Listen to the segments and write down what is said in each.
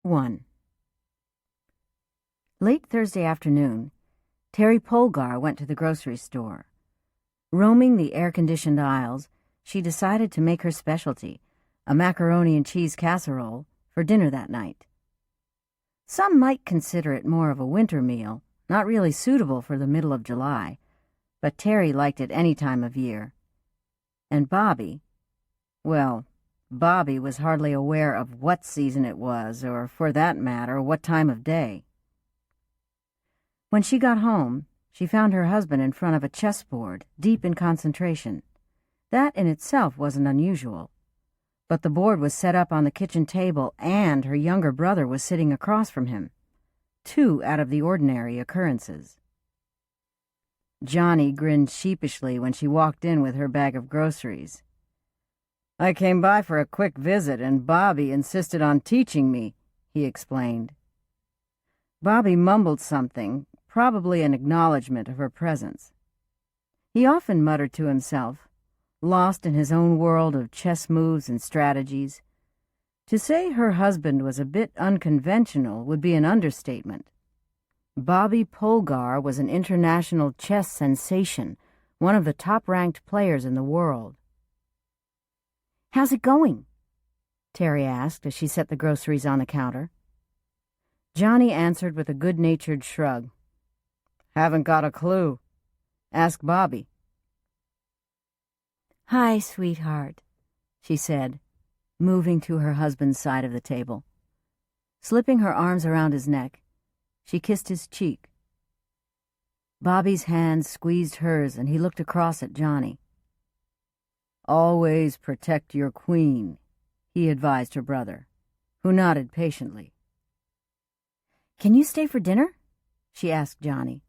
1. Late Thursday afternoon, Teri Polgar went to the grocery store. Roaming the air-conditioned aisles, she decided to make her specialty, a macaroni and cheese casserole, for dinner that night. Some might consider it more of a winter meal, not really suitable for the middle of July, but Teri liked it any time of year. And Bobby, well, Bobby was hardly aware of what season it was, or, for that matter, what time of day. When she got home, she found her husband in front of a chessboard, deep in concentration. That in itself wasn't unusual. But the board was set up on the kitchen table, and her younger brother was sitting across from him. 2 out of the ordinary occurrences. Johnny grinned sheepishly when she walked in with her bag of groceries. "I came by for a quick visit, and Bobby insisted on teaching me," he explained. Bobby mumbled something, probably an acknowledgement of her presence. He often muttered to himself, lost in his own world of chess moves and strategies. To say her husband was a bit unconventional would be an understatement. Bobby Polgar was an international chess sensation, one of the top-ranked players in the world. "How's it going?" Teri asked as she set the groceries on the counter. Johnny answered with a good-natured shrug. "Haven't got a clue. Ask Bobby." "Hi, sweetheart," she said, moving to her husband's side of the table. Slipping her arms around his neck, she kissed his cheek. Bobby's hand squeezed hers, and he looked across at Johnny. "Always protect your queen," he advised her brother, who nodded patiently. "Can you stay for dinner?" she asked Johnny.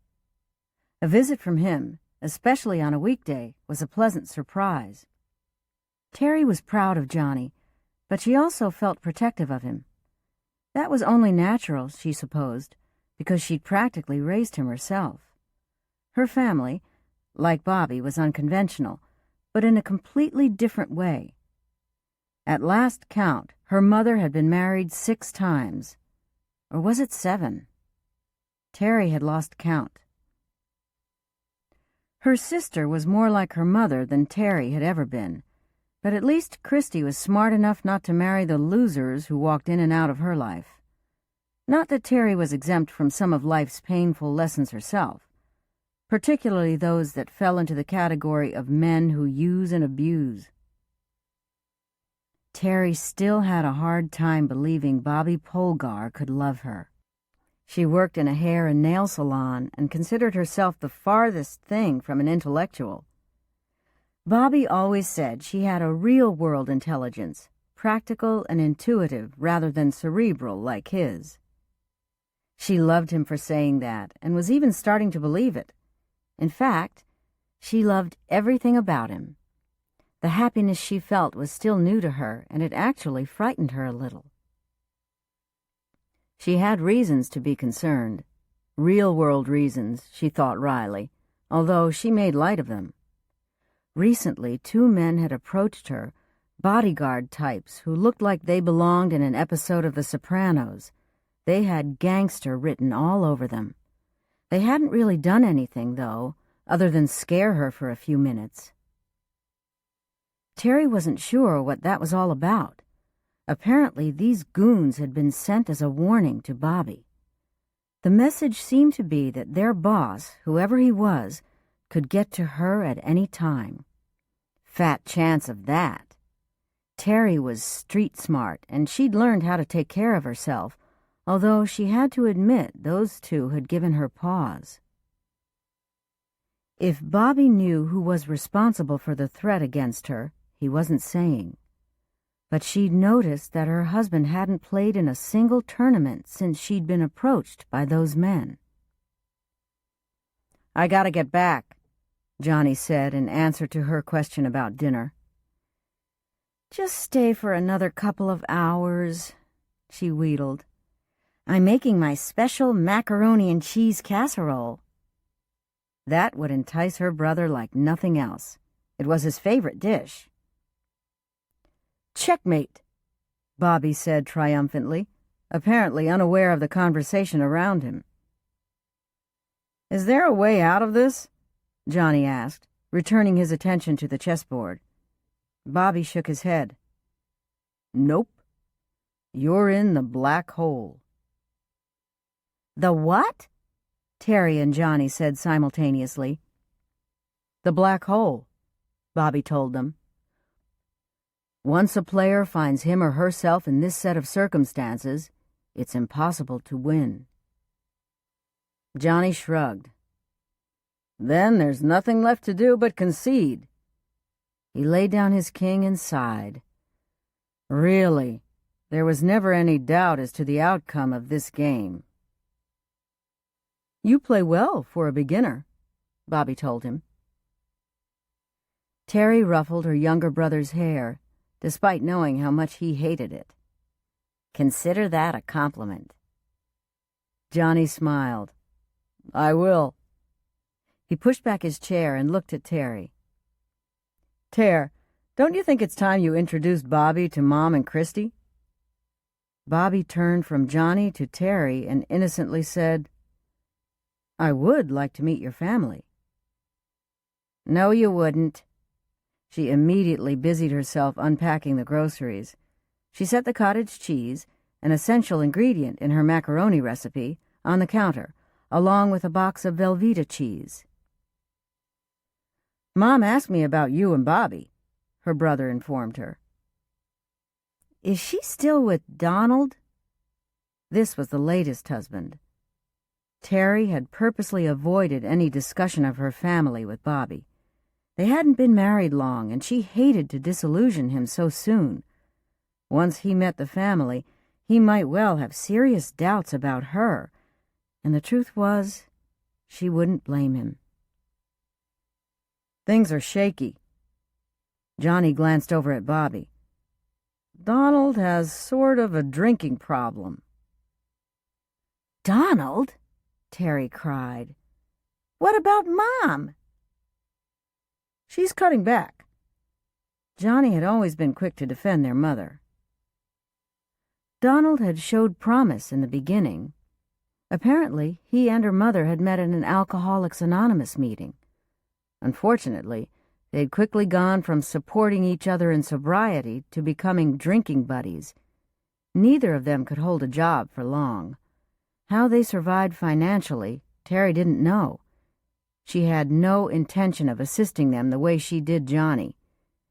A visit from him, especially on a weekday, was a pleasant surprise. Teri was proud of Johnny, but she also felt protective of him. That was only natural, she supposed, because she'd practically raised him herself. Her family, like Bobby, was unconventional, but in a completely different way. At last count, her mother had been married 6 times. Or was it 7? Teri had lost count. Her sister was more like her mother than Teri had ever been, but at least Christy was smart enough not to marry the losers who walked in and out of her life. Not that Teri was exempt from some of life's painful lessons herself, particularly those that fell into the category of men who use and abuse. Teri still had a hard time believing Bobby Polgar could love her. She worked in a hair and nail salon and considered herself the farthest thing from an intellectual. Bobby always said she had a real-world intelligence, practical and intuitive rather than cerebral like his. She loved him for saying that and was even starting to believe it. In fact, she loved everything about him. The happiness she felt was still new to her, and it actually frightened her a little. She had reasons to be concerned. Real-world reasons, she thought wryly, although she made light of them. Recently, 2 men had approached her, bodyguard types who looked like they belonged in an episode of The Sopranos. They had gangster written all over them. They hadn't really done anything, though, other than scare her for a few minutes. Teri wasn't sure what that was all about. Apparently, these goons had been sent as a warning to Bobby. The message seemed to be that their boss, whoever he was, could get to her at any time. Fat chance of that. Teri was street smart, and she'd learned how to take care of herself, although she had to admit those 2 had given her pause. If Bobby knew who was responsible for the threat against her, he wasn't saying. But she'd noticed that her husband hadn't played in a single tournament since she'd been approached by those men. "I gotta get back," Johnny said in answer to her question about dinner. "Just stay for another couple of hours," she wheedled. "I'm making my special macaroni and cheese casserole." That would entice her brother like nothing else. It was his favorite dish. "Checkmate," Bobby said triumphantly. apparently unaware of the conversation around him. "Is there a way out of this?" Johnny asked, returning his attention to the chessboard. Bobby shook his head. "Nope. You're in the black hole." "The what?" Teri and Johnny said simultaneously. "The black hole," Bobby told them. "Once a player finds him or herself in this set of circumstances, it's impossible to win." Johnny shrugged. "Then there's nothing left to do but concede." He laid down his king and sighed. Really, there was never any doubt as to the outcome of this game. "You play well for a beginner," Bobby told him. Teri ruffled her younger brother's hair, despite knowing how much he hated it. "Consider that a compliment." Johnny smiled. "I will." He pushed back his chair and looked at Teri. "Ter, don't you think it's time you introduced Bobby to Mom and Christy?" Bobby turned from Johnny to Teri and innocently said, "I would like to meet your family." "No, you wouldn't." She immediately busied herself unpacking the groceries. She set the cottage cheese, an essential ingredient in her macaroni recipe, on the counter, along with a box of Velveeta cheese. "Mom asked me about you and Bobby," her brother informed her. "Is she still with Donald?" This was the latest husband. Teri had purposely avoided any discussion of her family with Bobby. They hadn't been married long, and she hated to disillusion him so soon. Once he met the family, he might well have serious doubts about her, and the truth was, she wouldn't blame him. "Things are shaky." Johnny glanced over at Bobby. "Donald has sort of a drinking problem." "Donald?" Teri cried. "What about Mom?" "She's cutting back." Johnny had always been quick to defend their mother. Donald had showed promise in the beginning. Apparently, he and her mother had met at an Alcoholics Anonymous meeting. Unfortunately, they'd quickly gone from supporting each other in sobriety to becoming drinking buddies. Neither of them could hold a job for long. How they survived financially, Teri didn't know. She had no intention of assisting them the way she did Johnny.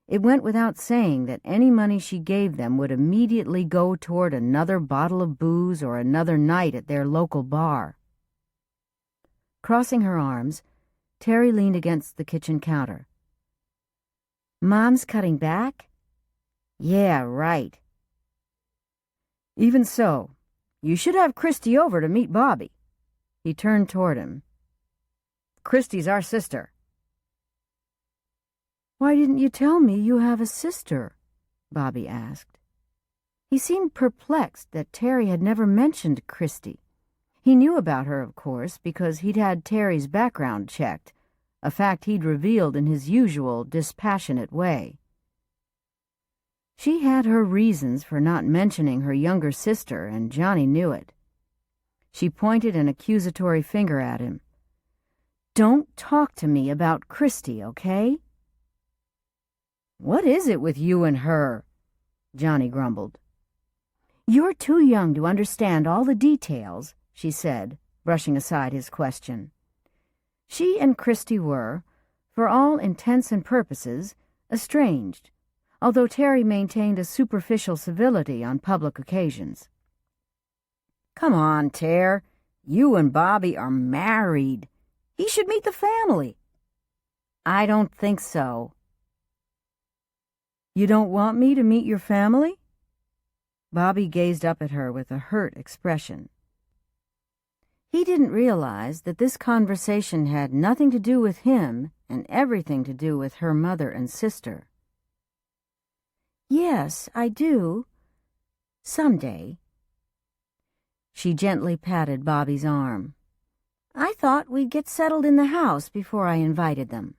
It went without saying that any money she gave them would immediately go toward another bottle of booze or another night at their local bar. Crossing her arms, Teri leaned against the kitchen counter. "Mom's cutting back?" "Yeah, right." "Even so, you should have Christy over to meet Bobby." He turned toward him. "Christy's our sister." "Why didn't you tell me you have a sister?" Bobby asked. He seemed perplexed that Teri had never mentioned Christy. He knew about her, of course, because he'd had Teri's background checked, a fact he'd revealed in his usual dispassionate way. She had her reasons for not mentioning her younger sister, and Johnny knew it. She pointed an accusatory finger at him. "Don't talk to me about Christy, okay?" "What is it with you and her?" Johnny grumbled. "You're too young to understand all the details," she said, brushing aside his question. She and Christy were, for all intents and purposes, estranged, although Teri maintained a superficial civility on public occasions. "Come on, Ter. You and Bobby are married. He should meet the family." "I don't think so." "You don't want me to meet your family?" Bobby gazed up at her with a hurt expression. He didn't realize that this conversation had nothing to do with him and everything to do with her mother and sister. "Yes, I do. Someday." She gently patted Bobby's arm. "I thought we'd get settled in the house before I invited them."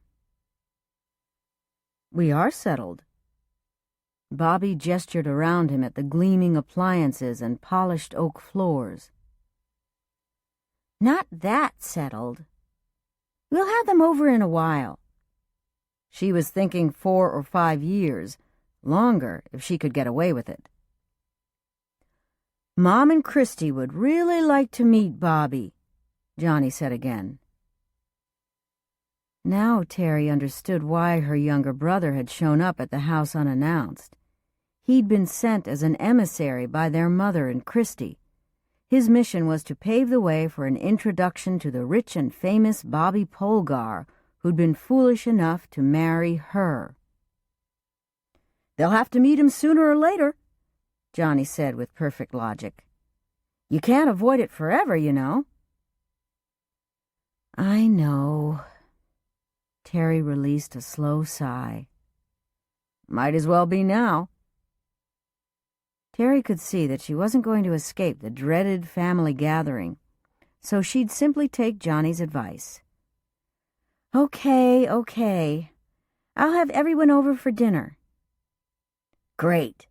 "We are settled." Bobby gestured around him at the gleaming appliances and polished oak floors. "Not that settled. We'll have them over in a while." She was thinking 4 or 5 years, longer if she could get away with it. "Mom and Christy would really like to meet Bobby," Johnny said again. Now Teri understood why her younger brother had shown up at the house unannounced. He'd been sent as an emissary by their mother and Christy. His mission was to pave the way for an introduction to the rich and famous Bobby Polgar, who'd been foolish enough to marry her. "They'll have to meet him sooner or later," Johnny said with perfect logic. "You can't avoid it forever, you know." "I know." Teri released a slow sigh. "Might as well be now." Teri could see that she wasn't going to escape the dreaded family gathering, so she'd simply take Johnny's advice. Okay. I'll have everyone over for dinner." "Great."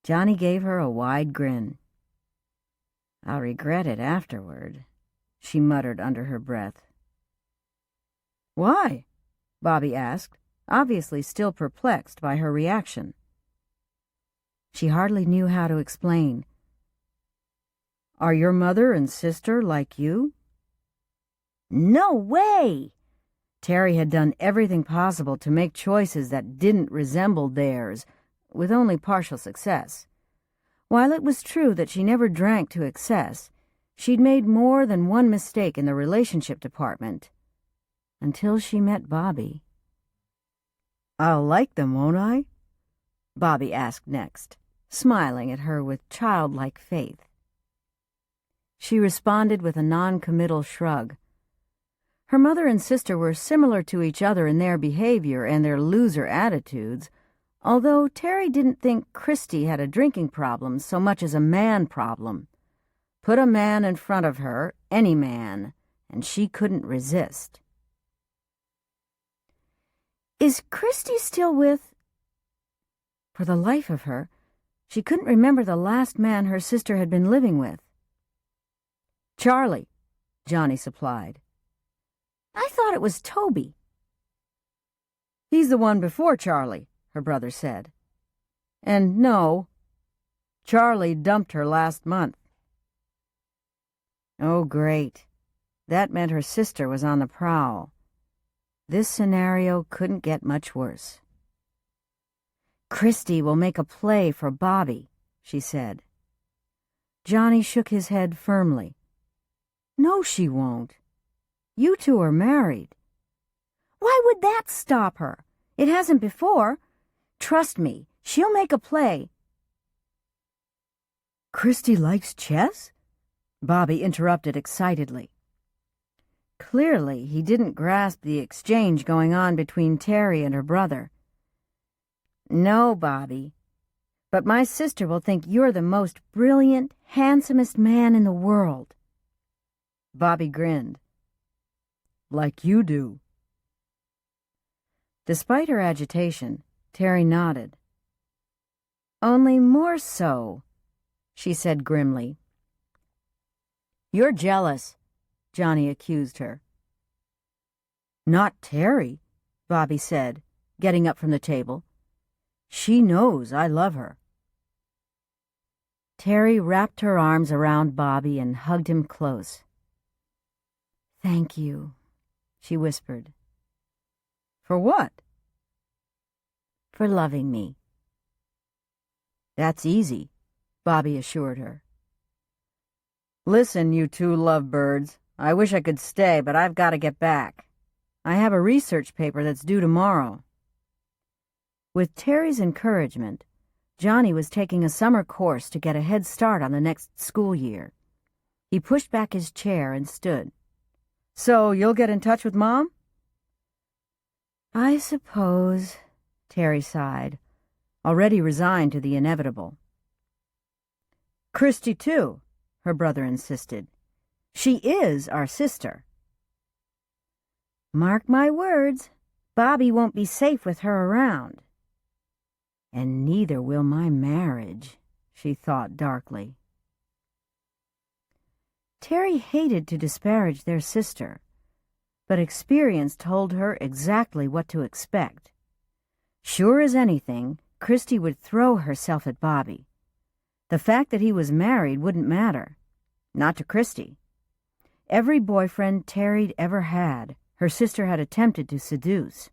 Johnny gave her a wide grin. "I'll regret it afterward," she muttered under her breath. "Why?" Bobby asked, obviously still perplexed by her reaction. She hardly knew how to explain. "Are your mother and sister like you?" "No way!" Teri had done everything possible to make choices that didn't resemble theirs, with only partial success. While it was true that she never drank to excess, she'd made more than one mistake in the relationship department. Until she met Bobby. "I'll like them, won't I?" Bobby asked next, smiling at her with childlike faith. She responded with a non-committal shrug. Her mother and sister were similar to each other in their behavior and their loser attitudes, although Teri didn't think Christy had a drinking problem so much as a man problem. Put a man in front of her, any man, and she couldn't resist. "Is Christy still with—" For the life of her, she couldn't remember the last man her sister had been living with. "Charlie," Johnny supplied. "I thought it was Toby." "He's the one before Charlie," her brother said. "And no, Charlie dumped her last month." Oh, great. That meant her sister was on the prowl. This scenario couldn't get much worse. "Christy will make a play for Bobby," she said. Johnny shook his head firmly. "No, she won't. You two are married." "Why would that stop her? It hasn't before. Trust me, she'll make a play." "Christy likes chess?" Bobby interrupted excitedly. Clearly, he didn't grasp the exchange going on between Teri and her brother. "No, Bobby, but my sister will think you're the most brilliant, handsomest man in the world." Bobby grinned. "Like you do." Despite her agitation, Teri nodded. "Only more so," she said grimly. "You're jealous," Johnny accused her. "Not Teri," Bobby said, getting up from the table. "She knows I love her." Teri wrapped her arms around Bobby and hugged him close. "Thank you," she whispered. "For what?" "For loving me." "That's easy," Bobby assured her. "Listen, you two lovebirds. I wish I could stay, but I've got to get back. I have a research paper that's due tomorrow." With Teri's encouragement, Johnny was taking a summer course to get a head start on the next school year. He pushed back his chair and stood. "So you'll get in touch with Mom?" "I suppose," Teri sighed, already resigned to the inevitable. "Christy, too," her brother insisted. "She is our sister." "Mark my words, Bobby won't be safe with her around." And neither will my marriage, she thought darkly. Teri hated to disparage their sister, but experience told her exactly what to expect. Sure as anything, Christy would throw herself at Bobby. The fact that he was married wouldn't matter. Not to Christy. Every boyfriend Teri'd ever had, her sister had attempted to seduce.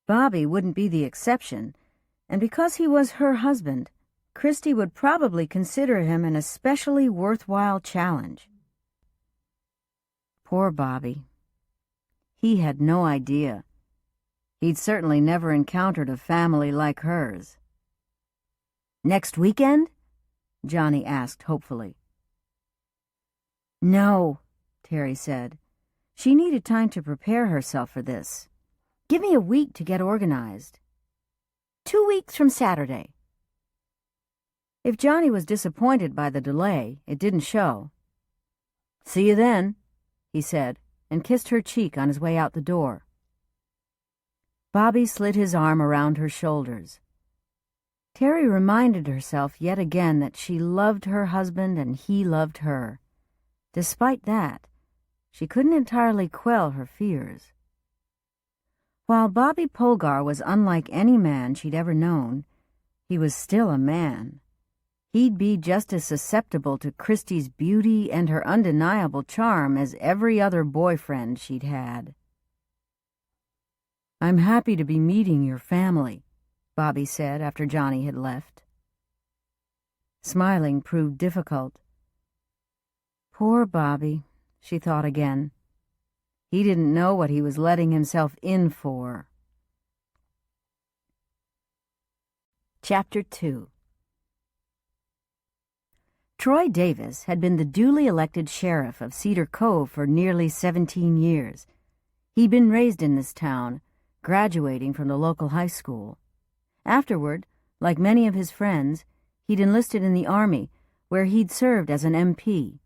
Bobby wouldn't be the exception, and because he was her husband, Christy would probably consider him an especially worthwhile challenge. Poor Bobby. He had no idea. He'd certainly never encountered a family like hers. "Next weekend?" Johnny asked hopefully. "No," Teri said. She needed time to prepare herself for this. "Give me a week to get organized. 2 weeks from Saturday." If Johnny was disappointed by the delay, it didn't show. "See you then," he said, and kissed her cheek on his way out the door. Bobby slid his arm around her shoulders. Teri reminded herself yet again that she loved her husband and he loved her. Despite that, she couldn't entirely quell her fears. While Bobby Polgar was unlike any man she'd ever known, he was still a man. He'd be just as susceptible to Christy's beauty and her undeniable charm as every other boyfriend she'd had. "I'm happy to be meeting your family," Bobby said after Johnny had left. Smiling proved difficult. Poor Bobby, she thought again. He didn't know what he was letting himself in for. Chapter 2. Troy Davis had been the duly elected sheriff of Cedar Cove for nearly 17 years. He'd been raised in this town, graduating from the local high school. Afterward, like many of his friends, he'd enlisted in the Army, where he'd served as an MP.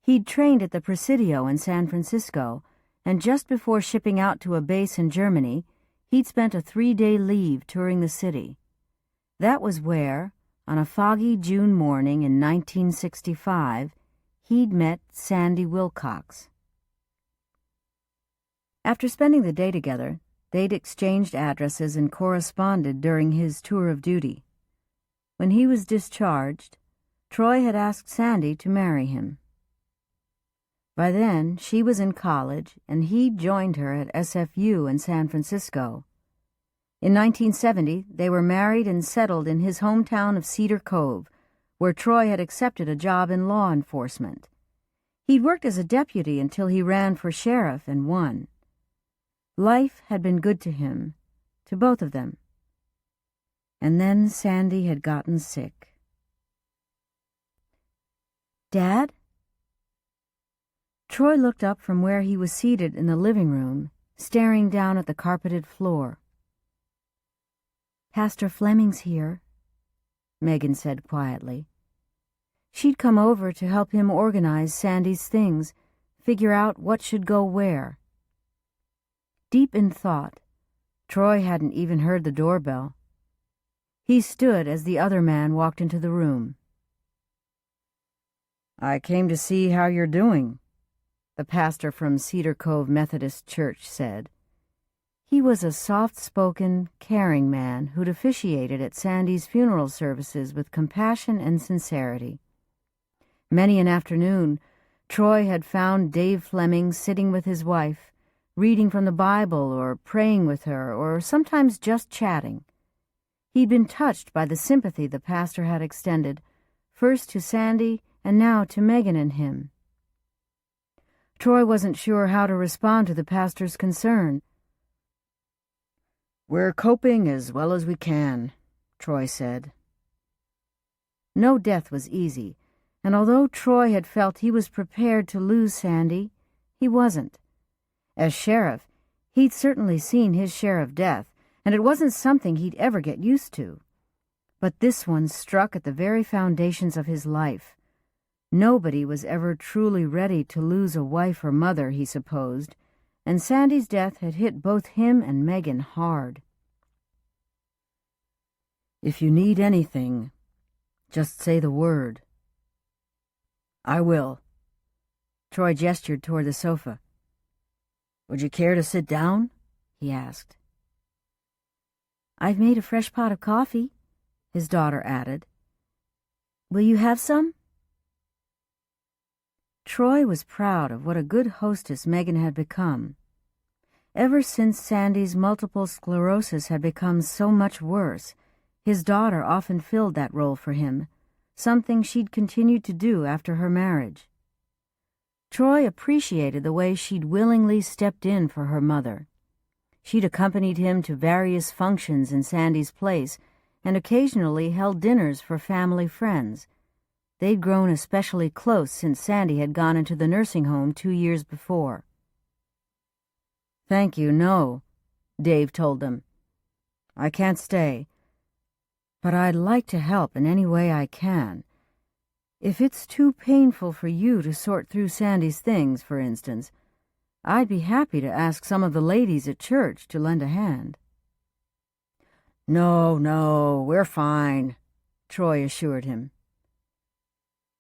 He'd trained at the Presidio in San Francisco, and just before shipping out to a base in Germany, he'd spent a 3-day leave touring the city. That was where, on a foggy June morning in 1965, he'd met Sandy Wilcox. After spending the day together, they'd exchanged addresses and corresponded during his tour of duty. When he was discharged, Troy had asked Sandy to marry him. By then, she was in college, and he'd joined her at SFU in San Francisco. In 1970, they were married and settled in his hometown of Cedar Cove, where Troy had accepted a job in law enforcement. He'd worked as a deputy until he ran for sheriff and won. Life had been good to him, to both of them. And then Sandy had gotten sick. "Dad?" Troy looked up from where he was seated in the living room, staring down at the carpeted floor. "Pastor Fleming's here," Megan said quietly. She'd come over to help him organize Sandy's things, figure out what should go where. Deep in thought, Troy hadn't even heard the doorbell. He stood as the other man walked into the room. "I came to see how you're doing," the pastor from Cedar Cove Methodist Church said. He was a soft-spoken, caring man who'd officiated at Sandy's funeral services with compassion and sincerity. Many an afternoon, Troy had found Dave Fleming sitting with his wife, reading from the Bible or praying with her, or sometimes just chatting. He'd been touched by the sympathy the pastor had extended, first to Sandy and now to Megan and him. Troy wasn't sure how to respond to the pastor's concern. "We're coping as well as we can," Troy said. No death was easy, and although Troy had felt he was prepared to lose Sandy, he wasn't. As sheriff, he'd certainly seen his share of death, and it wasn't something he'd ever get used to. But this one struck at the very foundations of his life. Nobody was ever truly ready to lose a wife or mother, he supposed, and Sandy's death had hit both him and Megan hard. If you need anything, just say the word." "I will." Troy gestured toward the sofa. "Would you care to sit down?" he asked. "I've made a fresh pot of coffee," his daughter added. "Will you have some?" Troy was proud of what a good hostess Megan had become. Ever since Sandy's multiple sclerosis had become so much worse, his daughter often filled that role for him, something she'd continued to do after her marriage. Troy appreciated the way she'd willingly stepped in for her mother. She'd accompanied him to various functions in Sandy's place and occasionally held dinners for family friends. They'd grown especially close since Sandy had gone into the nursing home 2 years before. "Thank you, no," Dave told them. "I can't stay, but I'd like to help in any way I can. If it's too painful for you to sort through Sandy's things, for instance, I'd be happy to ask some of the ladies at church to lend a hand." No, we're fine," Troy assured him.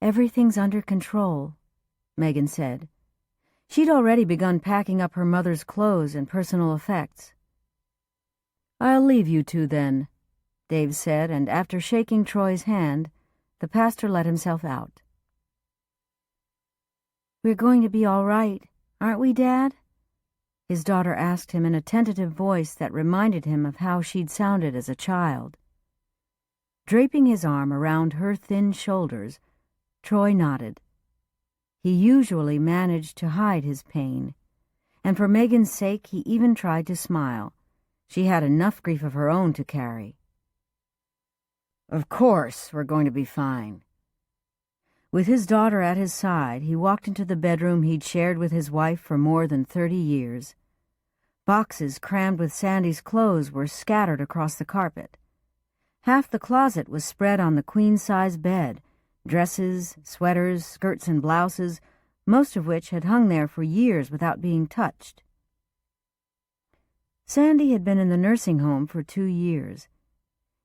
"Everything's under control," Megan said. She'd already begun packing up her mother's clothes and personal effects. "I'll leave you two then," Dave said, and after shaking Troy's hand, the pastor let himself out. "We're going to be all right, aren't we, Dad?" his daughter asked him in a tentative voice that reminded him of how she'd sounded as a child. Draping his arm around her thin shoulders, Troy nodded. He usually managed to hide his pain, and for Megan's sake he even tried to smile. She had enough grief of her own to carry. "Of course we're going to be fine." With his daughter at his side, he walked into the bedroom he'd shared with his wife for more than 30 years. Boxes crammed with Sandy's clothes were scattered across the carpet. Half the closet was spread on the queen-size bed, dresses, sweaters, skirts, and blouses, most of which had hung there for years without being touched. Sandy had been in the nursing home for 2 years.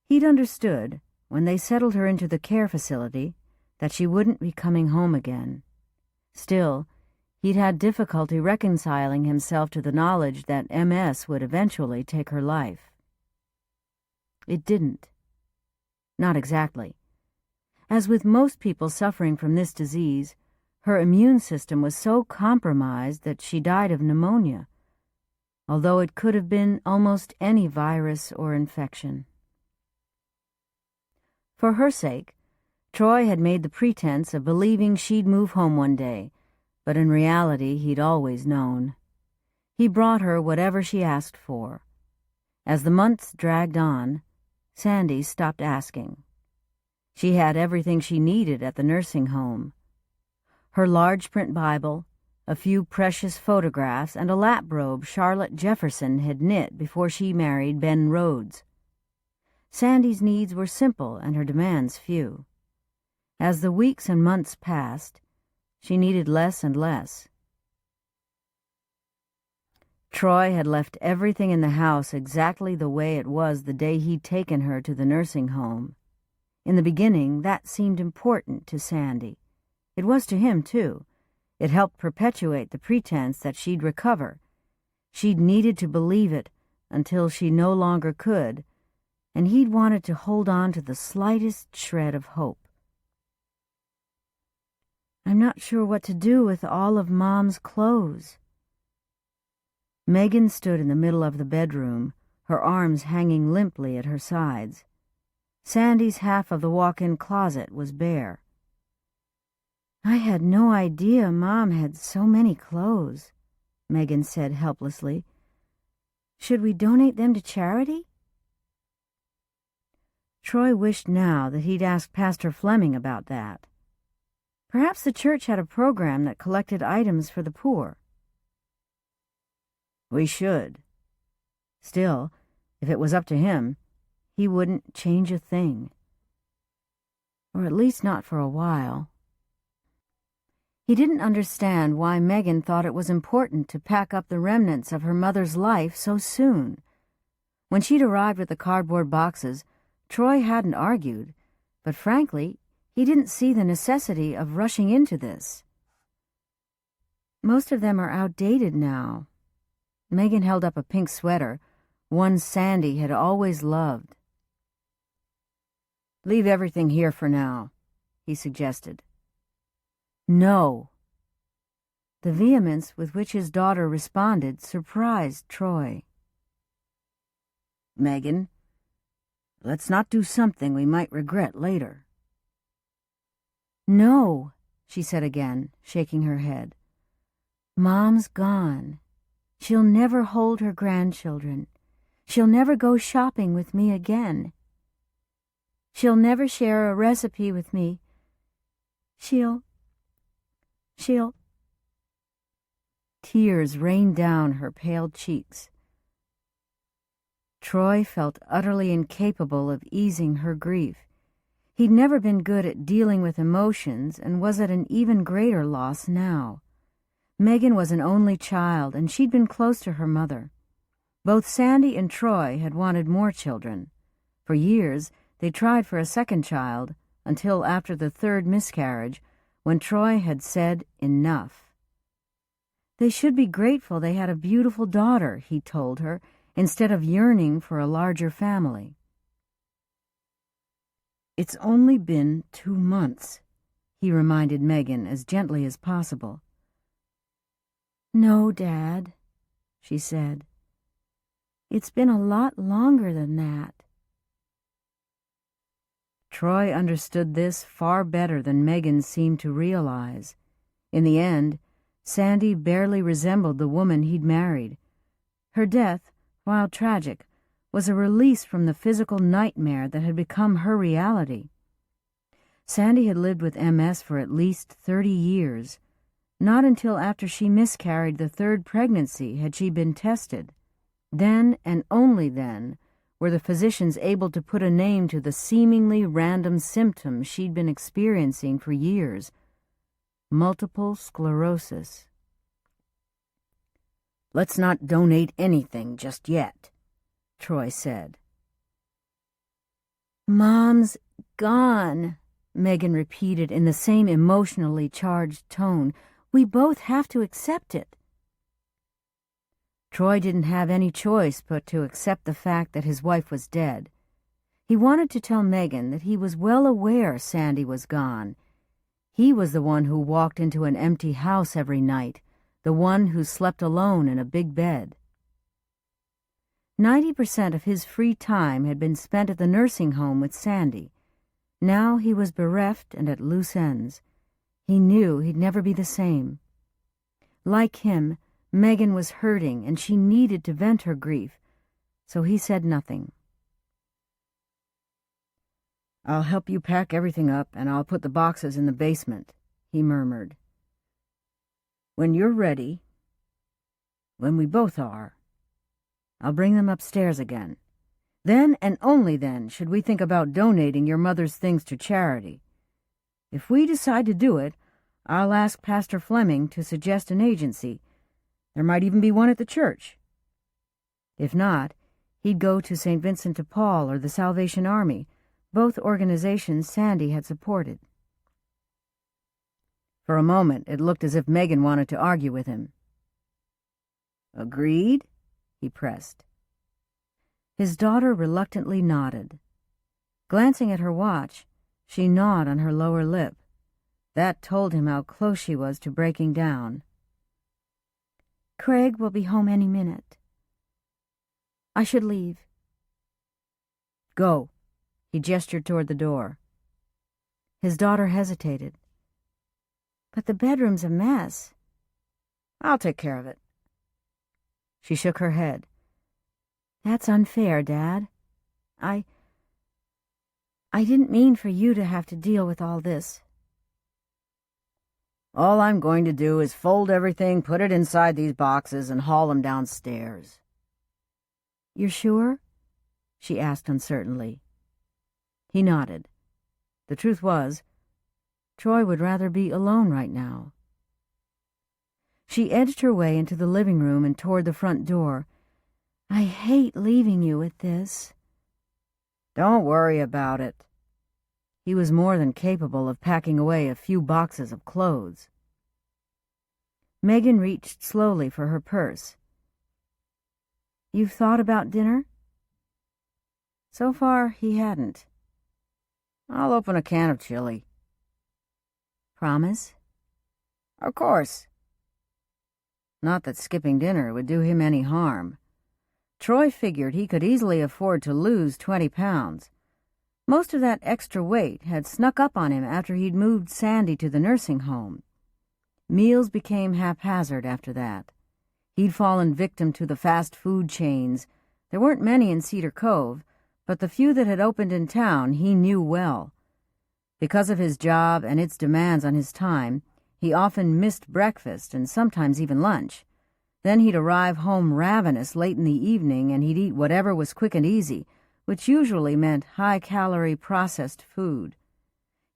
He'd understood, when they settled her into the care facility, that she wouldn't be coming home again. Still, he'd had difficulty reconciling himself to the knowledge that MS would eventually take her life. It didn't. Not exactly. As with most people suffering from this disease, her immune system was so compromised that she died of pneumonia, although it could have been almost any virus or infection. For her sake, Troy had made the pretense of believing she'd move home one day, but in reality he'd always known. He brought her whatever she asked for. As the months dragged on, Sandy stopped asking. She had everything she needed at the nursing home. Her large print Bible, a few precious photographs, and a lap robe Charlotte Jefferson had knit before she married Ben Rhodes. Sandy's needs were simple and her demands few. As the weeks and months passed, she needed less and less. Troy had left everything in the house exactly the way it was the day he'd taken her to the nursing home. In the beginning, that seemed important to Sandy. It was to him, too. It helped perpetuate the pretense that she'd recover. She'd needed to believe it until she no longer could, and he'd wanted to hold on to the slightest shred of hope. "I'm not sure what to do with all of Mom's clothes." Megan stood in the middle of the bedroom, her arms hanging limply at her sides. Sandy's half of the walk-in closet was bare. "I had no idea Mom had so many clothes," Megan said helplessly. "Should we donate them to charity?" Troy wished now that he'd asked Pastor Fleming about that. Perhaps the church had a program that collected items for the poor. "We should." Still, if it was up to him, he wouldn't change a thing. Or at least not for a while. He didn't understand why Megan thought it was important to pack up the remnants of her mother's life so soon. When she'd arrived with the cardboard boxes, Troy hadn't argued, but frankly, he didn't see the necessity of rushing into this. Most of them are outdated now. Megan held up a pink sweater, one Sandy had always loved. Leave everything here for now, he suggested. No. The vehemence with which his daughter responded surprised Troy. Megan, let's not do something we might regret later. No, she said again, shaking her head. Mom's gone. She'll never hold her grandchildren. She'll never go shopping with me again. She'll never share a recipe with me. She'll... Tears rained down her pale cheeks. Troy felt utterly incapable of easing her grief. He'd never been good at dealing with emotions and was at an even greater loss now. Megan was an only child, and she'd been close to her mother. Both Sandy and Troy had wanted more children. For years, they tried for a second child, until after the third miscarriage, when Troy had said enough. They should be grateful they had a beautiful daughter, he told her, instead of yearning for a larger family. It's only been 2 months, he reminded Megan as gently as possible. No, Dad, she said. It's been a lot longer than that. Troy understood this far better than Megan seemed to realize. In the end, Sandy barely resembled the woman he'd married. Her death, while tragic, was a release from the physical nightmare that had become her reality. Sandy had lived with MS for at least 30 years. Not until after she miscarried the third pregnancy had she been tested. Then, and only then, were the physicians able to put a name to the seemingly random symptoms she'd been experiencing for years. Multiple sclerosis. Let's not donate anything just yet, Troy said. Mom's gone, Megan repeated in the same emotionally charged tone. We both have to accept it. Troy didn't have any choice but to accept the fact that his wife was dead. He wanted to tell Megan that he was well aware Sandy was gone. He was the one who walked into an empty house every night, the one who slept alone in a big bed. 90% of his free time had been spent at the nursing home with Sandy. Now he was bereft and at loose ends. He knew he'd never be the same. Like him, Megan was hurting and she needed to vent her grief, so he said nothing. I'll help you pack everything up and I'll put the boxes in the basement, he murmured. When you're ready, when we both are, I'll bring them upstairs again. Then and only then should we think about donating your mother's things to charity. If we decide to do it, I'll ask Pastor Fleming to suggest an agency. There might even be one at the church. If not, he'd go to St. Vincent de Paul or the Salvation Army, both organizations Sandy had supported. For a moment, it looked as if Megan wanted to argue with him. Agreed? He pressed. His daughter reluctantly nodded. Glancing at her watch, she gnawed on her lower lip. That told him how close she was to breaking down. Craig will be home any minute. I should leave. Go. He gestured toward the door. His daughter hesitated. But the bedroom's a mess. I'll take care of it. She shook her head. That's unfair, Dad. I didn't mean for you to have to deal with all this. All I'm going to do is fold everything, put it inside these boxes, and haul them downstairs. You're sure? She asked uncertainly. He nodded. The truth was, Troy would rather be alone right now. She edged her way into the living room and toward the front door. I hate leaving you with this. Don't worry about it. He was more than capable of packing away a few boxes of clothes. Megan reached slowly for her purse. You've thought about dinner? So far, he hadn't. I'll open a can of chili. Promise? Of course. Not that skipping dinner would do him any harm. Troy figured he could easily afford to lose 20 pounds. Most of that extra weight had snuck up on him after he'd moved Sandy to the nursing home. Meals became haphazard after that. He'd fallen victim to the fast food chains. There weren't many in Cedar Cove, but the few that had opened in town he knew well. Because of his job and its demands on his time, he often missed breakfast and sometimes even lunch. Then he'd arrive home ravenous late in the evening, and he'd eat whatever was quick and easy, which usually meant high-calorie processed food.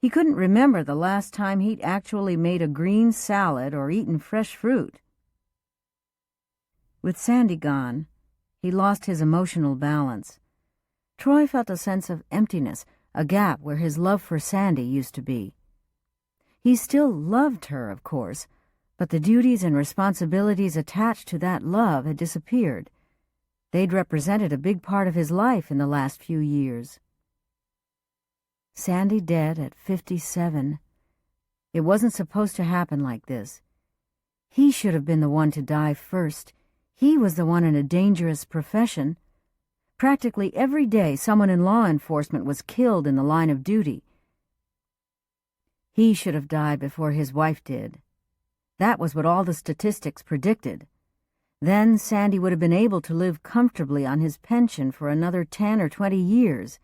He couldn't remember the last time he'd actually made a green salad or eaten fresh fruit. With Sandy gone, he lost his emotional balance. Troy felt a sense of emptiness, a gap where his love for Sandy used to be. He still loved her, of course, but the duties and responsibilities attached to that love had disappeared. They'd represented a big part of his life in the last few years. Sandy dead at 57. It wasn't supposed to happen like this. He should have been the one to die first. He was the one in a dangerous profession. Practically every day someone in law enforcement was killed in the line of duty. He should have died before his wife did. That was what all the statistics predicted. Then Sandy would have been able to live comfortably on his pension for another 10 or 20 years.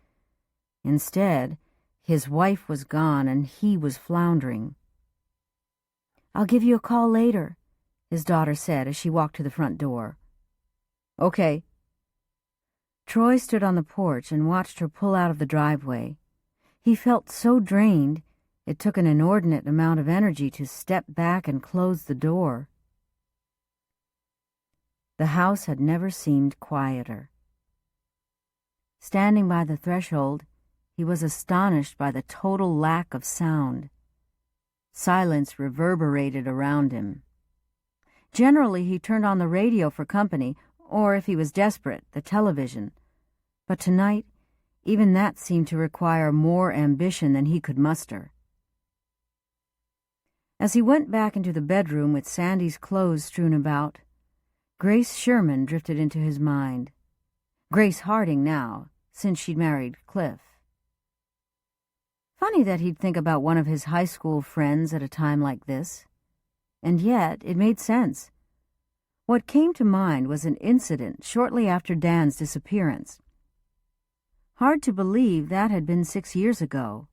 Instead, his wife was gone and he was floundering. "I'll give you a call later," his daughter said as she walked to the front door. "Okay." Troy stood on the porch and watched her pull out of the driveway. He felt so drained, it took an inordinate amount of energy to step back and close the door. The house had never seemed quieter. Standing by the threshold, he was astonished by the total lack of sound. Silence reverberated around him. Generally, he turned on the radio for company, or, if he was desperate, the television. But tonight, even that seemed to require more ambition than he could muster. As he went back into the bedroom with Sandy's clothes strewn about, Grace Sherman drifted into his mind. Grace Harding now, since she'd married Cliff. Funny that he'd think about one of his high school friends at a time like this. And yet, it made sense. What came to mind was an incident shortly after Dan's disappearance. Hard to believe that had been 6 years ago.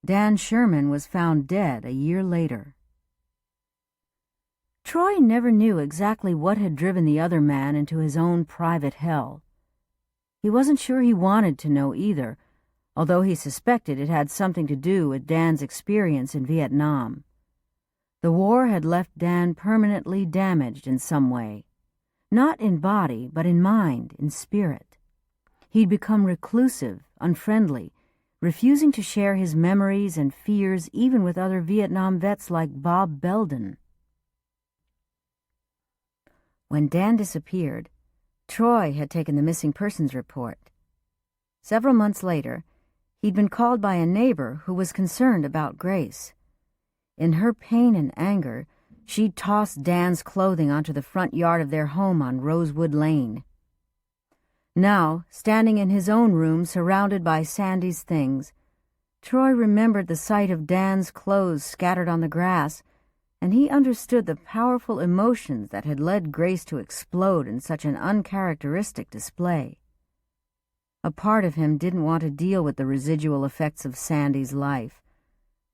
Dan Sherman was found dead a year later. Troy never knew exactly what had driven the other man into his own private hell. He wasn't sure he wanted to know either, although he suspected it had something to do with Dan's experience in Vietnam. The war had left Dan permanently damaged in some way. Not in body, but in mind, in spirit. He'd become reclusive, unfriendly, refusing to share his memories and fears even with other Vietnam vets like Bob Belden. When Dan disappeared, Troy had taken the missing persons report. Several months later, he'd been called by a neighbor who was concerned about Grace. In her pain and anger, she'd tossed Dan's clothing onto the front yard of their home on Rosewood Lane. Now, standing in his own room surrounded by Sandy's things, Troy remembered the sight of Dan's clothes scattered on the grass, and he understood the powerful emotions that had led Grace to explode in such an uncharacteristic display. A part of him didn't want to deal with the residual effects of Sandy's life.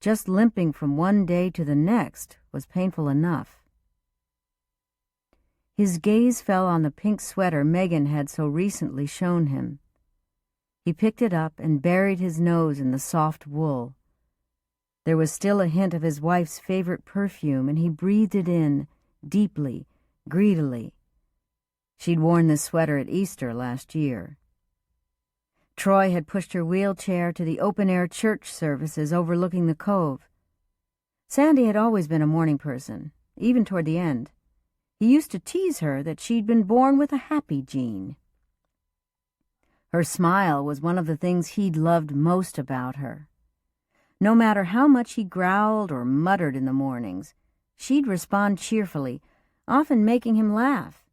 Just limping from one day to the next was painful enough. His gaze fell on the pink sweater Megan had so recently shown him. He picked it up and buried his nose in the soft wool. There was still a hint of his wife's favorite perfume, and he breathed it in, deeply, greedily. She'd worn this sweater at Easter last year. Troy had pushed her wheelchair to the open-air church services overlooking the cove. Sandy had always been a morning person, even toward the end. He used to tease her that she'd been born with a happy gene. Her smile was one of the things he'd loved most about her. No matter how much he growled or muttered in the mornings, she'd respond cheerfully, often making him laugh.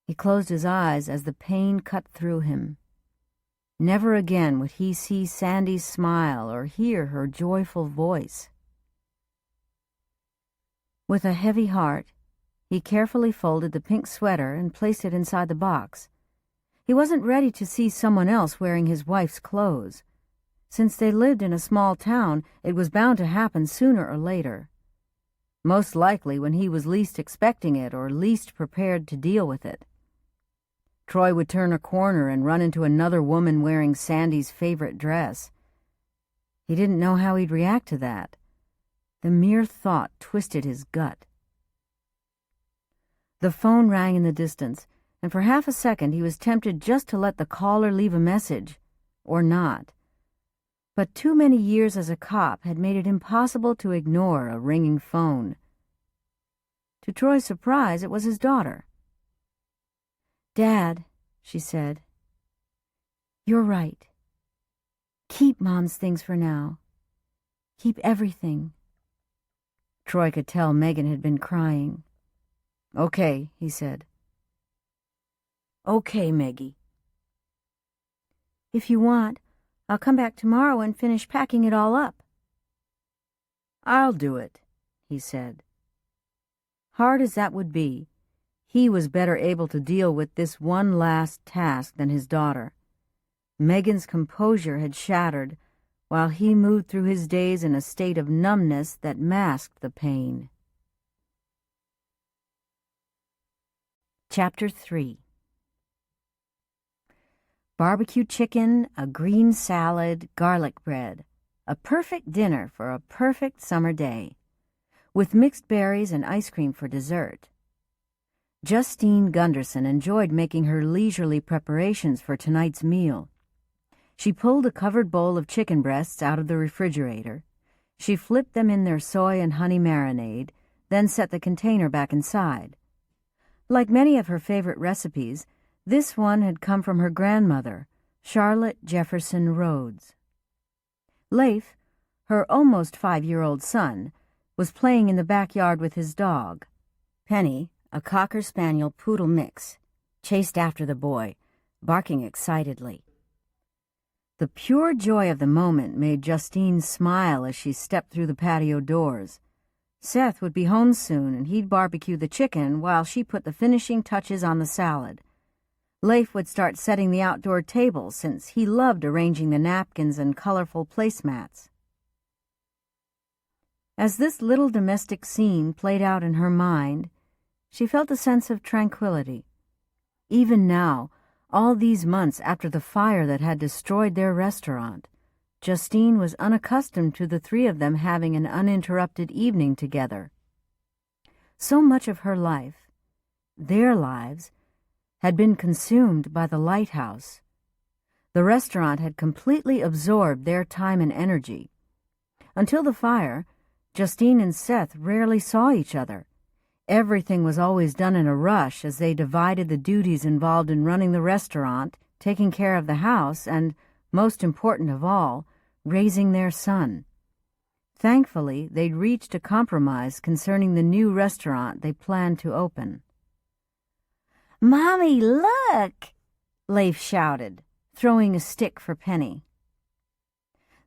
He closed his eyes as the pain cut through him. Never again would he see Sandy's smile or hear her joyful voice. With a heavy heart, he carefully folded the pink sweater and placed it inside the box. He wasn't ready to see someone else wearing his wife's clothes. Since they lived in a small town, it was bound to happen sooner or later. Most likely when he was least expecting it or least prepared to deal with it. Troy would turn a corner and run into another woman wearing Sandy's favorite dress. He didn't know how he'd react to that. The mere thought twisted his gut. The phone rang in the distance, and for half a second he was tempted just to let the caller leave a message, or not. But too many years as a cop had made it impossible to ignore a ringing phone. To Troy's surprise, it was his daughter. "Dad," she said, "you're right. Keep Mom's things for now. Keep everything." Troy could tell Megan had been crying. "Okay," he said. "Okay, Meggie." "If you want, I'll come back tomorrow and finish packing it all up." "I'll do it," he said. Hard as that would be, he was better able to deal with this one last task than his daughter. Megan's composure had shattered, while he moved through his days in a state of numbness that masked the pain. Chapter 3. Barbecue chicken, a green salad, garlic bread. A perfect dinner for a perfect summer day, with mixed berries and ice cream for dessert. Justine Gunderson enjoyed making her leisurely preparations for tonight's meal. She pulled a covered bowl of chicken breasts out of the refrigerator. She flipped them in their soy and honey marinade, then set the container back inside. Like many of her favorite recipes, this one had come from her grandmother, Charlotte Jefferson Rhodes. Leif, her almost 5-year-old son, was playing in the backyard with his dog. Penny, a Cocker Spaniel Poodle mix, chased after the boy, barking excitedly. The pure joy of the moment made Justine smile as she stepped through the patio doors. Seth would be home soon, and he'd barbecue the chicken while she put the finishing touches on the salad. Leif would start setting the outdoor table since he loved arranging the napkins and colorful placemats. As this little domestic scene played out in her mind, she felt a sense of tranquility. Even now, all these months after the fire that had destroyed their restaurant, Justine was unaccustomed to the three of them having an uninterrupted evening together. So much of her life, their lives, had been consumed by the lighthouse. The restaurant had completely absorbed their time and energy. Until the fire, Justine and Seth rarely saw each other. Everything was always done in a rush as they divided the duties involved in running the restaurant, taking care of the house, and, most important of all, raising their son. Thankfully, they'd reached a compromise concerning the new restaurant they planned to open. "Mommy, look!" Leif shouted, throwing a stick for Penny.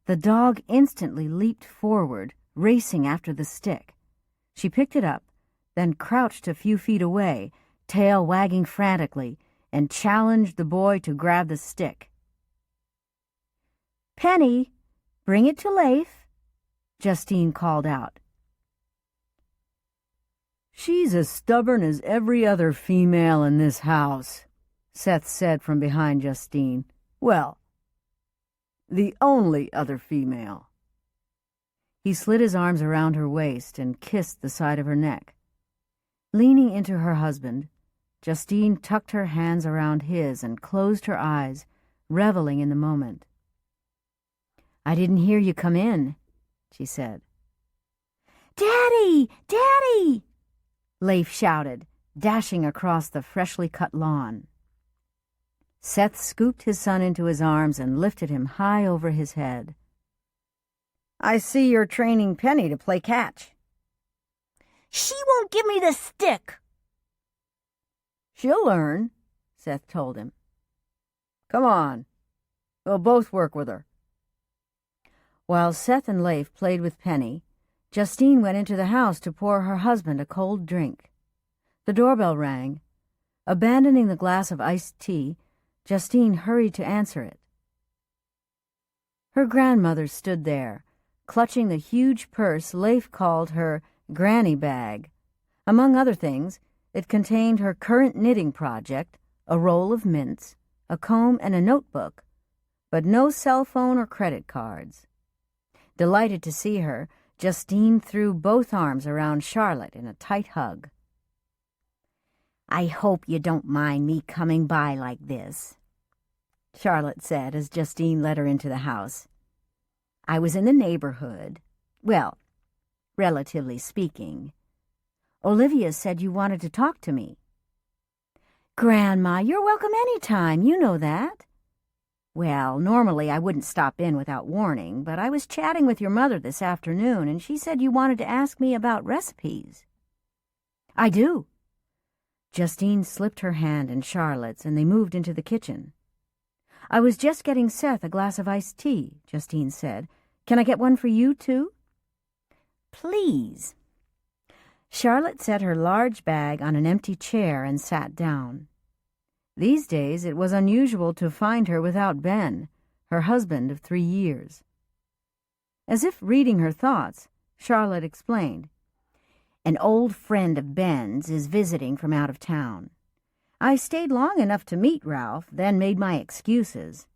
The dog instantly leaped forward, racing after the stick. She picked it up, then crouched a few feet away, tail wagging frantically, and challenged the boy to grab the stick. "Penny, bring it to Leif," Justine called out. "She's as stubborn as every other female in this house," Seth said from behind Justine. "Well, the only other female." He slid his arms around her waist and kissed the side of her neck. Leaning into her husband, Justine tucked her hands around his and closed her eyes, reveling in the moment. "I didn't hear you come in," she said. "Daddy! Daddy!" Leif shouted, dashing across the freshly cut lawn. Seth scooped his son into his arms and lifted him high over his head. "I see you're training Penny to play catch." "She won't give me the stick." "She'll learn," Seth told him. "Come on, we'll both work with her." While Seth and Leif played with Penny, Justine went into the house to pour her husband a cold drink. The doorbell rang. Abandoning the glass of iced tea, Justine hurried to answer it. Her grandmother stood there, clutching the huge purse Leif called her granny bag. Among other things, it contained her current knitting project, a roll of mints, a comb, and a notebook, but no cell phone or credit cards. Delighted to see her, Justine threw both arms around Charlotte in a tight hug. "I hope you don't mind me coming by like this," Charlotte said as Justine led her into the house. "I was in the neighborhood. Well, relatively speaking. Olivia said you wanted to talk to me." "Grandma, you're welcome any time, you know that." "Well, normally I wouldn't stop in without warning, but I was chatting with your mother this afternoon, and she said you wanted to ask me about recipes." "I do." Justine slipped her hand in Charlotte's, and they moved into the kitchen. "I was just getting Seth a glass of iced tea," Justine said. "Can I get one for you, too?" "Please." Charlotte set her large bag on an empty chair and sat down. These days it was unusual to find her without Ben, her husband of 3 years. As if reading her thoughts, Charlotte explained, "An old friend of Ben's is visiting from out of town. I stayed long enough to meet Ralph, then made my excuses.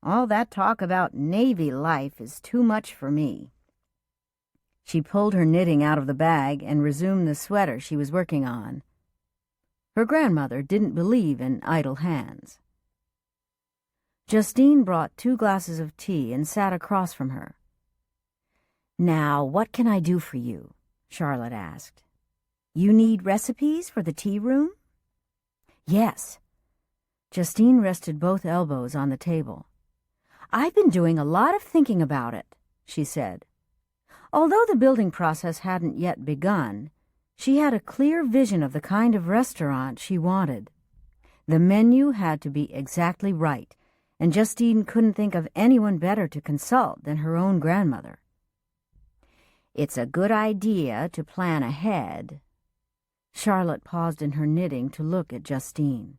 All that talk about Navy life is too much for me." She pulled her knitting out of the bag and resumed the sweater she was working on. Her grandmother didn't believe in idle hands. Justine brought 2 glasses of tea and sat across from her. "Now, what can I do for you?" Charlotte asked. "You need recipes for the tea room?" "Yes." Justine rested both elbows on the table. "I've been doing a lot of thinking about it," she said. Although the building process hadn't yet begun, she had a clear vision of the kind of restaurant she wanted. The menu had to be exactly right, and Justine couldn't think of anyone better to consult than her own grandmother. "It's a good idea to plan ahead." Charlotte paused in her knitting to look at Justine.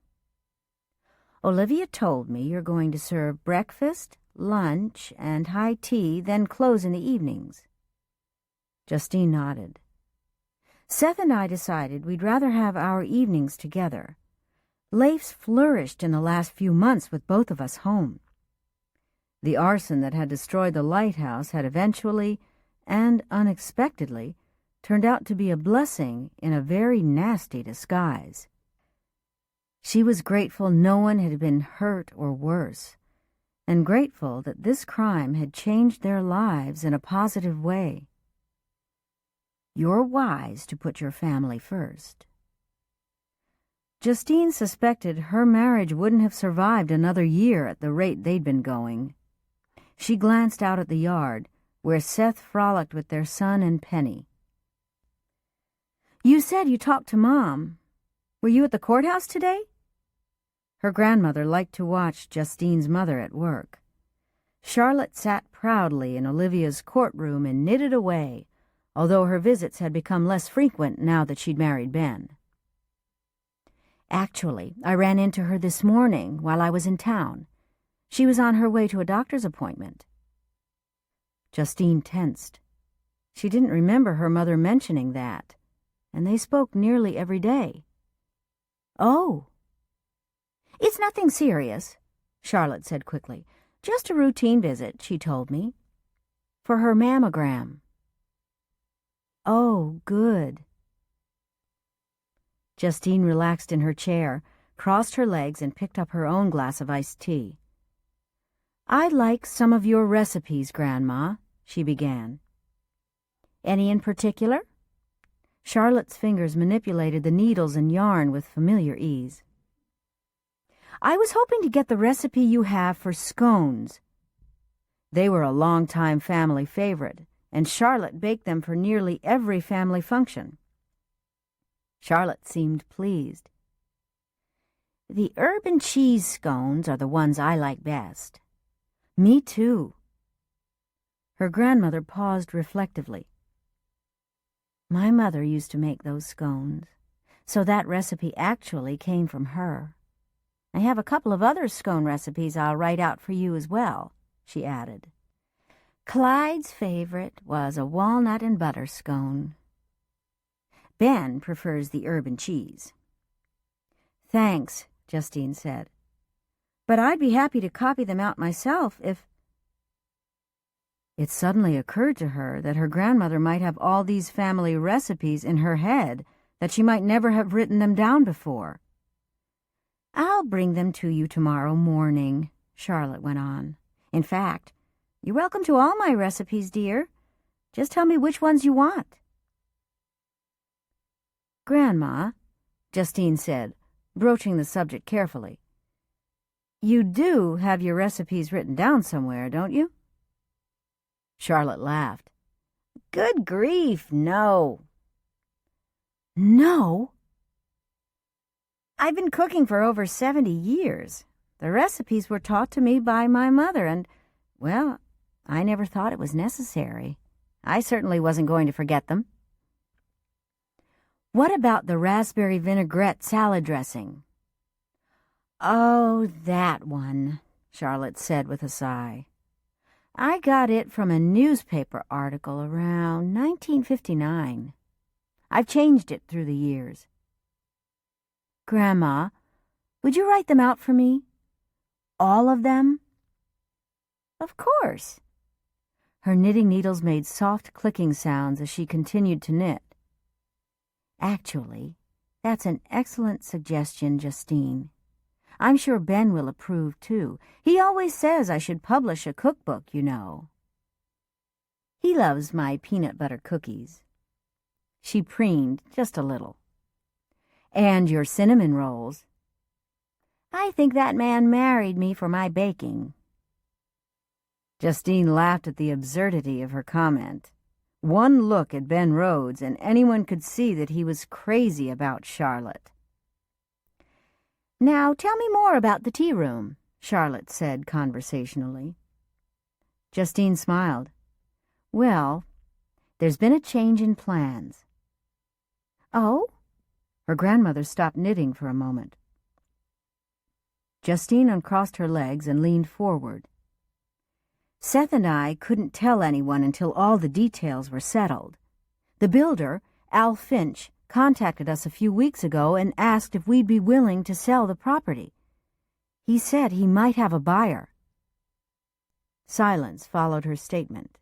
"Olivia told me you're going to serve breakfast, lunch, and high tea, then close in the evenings." Justine nodded. "Seth and I decided we'd rather have our evenings together. Leif's flourished in the last few months with both of us home." The arson that had destroyed the lighthouse had eventually, and unexpectedly, turned out to be a blessing in a very nasty disguise. She was grateful no one had been hurt or worse, and grateful that this crime had changed their lives in a positive way. "You're wise to put your family first." Justine suspected her marriage wouldn't have survived another year at the rate they'd been going. She glanced out at the yard, where Seth frolicked with their son and Penny. "You said you talked to Mom. Were you at the courthouse today?" Her grandmother liked to watch Justine's mother at work. Charlotte sat proudly in Olivia's courtroom and knitted away, although her visits had become less frequent now that she'd married Ben. "Actually, I ran into her this morning while I was in town. She was on her way to a doctor's appointment." Justine tensed. She didn't remember her mother mentioning that, and they spoke nearly every day. "Oh." "It's nothing serious," Charlotte said quickly. "Just a routine visit, she told me. For her mammogram." "Oh, good." Justine relaxed in her chair, crossed her legs, and picked up her own glass of iced tea. "I'd like some of your recipes, Grandma," she began. "Any in particular?" Charlotte's fingers manipulated the needles and yarn with familiar ease. "I was hoping to get the recipe you have for scones." They were a long-time family favorite, and Charlotte baked them for nearly every family function. Charlotte seemed pleased. "The herb and cheese scones are the ones I like best." "Me too." Her grandmother paused reflectively. "My mother used to make those scones, so that recipe actually came from her. I have a couple of other scone recipes I'll write out for you as well," she added. "Clyde's favorite was a walnut and butter scone. Ben prefers the herb and cheese." "Thanks," Justine said. "But I'd be happy to copy them out myself if—" It suddenly occurred to her that her grandmother might have all these family recipes in her head, that she might never have written them down before. "I'll bring them to you tomorrow morning," Charlotte went on. "In fact, you're welcome to all my recipes, dear. Just tell me which ones you want." "Grandma," Justine said, broaching the subject carefully, "you do have your recipes written down somewhere, don't you?" Charlotte laughed. "Good grief, no." "No?" "I've been cooking for over 70 years. The recipes were taught to me by my mother, and, well, I never thought it was necessary. I certainly wasn't going to forget them." "What about the raspberry vinaigrette salad dressing?" "Oh, that one," Charlotte said with a sigh. "I got it from a newspaper article around 1959. I've changed it through the years." "Grandma, would you write them out for me? All of them?" "Of course." Her knitting needles made soft clicking sounds as she continued to knit. "Actually, that's an excellent suggestion, Justine. I'm sure Ben will approve, too. He always says I should publish a cookbook, you know. He loves my peanut butter cookies." She preened just a little. "And your cinnamon rolls." "I think that man married me for my baking." Justine laughed at the absurdity of her comment. One look at Ben Rhodes, and anyone could see that he was crazy about Charlotte. "Now tell me more about the tea room," Charlotte said conversationally. Justine smiled. "Well, there's been a change in plans." "Oh?" Her grandmother stopped knitting for a moment. Justine uncrossed her legs and leaned forward. "Seth and I couldn't tell anyone until all the details were settled. The builder, Al Finch, contacted us a few weeks ago and asked if we'd be willing to sell the property. He said he might have a buyer." Silence followed her statement.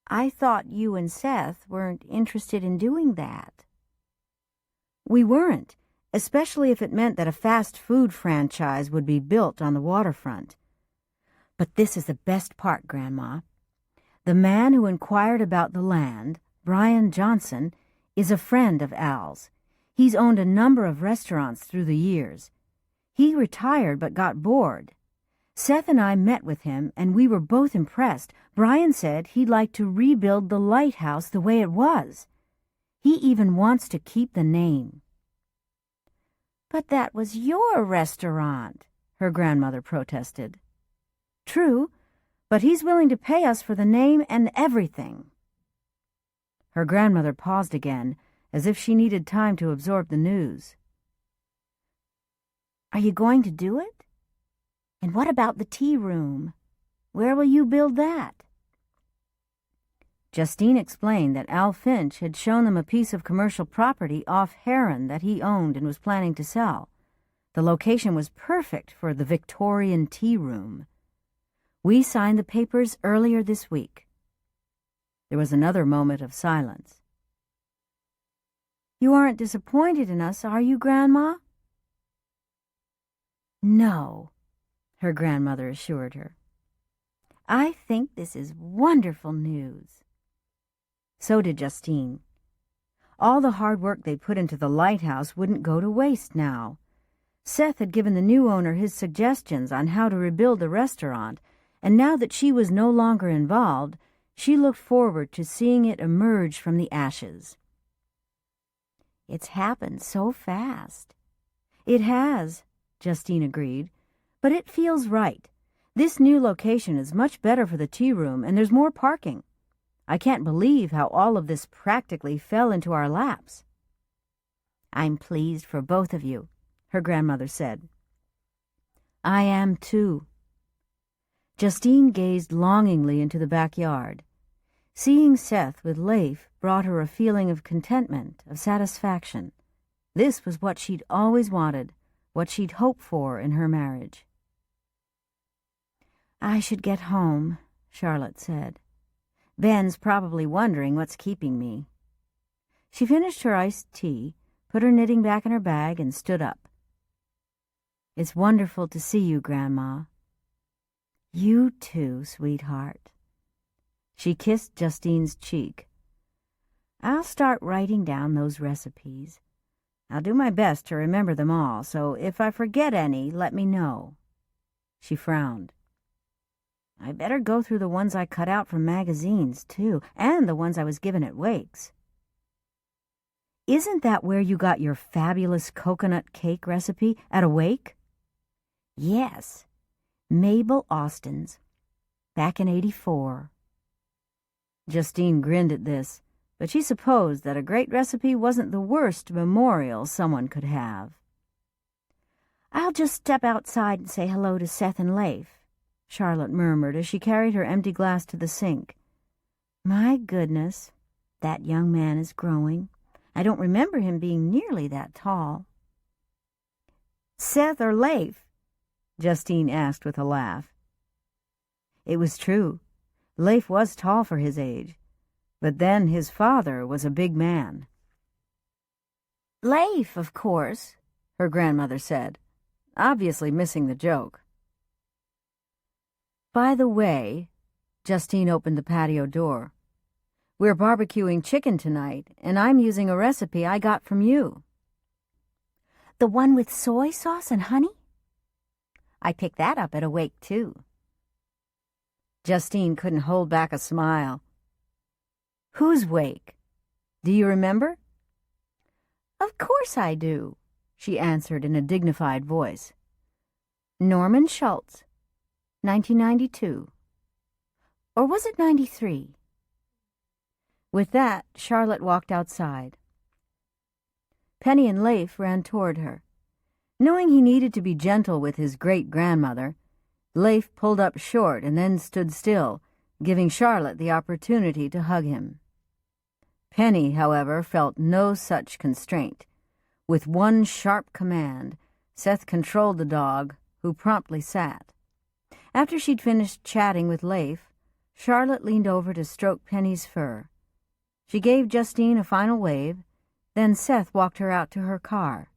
"I thought you and Seth weren't interested in doing that." "We weren't, especially if it meant that a fast food franchise would be built on the waterfront. But this is the best part, Grandma. The man who inquired about the land, Brian Johnson, is a friend of Al's. He's owned a number of restaurants through the years. He retired but got bored. Seth and I met with him, and we were both impressed. Brian said he'd like to rebuild the lighthouse the way it was. He even wants to keep the name." "But that was your restaurant," her grandmother protested. "True, but he's willing to pay us for the name and everything." Her grandmother paused again, as if she needed time to absorb the news. "Are you going to do it? And what about the tea room? Where will you build that?" Justine explained that Al Finch had shown them a piece of commercial property off Heron that he owned and was planning to sell. The location was perfect for the Victorian tea room. "We signed the papers earlier this week." There was another moment of silence. "You aren't disappointed in us, are you, Grandma?" "No." her grandmother assured her. "I think this is wonderful news." So did Justine. All the hard work they put into the lighthouse wouldn't go to waste now. Seth had given the new owner his suggestions on how to rebuild the restaurant, and now that she was no longer involved, she looked forward to seeing it emerge from the ashes. "It's happened so fast." "It has," Justine agreed, "but it feels right. This new location is much better for the tea room, and there's more parking. I can't believe how all of this practically fell into our laps." "I'm pleased for both of you," her grandmother said. "I am too." Justine gazed longingly into the backyard. Seeing Seth with Leif brought her a feeling of contentment, of satisfaction. This was what she'd always wanted, what she'd hoped for in her marriage. "I should get home," Charlotte said. "Ben's probably wondering what's keeping me." She finished her iced tea, put her knitting back in her bag, and stood up. "It's wonderful to see you, Grandma." "You too, sweetheart." She kissed Justine's cheek. "I'll start writing down those recipes. I'll do my best to remember them all, so if I forget any, let me know." She frowned. "I better go through the ones I cut out from magazines, too, and the ones I was given at wakes." "Isn't that where you got your fabulous coconut cake recipe, at a wake?" "Yes, Mabel Austin's, back in '84. Justine grinned at this, but she supposed that a great recipe wasn't the worst memorial someone could have. "I'll just step outside and say hello to Seth and Leif," Charlotte murmured as she carried her empty glass to the sink. "My goodness, that young man is growing. I don't remember him being nearly that tall." "Seth or Leif?" Justine asked with a laugh. It was true. Leif was tall for his age, but then his father was a big man. "Leif, of course," her grandmother said, obviously missing the joke. "By the way," Justine opened the patio door, "we're barbecuing chicken tonight, and I'm using a recipe I got from you." "The one with soy sauce and honey?" "I picked that up at a wake, too." Justine couldn't hold back a smile. "Whose wake? Do you remember?" "Of course I do," she answered in a dignified voice. "Norman Schultz, 1992. Or was it 93? With that, Charlotte walked outside. Penny and Leif ran toward her. Knowing he needed to be gentle with his great-grandmother, Leif pulled up short and then stood still, giving Charlotte the opportunity to hug him. Penny, however, felt no such constraint. With one sharp command, Seth controlled the dog, who promptly sat. After she'd finished chatting with Leif, Charlotte leaned over to stroke Penny's fur. She gave Justine a final wave, then Seth walked her out to her car.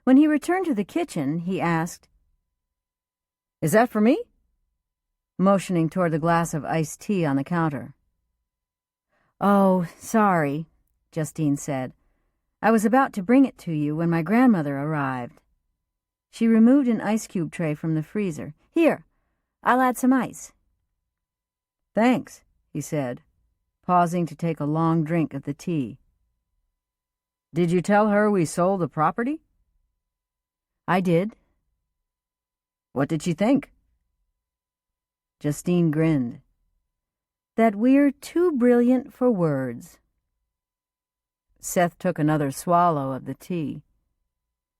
When he returned to the kitchen, he asked, "Is that for me?" motioning toward the glass of iced tea on the counter. "Oh, sorry," Justine said. "I was about to bring it to you when my grandmother arrived." She removed an ice cube tray from the freezer. "Here, I'll add some ice." "Thanks," he said, pausing to take a long drink of the tea. "Did you tell her we sold the property?" "I did." "What did she think?" Justine grinned. "That we're too brilliant for words." Seth took another swallow of the tea.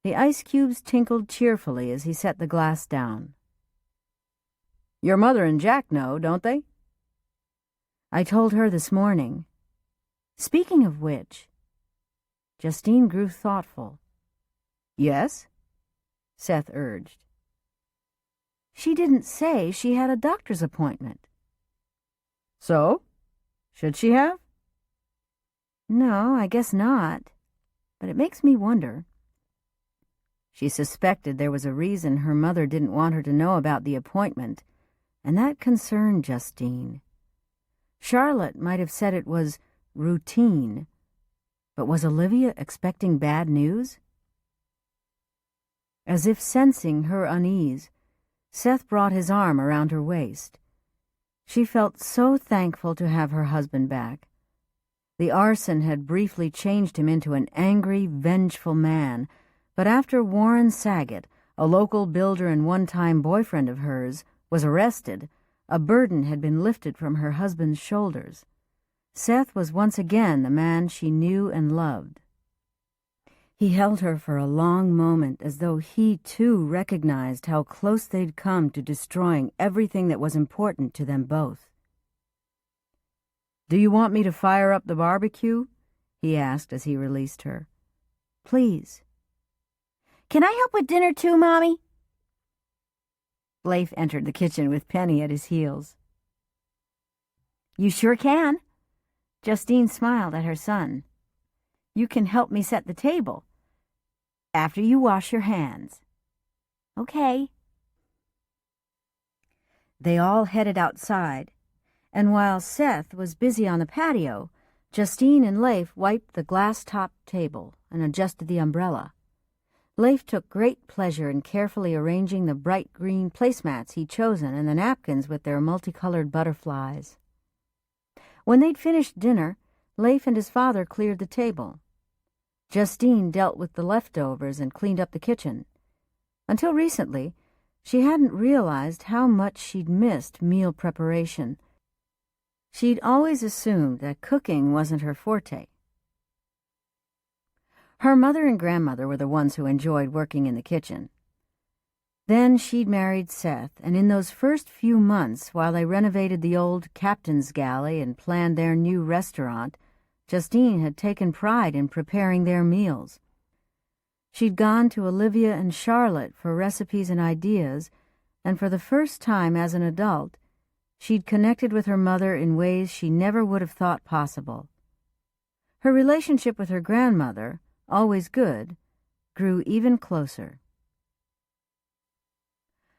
The ice cubes tinkled cheerfully as he set the glass down. "Your mother and Jack know, don't they?" "I told her this morning. Speaking of which," Justine grew thoughtful. "Yes?" Seth urged. "She didn't say she had a doctor's appointment." "So? Should she have?" "No, I guess not. But it makes me wonder." She suspected there was a reason her mother didn't want her to know about the appointment, and that concerned Justine. Charlotte might have said it was routine, but was Olivia expecting bad news? As if sensing her unease, Seth brought his arm around her waist. She felt so thankful to have her husband back. The arson had briefly changed him into an angry, vengeful man, but after Warren Saget, a local builder and one-time boyfriend of hers, was arrested, a burden had been lifted from her husband's shoulders. Seth was once again the man she knew and loved. He held her for a long moment, as though he, too, recognized how close they'd come to destroying everything that was important to them both. "Do you want me to fire up the barbecue?" he asked as he released her. "Please." "Can I help with dinner too, Mommy?" Leif entered the kitchen with Penny at his heels. "You sure can." Justine smiled at her son. "You can help me set the table. After you wash your hands." "Okay." They all headed outside, and while Seth was busy on the patio, Justine and Leif wiped the glass-topped table and adjusted the umbrella. Leif took great pleasure in carefully arranging the bright green placemats he'd chosen and the napkins with their multicolored butterflies. When they'd finished dinner, Leif and his father cleared the table. Justine dealt with the leftovers and cleaned up the kitchen. Until recently, she hadn't realized how much she'd missed meal preparation. She'd always assumed that cooking wasn't her forte. Her mother and grandmother were the ones who enjoyed working in the kitchen. Then she'd married Seth, and in those first few months, while they renovated the old captain's galley and planned their new restaurant, Justine had taken pride in preparing their meals. She'd gone to Olivia and Charlotte for recipes and ideas, and for the first time as an adult, she'd connected with her mother in ways she never would have thought possible. Her relationship with her grandmother, always good, grew even closer.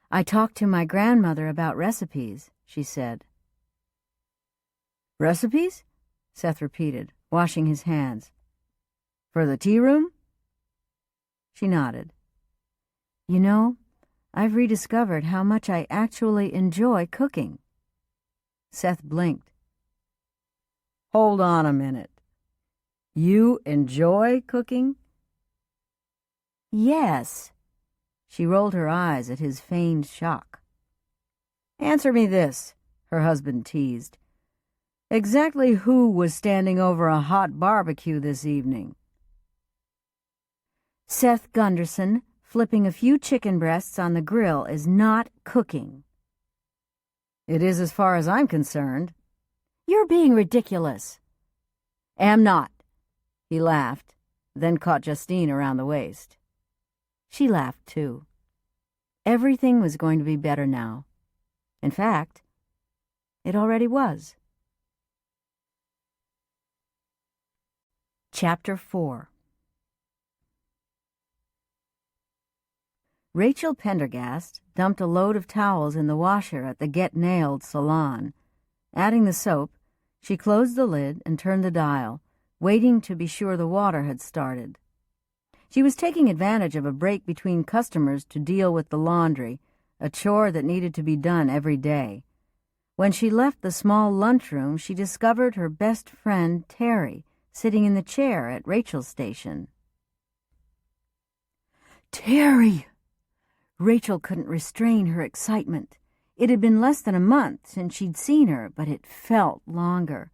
"I talked to my grandmother about recipes," she said. "Recipes?" Seth repeated, washing his hands. "For the tea room?" She nodded. "You know, I've rediscovered how much I actually enjoy cooking." Seth blinked. "Hold on a minute. You enjoy cooking?" "Yes." She rolled her eyes at his feigned shock. "Answer me this," her husband teased. "Exactly who was standing over a hot barbecue this evening?" "Seth Gunderson, flipping a few chicken breasts on the grill is not cooking." "It is as far as I'm concerned." "You're being ridiculous." "Am not." He laughed, then caught Justine around the waist. She laughed, too. Everything was going to be better now. In fact, it already was. Chapter 4. Rachel Pendergast dumped a load of towels in the washer at the Get Nailed salon. Adding the soap, she closed the lid and turned the dial, waiting to be sure the water had started. She was taking advantage of a break between customers to deal with the laundry, a chore that needed to be done every day. When she left the small lunchroom, she discovered her best friend, Teri, sitting in the chair at Rachel's station. "Teri!" Rachel couldn't restrain her excitement. It had been less than a month since she'd seen her, but it felt longer.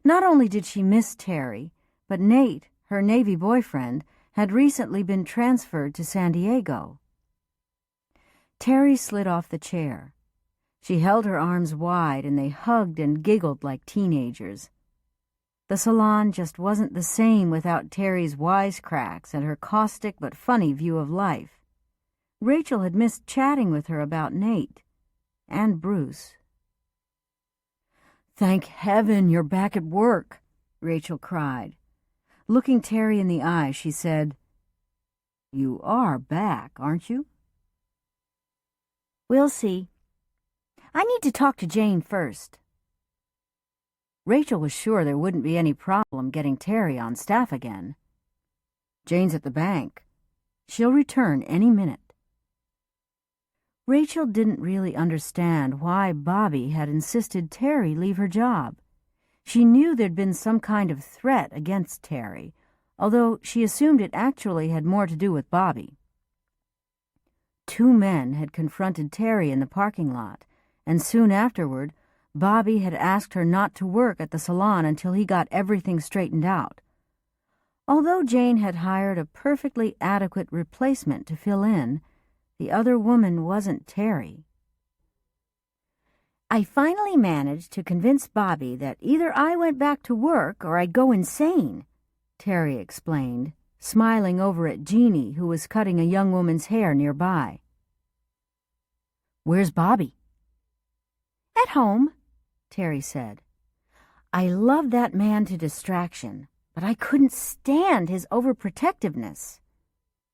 Not only did she miss Teri, but Nate, her Navy boyfriend, had recently been transferred to San Diego. Teri slid off the chair. She held her arms wide, and they hugged and giggled like teenagers. The salon just wasn't the same without Teri's wisecracks and her caustic but funny view of life. Rachel had missed chatting with her about Nate and Bruce. "Thank heaven you're back at work," Rachel cried. Looking Teri in the eye, she said, You are back, aren't you? We'll see. I need to talk to Jane first. Rachel was sure there wouldn't be any problem getting Teri on staff again. Jane's at the bank. She'll return any minute. Rachel didn't really understand why Bobby had insisted Teri leave her job. She knew there'd been some kind of threat against Teri, although she assumed it actually had more to do with Bobby. 2 men had confronted Teri in the parking lot, and soon afterward, Bobby had asked her not to work at the salon until he got everything straightened out. Although Jane had hired a perfectly adequate replacement to fill in, the other woman wasn't Teri. I finally managed to convince Bobby that either I went back to work or I'd go insane, Teri explained, smiling over at Jeannie, who was cutting a young woman's hair nearby. Where's Bobby? At home, Teri said. I loved that man to distraction, but I couldn't stand his overprotectiveness.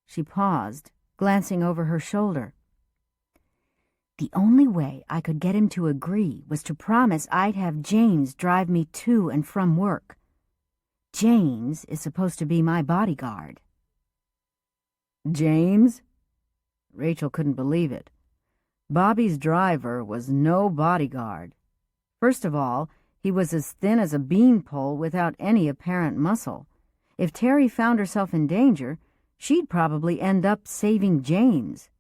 She paused, glancing over her shoulder. The only way I could get him to agree was to promise I'd have James drive me to and from work. James is supposed to be my bodyguard. James? Rachel couldn't believe it. Bobby's driver was no bodyguard. First of all, he was as thin as a beanpole without any apparent muscle. If Teri found herself in danger, she'd probably end up saving James.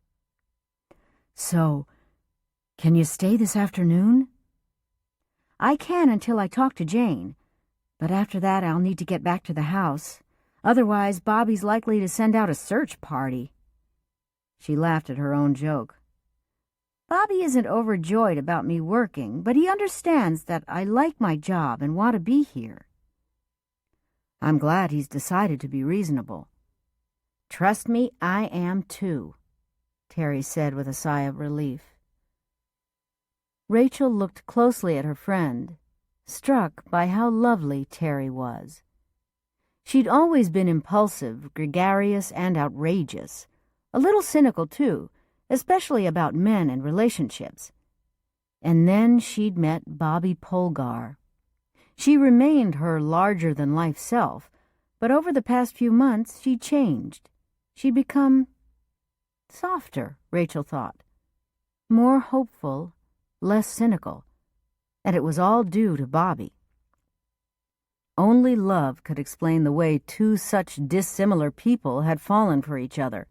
So, can you stay this afternoon? I can until I talk to Jane, but after that I'll need to get back to the house. Otherwise, Bobby's likely to send out a search party. She laughed at her own joke. Bobby isn't overjoyed about me working, but he understands that I like my job and want to be here. I'm glad he's decided to be reasonable. Trust me, I am too, Teri said with a sigh of relief. Rachel looked closely at her friend, struck by how lovely Teri was. She'd always been impulsive, gregarious, and outrageous, a little cynical too, especially about men and relationships. And then she'd met Bobby Polgar. She remained her larger-than-life self, but over the past few months she'd changed. She'd become softer, Rachel thought, more hopeful, less cynical, and it was all due to Bobby. Only love could explain the way 2 such dissimilar people had fallen for each other.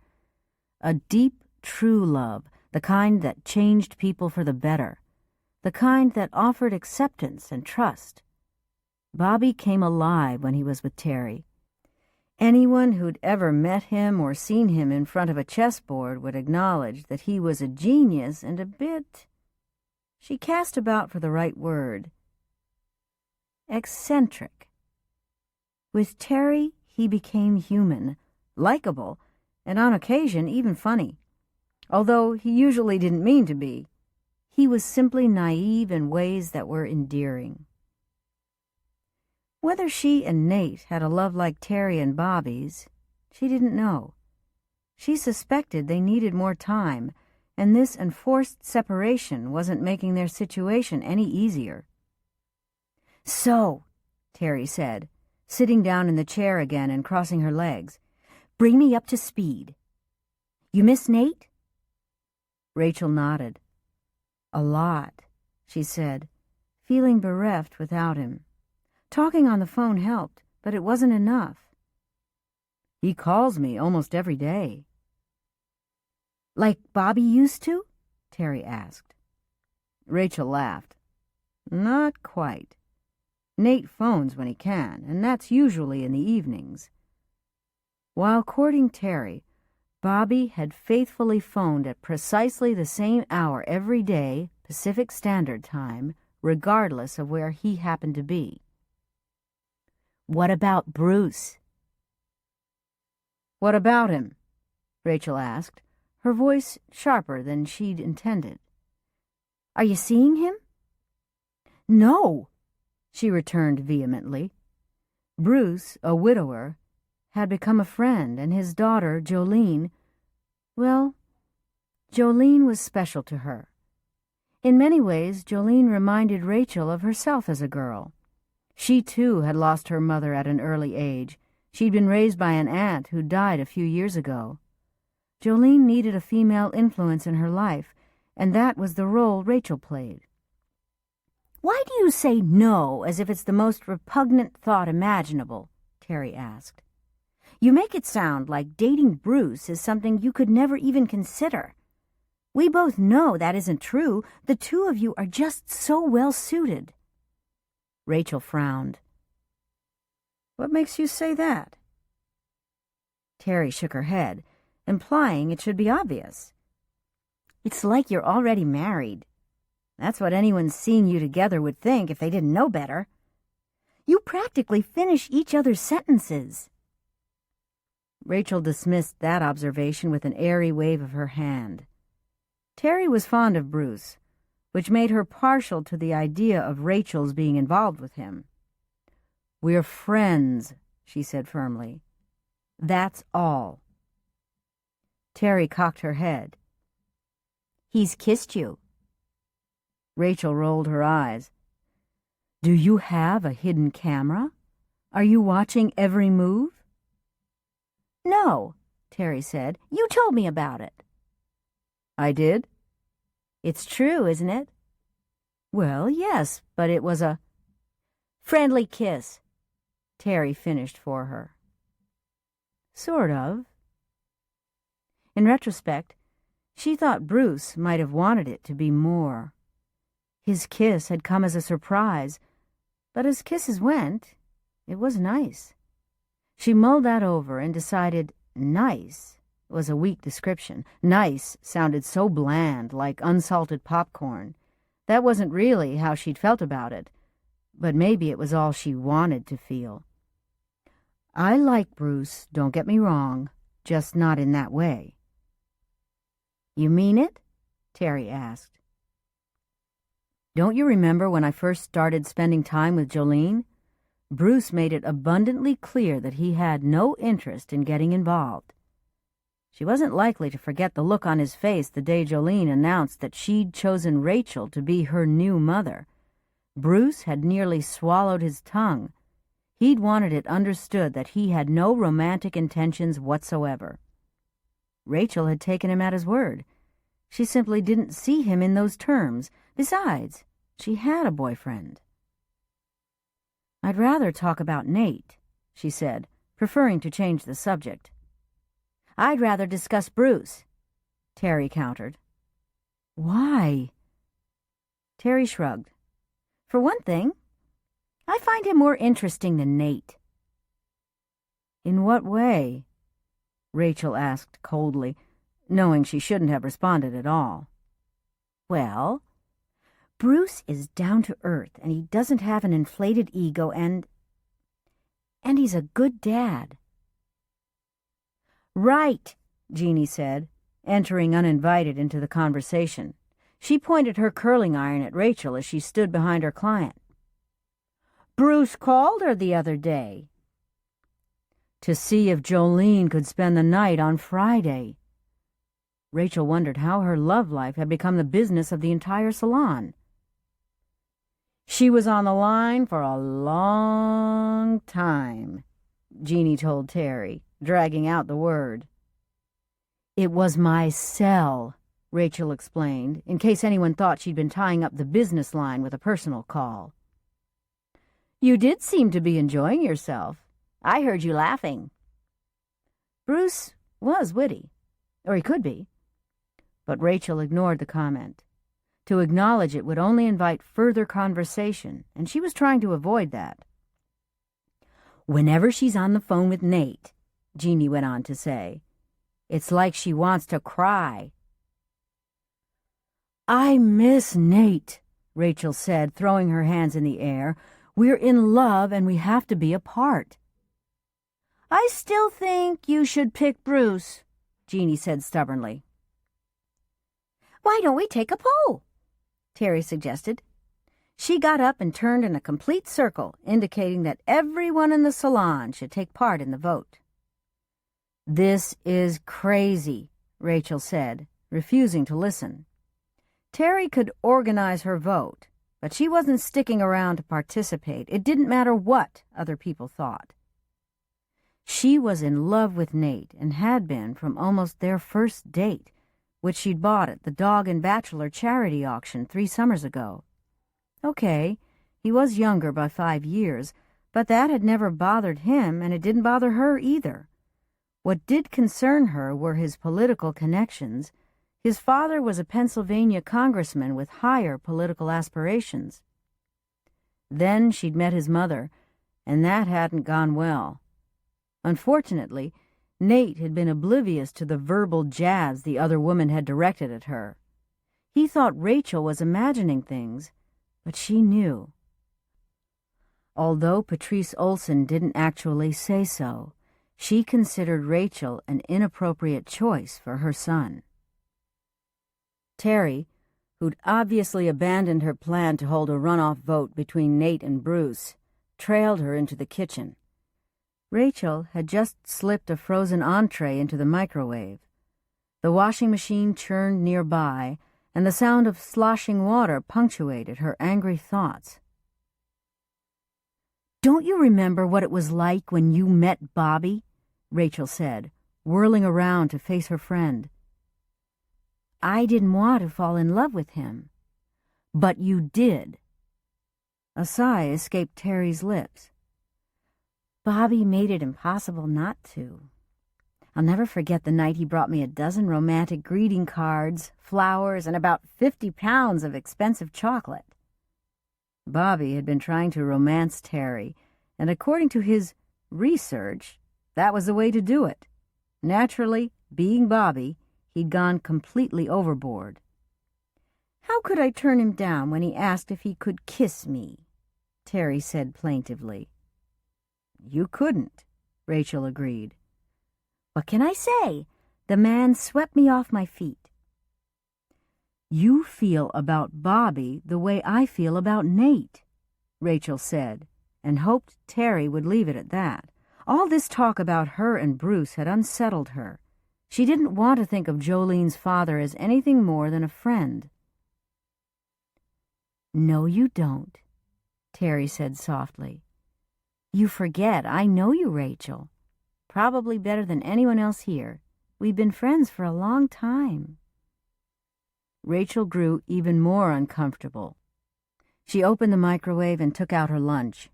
A deep, true love, the kind that changed people for the better, the kind that offered acceptance and trust. Bobby came alive when he was with Teri. Anyone who'd ever met him or seen him in front of a chessboard would acknowledge that he was a genius and a bit... She cast about for the right word. Eccentric. With Teri, he became human, likable, and on occasion even funny. Although he usually didn't mean to be. He was simply naive in ways that were endearing. Whether she and Nate had a love like Teri and Bobby's, she didn't know. She suspected they needed more time, and this enforced separation wasn't making their situation any easier. So, Teri said, sitting down in the chair again and crossing her legs, bring me up to speed. You miss Nate? Rachel nodded. A lot, she said, feeling bereft without him. Talking on the phone helped, but it wasn't enough. He calls me almost every day. Like Bobby used to? Teri asked. Rachel laughed. Not quite. Nate phones when he can, and that's usually in the evenings. While courting Teri, Bobby had faithfully phoned at precisely the same hour every day, Pacific Standard Time, regardless of where he happened to be. What about Bruce? What about him? Rachel asked, her voice sharper than she'd intended. Are you seeing him? No, she returned vehemently. Bruce, a widower, had become a friend, and his daughter, Jolene, well, Jolene was special to her. In many ways, Jolene reminded Rachel of herself as a girl. She, too, had lost her mother at an early age. She'd been raised by an aunt who died a few years ago. Jolene needed a female influence in her life, and that was the role Rachel played. "Why do you say no as if it's the most repugnant thought imaginable?" Teri asked. "You make it sound like dating Bruce is something you could never even consider. We both know that isn't true. The two of you are just so well suited." Rachel frowned. "What makes you say that?" Teri shook her head, implying it should be obvious. "It's like you're already married. That's what anyone seeing you together would think if they didn't know better. You practically finish each other's sentences." Rachel dismissed that observation with an airy wave of her hand. Teri was fond of Bruce, which made her partial to the idea of Rachel's being involved with him. "We're friends," she said firmly. "That's all." Teri cocked her head. "He's kissed you." Rachel rolled her eyes. "Do you have a hidden camera? Are you watching every move?" "No," Teri said. "You told me about it." "I did?" "It's true, isn't it?" "Well, yes, but it was a friendly kiss," Teri finished for her. "Sort of." In retrospect, she thought Bruce might have wanted it to be more. His kiss had come as a surprise, but as kisses went, it was nice. She mulled that over and decided nice was a weak description. Nice sounded so bland, like unsalted popcorn. That wasn't really how she'd felt about it, but maybe it was all she wanted to feel. "I like Bruce, don't get me wrong, just not in that way." "You mean it?" Teri asked. "Don't you remember when I first started spending time with Jolene? Bruce made it abundantly clear that he had no interest in getting involved. She wasn't likely to forget the look on his face the day Jolene announced that she'd chosen Rachel to be her new mother. Bruce had nearly swallowed his tongue. He'd wanted it understood that he had no romantic intentions whatsoever. Rachel had taken him at his word. She simply didn't see him in those terms. Besides, she had a boyfriend. "I'd rather talk about Nate," she said, preferring to change the subject. "I'd rather discuss Bruce," Teri countered. "Why?" Teri shrugged. "For one thing, I find him more interesting than Nate." "In what way?" Rachel asked coldly, knowing she shouldn't have responded at all. "Well, Bruce is down to earth, and he doesn't have an inflated ego, and he's a good dad." "Right," Jeannie said, entering uninvited into the conversation. She pointed her curling iron at Rachel as she stood behind her client. "Bruce called her the other day." "To see if Jolene could spend the night on Friday." Rachel wondered how her love life had become the business of the entire salon. "She was on the line for a long time," Jeannie told Teri, dragging out the word. "It was my cell," Rachel explained, in case anyone thought she'd been tying up the business line with a personal call. "You did seem to be enjoying yourself. I heard you laughing." Bruce was witty, or he could be. But Rachel ignored the comment. To acknowledge it would only invite further conversation, and she was trying to avoid that. "Whenever she's on the phone with Nate," Jeannie went on to say, "it's like she wants to cry." "I miss Nate," Rachel said, throwing her hands in the air. "We're in love and we have to be apart." "I still think you should pick Bruce," Jeannie said stubbornly. "Why don't we take a poll?" Teri suggested. She got up and turned in a complete circle, indicating that everyone in the salon should take part in the vote. "This is crazy," Rachel said, refusing to listen. Teri could organize her vote, but she wasn't sticking around to participate. It didn't matter what other people thought. She was in love with Nate and had been from almost their first date, which she'd bought at the Dog and Bachelor charity auction 3 summers ago. Okay, he was younger by 5 years, but that had never bothered him, and it didn't bother her either. What did concern her were his political connections. His father was a Pennsylvania congressman with higher political aspirations. Then she'd met his mother, and that hadn't gone well. Unfortunately, Nate had been oblivious to the verbal jabs the other woman had directed at her. He thought Rachel was imagining things, but she knew. Although Patrice Olson didn't actually say so, she considered Rachel an inappropriate choice for her son. Teri, who'd obviously abandoned her plan to hold a runoff vote between Nate and Bruce, trailed her into the kitchen. Rachel had just slipped a frozen entree into the microwave. The washing machine churned nearby, and the sound of sloshing water punctuated her angry thoughts. "Don't you remember what it was like when you met Bobby?" Rachel said, whirling around to face her friend. "I didn't want to fall in love with him." "But you did." A sigh escaped Teri's lips. "Bobby made it impossible not to. I'll never forget the night he brought me a dozen romantic greeting cards, flowers, and about 50 pounds of expensive chocolate." Bobby had been trying to romance Teri, and according to his research, that was the way to do it. Naturally, being Bobby, he'd gone completely overboard. "How could I turn him down when he asked if he could kiss me?" Teri said plaintively. "You couldn't," Rachel agreed. "What can I say? The man swept me off my feet." "You feel about Bobby the way I feel about Nate," Rachel said, and hoped Teri would leave it at that. All this talk about her and Bruce had unsettled her. She didn't want to think of Jolene's father as anything more than a friend. "No, you don't," Teri said softly. "You forget I know you, Rachel. Probably better than anyone else here. We've been friends for a long time." Rachel grew even more uncomfortable. She opened the microwave and took out her lunch.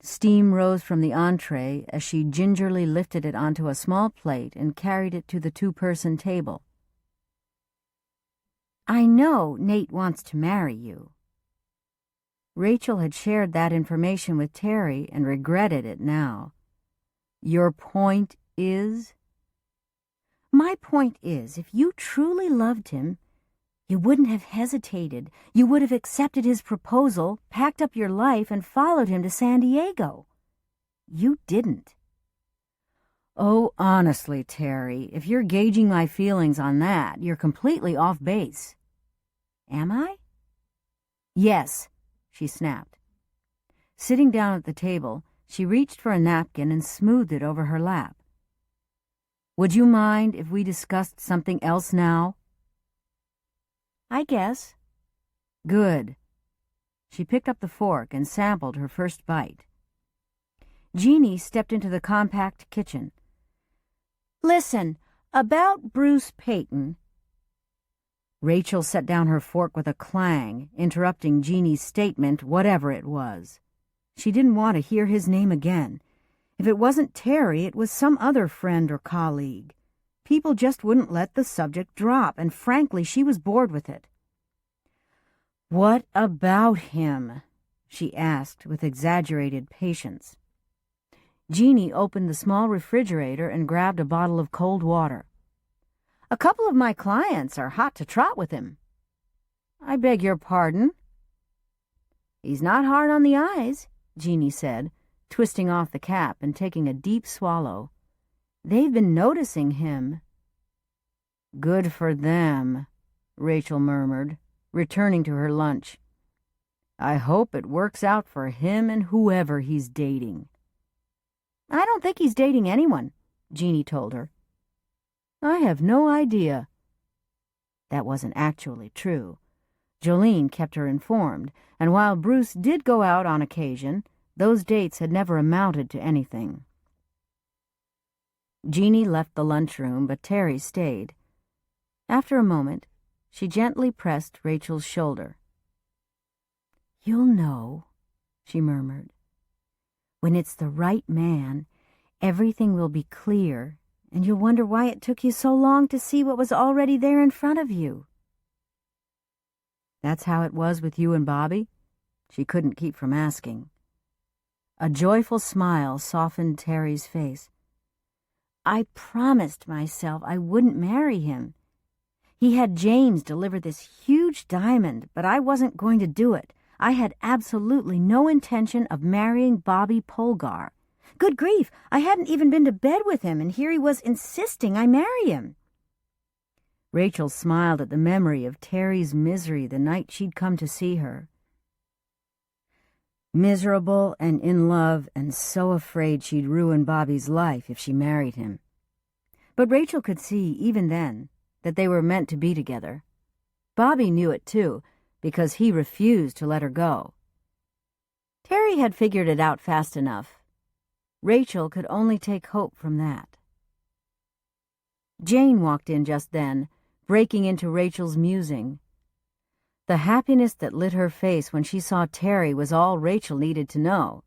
Steam rose from the entree as she gingerly lifted it onto a small plate and carried it to the 2-person table. "I know Nate wants to marry you." Rachel had shared that information with Teri and regretted it now. "Your point is?" "My point is, if you truly loved him, you wouldn't have hesitated. You would have accepted his proposal, packed up your life, and followed him to San Diego. You didn't." "Oh, honestly, Teri, if you're gauging my feelings on that, you're completely off base." "Am I?" "Yes," she snapped. Sitting down at the table, she reached for a napkin and smoothed it over her lap. "Would you mind if we discussed something else now?" "I guess." "Good." She picked up the fork and sampled her first bite. Jeannie stepped into the compact kitchen. "Listen, about Bruce Peyton." Rachel set down her fork with a clang, interrupting Jeannie's statement, whatever it was. She didn't want to hear his name again. If it wasn't Teri, it was some other friend or colleague. People just wouldn't let the subject drop, and frankly, she was bored with it. "What about him?" she asked with exaggerated patience. Jeannie opened the small refrigerator and grabbed a bottle of cold water. "A couple of my clients are hot to trot with him." "I beg your pardon?" "He's not hard on the eyes," Jeannie said, twisting off the cap and taking a deep swallow. "They've been noticing him." "Good for them," Rachel murmured, returning to her lunch. "I hope it works out for him and whoever he's dating." "I don't think he's dating anyone," Jeannie told her. "I have no idea." That wasn't actually true. Jolene kept her informed, and while Bruce did go out on occasion, those dates had never amounted to anything. Jeannie left the lunchroom, but Teri stayed. After a moment, she gently pressed Rachel's shoulder. "You'll know," she murmured. "When it's the right man, everything will be clear, and you'll wonder why it took you so long to see what was already there in front of you." "That's how it was with you and Bobby?" She couldn't keep from asking. A joyful smile softened Teri's face. "I promised myself I wouldn't marry him. He had James deliver this huge diamond, but I wasn't going to do it. I had absolutely no intention of marrying Bobby Polgar. Good grief, I hadn't even been to bed with him, and here he was insisting I marry him." Rachel smiled at the memory of Teri's misery the night she'd come to see her. Miserable and in love and so afraid she'd ruin Bobby's life if she married him. But Rachel could see, even then, that they were meant to be together. Bobby knew it, too, because he refused to let her go. Teri had figured it out fast enough. Rachel could only take hope from that. Jane walked in just then, breaking into Rachel's musing. The happiness that lit her face when she saw Teri was all Rachel needed to know.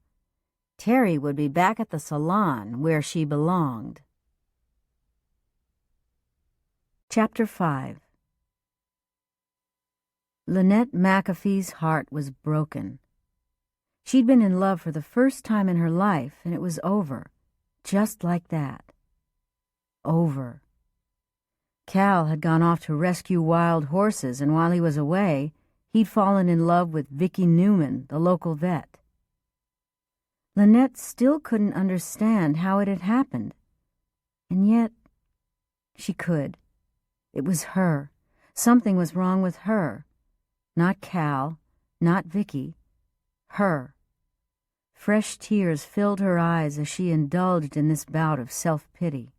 Teri would be back at the salon where she belonged. Chapter 5. Linnette McAfee's heart was broken. She'd been in love for the first time in her life, and it was over, just like that. Over. Cal had gone off to rescue wild horses, and while he was away, he'd fallen in love with Vicky Newman, the local vet. Linnette still couldn't understand how it had happened, and yet she could. It was her. Something was wrong with her. Not Cal, not Vicky. Her. Fresh tears filled her eyes as she indulged in this bout of self-pity.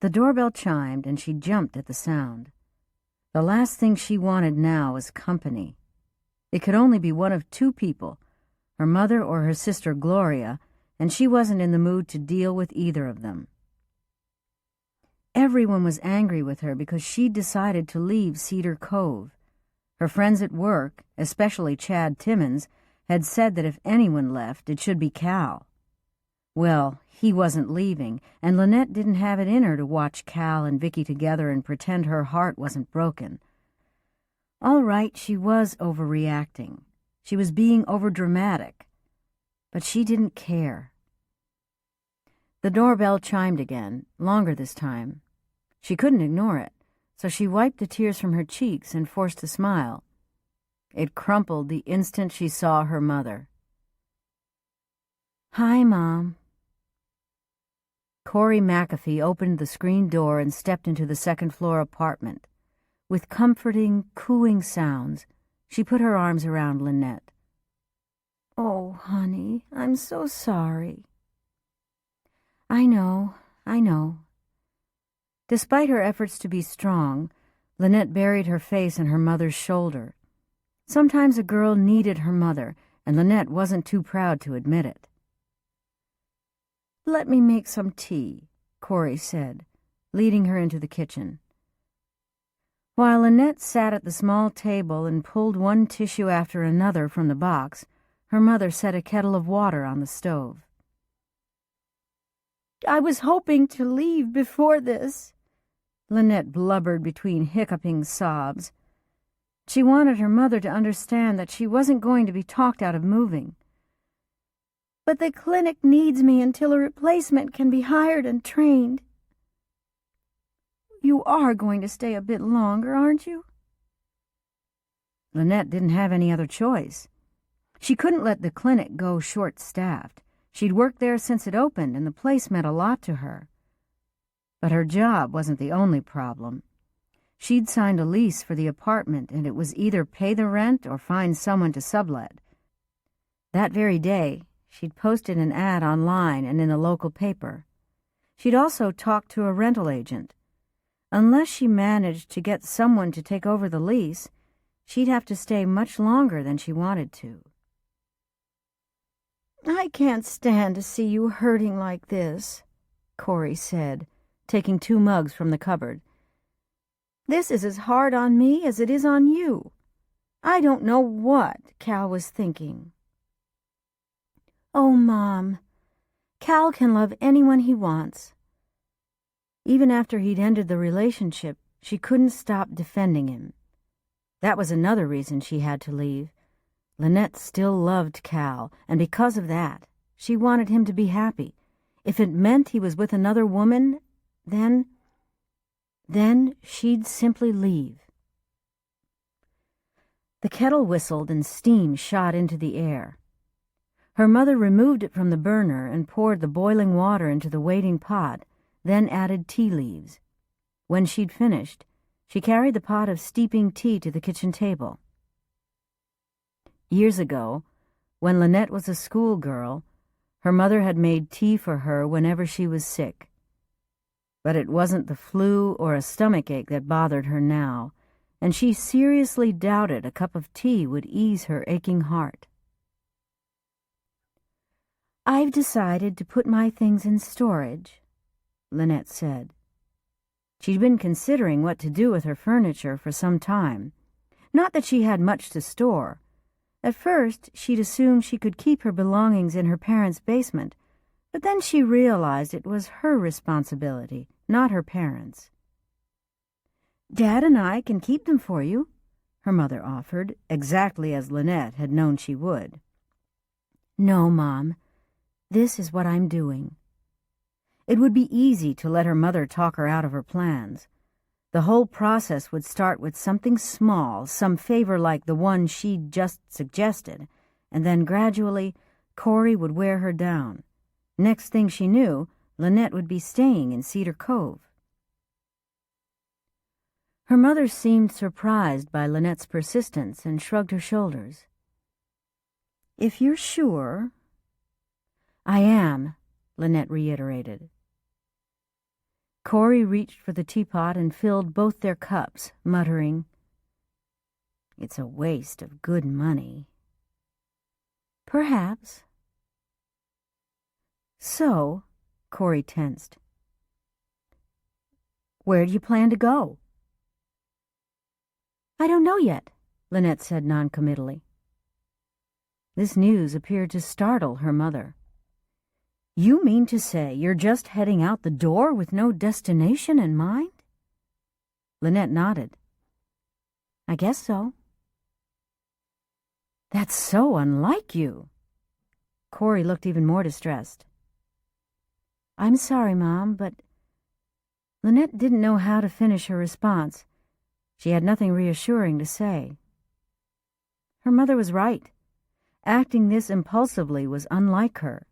The doorbell chimed, and she jumped at the sound. The last thing she wanted now was company. It could only be one of two people, her mother or her sister Gloria, and she wasn't in the mood to deal with either of them. Everyone was angry with her because she'd decided to leave Cedar Cove. Her friends at work, especially Chad Timmons, had said that if anyone left, it should be Cal. Well, he wasn't leaving, and Linnette didn't have it in her to watch Cal and Vicky together and pretend her heart wasn't broken. All right, she was overreacting. She was being overdramatic. But she didn't care. The doorbell chimed again, longer this time. She couldn't ignore it, so she wiped the tears from her cheeks and forced a smile. It crumpled the instant she saw her mother. "Hi, Mom." Corey McAfee opened the screen door and stepped into the second-floor apartment. With comforting, cooing sounds, she put her arms around Linnette. "Oh, honey, I'm so sorry." I know. Despite her efforts to be strong, Linnette buried her face in her mother's shoulder. Sometimes a girl needed her mother, and Linnette wasn't too proud to admit it. "Let me make some tea," Corey said, leading her into the kitchen. While Linnette sat at the small table and pulled one tissue after another from the box, her mother set a kettle of water on the stove. "I was hoping to leave before this," Linnette blubbered between hiccuping sobs. She wanted her mother to understand that she wasn't going to be talked out of moving. "But the clinic needs me until a replacement can be hired and trained." "You are going to stay a bit longer, aren't you?" Linnette didn't have any other choice. She couldn't let the clinic go short-staffed. She'd worked there since it opened, and the place meant a lot to her. But her job wasn't the only problem. She'd signed a lease for the apartment, and it was either pay the rent or find someone to sublet. That very day, she'd posted an ad online and in the local paper. She'd also talked to a rental agent. Unless she managed to get someone to take over the lease, she'd have to stay much longer than she wanted to. "I can't stand to see you hurting like this," Corey said, taking 2 mugs from the cupboard. "This is as hard on me as it is on you. I don't know what Cal was thinking." "Oh, Mom, Cal can love anyone he wants." Even after he'd ended the relationship, she couldn't stop defending him. That was another reason she had to leave. Linnette still loved Cal, and because of that, she wanted him to be happy. If it meant he was with another woman, then she'd simply leave. The kettle whistled and steam shot into the air. Her mother removed it from the burner and poured the boiling water into the waiting pot, then added tea leaves. When she'd finished, she carried the pot of steeping tea to the kitchen table. Years ago, when Linnette was a schoolgirl, her mother had made tea for her whenever she was sick. But it wasn't the flu or a stomachache that bothered her now, and she seriously doubted a cup of tea would ease her aching heart. "I've decided to put my things in storage," Linnette said. She'd been considering what to do with her furniture for some time. Not that she had much to store. At first, she'd assumed she could keep her belongings in her parents' basement, but then she realized it was her responsibility, not her parents'. "Dad and I can keep them for you," her mother offered, exactly as Linnette had known she would. "No, Mom. This is what I'm doing." It would be easy to let her mother talk her out of her plans. The whole process would start with something small, some favor like the one she'd just suggested, and then gradually Corey would wear her down. Next thing she knew, Linnette would be staying in Cedar Cove. Her mother seemed surprised by Linnette's persistence and shrugged her shoulders. "If you're sure—" "I am," Linnette reiterated. Corey reached for the teapot and filled both their cups, muttering, "It's a waste of good money." "Perhaps." "So," Corey tensed, "where do you plan to go?" "I don't know yet," Linnette said noncommittally. This news appeared to startle her mother. "You mean to say you're just heading out the door with no destination in mind?" Linnette nodded. "I guess so." "That's so unlike you." Corey looked even more distressed. "I'm sorry, Mom, but—" Linnette didn't know how to finish her response. She had nothing reassuring to say. Her mother was right. Acting this impulsively was unlike her.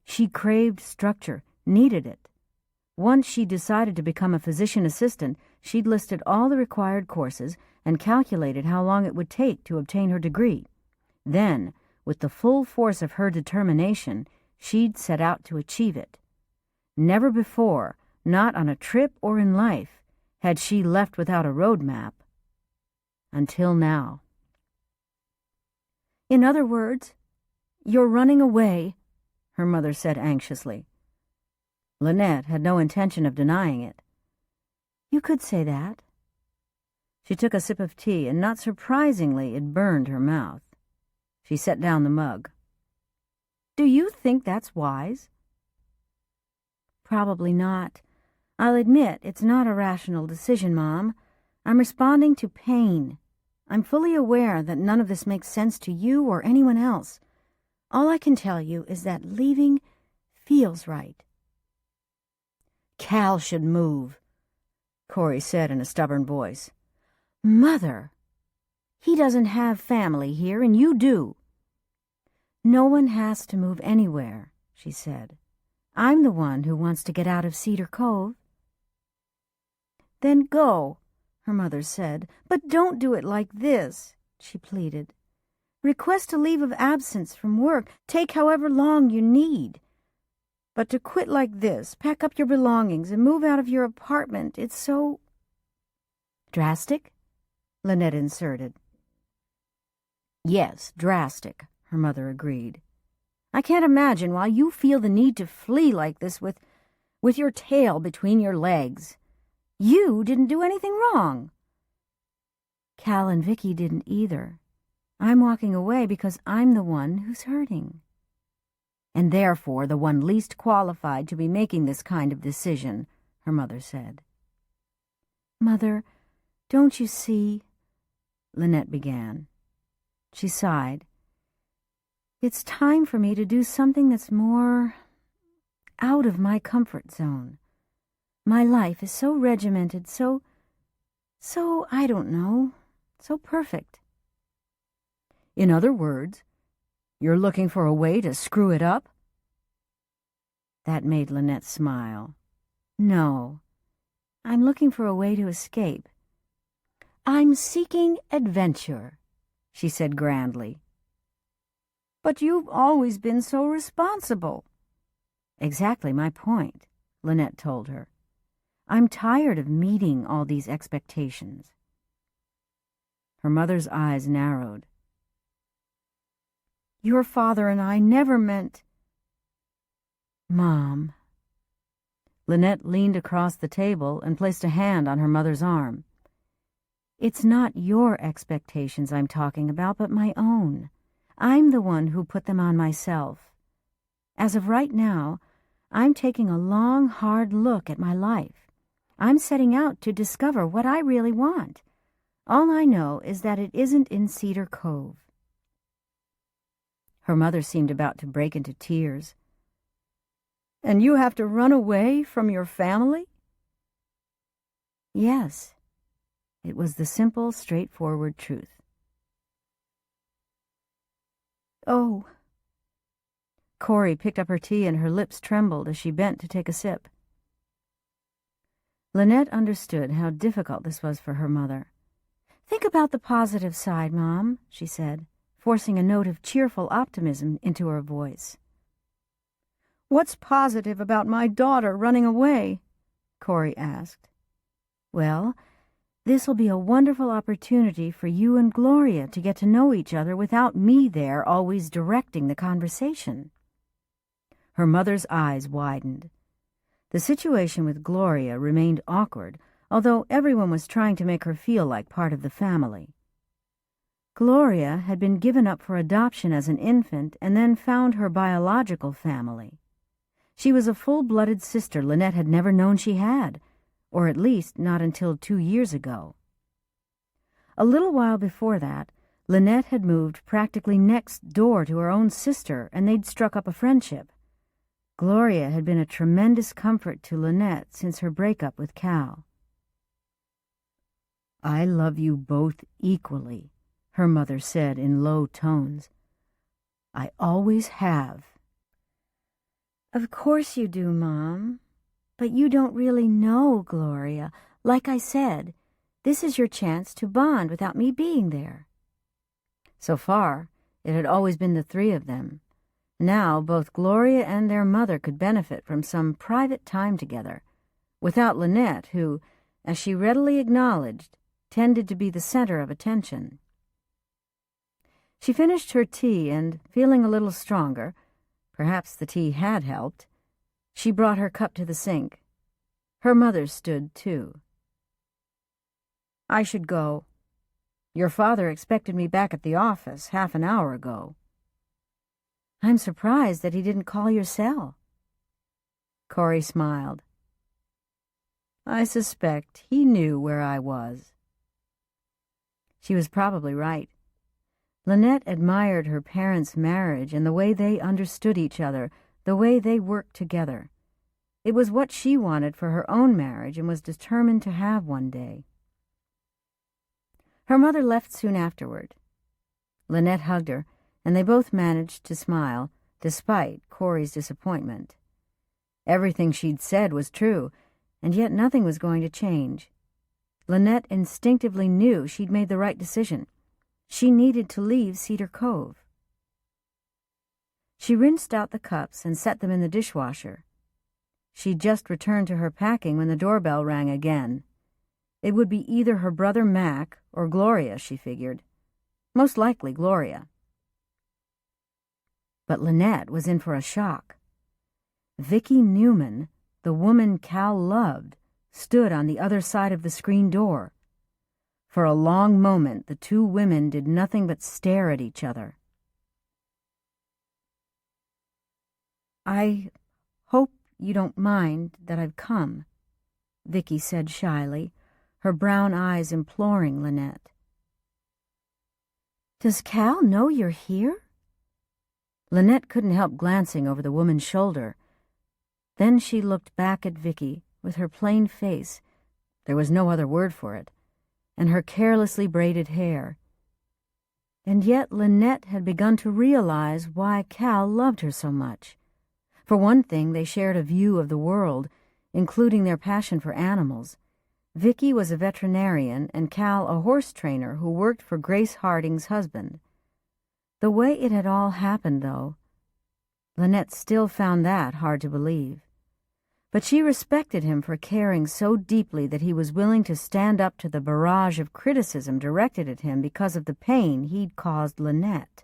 She craved structure, needed it. Once she decided to become a physician assistant, she'd listed all the required courses and calculated how long it would take to obtain her degree. Then, with the full force of her determination, she'd set out to achieve it. Never before, not on a trip or in life, had she left without a road map. Until now. "In other words, you're running away," her mother said anxiously. Linnette had no intention of denying it. "You could say that." She took a sip of tea, and not surprisingly, it burned her mouth. She set down the mug. "Do you think that's wise?" "Probably not. I'll admit it's not a rational decision, Mom. I'm responding to pain. I'm fully aware that none of this makes sense to you or anyone else. All I can tell you is that leaving feels right." "Cal should move," Corey said in a stubborn voice. "Mother, he doesn't have family here, and you do." "No one has to move anywhere," she said. "I'm the one who wants to get out of Cedar Cove." "Then go," her mother said. "But don't do it like this," she pleaded. "Request a leave of absence from work. Take however long you need. But to quit like this, pack up your belongings, and move out of your apartment, it's so... Drastic? Linnette inserted. Yes, drastic, her mother agreed. I can't imagine why you feel the need to flee like this with your tail between your legs. You didn't do anything wrong. Cal and Vicky didn't either. I'm walking away because I'm the one who's hurting. And therefore the one least qualified to be making this kind of decision, her mother said. Mother, don't you see? Linnette began. She sighed. It's time for me to do something that's more out of my comfort zone. My life is so regimented, so, I don't know, so perfect. In other words, you're looking for a way to screw it up? That made Linnette smile. No, I'm looking for a way to escape. I'm seeking adventure, she said grandly. But you've always been so responsible. Exactly my point, Linnette told her. I'm tired of meeting all these expectations. Her mother's eyes narrowed. Your father and I never meant... Mom. Linnette leaned across the table and placed a hand on her mother's arm. It's not your expectations I'm talking about, but my own. I'm the one who put them on myself. As of right now, I'm taking a long, hard look at my life. I'm setting out to discover what I really want. All I know is that it isn't in Cedar Cove. Her mother seemed about to break into tears. And you have to run away from your family? Yes. It was the simple, straightforward truth. Oh. Corey picked up her tea and her lips trembled as she bent to take a sip. Linnette understood how difficult this was for her mother. Think about the positive side, Mom, she said, forcing a note of cheerful optimism into her voice. What's positive about my daughter running away? Corey asked. Well, this'll be a wonderful opportunity for you and Gloria to get to know each other without me there always directing the conversation. Her mother's eyes widened. The situation with Gloria remained awkward, although everyone was trying to make her feel like part of the family. Gloria had been given up for adoption as an infant and then found her biological family. She was a full-blooded sister Linnette had never known she had, or at least not until 2 years ago. A little while before that, Linnette had moved practically next door to her own sister, and they'd struck up a friendship. Gloria had been a tremendous comfort to Linnette since her breakup with Cal. I love you both equally, her mother said in low tones. I always have. Of course you do, Mom. But you don't really know Gloria. Like I said, this is your chance to bond without me being there. So far, it had always been the three of them. Now both Gloria and their mother could benefit from some private time together, without Linnette, who, as she readily acknowledged, tended to be the center of attention. She finished her tea and, feeling a little stronger, perhaps the tea had helped, she brought her cup to the sink. Her mother stood, too. I should go. Your father expected me back at the office half an hour ago. I'm surprised that he didn't call your cell. Corey smiled. I suspect he knew where I was. She was probably right. Linnette admired her parents' marriage and the way they understood each other, the way they worked together. It was what she wanted for her own marriage and was determined to have one day. Her mother left soon afterward. Linnette hugged her, and they both managed to smile, despite Corey's disappointment. Everything she'd said was true, and yet nothing was going to change. Linnette instinctively knew she'd made the right decision. She needed to leave Cedar Cove. She rinsed out the cups and set them in the dishwasher. She'd just returned to her packing when the doorbell rang again. It would be either her brother Mac or Gloria, she figured. Most likely Gloria. But Linnette was in for a shock. Vicki Newman, the woman Cal loved, stood on the other side of the screen door. For a long moment, the two women did nothing but stare at each other. "I hope you don't mind that I've come," Vicki said shyly, her brown eyes imploring Linnette. "Does Cal know you're here?" Linnette couldn't help glancing over the woman's shoulder. Then she looked back at Vicki with her plain face, there was no other word for it, and her carelessly braided hair. And yet Linnette had begun to realize why Cal loved her so much. For one thing, they shared a view of the world, including their passion for animals. Vicki was a veterinarian and Cal a horse trainer who worked for Grace Harding's husband. The way it had all happened, though, Linnette still found that hard to believe. But she respected him for caring so deeply that he was willing to stand up to the barrage of criticism directed at him because of the pain he'd caused Linnette.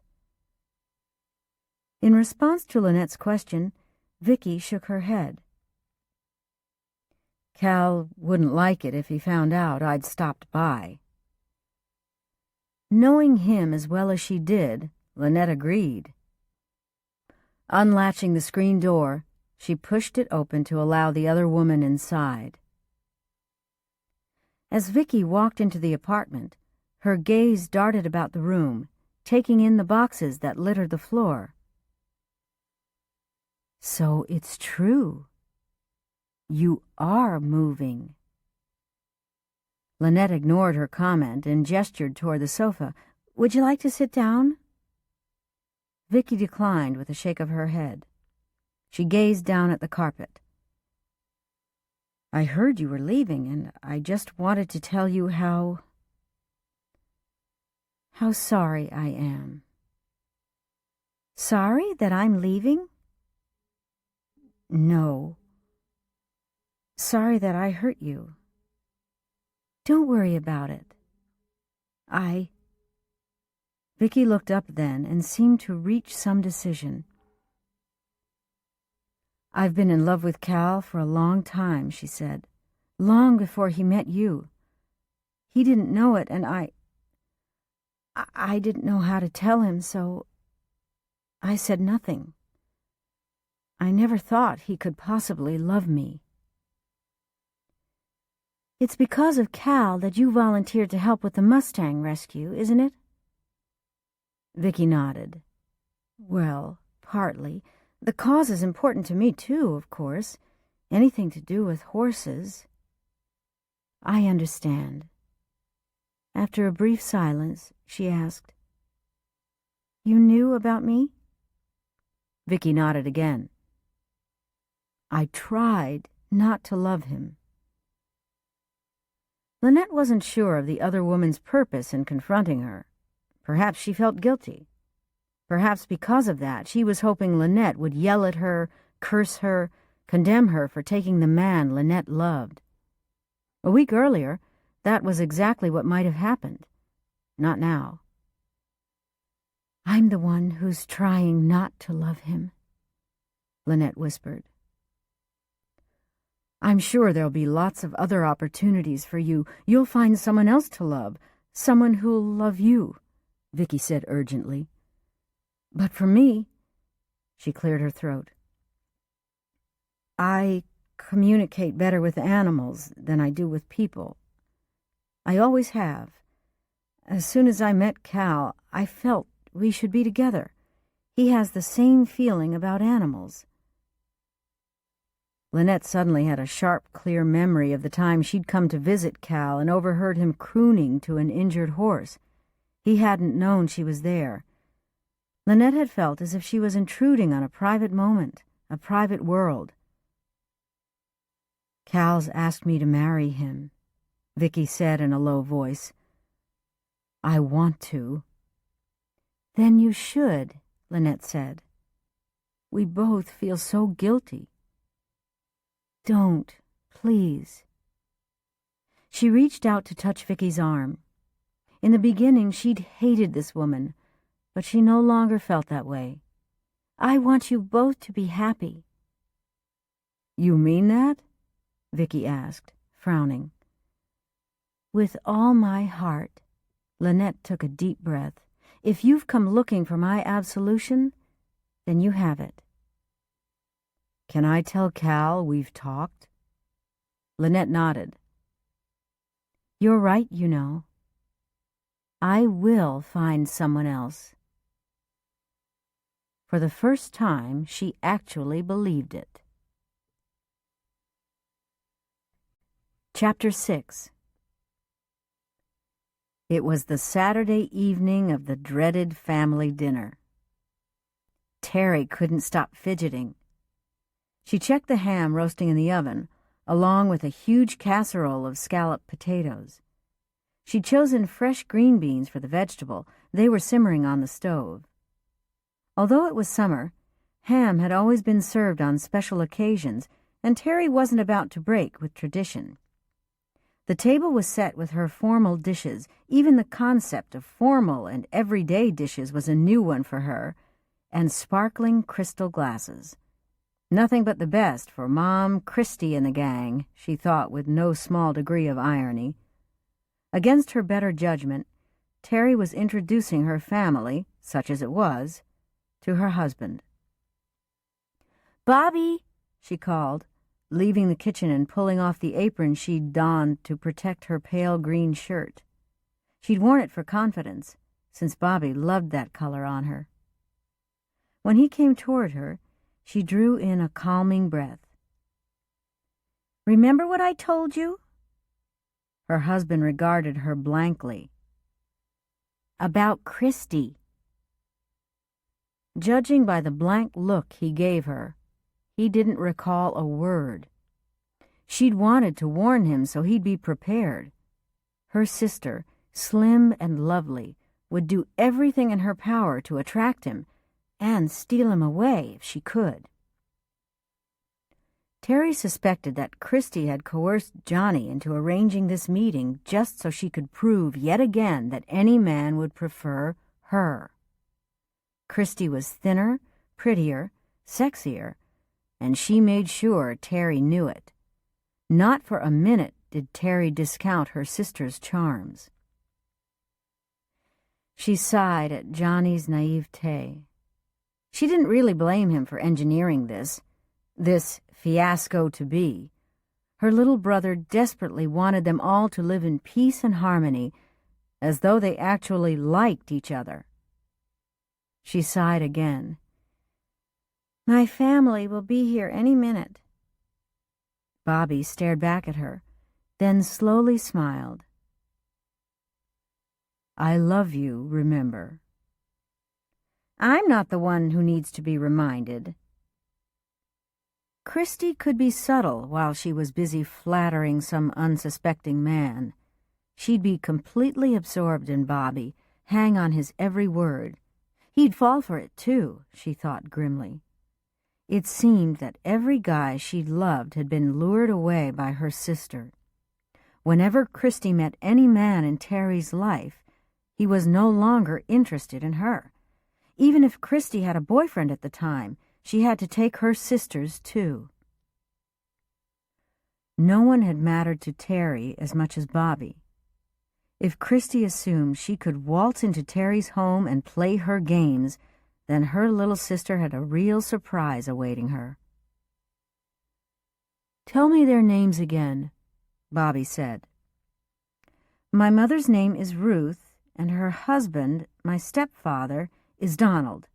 In response to Linnette's question, Vicki shook her head. "Cal wouldn't like it if he found out I'd stopped by." Knowing him as well as she did, Linnette agreed. Unlatching the screen door, she pushed it open to allow the other woman inside. As Vicki walked into the apartment, her gaze darted about the room, taking in the boxes that littered the floor. "So it's true. You are moving." Linnette ignored her comment and gestured toward the sofa. "Would you like to sit down?" Vicki declined with a shake of her head. She gazed down at the carpet. "I heard you were leaving, and I just wanted to tell you how sorry I am." "Sorry that I'm leaving?" "No. Sorry that I hurt you." "Don't worry about it. Vicki looked up then and seemed to reach some decision. "I've been in love with Cal for a long time," she said. "Long before he met you. He didn't know it, and I didn't know how to tell him, so I said nothing. I never thought he could possibly love me." "It's because of Cal that you volunteered to help with the Mustang rescue, isn't it?" Vicki nodded. "Well, partly. The cause is important to me, too, of course. Anything to do with horses." "I understand." After a brief silence, she asked, "You knew about me?" Vicki nodded again. "I tried not to love him." Linnette wasn't sure of the other woman's purpose in confronting her. Perhaps she felt guilty. Perhaps because of that, she was hoping Linnette would yell at her, curse her, condemn her for taking the man Linnette loved. A week earlier, that was exactly what might have happened. Not now. "I'm the one who's trying not to love him," Linnette whispered. "I'm sure there'll be lots of other opportunities for you. You'll find someone else to love, someone who'll love you," Vicki said urgently. "But for me," she cleared her throat, "I communicate better with animals than I do with people. I always have. As soon as I met Cal, I felt we should be together. He has the same feeling about animals." Linnette suddenly had a sharp, clear memory of the time she'd come to visit Cal and overheard him crooning to an injured horse. He hadn't known she was there. Linnette had felt as if she was intruding on a private moment, a private world. "Cal's asked me to marry him," Vicki said in a low voice. "I want to." "Then you should," Linnette said. We both feel so guilty. Don't, please. She reached out to touch Vicky's arm. In the beginning, she'd hated this woman, but she no longer felt that way. I want you both to be happy. You mean that? Vicky asked, frowning. With all my heart. Linnette took a deep breath. If you've come looking for my absolution, then you have it. Can I tell Cal we've talked? Linnette nodded. You're right, you know. I will find someone else. For the first time, she actually believed it. Chapter 6. It was the Saturday evening of the dreaded family dinner. Teri couldn't stop fidgeting. She checked the ham roasting in the oven, along with a huge casserole of scalloped potatoes. She'd chosen fresh green beans for the vegetable. They were simmering on the stove. Although it was summer, ham had always been served on special occasions, and Teri wasn't about to break with tradition. The table was set with her formal dishes. Even the concept of formal and everyday dishes was a new one for her, and sparkling crystal glasses. Nothing but the best for Mom, Christy, and the gang, she thought with no small degree of irony. Against her better judgment, Teri was introducing her family, such as it was, to her husband. "Bobby," she called, leaving the kitchen and pulling off the apron she'd donned to protect her pale green shirt. She'd worn it for confidence, since Bobby loved that color on her. When he came toward her, she drew in a calming breath. "Remember what I told you?" Her husband regarded her blankly. "About Christy." Judging by the blank look he gave her, he didn't recall a word. She'd wanted to warn him so he'd be prepared. Her sister, slim and lovely, would do everything in her power to attract him and steal him away if she could. Teri suspected that Christy had coerced Johnny into arranging this meeting just so she could prove yet again that any man would prefer her. Christy was thinner, prettier, sexier, and she made sure Teri knew it. Not for a minute did Teri discount her sister's charms. She sighed at Johnny's naivete. She didn't really blame him for engineering this fiasco to be. Her little brother desperately wanted them all to live in peace and harmony, as though they actually liked each other. She sighed again. "My family will be here any minute." Bobby stared back at her, then slowly smiled. "I love you, remember." "I'm not the one who needs to be reminded." Christy could be subtle while she was busy flattering some unsuspecting man. She'd be completely absorbed in Bobby, hang on his every word. He'd fall for it, too, she thought grimly. It seemed that every guy she'd loved had been lured away by her sister. Whenever Christy met any man in Teri's life, he was no longer interested in her. Even if Christy had a boyfriend at the time, she had to take her sisters, too. No one had mattered to Teri as much as Bobby. If Christy assumed she could waltz into Teri's home and play her games, then her little sister had a real surprise awaiting her. "Tell me their names again," Bobby said. "My mother's name is Ruth, and her husband, my stepfather, is Donald."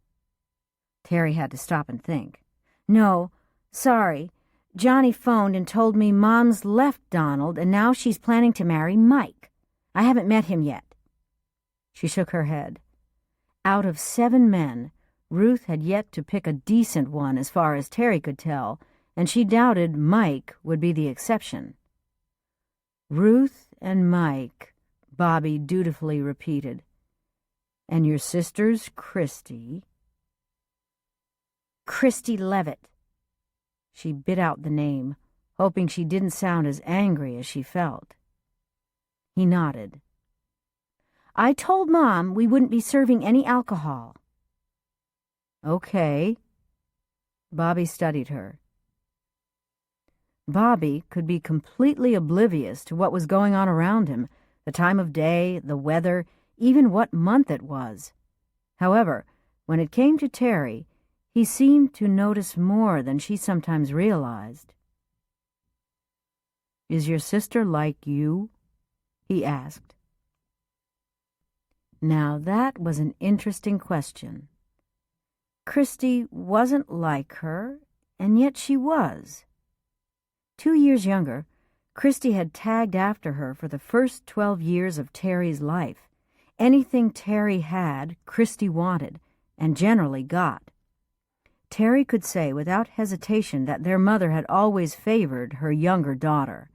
Teri had to stop and think. "No, sorry. Johnny phoned and told me Mom's left Donald, and now she's planning to marry Mike. I haven't met him yet." She shook her head. Out of 7 men, Ruth had yet to pick a decent one as far as Teri could tell, and she doubted Mike would be the exception. "Ruth and Mike," Bobby dutifully repeated. "And your sister's Christy." Christy Levitt." She bit out the name, hoping she didn't sound as angry as she felt. He nodded. "I told Mom we wouldn't be serving any alcohol." "Okay." Bobby studied her. Bobby could be completely oblivious to what was going on around him, the time of day, the weather, even what month it was. However, when it came to Teri, he seemed to notice more than she sometimes realized. "Is your sister like you?" he asked. Now that was an interesting question. Christy wasn't like her, and yet she was. 2 years younger, Christy had tagged after her for the first 12 years of Teri's life. Anything Teri had, Christy wanted, and generally got. Teri could say without hesitation that their mother had always favored her younger daughter.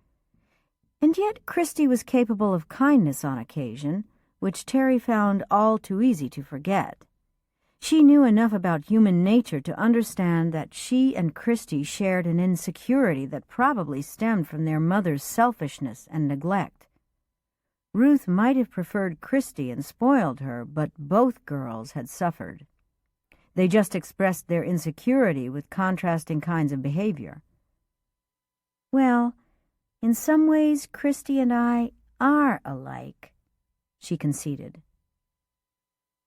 And yet Christy was capable of kindness on occasion, which Teri found all too easy to forget. She knew enough about human nature to understand that she and Christy shared an insecurity that probably stemmed from their mother's selfishness and neglect. Ruth might have preferred Christy and spoiled her, but both girls had suffered. They just expressed their insecurity with contrasting kinds of behavior. "Well, in some ways, Christy and I are alike," she conceded.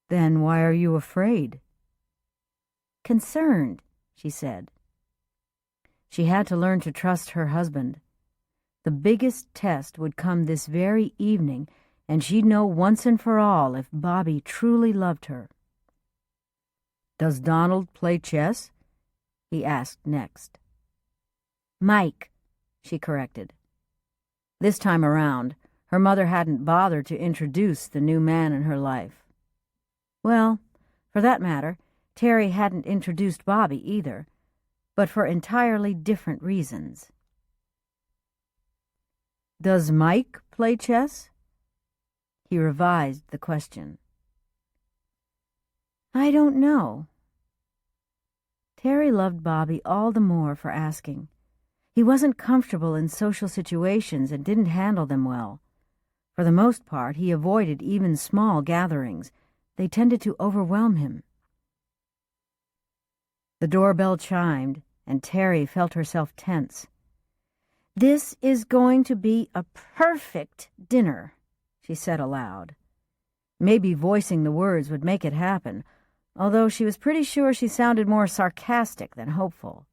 "Then why are you afraid?" "Concerned," she said. She had to learn to trust her husband. The biggest test would come this very evening, and she'd know once and for all if Bobby truly loved her. "Does Donald play chess?" he asked next. "Mike," she corrected. This time around, her mother hadn't bothered to introduce the new man in her life. Well, for that matter, Teri hadn't introduced Bobby either, but for entirely different reasons. "Does Mike play chess?" He revised the question. "I don't know." Teri loved Bobby all the more for asking. He wasn't comfortable in social situations and didn't handle them well. For the most part, he avoided even small gatherings. They tended to overwhelm him. The doorbell chimed, and Teri felt herself tense. "This is going to be a perfect dinner," she said aloud. Maybe voicing the words would make it happen, although she was pretty sure she sounded more sarcastic than hopeful.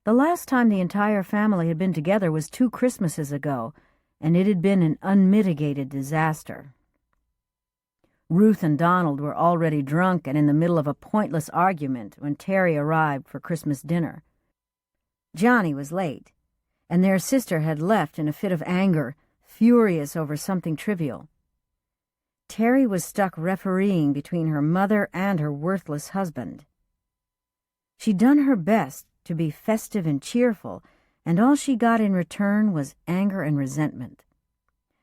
The last time the entire family had been together was 2 Christmases ago, and it had been an unmitigated disaster. Ruth and Donald were already drunk and in the middle of a pointless argument when Teri arrived for Christmas dinner. Johnny was late, and their sister had left in a fit of anger, furious over something trivial. Teri was stuck refereeing between her mother and her worthless husband. She'd done her best to be festive and cheerful, and all she got in return was anger and resentment.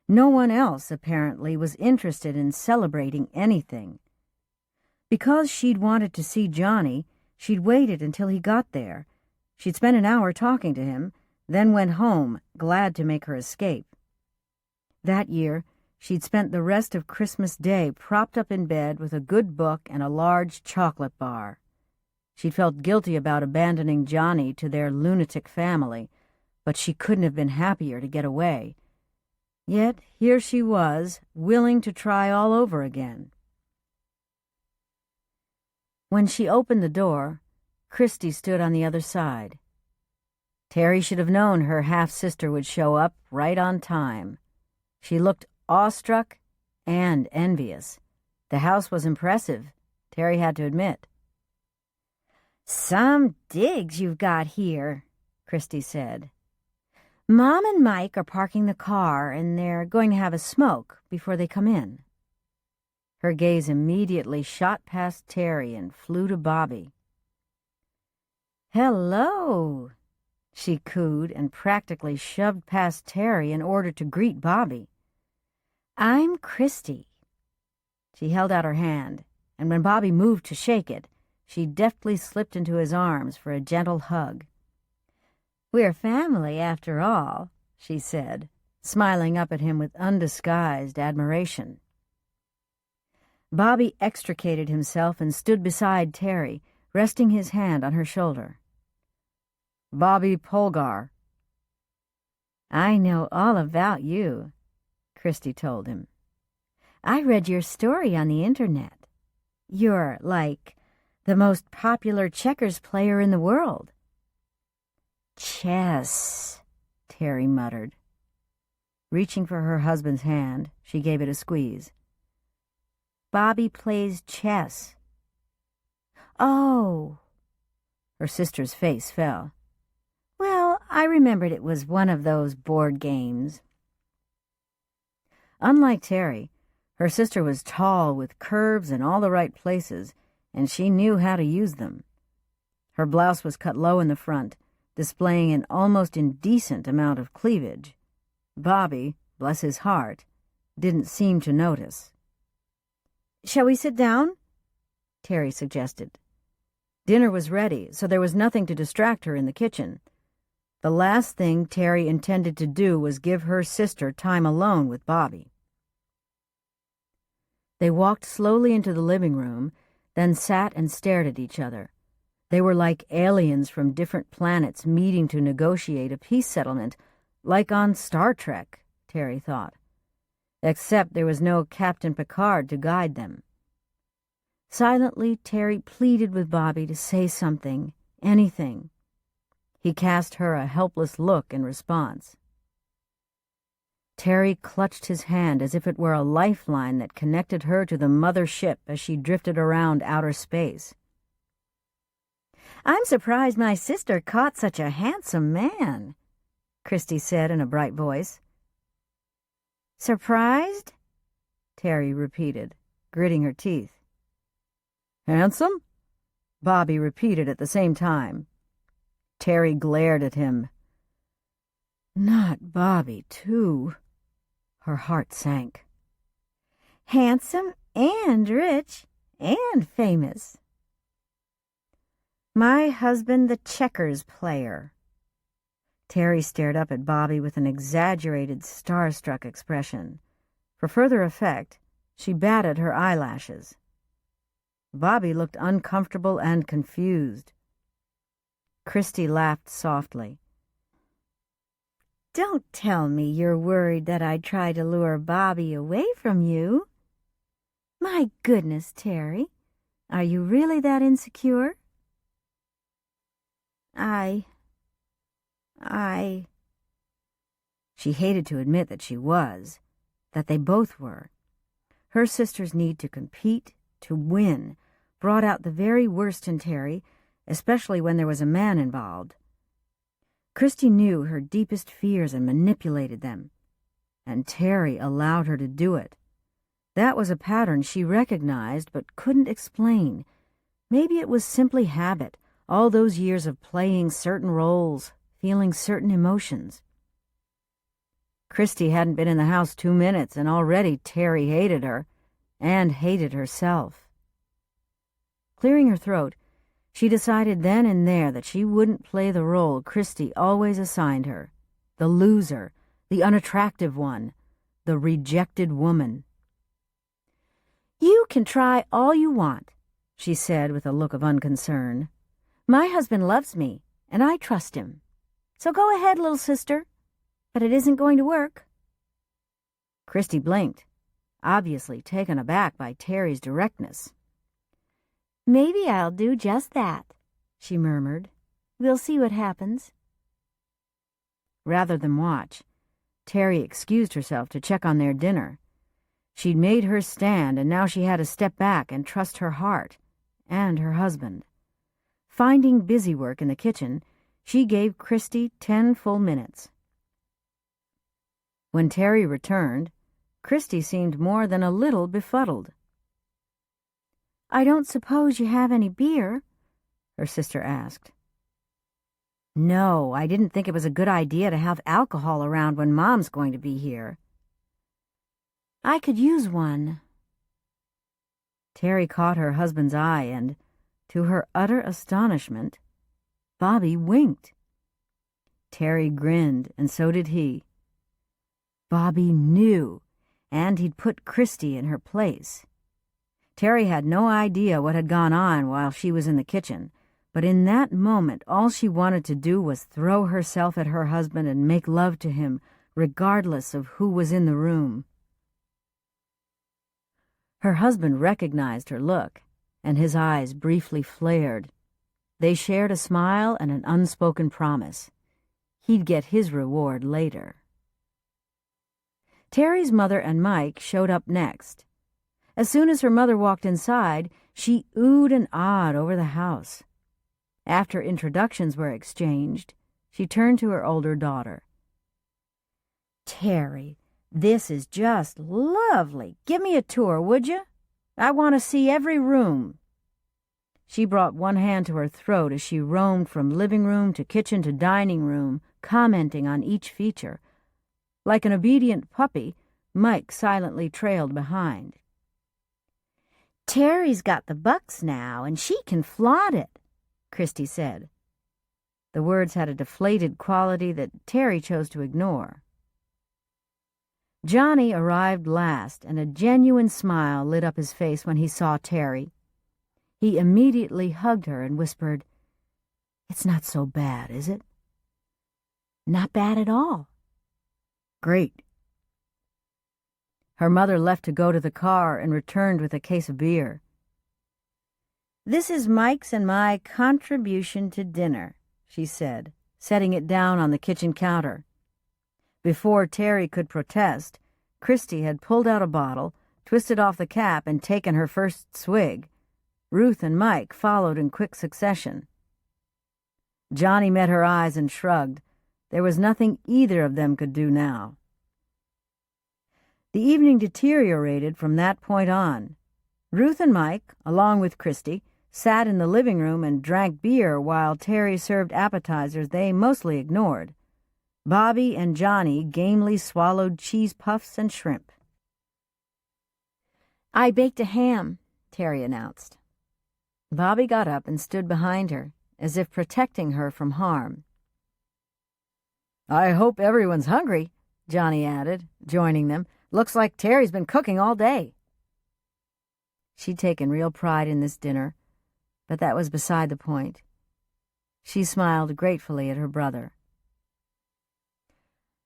No one else, apparently, was interested in celebrating anything. Because she'd wanted to see Johnny, she'd waited until he got there. She'd spent an hour talking to him, then went home, glad to make her escape. That year, she'd spent the rest of Christmas Day propped up in bed with a good book and a large chocolate bar. She'd felt guilty about abandoning Johnny to their lunatic family, but she couldn't have been happier to get away. Yet here she was, willing to try all over again. When she opened the door, Christy stood on the other side. Teri should have known her half-sister would show up right on time. She looked awestruck and envious. The house was impressive, Teri had to admit. "Some digs you've got here," Christy said. "Mom and Mike are parking the car, and they're going to have a smoke before they come in." Her gaze immediately shot past Teri and flew to Bobby. "Hello," she cooed and practically shoved past Teri in order to greet Bobby. "I'm Christy." She held out her hand, and when Bobby moved to shake it, she deftly slipped into his arms for a gentle hug. "We're family, after all," she said, smiling up at him with undisguised admiration. Bobby extricated himself and stood beside Teri, resting his hand on her shoulder. "Bobby Polgar." "I know all about you," Christy told him. "I read your story on the internet. You're, like, the most popular checkers player in the world." "Chess," Teri muttered. Reaching for her husband's hand, she gave it a squeeze. "Bobby plays chess." "Oh." Her sister's face fell. "Well, I remembered it was one of those board games." Unlike Teri, her sister was tall with curves in all the right places, and she knew how to use them. Her blouse was cut low in the front, displaying an almost indecent amount of cleavage. Bobby, bless his heart, didn't seem to notice. "Shall we sit down?" Teri suggested. Dinner was ready, so there was nothing to distract her in the kitchen. The last thing Teri intended to do was give her sister time alone with Bobby. They walked slowly into the living room, then sat and stared at each other. They were like aliens from different planets meeting to negotiate a peace settlement, like on Star Trek, Teri thought. Except there was no Captain Picard to guide them. Silently, Teri pleaded with Bobby to say something, anything. He cast her a helpless look in response. Teri clutched his hand as if it were a lifeline that connected her to the mother ship as she drifted around outer space. "I'm surprised my sister caught such a handsome man," Christy said in a bright voice. "Surprised?" Teri repeated, gritting her teeth. "Handsome?" Bobby repeated at the same time. Teri glared at him. Not Bobby, too. Her heart sank. "Handsome and rich and famous." "My husband, the checkers player." Teri stared up at Bobby with an exaggerated, starstruck expression. For further effect, she batted her eyelashes. Bobby looked uncomfortable and confused. Christy laughed softly. "Don't tell me you're worried that I'd try to lure Bobby away from you. My goodness, Teri, are you really that insecure?" I... She hated to admit that she was, that they both were. Her sister's need to compete, to win, brought out the very worst in Teri, especially when there was a man involved. Christy knew her deepest fears and manipulated them, and Teri allowed her to do it. That was a pattern she recognized but couldn't explain. Maybe it was simply habit, all those years of playing certain roles, feeling certain emotions. Christy hadn't been in the house 2 minutes, and already Teri hated her, and hated herself. Clearing her throat, she decided then and there that she wouldn't play the role Christy always assigned her, the loser, the unattractive one, the rejected woman. "You can try all you want," she said with a look of unconcern. "My husband loves me, and I trust him. So go ahead, little sister, but it isn't going to work." Christy blinked, obviously taken aback by Teri's directness. "Maybe I'll do just that," she murmured. "We'll see what happens." Rather than watch, Teri excused herself to check on their dinner. She'd made her stand, and now she had to step back and trust her heart and her husband. Finding busy work in the kitchen, she gave Christy 10 full minutes. When Teri returned, Christy seemed more than a little befuddled. "I don't suppose you have any beer?" her sister asked. "No, I didn't think it was a good idea to have alcohol around when Mom's going to be here." "I could use one." Teri caught her husband's eye and, To her utter astonishment, Bobby winked. Teri grinned, and so did he. Bobby knew, and he'd put Christy in her place. Teri had no idea what had gone on while she was in the kitchen, but in that moment all she wanted to do was throw herself at her husband and make love to him, regardless of who was in the room. Her husband recognized her look, and his eyes briefly flared. They shared a smile and an unspoken promise. He'd get his reward later. Teri's mother and Mike showed up next. As soon as her mother walked inside, she oohed and ahed over the house. After introductions were exchanged, she turned to her older daughter. "Teri, this is just lovely. Give me a tour, would you? I want to see every room." She brought one hand to her throat as she roamed from living room to kitchen to dining room, commenting on each feature. Like an obedient puppy, Mike silently trailed behind. "Teri's got the bucks now, and she can flaunt it," Christy said. The words had a deflated quality that Teri chose to ignore. Johnny arrived last, and a genuine smile lit up his face when he saw Teri. He immediately hugged her and whispered, "It's not so bad, is it?" "Not bad at all." "Great." Her mother left to go to the car and returned with a case of beer. "This is Mike's and my contribution to dinner," she said, setting it down on the kitchen counter. Before Teri could protest, Christy had pulled out a bottle, twisted off the cap, and taken her first swig. Ruth and Mike followed in quick succession. Johnny met her eyes and shrugged. There was nothing either of them could do now. The evening deteriorated from that point on. Ruth and Mike, along with Christy, sat in the living room and drank beer while Teri served appetizers they mostly ignored. Bobby and Johnny gamely swallowed cheese puffs and shrimp. "I baked a ham," Teri announced. Bobby got up and stood behind her, as if protecting her from harm. "I hope everyone's hungry," Johnny added, joining them. "Looks like Teri's been cooking all day." She'd taken real pride in this dinner, but that was beside the point. She smiled gratefully at her brother.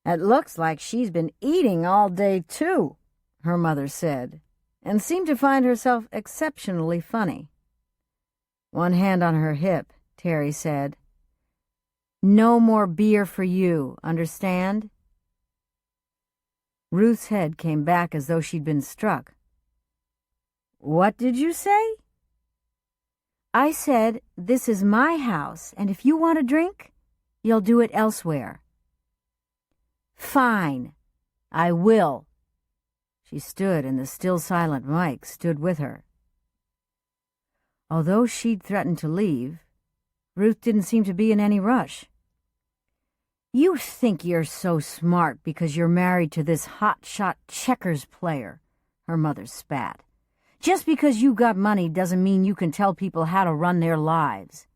"It looks like she's been eating all day, too," her mother said, and seemed to find herself exceptionally funny. One hand on her hip, Teri said, "No more beer for you, understand?" Ruth's head came back as though she'd been struck. "What did you say?" "I said, this is my house, and if you want a drink, you'll do it elsewhere." "Fine, I will." She stood, and the still silent Mike stood with her. Although she'd threatened to leave, Ruth didn't seem to be in any rush. "You think you're so smart because you're married to this hotshot checkers player," her mother spat. "Just because you got money doesn't mean you can tell people how to run their lives."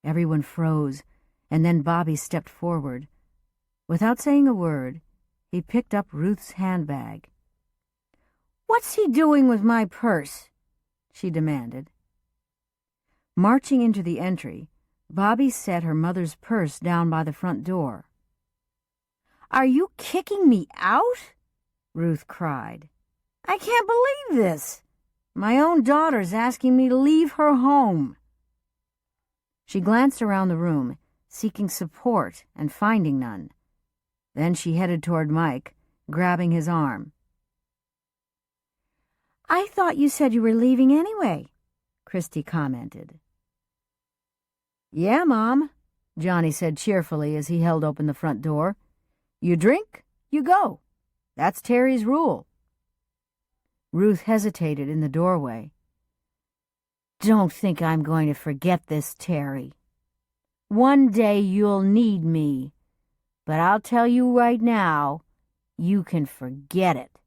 Everyone froze, and then Bobby stepped forward. Without saying a word, he picked up Ruth's handbag. "What's he doing with my purse?" she demanded. Marching into the entry, Bobby set her mother's purse down by the front door. "Are you kicking me out?" Ruth cried. "I can't believe this. My own daughter's asking me to leave her home." She glanced around the room, seeking support and finding none. Then she headed toward Mike, grabbing his arm. "I thought you said you were leaving anyway," Christy commented. "Yeah, Mom," Johnny said cheerfully as he held open the front door. "You drink, you go. That's Teri's rule." Ruth hesitated in the doorway. "Don't think I'm going to forget this, Teri. One day you'll need me, but I'll tell you right now, you can forget it."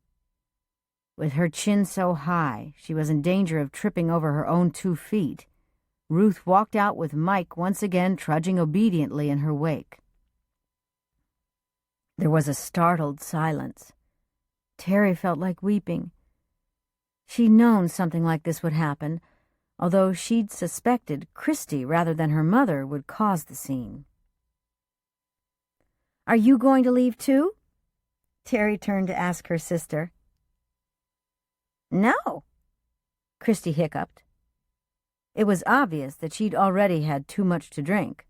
With her chin so high, she was in danger of tripping over her own 2 feet. Ruth walked out with Mike once again trudging obediently in her wake. There was a startled silence. Teri felt like weeping. She'd known something like this would happen, although she'd suspected Christy rather than her mother would cause the scene. "Are you going to leave too?" Teri turned to ask her sister. "No," Christy hiccuped. It was obvious that she'd already had too much to drink.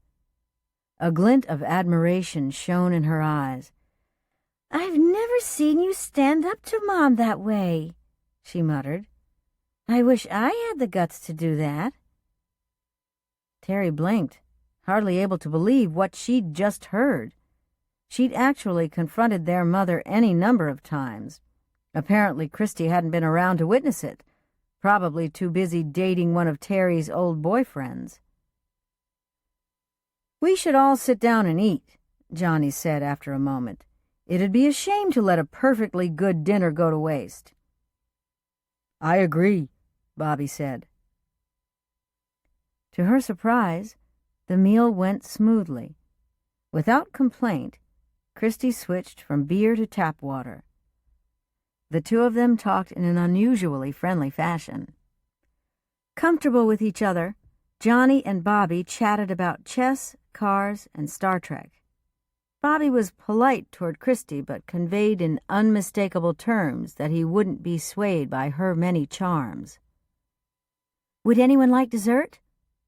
A glint of admiration shone in her eyes. "I've never seen you stand up to Mom that way," she muttered. "I wish I had the guts to do that." Teri blinked, hardly able to believe what she'd just heard. She'd actually confronted their mother any number of times. Apparently Christy hadn't been around to witness it, probably too busy dating one of Teri's old boyfriends. "We should all sit down and eat," Johnny said after a moment. "It'd be a shame to let a perfectly good dinner go to waste." "I agree," Bobby said. To her surprise, the meal went smoothly. Without complaint, Christy switched from beer to tap water. The two of them talked in an unusually friendly fashion. Comfortable with each other, Johnny and Bobby chatted about chess, cars, and Star Trek. Bobby was polite toward Christy, but conveyed in unmistakable terms that he wouldn't be swayed by her many charms. "Would anyone like dessert?"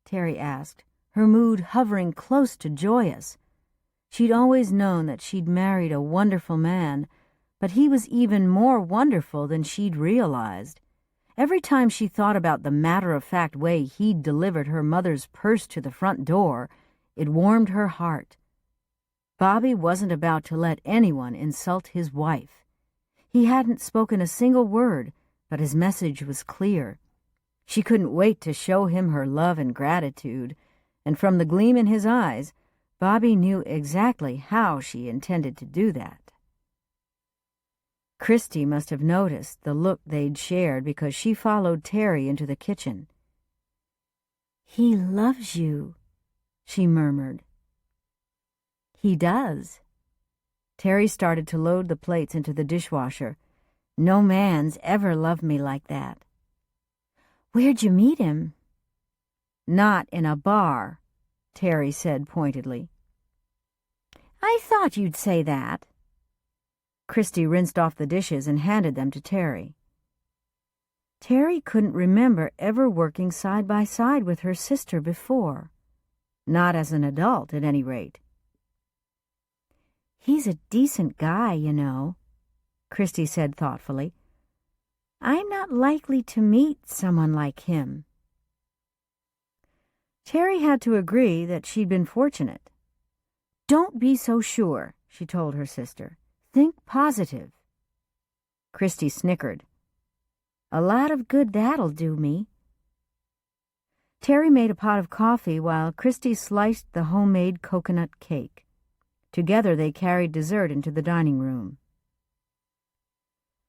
Teri asked, her mood hovering close to joyous. She'd always known that she'd married a wonderful man, but he was even more wonderful than she'd realized. Every time she thought about the matter-of-fact way he'd delivered her mother's purse to the front door, it warmed her heart. Bobby wasn't about to let anyone insult his wife. He hadn't spoken a single word, but his message was clear. She couldn't wait to show him her love and gratitude, and from the gleam in his eyes, Bobby knew exactly how she intended to do that. Christy must have noticed the look they'd shared because she followed Teri into the kitchen. "He loves you," she murmured. "He does." Teri started to load the plates into the dishwasher. "No man's ever loved me like that." "Where'd you meet him?" "Not in a bar," Teri said pointedly. "I thought you'd say that." Christy rinsed off the dishes and handed them to Teri. Teri couldn't remember ever working side by side with her sister before. Not as an adult, at any rate. "He's a decent guy, you know," Christy said thoughtfully. "I'm not likely to meet someone like him." Teri had to agree that she'd been fortunate. "Don't be so sure," she told her sister. "Think positive." Christy snickered. "A lot of good that'll do me." Teri made a pot of coffee while Christy sliced the homemade coconut cake. Together they carried dessert into the dining room.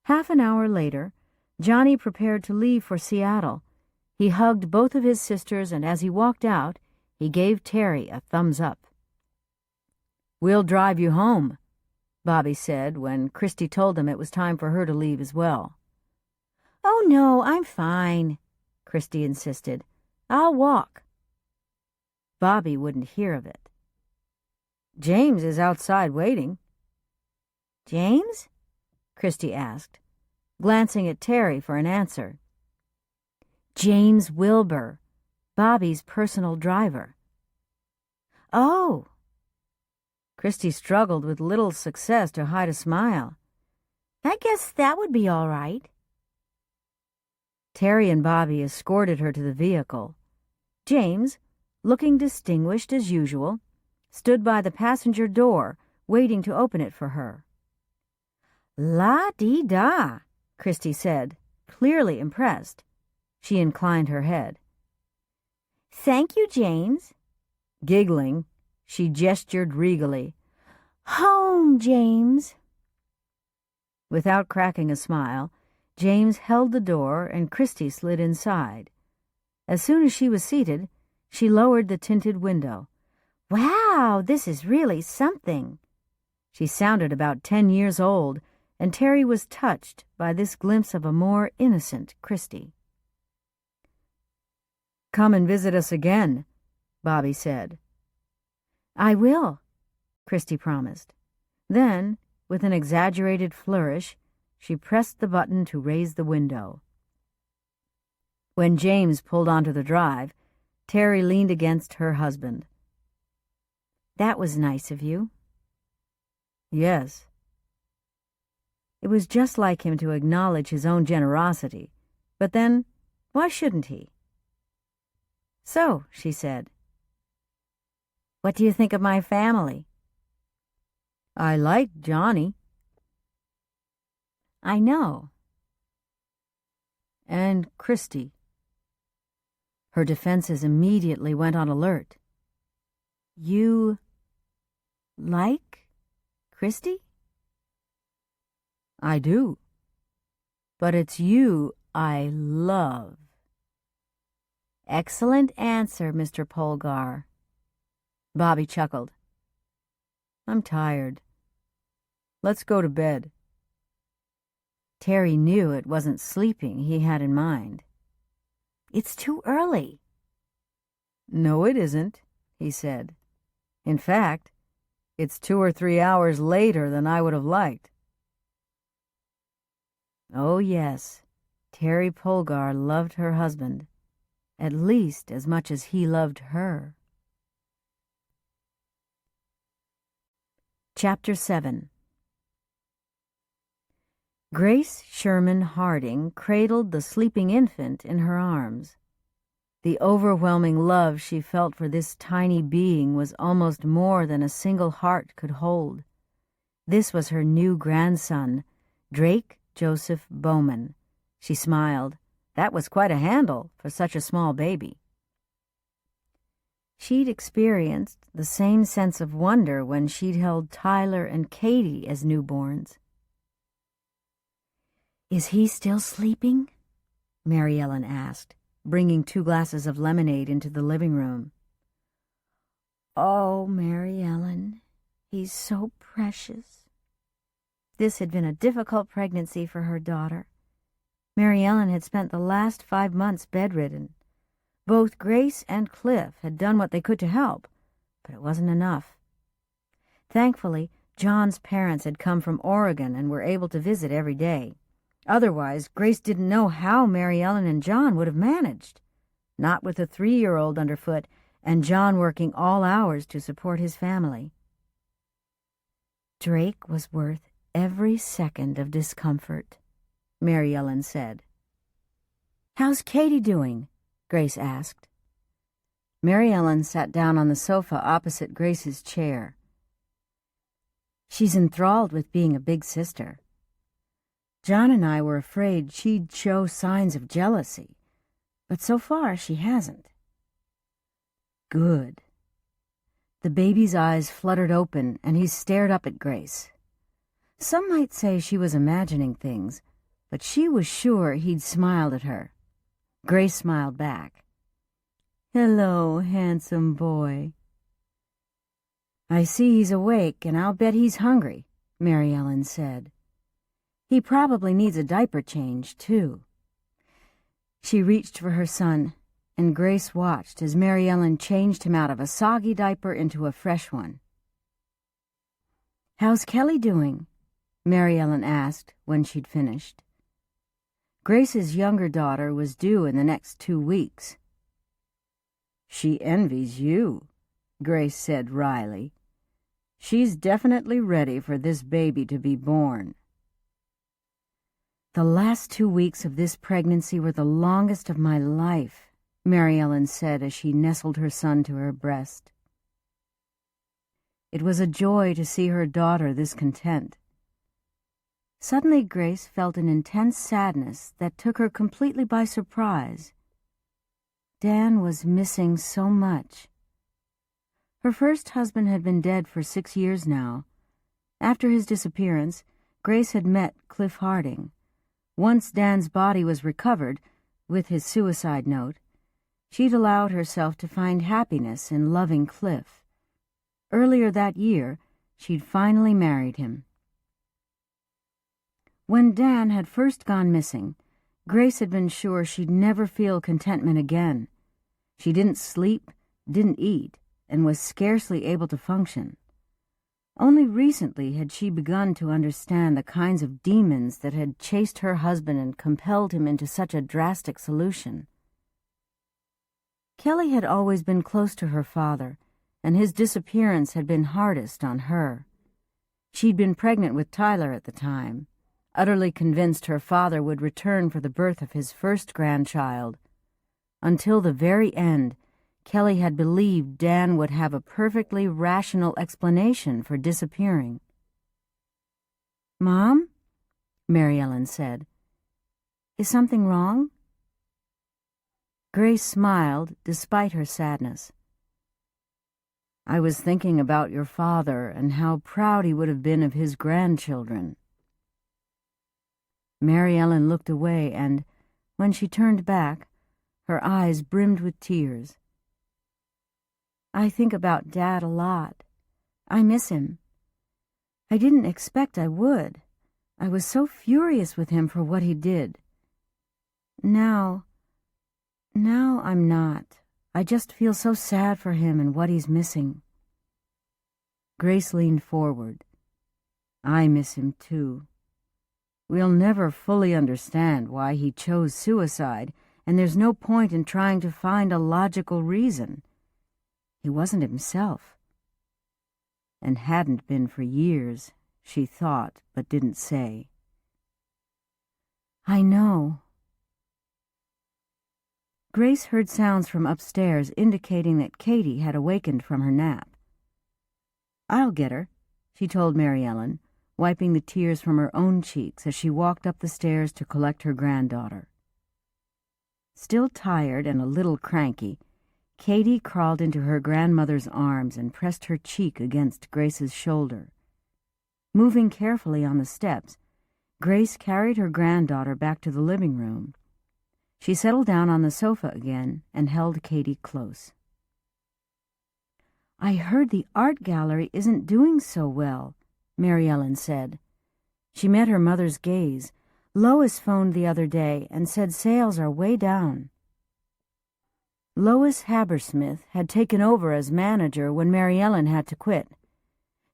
Half an hour later, Johnny prepared to leave for Seattle. He hugged both of his sisters, and as he walked out, he gave Teri a thumbs up. "We'll drive you home," Bobby said when Christy told them it was time for her to leave as well. "Oh, no, I'm fine," Christy insisted. "I'll walk." Bobby wouldn't hear of it. "James is outside waiting." "James?" Christy asked, glancing at Teri for an answer. "James Wilbur, Bobby's personal driver." "Oh." Christy struggled with little success to hide a smile. "I guess that would be all right." Teri and Bobby escorted her to the vehicle. James, looking distinguished as usual, stood by the passenger door, waiting to open it for her. "La-dee-da," Christy said, clearly impressed. She inclined her head. "Thank you, James." Giggling, she gestured regally. "Home, James." Without cracking a smile, James held the door and Christy slid inside. As soon as she was seated, She lowered the tinted window. "Wow, this is really something." She sounded about 10 years old, and Teri was touched by this glimpse of a more innocent Christy. "Come and visit us again," Bobby said. "I will," Christy promised. Then, with an exaggerated flourish, she pressed the button to raise the window. When James pulled onto the drive, Teri leaned against her husband. "That was nice of you." "Yes." It was just like him to acknowledge his own generosity, but then, why shouldn't he? "So," she said, "what do you think of my family?" "I like Johnny." "I know." "And Christy." Her defenses immediately went on alert. "You like Christy?" "I do. But it's you I love." "Excellent answer, Mr. Polgar." Bobby chuckled. "I'm tired. Let's go to bed." Teri knew it wasn't sleeping he had in mind. "It's too early." "No, it isn't," he said. "In fact, it's 2 or 3 hours later than I would have liked." Oh, yes, Teri Polgar loved her husband, at least as much as he loved her. Chapter 7. Grace Sherman Harding cradled the sleeping infant in her arms. The overwhelming love she felt for this tiny being was almost more than a single heart could hold. This was her new grandson, Drake Joseph Bowman. She smiled. That was quite a handle for such a small baby. She'd experienced the same sense of wonder when she'd held Tyler and Katie as newborns. "Is he still sleeping?" Mary Ellen asked, bringing 2 glasses of lemonade into the living room. "Oh, Mary Ellen, he's so precious." This had been a difficult pregnancy for her daughter. Mary Ellen had spent the last 5 months bedridden. Both Grace and Cliff had done what they could to help, but it wasn't enough. Thankfully, John's parents had come from Oregon and were able to visit every day. Otherwise, Grace didn't know how Mary Ellen and John would have managed, not with a 3-year-old underfoot and John working all hours to support his family. Drake was worth every second of discomfort, Mary Ellen said. "How's Katie doing?" Grace asked. Mary Ellen sat down on the sofa opposite Grace's chair. "She's enthralled with being a big sister. John and I were afraid she'd show signs of jealousy, but so far she hasn't." "Good." The baby's eyes fluttered open, and he stared up at Grace. Some might say she was imagining things, but she was sure he'd smiled at her. Grace smiled back. "Hello, handsome boy." "I see he's awake, and I'll bet he's hungry," Mary Ellen said. "He probably needs a diaper change, too." She reached for her son, and Grace watched as Mary Ellen changed him out of a soggy diaper into a fresh one. "How's Kelly doing?" Mary Ellen asked when she'd finished. Grace's younger daughter was due in the next 2 weeks. "She envies you," Grace said wryly. "She's definitely ready for this baby to be born." "The last 2 weeks of this pregnancy were the longest of my life," Mary Ellen said as she nestled her son to her breast. It was a joy to see her daughter this content. Suddenly Grace felt an intense sadness that took her completely by surprise. Dan was missing so much. Her first husband had been dead for 6 years now. After his disappearance, Grace had met Cliff Harding. Once Dan's body was recovered, with his suicide note, She'd allowed herself to find happiness in loving Cliff. Earlier that year, she'd finally married him. When Dan had first gone missing, Grace had been sure she'd never feel contentment again. She didn't sleep, didn't eat, and was scarcely able to function. Only recently had she begun to understand the kinds of demons that had chased her husband and compelled him into such a drastic solution. Kelly had always been close to her father, and his disappearance had been hardest on her. She'd been pregnant with Tyler at the time, utterly convinced her father would return for the birth of his first grandchild. Until the very end, Kelly had believed Dan would have a perfectly rational explanation for disappearing. "Mom?" Mary Ellen said. "Is something wrong?" Grace smiled despite her sadness. "I was thinking about your father and how proud he would have been of his grandchildren." Mary Ellen looked away and, when she turned back, her eyes brimmed with tears. "I think about Dad a lot. I miss him. I didn't expect I would. I was so furious with him for what he did. Now I'm not. I just feel so sad for him and what he's missing." Grace leaned forward. "I miss him too. We'll never fully understand why he chose suicide, and there's no point in trying to find a logical reason. He wasn't himself. And hadn't been for years, she thought, but didn't say." "I know." Grace heard sounds from upstairs indicating that Katie had awakened from her nap. "I'll get her," she told Mary Ellen, wiping the tears from her own cheeks as she walked up the stairs to collect her granddaughter. Still tired and a little cranky, Katie crawled into her grandmother's arms and pressed her cheek against Grace's shoulder. Moving carefully on the steps, Grace carried her granddaughter back to the living room. She settled down on the sofa again and held Katie close. "I heard the art gallery isn't doing so well," Mary Ellen said. She met her mother's gaze. "Lois phoned the other day and said sales are way down." Lois Habersmith had taken over as manager when Mary Ellen had to quit.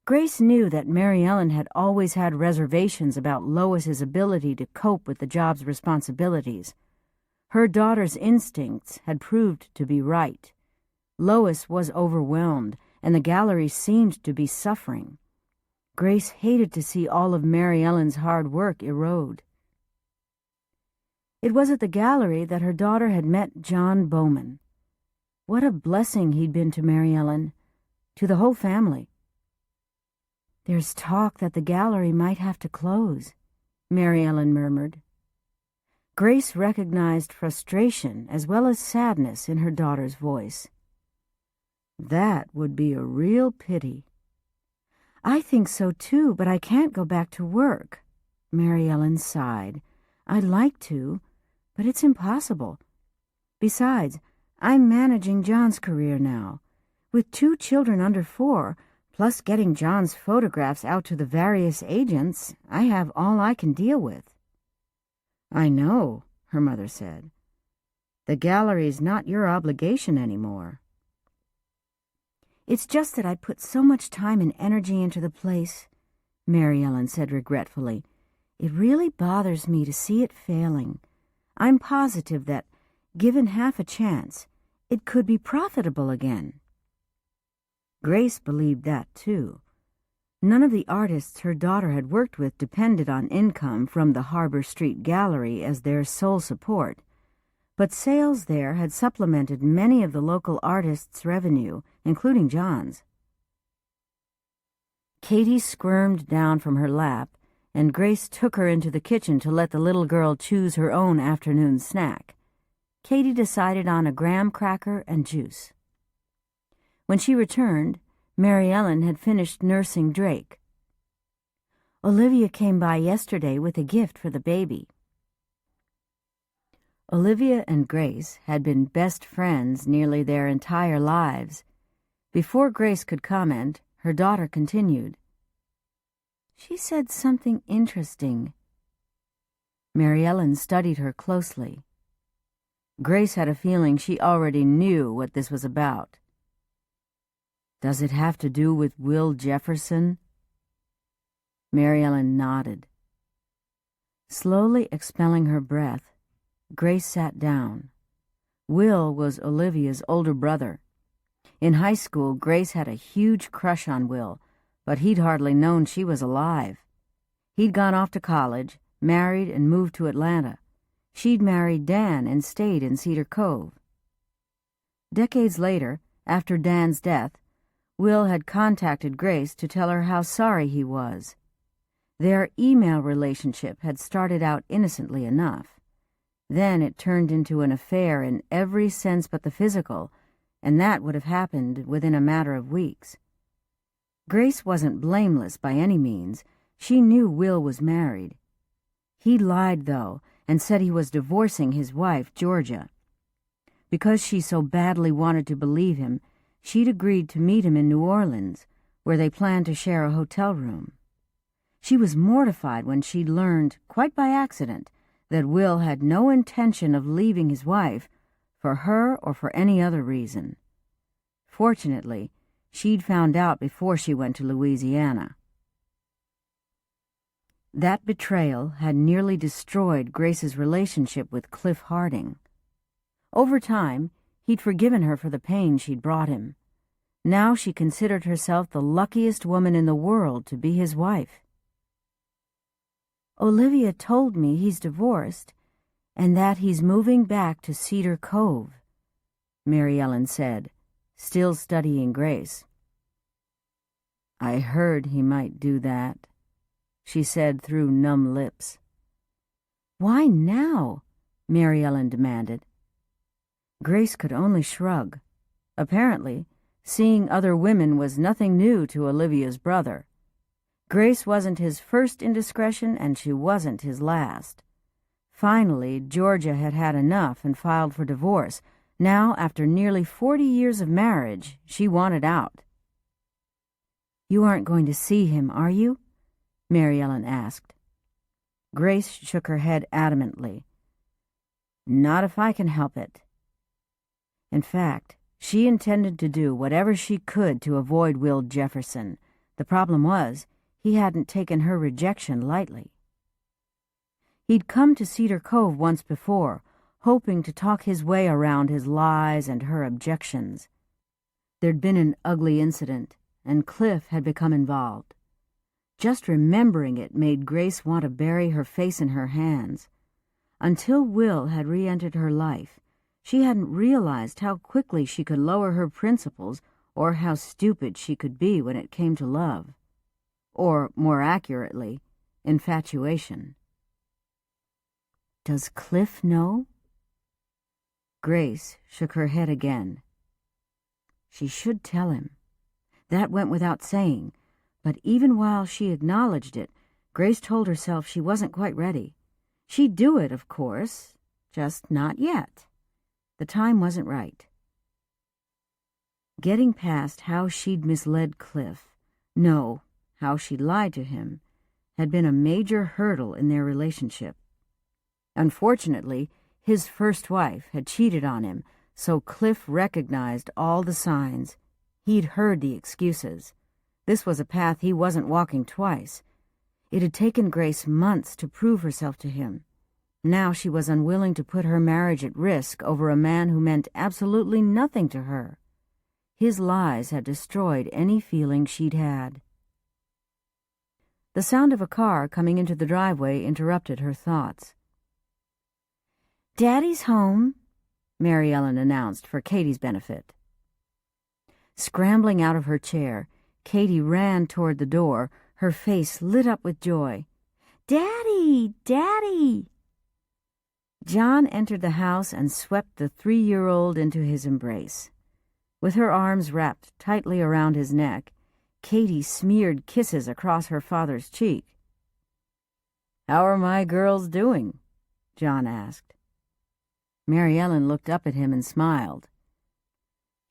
Grace knew that Mary Ellen had always had reservations about Lois's ability to cope with the job's responsibilities. Her daughter's instincts had proved to be right. Lois was overwhelmed, and the gallery seemed to be suffering. Grace hated to see all of Mary Ellen's hard work erode. It was at the gallery that her daughter had met John Bowman. What a blessing he'd been to Mary Ellen, to the whole family. "There's talk that the gallery might have to close," Mary Ellen murmured. Grace recognized frustration as well as sadness in her daughter's voice. "That would be a real pity." "I think so too, but I can't go back to work," Mary Ellen sighed. "I'd like to, but it's impossible. Besides, I'm managing John's career now. With 2 children under 4, plus getting John's photographs out to the various agents, I have all I can deal with." "I know," her mother said. "The gallery's not your obligation anymore." "It's just that I put so much time and energy into the place," Mary Ellen said regretfully. "It really bothers me to see it failing. I'm positive that, given half a chance, it could be profitable again." Grace believed that, too. None of the artists her daughter had worked with depended on income from the Harbor Street Gallery as their sole support, but sales there had supplemented many of the local artists' revenue, including John's. Katie squirmed down from her lap, and Grace took her into the kitchen to let the little girl choose her own afternoon snack. Katie decided on a graham cracker and juice. When she returned, Mary Ellen had finished nursing Drake. "Olivia came by yesterday with a gift for the baby." Olivia and Grace had been best friends nearly their entire lives. Before Grace could comment, her daughter continued. She said something interesting. Mary Ellen studied her closely. Grace had a feeling she already knew what this was about. Does it have to do with Will Jefferson? Mary Ellen nodded. Slowly expelling her breath, Grace sat down. Will was Olivia's older brother. In high school, Grace had a huge crush on Will, but he'd hardly known she was alive. He'd gone off to college, married, and moved to Atlanta. She'd married Dan and stayed in Cedar Cove. Decades later, after Dan's death, Will had contacted Grace to tell her how sorry he was. Their email relationship had started out innocently enough. Then it turned into an affair in every sense but the physical, and that would have happened within a matter of weeks. Grace wasn't blameless by any means. She knew Will was married. He lied, though, and said he was divorcing his wife, Georgia. Because she so badly wanted to believe him, she'd agreed to meet him in New Orleans, where they planned to share a hotel room. She was mortified when she'd learned, quite by accident, that Will had no intention of leaving his wife, for her or for any other reason. Fortunately, she'd found out before she went to Louisiana. That betrayal had nearly destroyed Grace's relationship with Cliff Harding. Over time, he'd forgiven her for the pain she'd brought him. Now she considered herself the luckiest woman in the world to be his wife. Olivia told me he's divorced and that he's moving back to Cedar Cove, Mary Ellen said, still studying Grace. I heard he might do that, she said through numb lips. Why now? Mary Ellen demanded. Grace could only shrug. Apparently, seeing other women was nothing new to Olivia's brother. Grace wasn't his first indiscretion, and she wasn't his last. Finally, Georgia had had enough and filed for divorce. Now, after nearly 40 years of marriage, she wanted out. You aren't going to see him, are you? Mary Ellen asked. Grace shook her head adamantly. Not if I can help it. In fact, she intended to do whatever she could to avoid Will Jefferson. The problem was, he hadn't taken her rejection lightly. He'd come to Cedar Cove once before, hoping to talk his way around his lies and her objections. There'd been an ugly incident, and Cliff had become involved. Just remembering it made Grace want to bury her face in her hands. Until Will had re-entered her life, she hadn't realized how quickly she could lower her principles or how stupid she could be when it came to love. Or, more accurately, infatuation. Does Cliff know? Grace shook her head again. She should tell him. That went without saying, but even while she acknowledged it, Grace told herself she wasn't quite ready. She'd do it, of course, just not yet. The time wasn't right. Getting past how she'd misled Cliff, no, how she'd lied to him, had been a major hurdle in their relationship. Unfortunately, his first wife had cheated on him, so Cliff recognized all the signs. He'd heard the excuses. This was a path he wasn't walking twice. It had taken Grace months to prove herself to him. Now she was unwilling to put her marriage at risk over a man who meant absolutely nothing to her. His lies had destroyed any feeling she'd had. The sound of a car coming into the driveway interrupted her thoughts. Daddy's home, Mary Ellen announced for Katie's benefit. Scrambling out of her chair, Katie ran toward the door, her face lit up with joy. Daddy! Daddy! John entered the house and swept the 3-year-old into his embrace. With her arms wrapped tightly around his neck, Katie smeared kisses across her father's cheek. How are my girls doing? John asked. Mary Ellen looked up at him and smiled.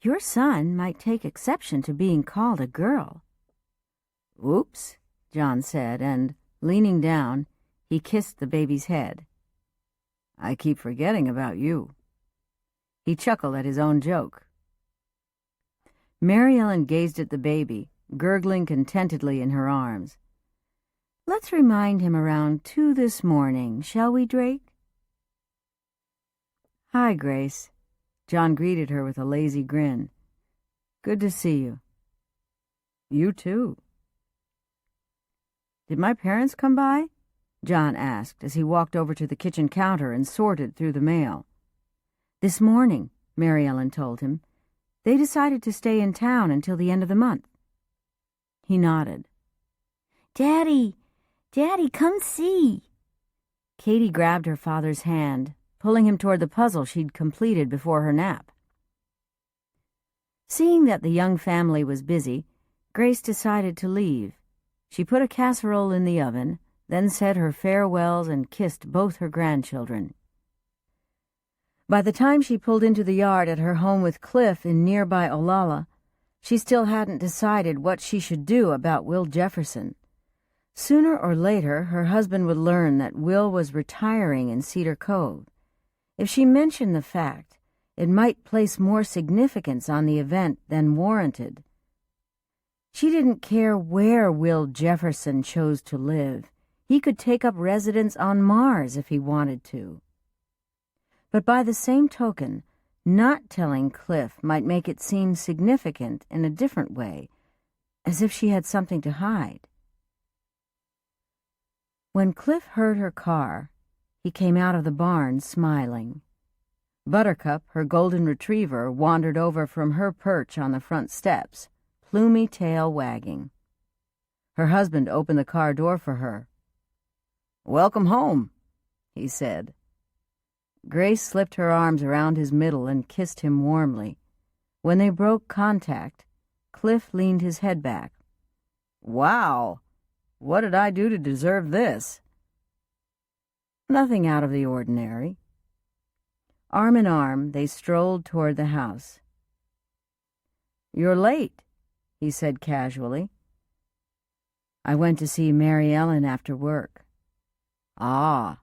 "Your son might take exception to being called a girl." "Oops," John said, and, leaning down, he kissed the baby's head. "I keep forgetting about you." He chuckled at his own joke. Mary Ellen gazed at the baby, gurgling contentedly in her arms. "Let's remind him around 2 this morning, shall we, Drake?" "Hi, Grace." John greeted her with a lazy grin. "Good to see you." "You too." "Did my parents come by?" John asked as he walked over to the kitchen counter and sorted through the mail. "This morning," Mary Ellen told him. "They decided to stay in town until the end of the month." He nodded. Daddy, come see." Katie grabbed her father's hand, pulling him toward the puzzle she'd completed before her nap. Seeing that the young family was busy, Grace decided to leave. She put a casserole in the oven, then said her farewells and kissed both her grandchildren. By the time she pulled into the yard at her home with Cliff in nearby Olalla, she still hadn't decided what she should do about Will Jefferson. Sooner or later, her husband would learn that Will was retiring in Cedar Cove. If she mentioned the fact, it might place more significance on the event than warranted. She didn't care where Will Jefferson chose to live. He could take up residence on Mars if he wanted to. But by the same token, not telling Cliff might make it seem significant in a different way, as if she had something to hide. When Cliff heard her car, he came out of the barn smiling. Buttercup, her golden retriever, wandered over from her perch on the front steps, plumy tail wagging. Her husband opened the car door for her. "Welcome home," he said. Grace slipped her arms around his middle and kissed him warmly. When they broke contact, Cliff leaned his head back. "Wow! What did I do to deserve this?" "Nothing out of the ordinary." Arm in arm, they strolled toward the house. "You're late," he said casually. "I went to see Mary Ellen after work." "Ah."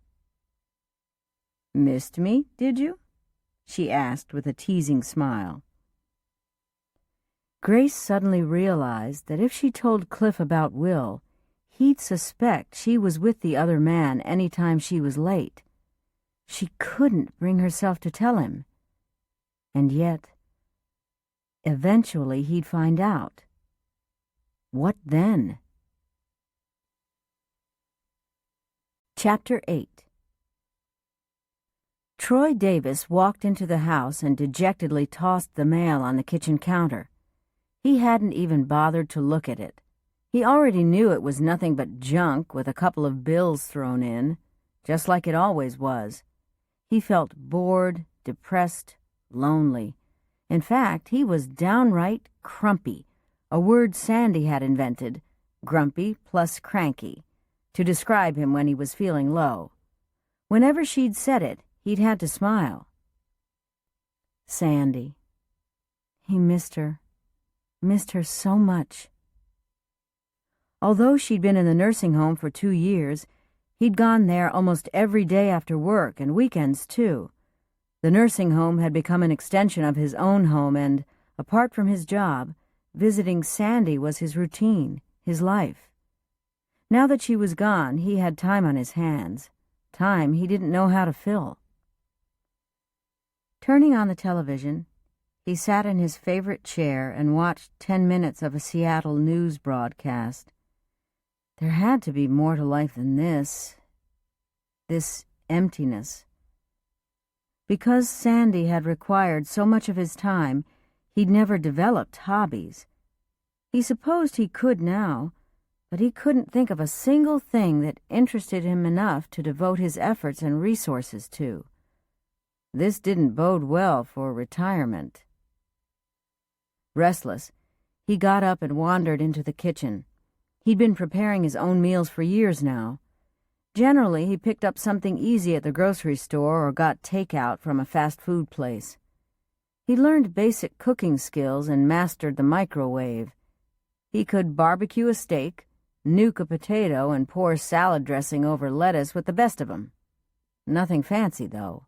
"Missed me, did you?" she asked with a teasing smile. Grace suddenly realized that if she told Cliff about Will, he'd suspect she was with the other man any time she was late. She couldn't bring herself to tell him. And yet, eventually he'd find out. What then? Chapter 8. Troy Davis walked into the house and dejectedly tossed the mail on the kitchen counter. He hadn't even bothered to look at it. He already knew it was nothing but junk with a couple of bills thrown in, just like it always was. He felt bored, depressed, lonely. In fact, he was downright crumpy, a word Sandy had invented, grumpy plus cranky, to describe him when he was feeling low. Whenever she'd said it, he'd had to smile. Sandy. He missed her so much. Although she'd been in the nursing home for 2 years, he'd gone there almost every day after work and weekends, too. The nursing home had become an extension of his own home and, apart from his job, visiting Sandy was his routine, his life. Now that she was gone, he had time on his hands, time he didn't know how to fill. Turning on the television, he sat in his favorite chair and watched 10 minutes of a Seattle news broadcast. There had to be more to life than this emptiness. Because Sandy had required so much of his time, he'd never developed hobbies. He supposed he could now, but he couldn't think of a single thing that interested him enough to devote his efforts and resources to. This didn't bode well for retirement. Restless, he got up and wandered into the kitchen. He'd been preparing his own meals for years now. Generally, he picked up something easy at the grocery store or got takeout from a fast food place. He learned basic cooking skills and mastered the microwave. He could barbecue a steak, nuke a potato, and pour salad dressing over lettuce with the best of 'em. Nothing fancy, though.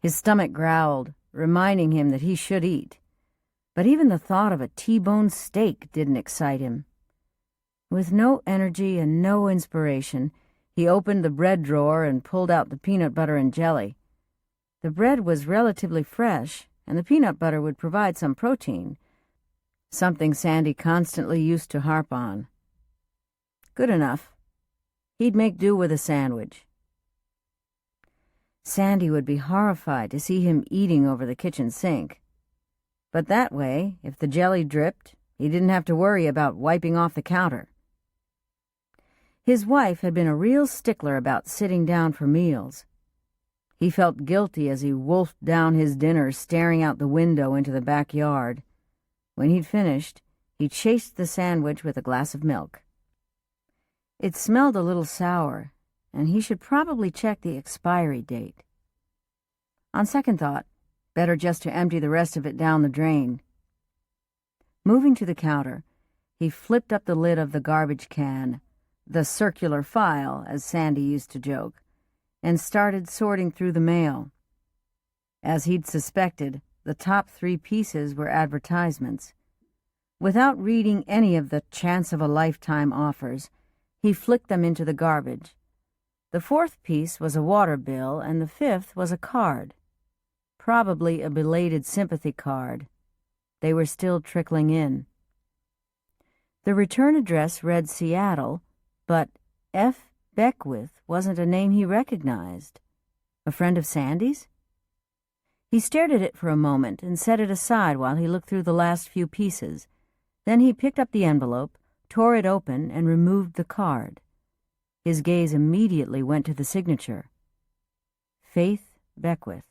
His stomach growled, reminding him that he should eat. But even the thought of a T-bone steak didn't excite him. With no energy and no inspiration, he opened the bread drawer and pulled out the peanut butter and jelly. The bread was relatively fresh, and the peanut butter would provide some protein, something Sandy constantly used to harp on. Good enough. He'd make do with a sandwich. Sandy would be horrified to see him eating over the kitchen sink. But that way, if the jelly dripped, he didn't have to worry about wiping off the counter. His wife had been a real stickler about sitting down for meals. He felt guilty as he wolfed down his dinner, staring out the window into the backyard. When he'd finished, he chased the sandwich with a glass of milk. It smelled a little sour, and he should probably check the expiry date. On second thought, better just to empty the rest of it down the drain. Moving to the counter, he flipped up the lid of the garbage can, the circular file, as Sandy used to joke, and started sorting through the mail. As he'd suspected, the top 3 pieces were advertisements. Without reading any of the chance-of-a-lifetime offers, he flicked them into the garbage. The 4th piece was a water bill, and the 5th was a card. Probably a belated sympathy card. They were still trickling in. The return address read Seattle, but F. Beckwith wasn't a name he recognized. A friend of Sandy's? He stared at it for a moment and set it aside while he looked through the last few pieces. Then he picked up the envelope, tore it open, and removed the card. His gaze immediately went to the signature. Faith Beckwith.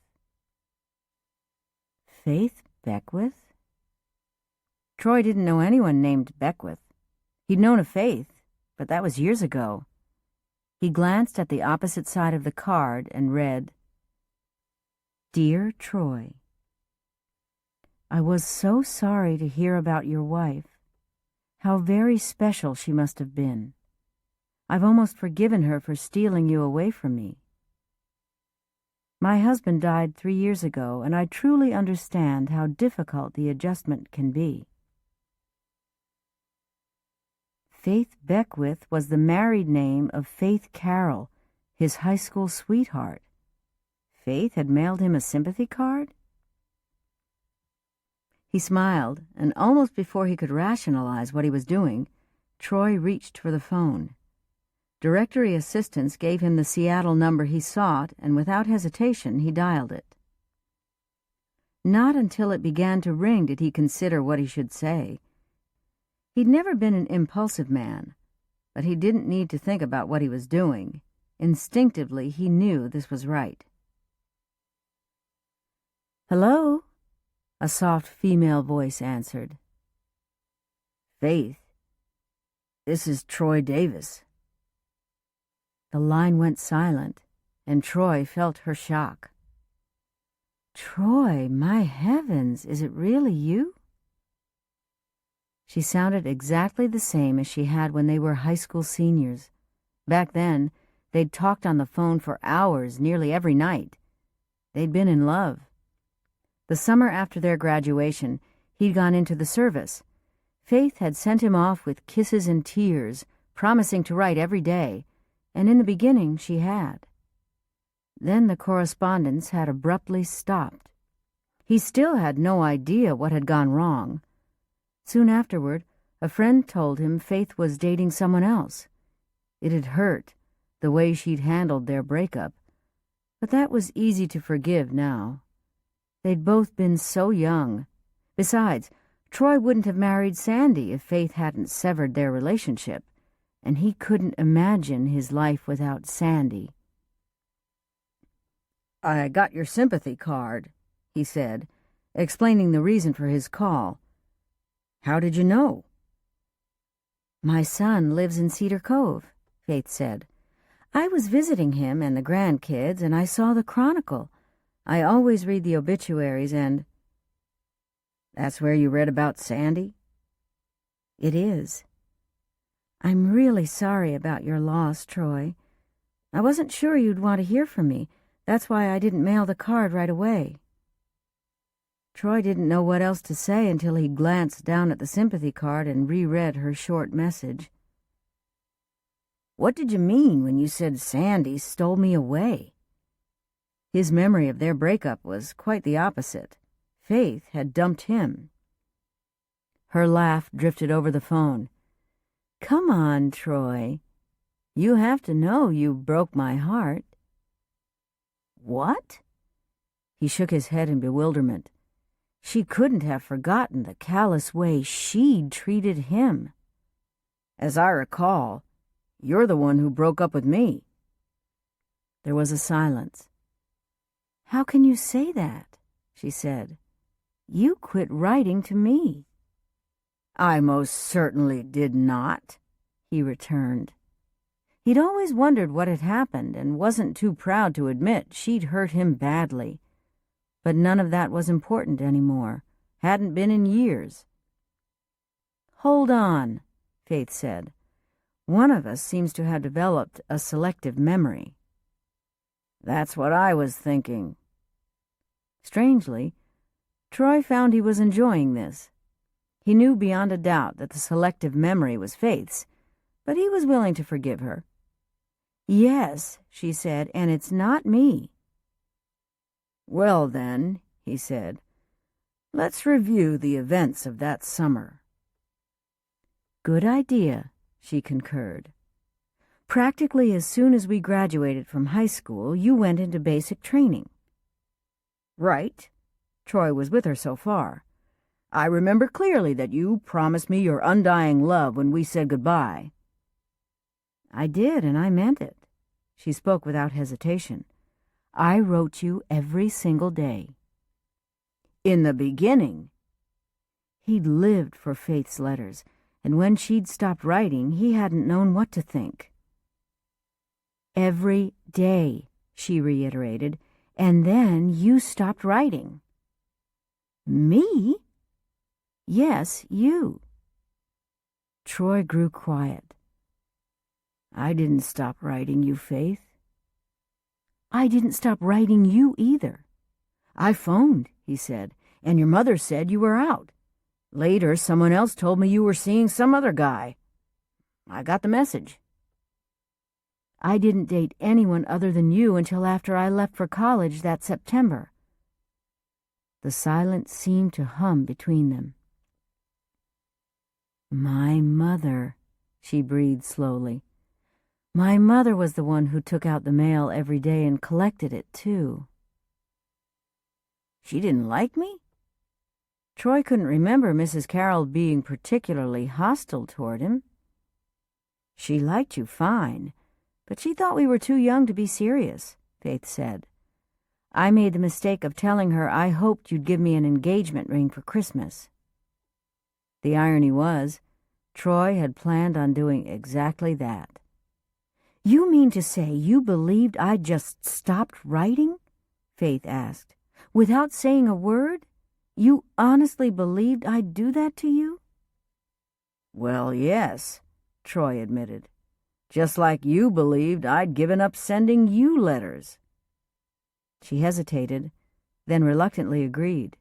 Faith Beckwith? Troy didn't know anyone named Beckwith. He'd known a Faith, but that was years ago. He glanced at the opposite side of the card and read, Dear Troy, I was so sorry to hear about your wife. How very special she must have been. I've almost forgiven her for stealing you away from me. My husband died 3 years ago, and I truly understand how difficult the adjustment can be. Faith Beckwith was the married name of Faith Carroll, his high school sweetheart. Faith had mailed him a sympathy card? He smiled, and almost before he could rationalize what he was doing, Troy reached for the phone. Directory assistants gave him the Seattle number he sought, and without hesitation he dialed it. Not until it began to ring did he consider what he should say. He'd never been an impulsive man, but he didn't need to think about what he was doing. Instinctively, he knew this was right. Hello? A soft female voice answered. Faith, this is Troy Davis. The line went silent, and Troy felt her shock. Troy, my heavens, is it really you? She sounded exactly the same as she had when they were high school seniors. Back then, they'd talked on the phone for hours nearly every night. They'd been in love. The summer after their graduation, he'd gone into the service. Faith had sent him off with kisses and tears, promising to write every day, and in the beginning she had. Then the correspondence had abruptly stopped. He still had no idea what had gone wrong. Soon afterward, a friend told him Faith was dating someone else. It had hurt, the way she'd handled their breakup, but that was easy to forgive now. They'd both been so young. Besides, Troy wouldn't have married Sandy if Faith hadn't severed their relationship, and he couldn't imagine his life without Sandy. I got your sympathy card, he said, explaining the reason for his call. How did you know? My son lives in Cedar Cove, Faith said. "I was visiting him and the grandkids, and I saw the Chronicle. I always read the obituaries and—" "That's where you read about Sandy?" "It is. I'm really sorry about your loss, Troy. I wasn't sure you'd want to hear from me. That's why I didn't mail the card right away." Troy didn't know what else to say until he glanced down at the sympathy card and reread her short message. "What did you mean when you said Sandy stole me away?" His memory of their breakup was quite the opposite. Faith had dumped him. Her laugh drifted over the phone. "Come on, Troy. You have to know you broke my heart." "What?" He shook his head in bewilderment. She couldn't have forgotten the callous way she'd treated him. "As I recall, you're the one who broke up with me." There was a silence. "How can you say that?" she said. "You quit writing to me." "I most certainly did not," he returned. He'd always wondered what had happened and wasn't too proud to admit she'd hurt him badly. But none of that was important anymore. Hadn't been in years. "Hold on," Faith said. "One of us seems to have developed a selective memory." "That's what I was thinking." Strangely, Troy found he was enjoying this. He knew beyond a doubt that the selective memory was Faith's, but he was willing to forgive her. "Yes," she said, "and it's not me." "Well, then," he said, "let's review the events of that summer." "Good idea," she concurred. "Practically as soon as we graduated from high school, you went into basic training." "Right." Troy was with her so far. "I remember clearly that you promised me your undying love when we said goodbye." "I did, and I meant it." She spoke without hesitation. "I wrote you every single day." "In the beginning." He'd lived for Faith's letters, and when she'd stopped writing, he hadn't known what to think. "Every day," she reiterated, "and then you stopped writing." "Me?" "Yes, you." Troy grew quiet. "I didn't stop writing you, Faith." "I didn't stop writing you either." "I phoned," he said, "and your mother said you were out. Later, someone else told me you were seeing some other guy. I got the message." "I didn't date anyone other than you until after I left for college that September." The silence seemed to hum between them. "My mother," she breathed slowly. "My mother was the one who took out the mail every day and collected it, too." "She didn't like me?" Troy couldn't remember Mrs. Carroll being particularly hostile toward him. "She liked you fine, but she thought we were too young to be serious," Faith said. "I made the mistake of telling her I hoped you'd give me an engagement ring for Christmas." The irony was, Troy had planned on doing exactly that. "You mean to say you believed I'd just stopped writing?" Faith asked. "Without saying a word? You honestly believed I'd do that to you?" "Well, yes," Troy admitted. "Just like you believed I'd given up sending you letters." She hesitated, then reluctantly agreed.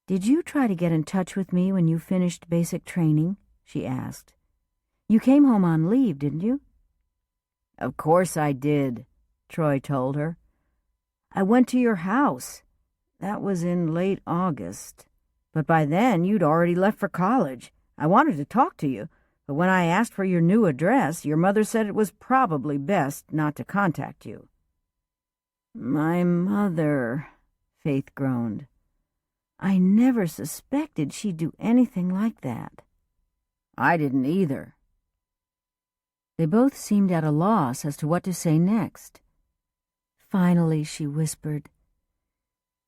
"Did you try to get in touch with me when you finished basic training?" she asked. "You came home on leave, didn't you?" "Of course I did," Troy told her. "I went to your house. That was in late August. But by then you'd already left for college. I wanted to talk to you, but when I asked for your new address, your mother said it was probably best not to contact you." "My mother," Faith groaned. "I never suspected she'd do anything like that." "I didn't either." They both seemed at a loss as to what to say next. Finally, she whispered,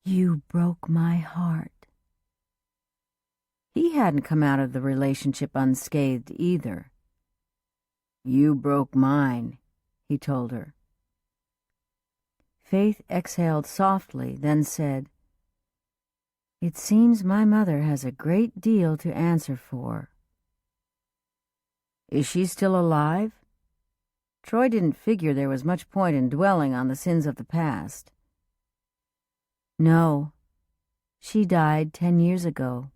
"You broke my heart." He hadn't come out of the relationship unscathed either. "You broke mine," he told her. Faith exhaled softly, then said, "It seems my mother has a great deal to answer for." "Is she still alive?" Troy didn't figure there was much point in dwelling on the sins of the past. "No. She died 10 years ago."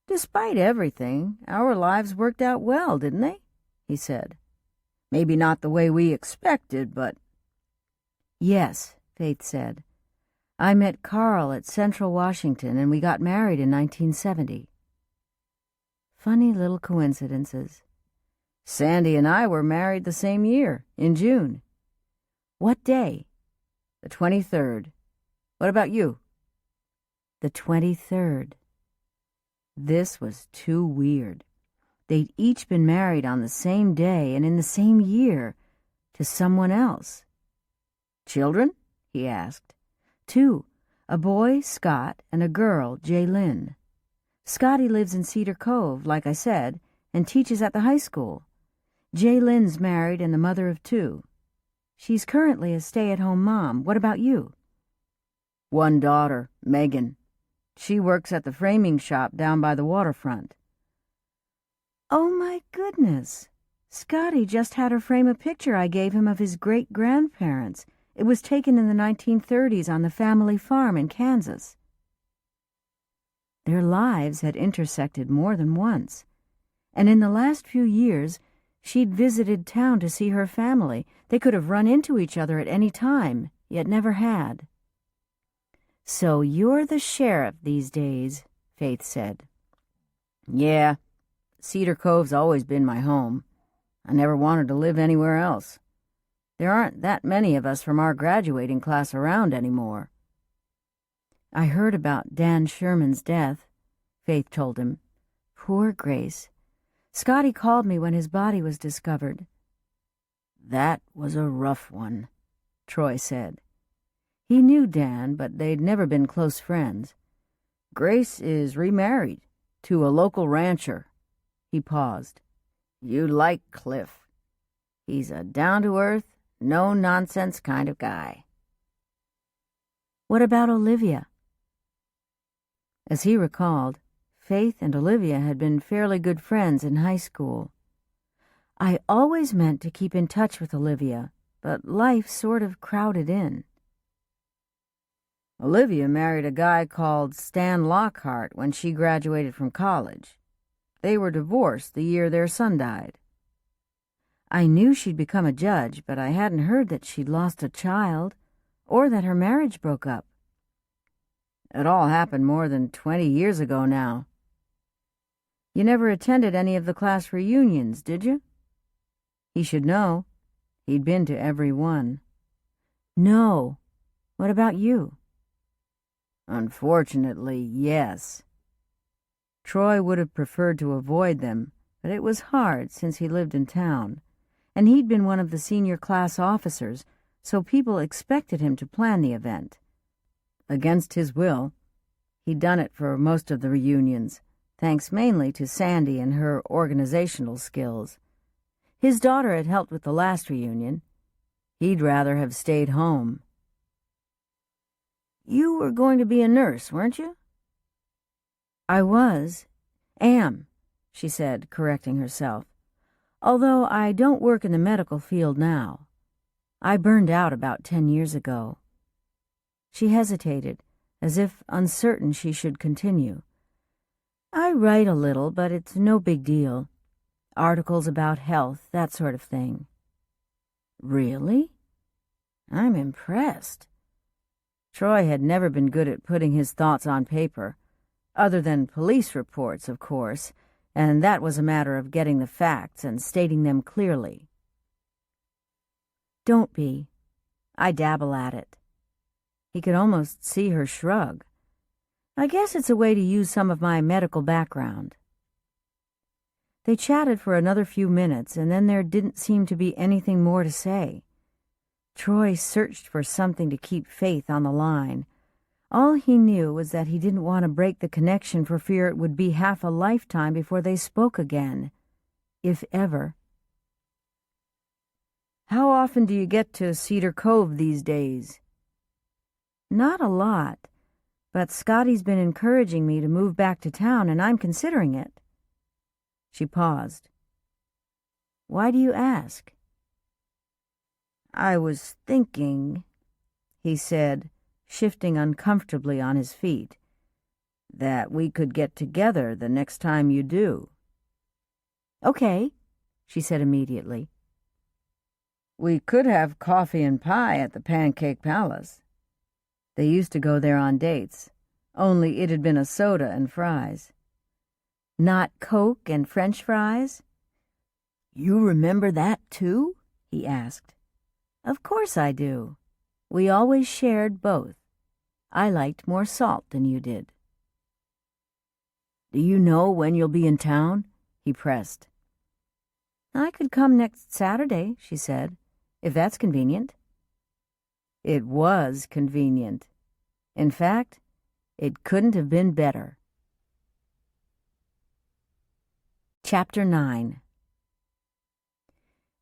"Despite everything, our lives worked out well, didn't they?" he said. "Maybe not the way we expected, but—" "Yes," Faith said. "I met Carl at Central Washington, and we got married in 1970. Funny little coincidences. Sandy and I were married the same year, in June." "What day?" "The 23rd. What about you?" "The 23rd. This was too weird. They'd each been married on the same day and in the same year, to someone else. "Children?" he asked. "2, a boy, Scott, and a girl, Jaylyn. Scotty lives in Cedar Cove, like I said, and teaches at the high school. Jaylyn's married and the mother of 2. She's currently a stay-at-home mom. What about you?" "One daughter, Megan. She works at the framing shop down by the waterfront." "Oh, my goodness. Scotty just had her frame a picture I gave him of his great-grandparents. It was taken in the 1930s on the family farm in Kansas." Their lives had intersected more than once, and in the last few years she'd visited town to see her family. They could have run into each other at any time, yet never had. "So you're the sheriff these days," Faith said. "Yeah, Cedar Cove's always been my home. I never wanted to live anywhere else. There aren't that many of us from our graduating class around anymore." "I heard about Dan Sherman's death," Faith told him. "Poor Grace. Scotty called me when his body was discovered." "That was a rough one," Troy said. He knew Dan, but they'd never been close friends. "Grace is remarried to a local rancher." He paused. "You'd like Cliff. He's a down-to-earth, no-nonsense kind of guy." "What about Olivia?" As he recalled, Faith and Olivia had been fairly good friends in high school. "I always meant to keep in touch with Olivia, but life sort of crowded in." "Olivia married a guy called Stan Lockhart when she graduated from college. They were divorced the year their son died." "I knew she'd become a judge, but I hadn't heard that she'd lost a child, or that her marriage broke up." "It all happened more than 20 years ago now." "You never attended any of the class reunions, did you?" He should know. He'd been to every one. "No. What about you?" "Unfortunately, yes." Troy would have preferred to avoid them, but it was hard since he lived in town, and he'd been one of the senior class officers, so people expected him to plan the event. Against his will, he'd done it for most of the reunions, thanks mainly to Sandy and her organizational skills. His daughter had helped with the last reunion. He'd rather have stayed home. "You were going to be a nurse, weren't you?" "I am," she said, correcting herself. "Although I don't work in the medical field now. I burned out about 10 years ago." She hesitated, as if uncertain she should continue. "I write a little, but it's no big deal. Articles about health, that sort of thing." "Really? I'm impressed." Troy had never been good at putting his thoughts on paper, other than police reports, of course, and that was a matter of getting the facts and stating them clearly. "Don't be. I dabble at it." He could almost see her shrug. "I guess it's a way to use some of my medical background." They chatted for another few minutes, and then there didn't seem to be anything more to say. Troy searched for something to keep Faith on the line. All he knew was that he didn't want to break the connection for fear it would be half a lifetime before they spoke again. if ever. How often do you get to Cedar Cove these days? Not a lot, but Scotty's been encouraging me to move back to town, and I'm considering it. She paused. Why do you ask? I was thinking, he said, shifting uncomfortably on his feet, that we could get together the next time you do. Okay, she said immediately. We could have coffee and pie at the Pancake Palace. They used to go there on dates, only it had been a soda and fries. Not Coke and French fries? You remember that too? He asked. Of course I do. We always shared both. I liked more salt than you did. Do you know when you'll be in town? He pressed. I could come next Saturday, she said, if that's convenient. It was convenient. In fact, it couldn't have been better. Chapter 9.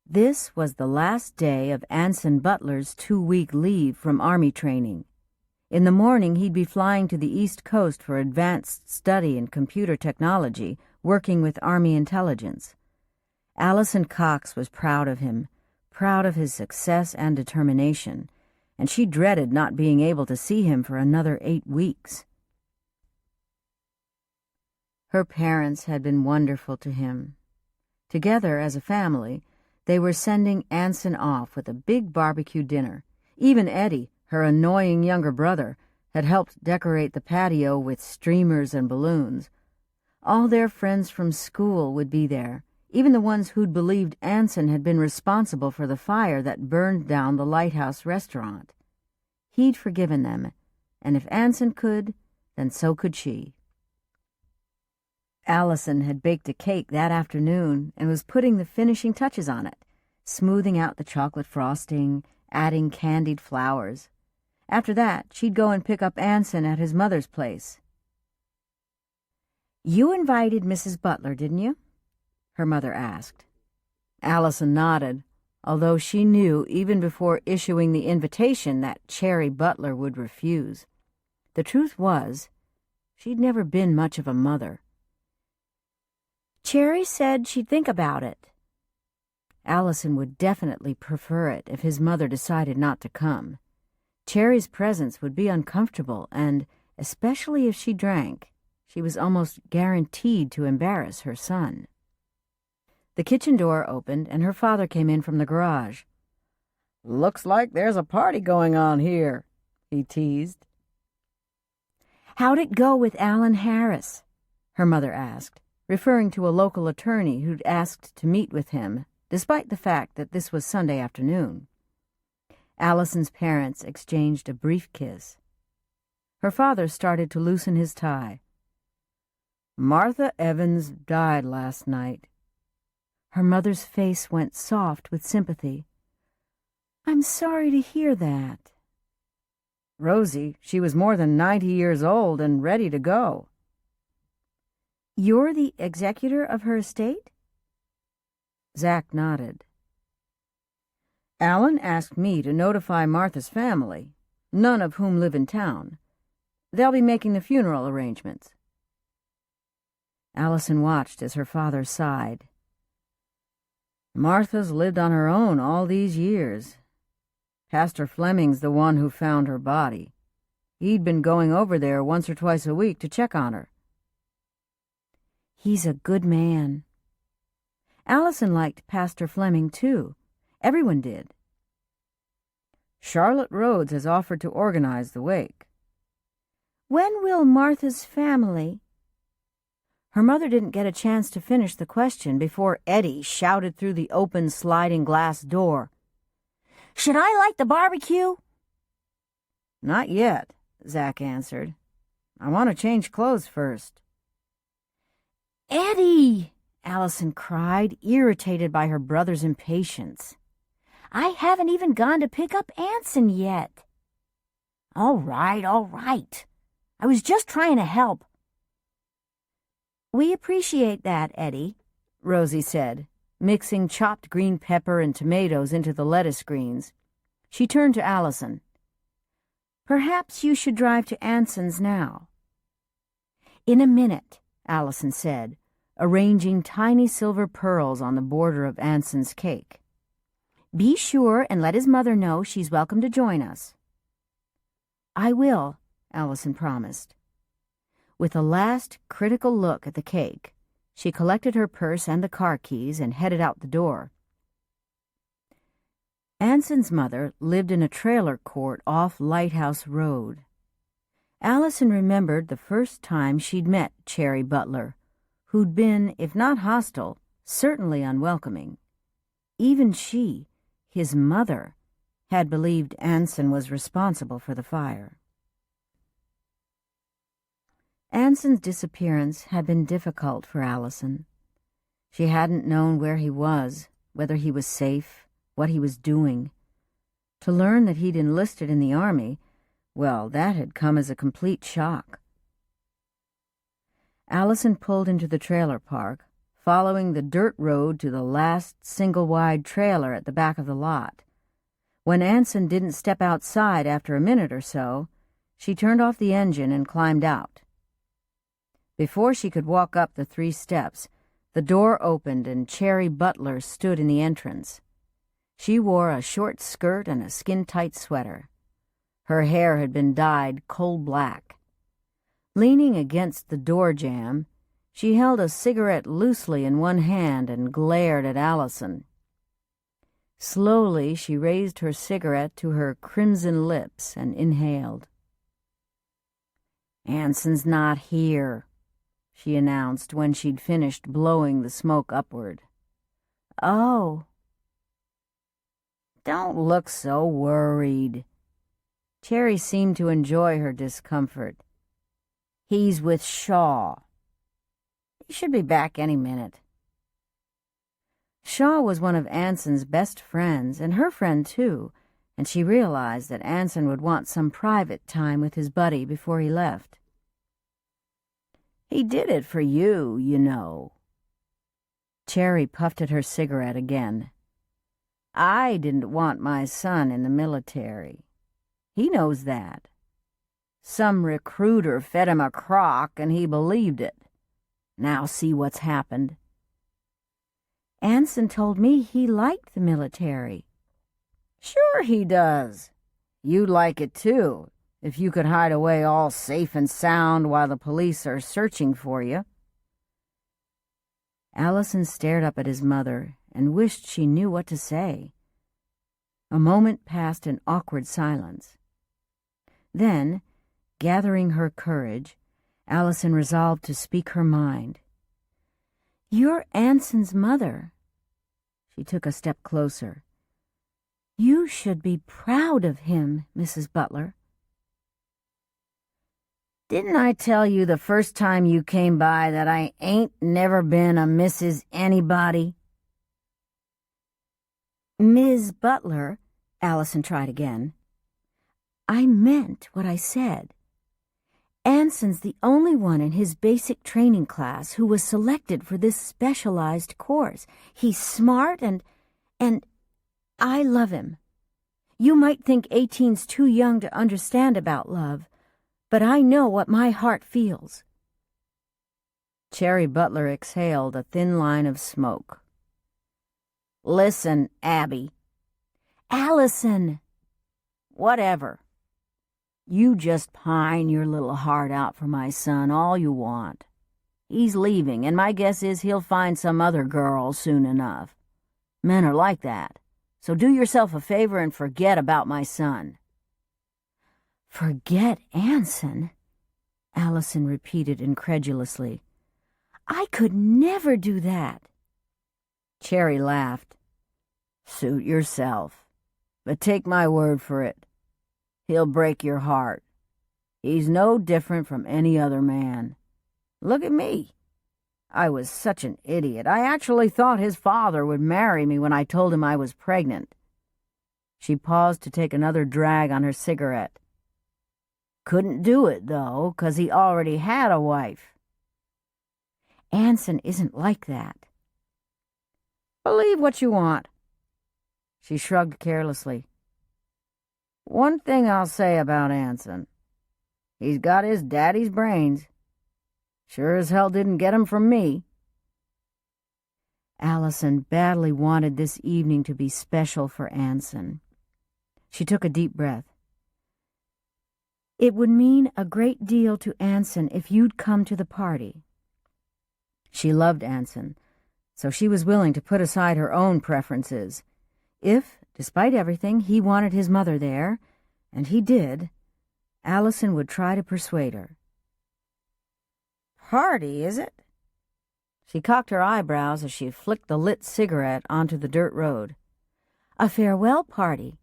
This was the last day of Anson Butler's 2-week leave from Army training. In the morning, he'd be flying to the East Coast for advanced study in computer technology, working with Army intelligence. Allison Cox was proud of him, proud of his success and determination, and she dreaded not being able to see him for another 8 weeks. Her parents had been wonderful to him. Together, as a family, they were sending Anson off with a big barbecue dinner. Even Eddie, her annoying younger brother, had helped decorate the patio with streamers and balloons. All their friends from school would be there, even the ones who'd believed Anson had been responsible for the fire that burned down the Lighthouse restaurant. He'd forgiven them, and if Anson could, then so could she. Allison had baked a cake that afternoon and was putting the finishing touches on it, smoothing out the chocolate frosting, adding candied flowers. After that, she'd go and pick up Anson at his mother's place. You invited Mrs. Butler, didn't you? Her mother asked. Allison nodded, although she knew even before issuing the invitation that Cherry Butler would refuse. The truth was, she'd never been much of a mother. Cherry said she'd think about it. Allison would definitely prefer it if his mother decided not to come. Cherry's presence would be uncomfortable, and, especially if she drank, she was almost guaranteed to embarrass her son. The kitchen door opened, and her father came in from the garage. Looks like there's a party going on here, he teased. How'd it go with Alan Harris? Her mother asked, referring to a local attorney who'd asked to meet with him, despite the fact that this was Sunday afternoon. Allison's parents exchanged a brief kiss. Her father started to loosen his tie. Martha Evans died last night. Her mother's face went soft with sympathy. I'm sorry to hear that. Rosie, she was more than 90 years old and ready to go. You're the executor of her estate? Zach nodded. Alan asked me to notify Martha's family, none of whom live in town. They'll be making the funeral arrangements. Allison watched as her father sighed. Martha's lived on her own all these years. Pastor Fleming's the one who found her body. He'd been going over there once or twice a week to check on her. He's a good man. Allison liked Pastor Fleming, too. Everyone did. Charlotte Rhodes has offered to organize the wake. When will Martha's family... Her mother didn't get a chance to finish the question before Eddie shouted through the open sliding glass door. Should I light the barbecue? Not yet, Zach answered. I want to change clothes first. Eddie! Allison cried, irritated by her brother's impatience. I haven't even gone to pick up Anson yet. All right. I was just trying to help. We appreciate that, Eddie, Rosie said, mixing chopped green pepper and tomatoes into the lettuce greens. She turned to Allison. "Perhaps you should drive to Anson's now." "In a minute," Allison said, arranging tiny silver pearls on the border of Anson's cake. "Be sure and let his mother know she's welcome to join us." "I will," Allison promised. With a last critical look at the cake, she collected her purse and the car keys and headed out the door. Anson's mother lived in a trailer court off Lighthouse Road. Allison remembered the first time she'd met Cherry Butler, who'd been, if not hostile, certainly unwelcoming. Even she, his mother, had believed Anson was responsible for the fire. Anson's disappearance had been difficult for Allison. She hadn't known where he was, whether he was safe, what he was doing. To learn that he'd enlisted in the army, well, that had come as a complete shock. Allison pulled into the trailer park, following the dirt road to the last single-wide trailer at the back of the lot. When Anson didn't step outside after a minute or so, she turned off the engine and climbed out. Before she could walk up the 3 steps, the door opened and Cherry Butler stood in the entrance. She wore a short skirt and a skin-tight sweater. Her hair had been dyed coal black. Leaning against the door jamb, she held a cigarette loosely in one hand and glared at Allison. Slowly, she raised her cigarette to her crimson lips and inhaled. "Anson's not here," she announced when she'd finished blowing the smoke upward. "Oh." "Don't look so worried." Cherry seemed to enjoy her discomfort. "He's with Shaw. He should be back any minute." Shaw was one of Anson's best friends, and her friend too, and she realized that Anson would want some private time with his buddy before he left. "He did it for you, you know." Cherry puffed at her cigarette again. "I didn't want my son in the military. He knows that. Some recruiter fed him a crock and he believed it. Now see what's happened." "Anson told me he liked the military." "Sure he does. You'd like it too, if you could hide away all safe and sound while the police are searching for you." Allison stared up at his mother and wished she knew what to say. A moment passed in awkward silence. Then, gathering her courage, Allison resolved to speak her mind. "You're Anson's mother." She took a step closer. "You should be proud of him, Mrs. Butler." "Didn't I tell you the first time you came by that I ain't never been a Mrs. Anybody?" "Ms. Butler," Allison tried again. "I meant what I said. Anson's the only one in his basic training class who was selected for this specialized course. He's smart and I love him. You might think 18's too young to understand about love, but I know what my heart feels." Cherry Butler exhaled a thin line of smoke. "Listen, Abby." "Allison." "Whatever. You just pine your little heart out for my son all you want. He's leaving, and my guess is he'll find some other girl soon enough. Men are like that, so do yourself a favor and forget about my son." "Forget Anson?" Allison repeated incredulously. "I could never do that." Cherry laughed. "Suit yourself, but take my word for it. He'll break your heart. He's no different from any other man. Look at me. I was such an idiot. I actually thought his father would marry me when I told him I was pregnant." She paused to take another drag on her cigarette. "Couldn't do it, though, 'cause he already had a wife." "Anson isn't like that." Believe what you want. She shrugged carelessly. One thing I'll say about Anson. He's got his daddy's brains. Sure as hell didn't get 'em from me. Allison badly wanted this evening to be special for Anson. She took a deep breath. It would mean a great deal to Anson if you'd come to the party. She loved Anson, so she was willing to put aside her own preferences. If, despite everything, he wanted his mother there, and he did, Allison would try to persuade her. Party, is it? She cocked her eyebrows as she flicked the lit cigarette onto the dirt road. A farewell party,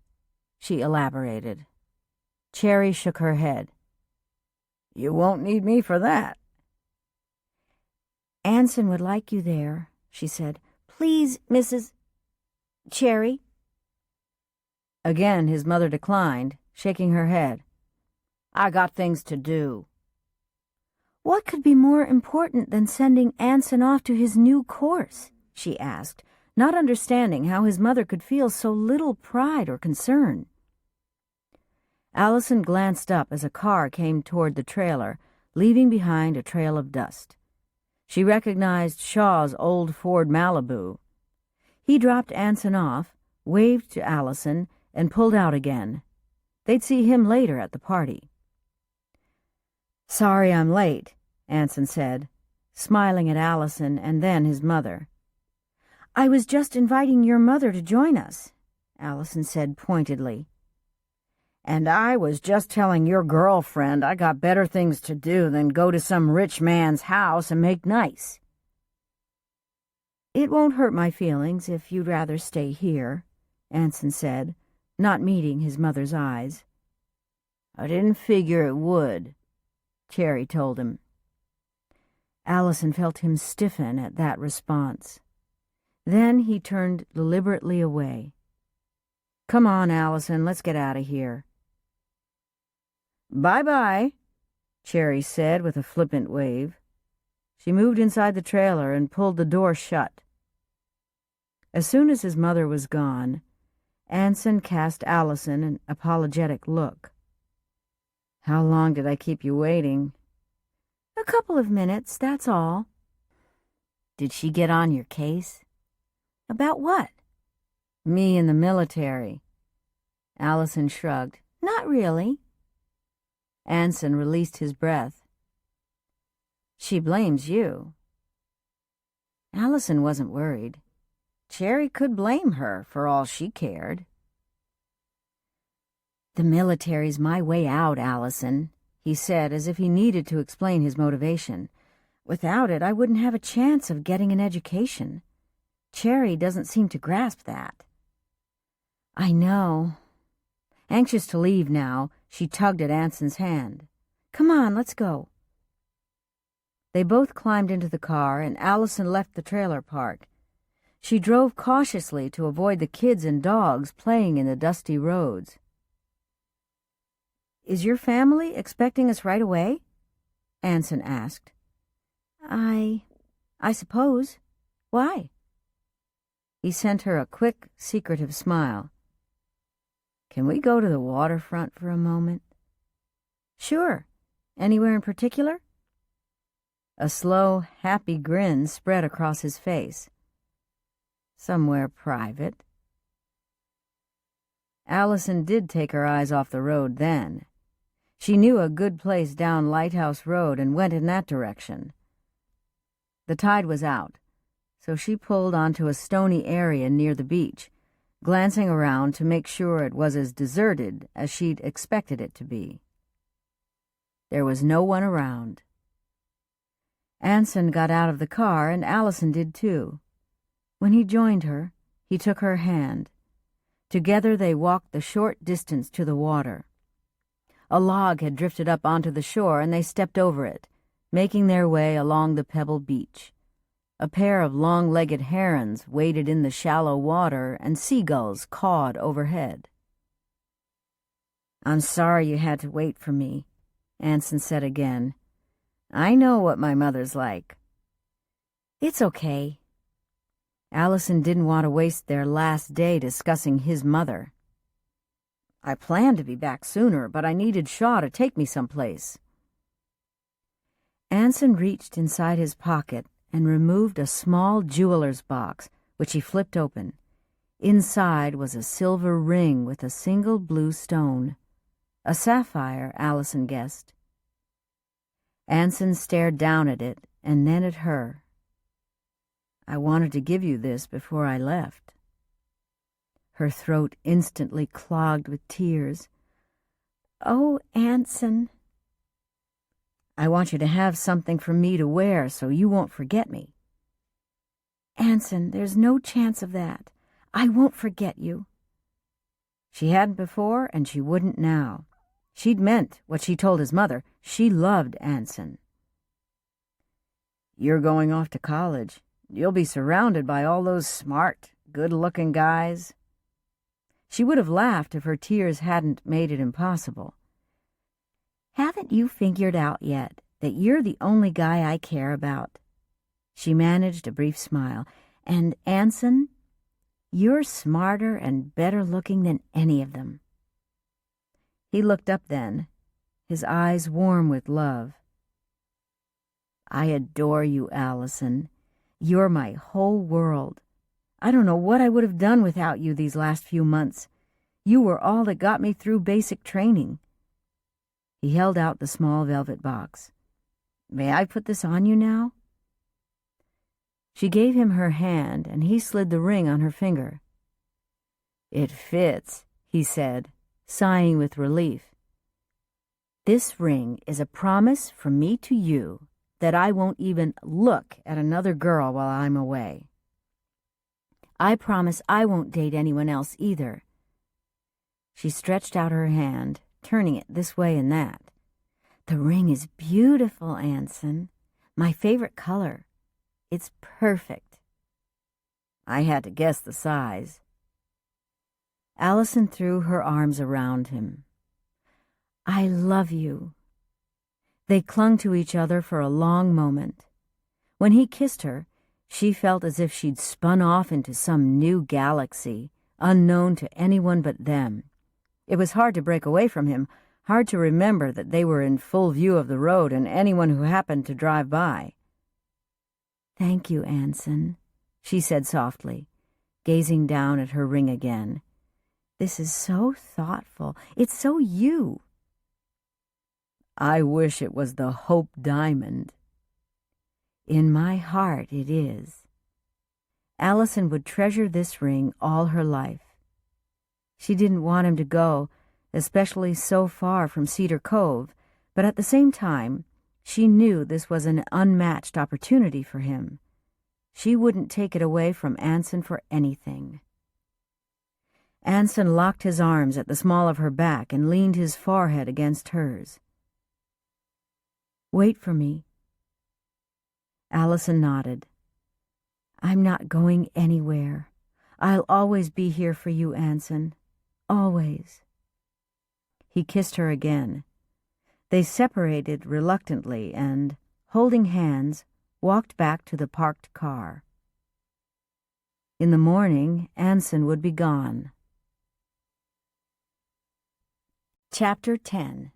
she elaborated. Cherry shook her head. You won't need me for that. Anson would like you there, she said. Please, Mrs. Cherry. Again his mother declined, shaking her head. I got things to do. What could be more important than sending Anson off to his new course? She asked, not understanding how his mother could feel so little pride or concern. Allison glanced up as a car came toward the trailer, leaving behind a trail of dust. She recognized Shaw's old Ford Malibu. He dropped Anson off, waved to Allison, and pulled out again. They'd see him later at the party. Sorry I'm late, Anson said, smiling at Allison and then his mother. I was just inviting your mother to join us, Allison said pointedly. And I was just telling your girlfriend I got better things to do than go to some rich man's house and make nice. It won't hurt my feelings if you'd rather stay here, Anson said, not meeting his mother's eyes. I didn't figure it would, Cherry told him. Allison felt him stiffen at that response. Then he turned deliberately away. Come on, Allison, let's get out of here. Bye-bye, Cherry said with a flippant wave. She moved inside the trailer and pulled the door shut. As soon as his mother was gone, Anson cast Allison an apologetic look. How long did I keep you waiting? A couple of minutes, that's all. Did she get on your case? About what? Me in the military. Allison shrugged. Not really. Anson released his breath. She blames you. Allison wasn't worried. Cherry could blame her for all she cared. The military's my way out, Allison, he said as if he needed to explain his motivation. Without it, I wouldn't have a chance of getting an education. Cherry doesn't seem to grasp that. I know. Anxious to leave now, she tugged at Anson's hand. Come on, let's go. They both climbed into the car, and Allison left the trailer park. She drove cautiously to avoid the kids and dogs playing in the dusty roads. Is your family expecting us right away? Anson asked. I suppose. Why? He sent her a quick, secretive smile. Can we go to the waterfront for a moment? Sure. Anywhere in particular? A slow, happy grin spread across his face. Somewhere private. Allison did take her eyes off the road then. She knew a good place down Lighthouse Road and went in that direction. The tide was out, so she pulled onto a stony area near the beach, glancing around to make sure it was as deserted as she'd expected it to be. There was no one around. Anson got out of the car, and Allison did too. When he joined her, he took her hand. Together they walked the short distance to the water. A log had drifted up onto the shore, and they stepped over it, making their way along the pebble beach. A pair of long-legged herons waded in the shallow water, and seagulls cawed overhead. I'm sorry you had to wait for me, Anson said again. I know what my mother's like. It's okay. Allison didn't want to waste their last day discussing his mother. "I planned to be back sooner, but I needed Shaw to take me someplace." Anson reached inside his pocket and removed a small jeweler's box, which he flipped open. Inside was a silver ring with a single blue stone. A sapphire, Allison guessed. Anson stared down at it and then at her. "I wanted to give you this before I left." Her throat instantly clogged with tears. "Oh, Anson." "I want you to have something for me to wear so you won't forget me." "Anson, there's no chance of that. I won't forget you." She hadn't before, and she wouldn't now. She'd meant what she told his mother. She loved Anson. "You're going off to college. You'll be surrounded by all those smart, good-looking guys." She would have laughed if her tears hadn't made it impossible. "Haven't you figured out yet that you're the only guy I care about?" She managed a brief smile. "And Anson, you're smarter and better looking than any of them." He looked up then, his eyes warm with love. "I adore you, Allison. You're my whole world. I don't know what I would have done without you these last few months. You were all that got me through basic training." He held out the small velvet box. "May I put this on you now?" She gave him her hand, and he slid the ring on her finger. "It fits," he said, sighing with relief. "This ring is a promise from me to you that I won't even look at another girl while I'm away. I promise I won't date anyone else either." She stretched out her hand, turning it this way and that. "The ring is beautiful, Anson. My favorite color. It's perfect." I had to guess the size. Allison threw her arms around him. "I love you." They clung to each other for a long moment. When he kissed her, she felt as if she'd spun off into some new galaxy, unknown to anyone but them. It was hard to break away from him, hard to remember that they were in full view of the road and anyone who happened to drive by. "Thank you, Anson," she said softly, gazing down at her ring again. "This is so thoughtful. It's so you." "I wish it was the Hope Diamond." "In my heart it is." Allison would treasure this ring all her life. She didn't want him to go, especially so far from Cedar Cove, but at the same time, she knew this was an unmatched opportunity for him. She wouldn't take it away from Anson for anything. Anson locked his arms at the small of her back and leaned his forehead against hers. "Wait for me." Allison nodded. "I'm not going anywhere. I'll always be here for you, Anson. Always." He kissed her again. They separated reluctantly and, holding hands, walked back to the parked car. In the morning, Anson would be gone. Chapter 10.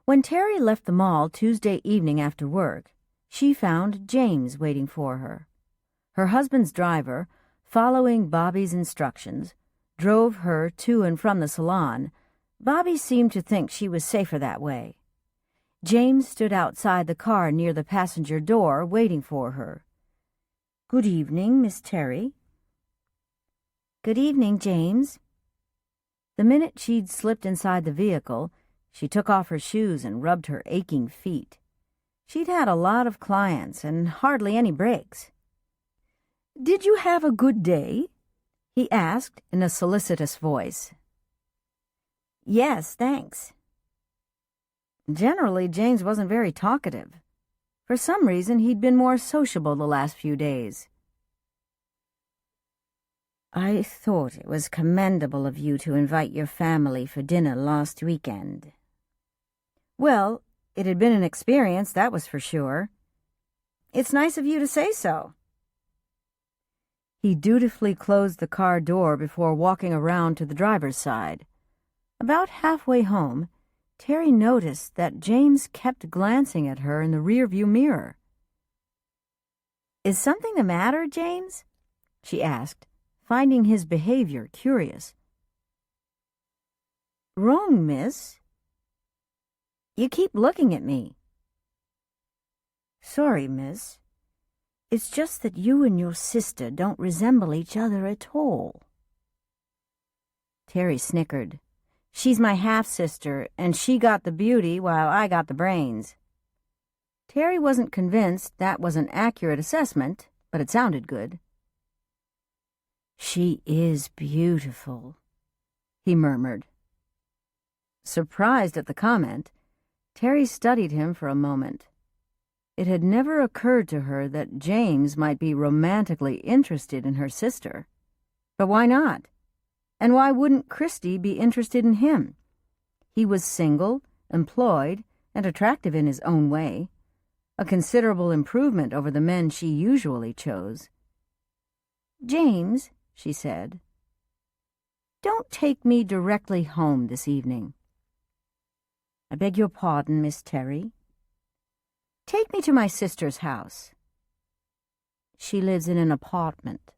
When Teri left the mall Tuesday evening after work, she found James waiting for her. Her husband's driver, following Bobby's instructions, drove her to and from the salon. Bobby seemed to think she was safer that way. James stood outside the car near the passenger door, waiting for her. "Good evening, Miss Teri." "Good evening, James." The minute she'd slipped inside the vehicle, she took off her shoes and rubbed her aching feet. She'd had a lot of clients and hardly any breaks. "Did you have a good day?" he asked in a solicitous voice. "Yes, thanks." Generally, James wasn't very talkative. For some reason, he'd been more sociable the last few days. "I thought it was commendable of you to invite your family for dinner last weekend." "Well, it had been an experience, that was for sure." "It's nice of you to say so." He dutifully closed the car door before walking around to the driver's side. About halfway home, Teri noticed that James kept glancing at her in the rearview mirror. "Is something the matter, James?" she asked, finding his behavior curious. "Wrong, miss. You keep looking at me." "Sorry, miss. It's just that you and your sister don't resemble each other at all." Teri snickered. "She's my half-sister, and she got the beauty while I got the brains." Teri wasn't convinced that was an accurate assessment, but it sounded good. "She is beautiful," he murmured. Surprised at the comment, Teri studied him for a moment. It had never occurred to her that James might be romantically interested in her sister. But why not? And why wouldn't Christy be interested in him? He was single, employed, and attractive in his own way, a considerable improvement over the men she usually chose. "James," she said, "don't take me directly home this evening." "I beg your pardon, Miss Teri." "Take me to my sister's house." "She lives in an apartment."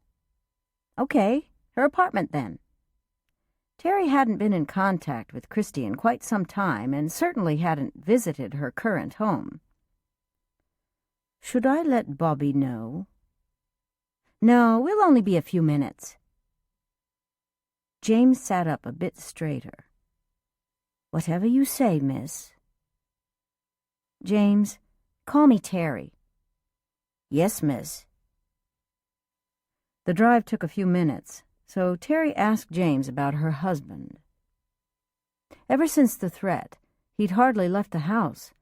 "Okay, her apartment then." Teri hadn't been in contact with Christy in quite some time and certainly hadn't visited her current home. "Should I let Bobby know?" "No, we'll only be a few minutes." James sat up a bit straighter. "Whatever you say, miss." "James, call me Teri." "Yes, miss." The drive took a few minutes, so Teri asked James about her husband. Ever since the threat, he'd hardly left the house,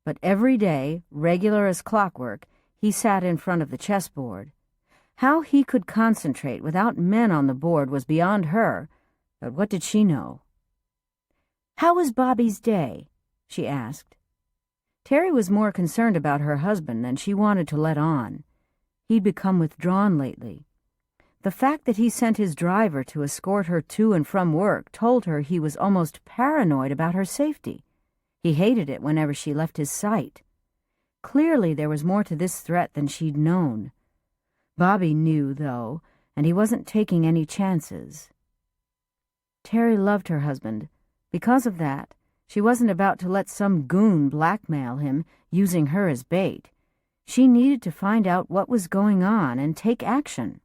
but every day, regular as clockwork, he sat in front of the chessboard. How he could concentrate without men on the board was beyond her, but what did she know? "How was Bobby's day?" she asked. Teri was more concerned about her husband than she wanted to let on. He'd become withdrawn lately. The fact that he sent his driver to escort her to and from work told her he was almost paranoid about her safety. He hated it whenever she left his sight. Clearly there was more to this threat than she'd known. Bobby knew, though, and he wasn't taking any chances. Teri loved her husband. Because of that, she wasn't about to let some goon blackmail him, using her as bait. She needed to find out what was going on and take action.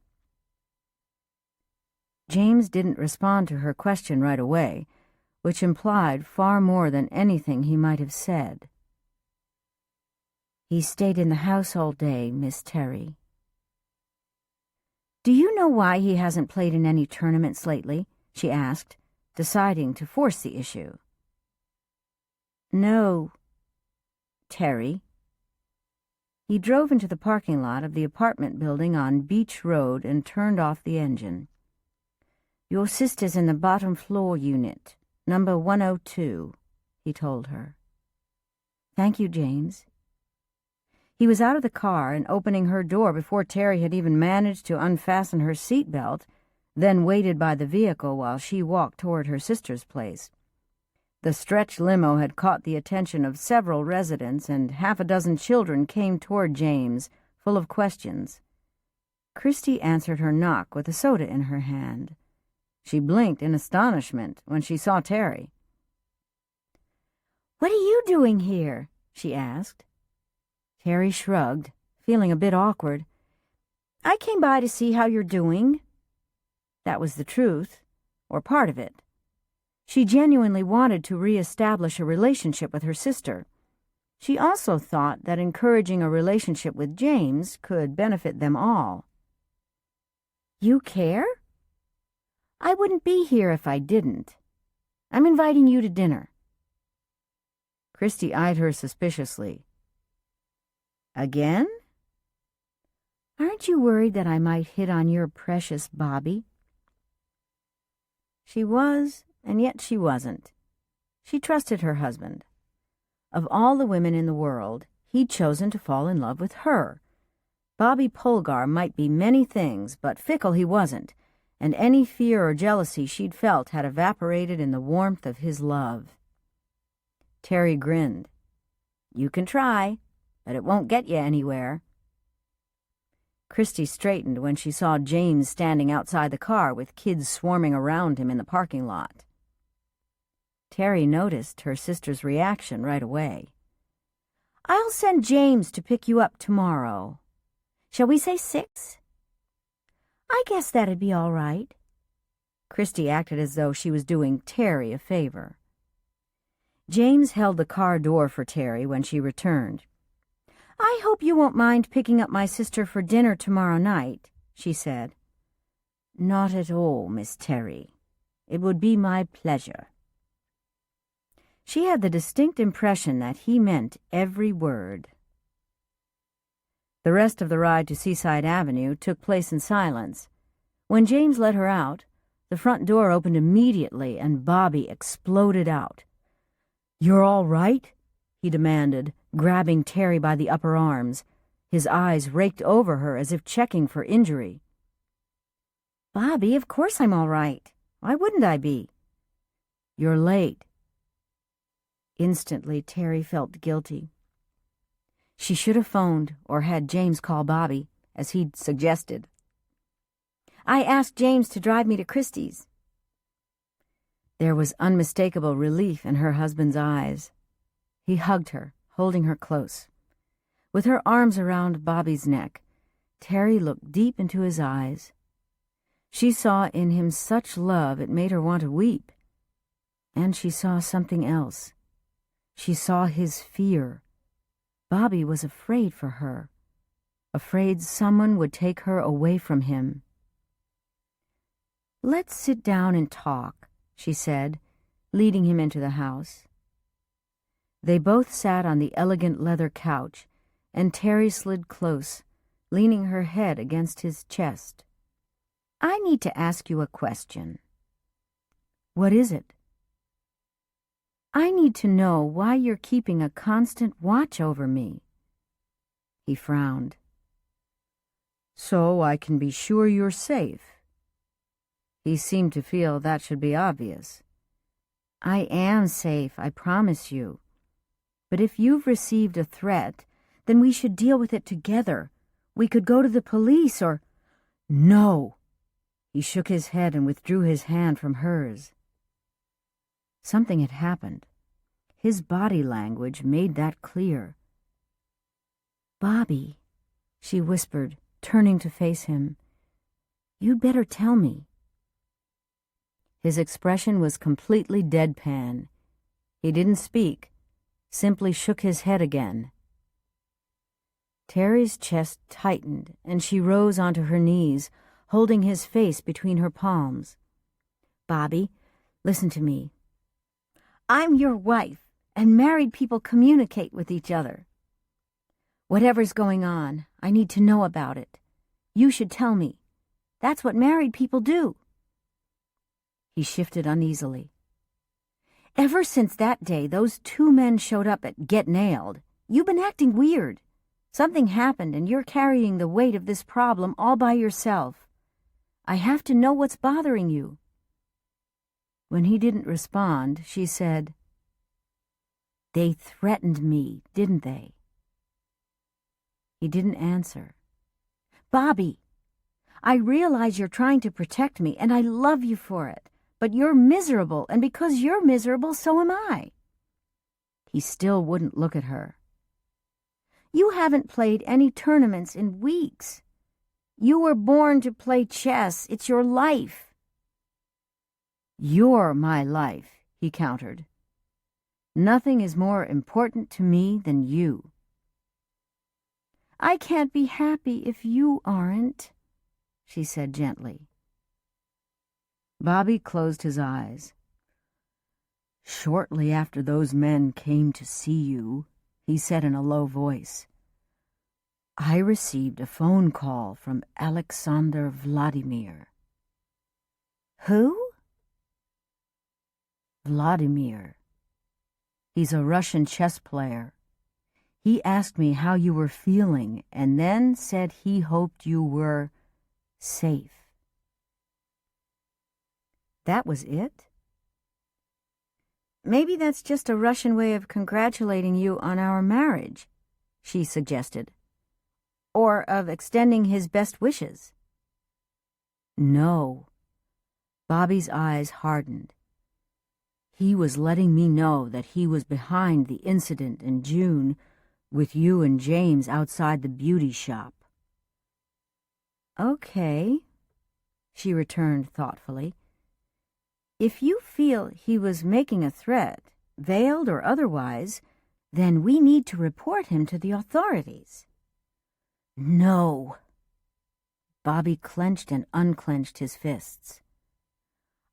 James didn't respond to her question right away, which implied far more than anything he might have said. "He stayed in the house all day, Miss Teri." "Do you know why he hasn't played in any tournaments lately?" she asked, deciding to force the issue. "No, Teri." He drove into the parking lot of the apartment building on Beach Road and turned off the engine. "Your sister's in the bottom floor unit, number 102, he told her. "Thank you, James." He was out of the car and opening her door before Teri had even managed to unfasten her seatbelt, then waited by the vehicle while she walked toward her sister's place. The stretch limo had caught the attention of several residents, and half a dozen children came toward James, full of questions. Christy answered her knock with a soda in her hand. She blinked in astonishment when she saw Teri. "What are you doing here?" she asked. Teri shrugged, feeling a bit awkward. "I came by to see how you're doing." That was the truth, or part of it. She genuinely wanted to re-establish a relationship with her sister. She also thought that encouraging a relationship with James could benefit them all. "You care?" "I wouldn't be here if I didn't. I'm inviting you to dinner." Christy eyed her suspiciously. "Again?" "Aren't you worried that I might hit on your precious Bobby?" She was, and yet she wasn't. She trusted her husband. Of all the women in the world, he'd chosen to fall in love with her. Bobby Polgar might be many things, but fickle he wasn't, and any fear or jealousy she'd felt had evaporated in the warmth of his love. Teri grinned. "You can try, but it won't get you anywhere." Christy straightened when she saw James standing outside the car with kids swarming around him in the parking lot. Teri noticed her sister's reaction right away. "I'll send James to pick you up tomorrow. Shall we say 6? "I guess that'd be all right." Christy acted as though she was doing Teri a favor. James held the car door for Teri when she returned. "I hope you won't mind picking up my sister for dinner tomorrow night," she said. "Not at all, Miss Teri. It would be my pleasure." She had the distinct impression that he meant every word. The rest of the ride to Seaside Avenue took place in silence. When James let her out, the front door opened immediately and Bobby exploded out. "You're all right?" he demanded, grabbing Teri by the upper arms. His eyes raked over her as if checking for injury. "Bobby, of course I'm all right. Why wouldn't I be?" "You're late." Instantly, Teri felt guilty. She should have phoned or had James call Bobby, as he'd suggested. "I asked James to drive me to Christie's." There was unmistakable relief in her husband's eyes. He hugged her, holding her close. With her arms around Bobby's neck, Teri looked deep into his eyes. She saw in him such love it made her want to weep. And she saw something else. She saw his fear. Bobby was afraid for her, afraid someone would take her away from him. "Let's sit down and talk," she said, leading him into the house. They both sat on the elegant leather couch, and Teri slid close, leaning her head against his chest. "I need to ask you a question." "What is it?" "I need to know why you're keeping a constant watch over me." He frowned. "So I can be sure you're safe." He seemed to feel that should be obvious. "I am safe, I promise you. But if you've received a threat, then we should deal with it together. We could go to the police or—" "No!" He shook his head and withdrew his hand from hers. Something had happened. His body language made that clear. "Bobby," she whispered, turning to face him, "you'd better tell me." His expression was completely deadpan. He didn't speak, simply shook his head again. Teri's chest tightened, and she rose onto her knees, holding his face between her palms. "Bobby, listen to me. I'm your wife, and married people communicate with each other. Whatever's going on, I need to know about it. You should tell me. That's what married people do." He shifted uneasily. "Ever since that day those 2 men showed up at Get Nailed, you've been acting weird. Something happened and you're carrying the weight of this problem all by yourself. I have to know what's bothering you." When he didn't respond, she said, "They threatened me, didn't they?" He didn't answer. "Bobby, I realize you're trying to protect me, and I love you for it. But you're miserable, and because you're miserable, so am I." He still wouldn't look at her. "You haven't played any tournaments in weeks. You were born to play chess. It's your life." "You're my life," he countered. "Nothing is more important to me than you." "I can't be happy if you aren't," she said gently. Bobby closed his eyes. "Shortly after those men came to see you," he said in a low voice, "I received a phone call from Alexander Vladimir." "Who?" "Vladimir. He's a Russian chess player. He asked me how you were feeling and then said he hoped you were safe. That was it? Maybe that's just a Russian way of congratulating you on our marriage, she suggested. Or of extending his best wishes. No. Bobby's eyes hardened. He was letting me know that he was behind the incident in June with you and James outside the beauty shop. Okay, she returned thoughtfully. If you feel he was making a threat, veiled or otherwise, then we need to report him to the authorities. No. Bobby clenched and unclenched his fists.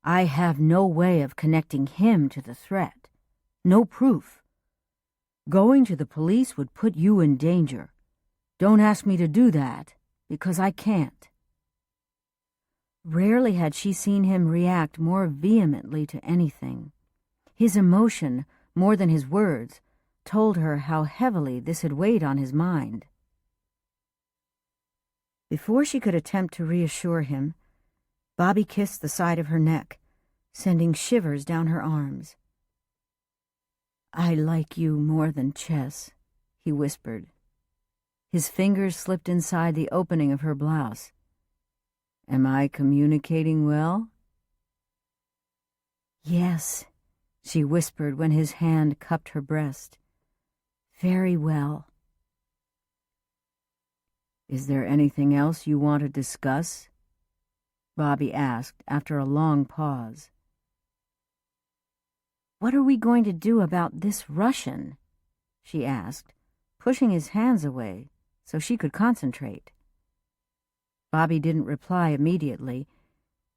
I have no way of connecting him to the threat. No proof. Going to the police would put you in danger. Don't ask me to do that, because I can't. Rarely had she seen him react more vehemently to anything. His emotion, more than his words, told her how heavily this had weighed on his mind. Before she could attempt to reassure him, Bobby kissed the side of her neck, sending shivers down her arms. I like you more than chess, he whispered. His fingers slipped inside the opening of her blouse. Am I communicating well? Yes, she whispered when his hand cupped her breast. Very well. Is there anything else you want to discuss? Bobby asked after a long pause. What are we going to do about this Russian? She asked, pushing his hands away so she could concentrate. Bobby didn't reply immediately.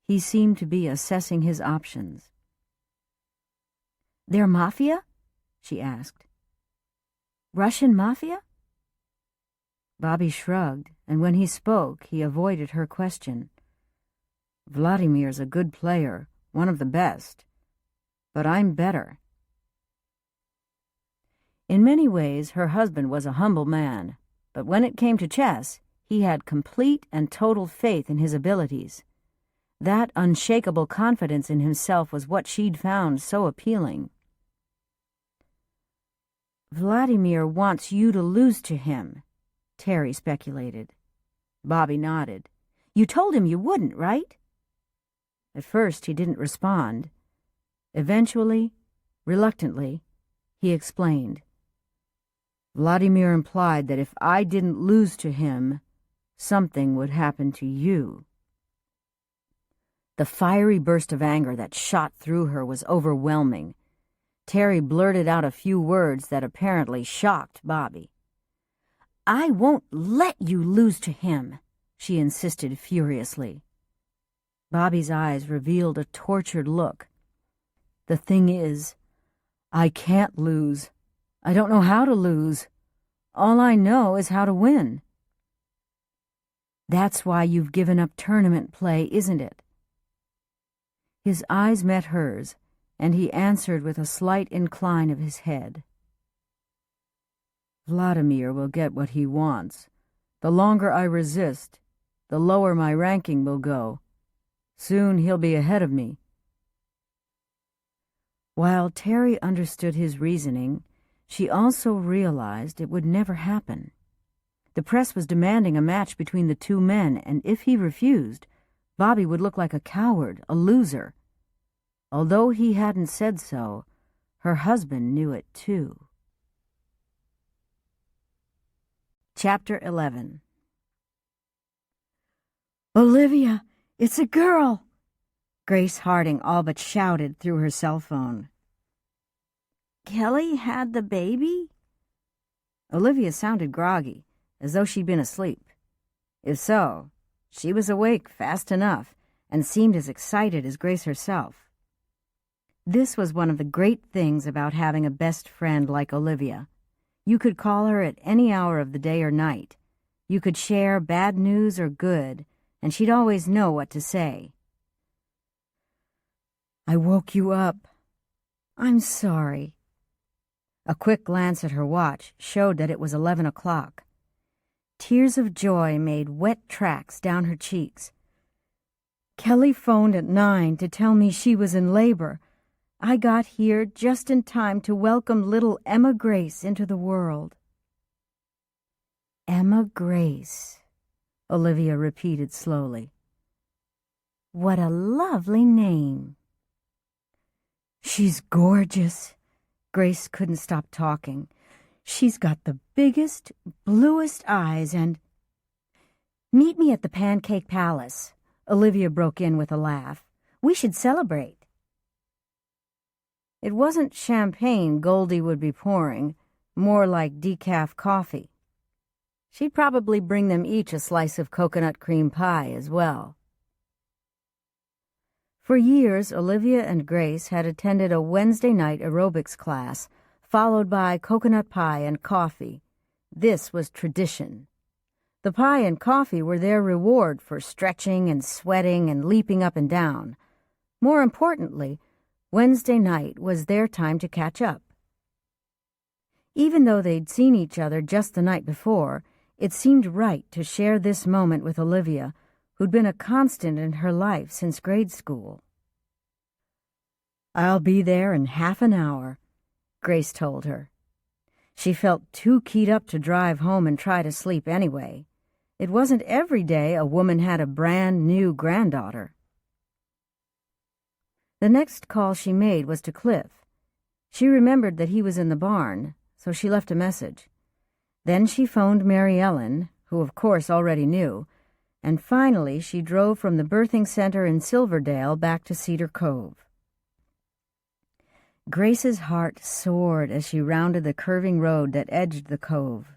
He seemed to be assessing his options. They're mafia? She asked. Russian mafia? Bobby shrugged, and when he spoke, he avoided her question. Vladimir's a good player, one of the best, but I'm better. In many ways, her husband was a humble man, but when it came to chess, he had complete and total faith in his abilities. That unshakable confidence in himself was what she'd found so appealing. Vladimir wants you to lose to him, Teri speculated. Bobby nodded. You told him you wouldn't, right? At first he didn't respond. Eventually, reluctantly, he explained. Vladimir implied that if I didn't lose to him, something would happen to you. The fiery burst of anger that shot through her was overwhelming. Teri blurted out a few words that apparently shocked Bobby. I won't let you lose to him, she insisted furiously. Bobby's eyes revealed a tortured look. The thing is, I can't lose. I don't know how to lose. All I know is how to win. That's why you've given up tournament play, isn't it? His eyes met hers, and he answered with a slight incline of his head. Vladimir will get what he wants. The longer I resist, the lower my ranking will go. Soon he'll be ahead of me. While Teri understood his reasoning, she also realized it would never happen. The press was demanding a match between the two men, and if he refused, Bobby would look like a coward, a loser. Although he hadn't said so, her husband knew it too. Chapter 11. Olivia, it's a girl! Grace Harding all but shouted through her cell phone. Kelly had the baby? Olivia sounded groggy, as though she'd been asleep. If so, she was awake fast enough and seemed as excited as Grace herself. This was one of the great things about having a best friend like Olivia. You could call her at any hour of the day or night. You could share bad news or good, and she'd always know what to say. I woke you up. I'm sorry. A quick glance at her watch showed that it was 11 o'clock. Tears of joy made wet tracks down her cheeks. Kelly phoned at 9 to tell me she was in labor. I got here just in time to welcome little Emma Grace into the world. Emma Grace, Olivia repeated slowly. What a lovely name. She's gorgeous. Grace couldn't stop talking. She's got the biggest, bluest eyes and... Meet me at the Pancake Palace, Olivia broke in with a laugh. We should celebrate. It wasn't champagne Goldie would be pouring, more like decaf coffee. She'd probably bring them each a slice of coconut cream pie as well. For years, Olivia and Grace had attended a Wednesday night aerobics class, followed by coconut pie and coffee. This was tradition. The pie and coffee were their reward for stretching and sweating and leaping up and down. More importantly, Wednesday night was their time to catch up. Even though they'd seen each other just the night before, it seemed right to share this moment with Olivia, who'd been a constant in her life since grade school. I'll be there in half an hour, Grace told her. She felt too keyed up to drive home and try to sleep anyway. It wasn't every day a woman had a brand new granddaughter. The next call she made was to Cliff. She remembered that he was in the barn, so she left a message. Then she phoned Mary Ellen, who of course already knew, and finally she drove from the birthing center in Silverdale back to Cedar Cove. Grace's heart soared as she rounded the curving road that edged the cove.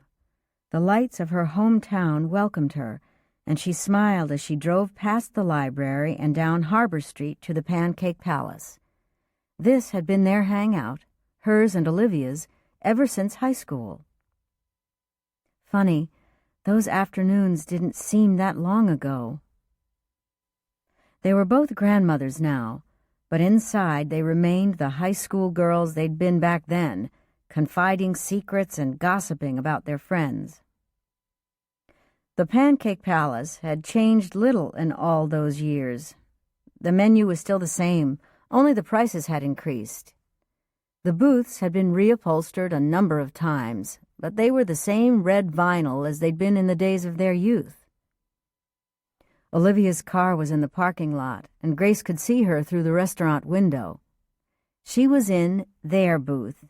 The lights of her hometown welcomed her, and she smiled as she drove past the library and down Harbor Street to the Pancake Palace. This had been their hangout, hers and Olivia's, ever since high school. Funny, those afternoons didn't seem that long ago. They were both grandmothers now, but inside they remained the high school girls they'd been back then, confiding secrets and gossiping about their friends. The Pancake Palace had changed little in all those years. The menu was still the same, only the prices had increased. The booths had been reupholstered a number of times, but they were the same red vinyl as they'd been in the days of their youth. Olivia's car was in the parking lot, and Grace could see her through the restaurant window. She was in their booth,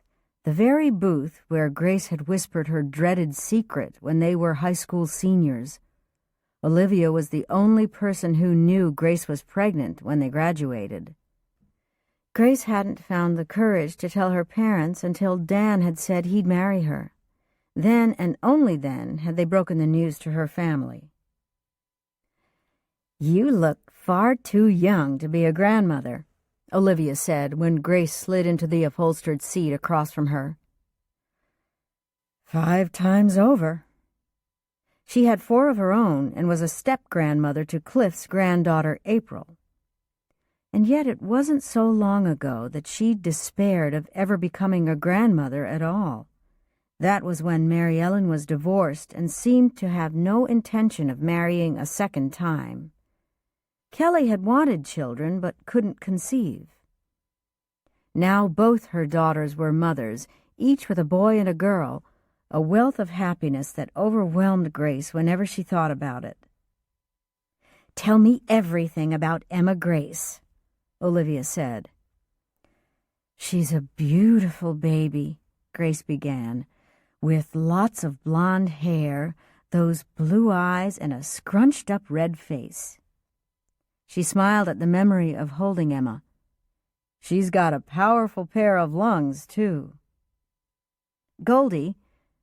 the very booth where Grace had whispered her dreaded secret when they were high school seniors. Olivia was the only person who knew Grace was pregnant when they graduated. Grace hadn't found the courage to tell her parents until Dan had said he'd marry her. Then and only then had they broken the news to her family. You look far too young to be a grandmother, Olivia said when Grace slid into the upholstered seat across from her. 5 times over. She had 4 of her own and was a step-grandmother to Cliff's granddaughter, April. And yet it wasn't so long ago that she'd despaired of ever becoming a grandmother at all. That was when Mary Ellen was divorced and seemed to have no intention of marrying a second time. Kelly had wanted children but couldn't conceive. Now both her daughters were mothers, each with a boy and a girl, a wealth of happiness that overwhelmed Grace whenever she thought about it. Tell me everything about Emma Grace, Olivia said. She's a beautiful baby, Grace began, with lots of blonde hair, those blue eyes, and a scrunched-up red face. She smiled at the memory of holding Emma. She's got a powerful pair of lungs, too. Goldie,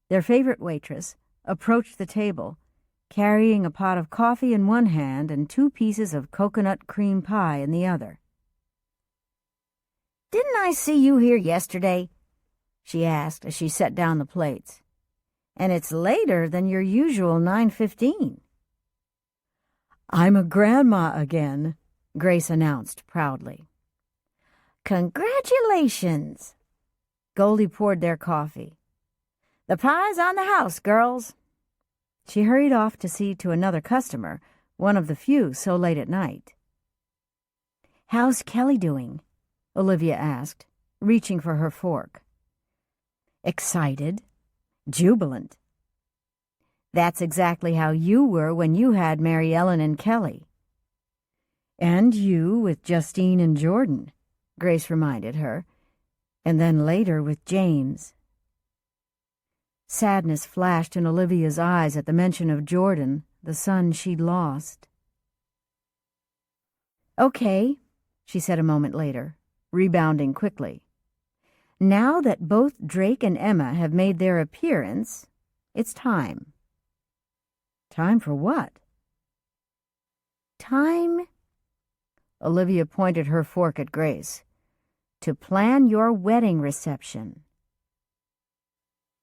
their favorite waitress, approached the table, carrying a pot of coffee in one hand and 2 pieces of coconut cream pie in the other. Didn't I see you here yesterday? She asked as she set down the plates. And it's later than your usual 9:15. I'm a grandma again, Grace announced proudly. Congratulations! Goldie poured their coffee. "The pie's on the house, girls." She hurried off to see to another customer, one of the few so late at night. "How's Kelly doing?" Olivia asked, reaching for her fork. "Excited, jubilant. That's exactly how you were when you had Mary Ellen and Kelly." "And you with Justine and Jordan," Grace reminded her, "and then later with James." Sadness flashed in Olivia's eyes at the mention of Jordan, the son she'd lost. "Okay," she said a moment later, rebounding quickly. "Now that both Drake and Emma have made their appearance, it's time." "Time for what?" "Time," Olivia pointed her fork at Grace, "to plan your wedding reception."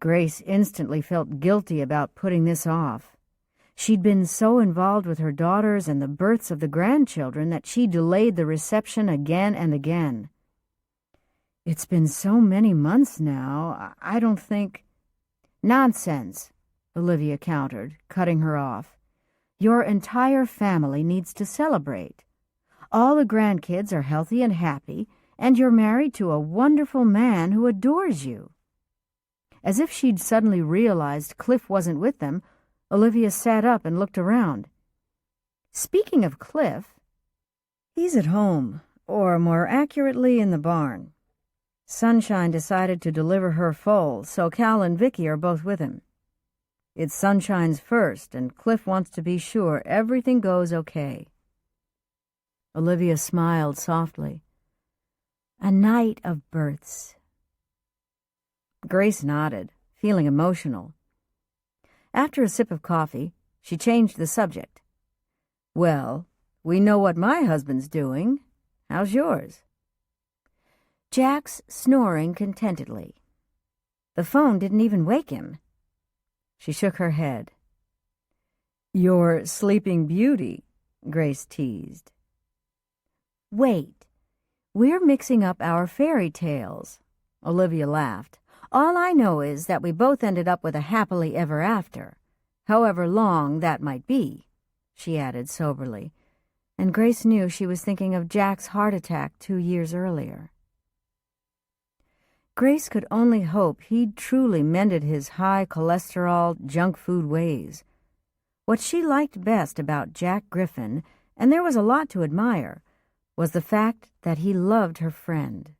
Grace instantly felt guilty about putting this off. She'd been so involved with her daughters and the births of the grandchildren that she delayed the reception again and again. "It's been so many months now, I don't think—" "Nonsense," Olivia countered, cutting her off. "Your entire family needs to celebrate. All the grandkids are healthy and happy, and you're married to a wonderful man who adores you." As if she'd suddenly realized Cliff wasn't with them, Olivia sat up and looked around. "Speaking of Cliff, he's at home, or more accurately in the barn. Sunshine decided to deliver her foal, so Cal and Vicky are both with him. It's Sunshine's first, and Cliff wants to be sure everything goes okay." Olivia smiled softly. "A night of births." Grace nodded, feeling emotional. After a sip of coffee, she changed the subject. "Well, we know what my husband's doing. How's yours?" "Jack's snoring contentedly. The phone didn't even wake him." She shook her head. "Your sleeping beauty," Grace teased. "Wait, we're mixing up our fairy tales," Olivia laughed. "All I know is that we both ended up with a happily ever after, however long that might be," she added soberly, and Grace knew she was thinking of Jack's heart attack 2 years earlier. Grace could only hope he'd truly mended his high cholesterol, junk food ways. What she liked best about Jack Griffin, and there was a lot to admire, was the fact that he loved her friend.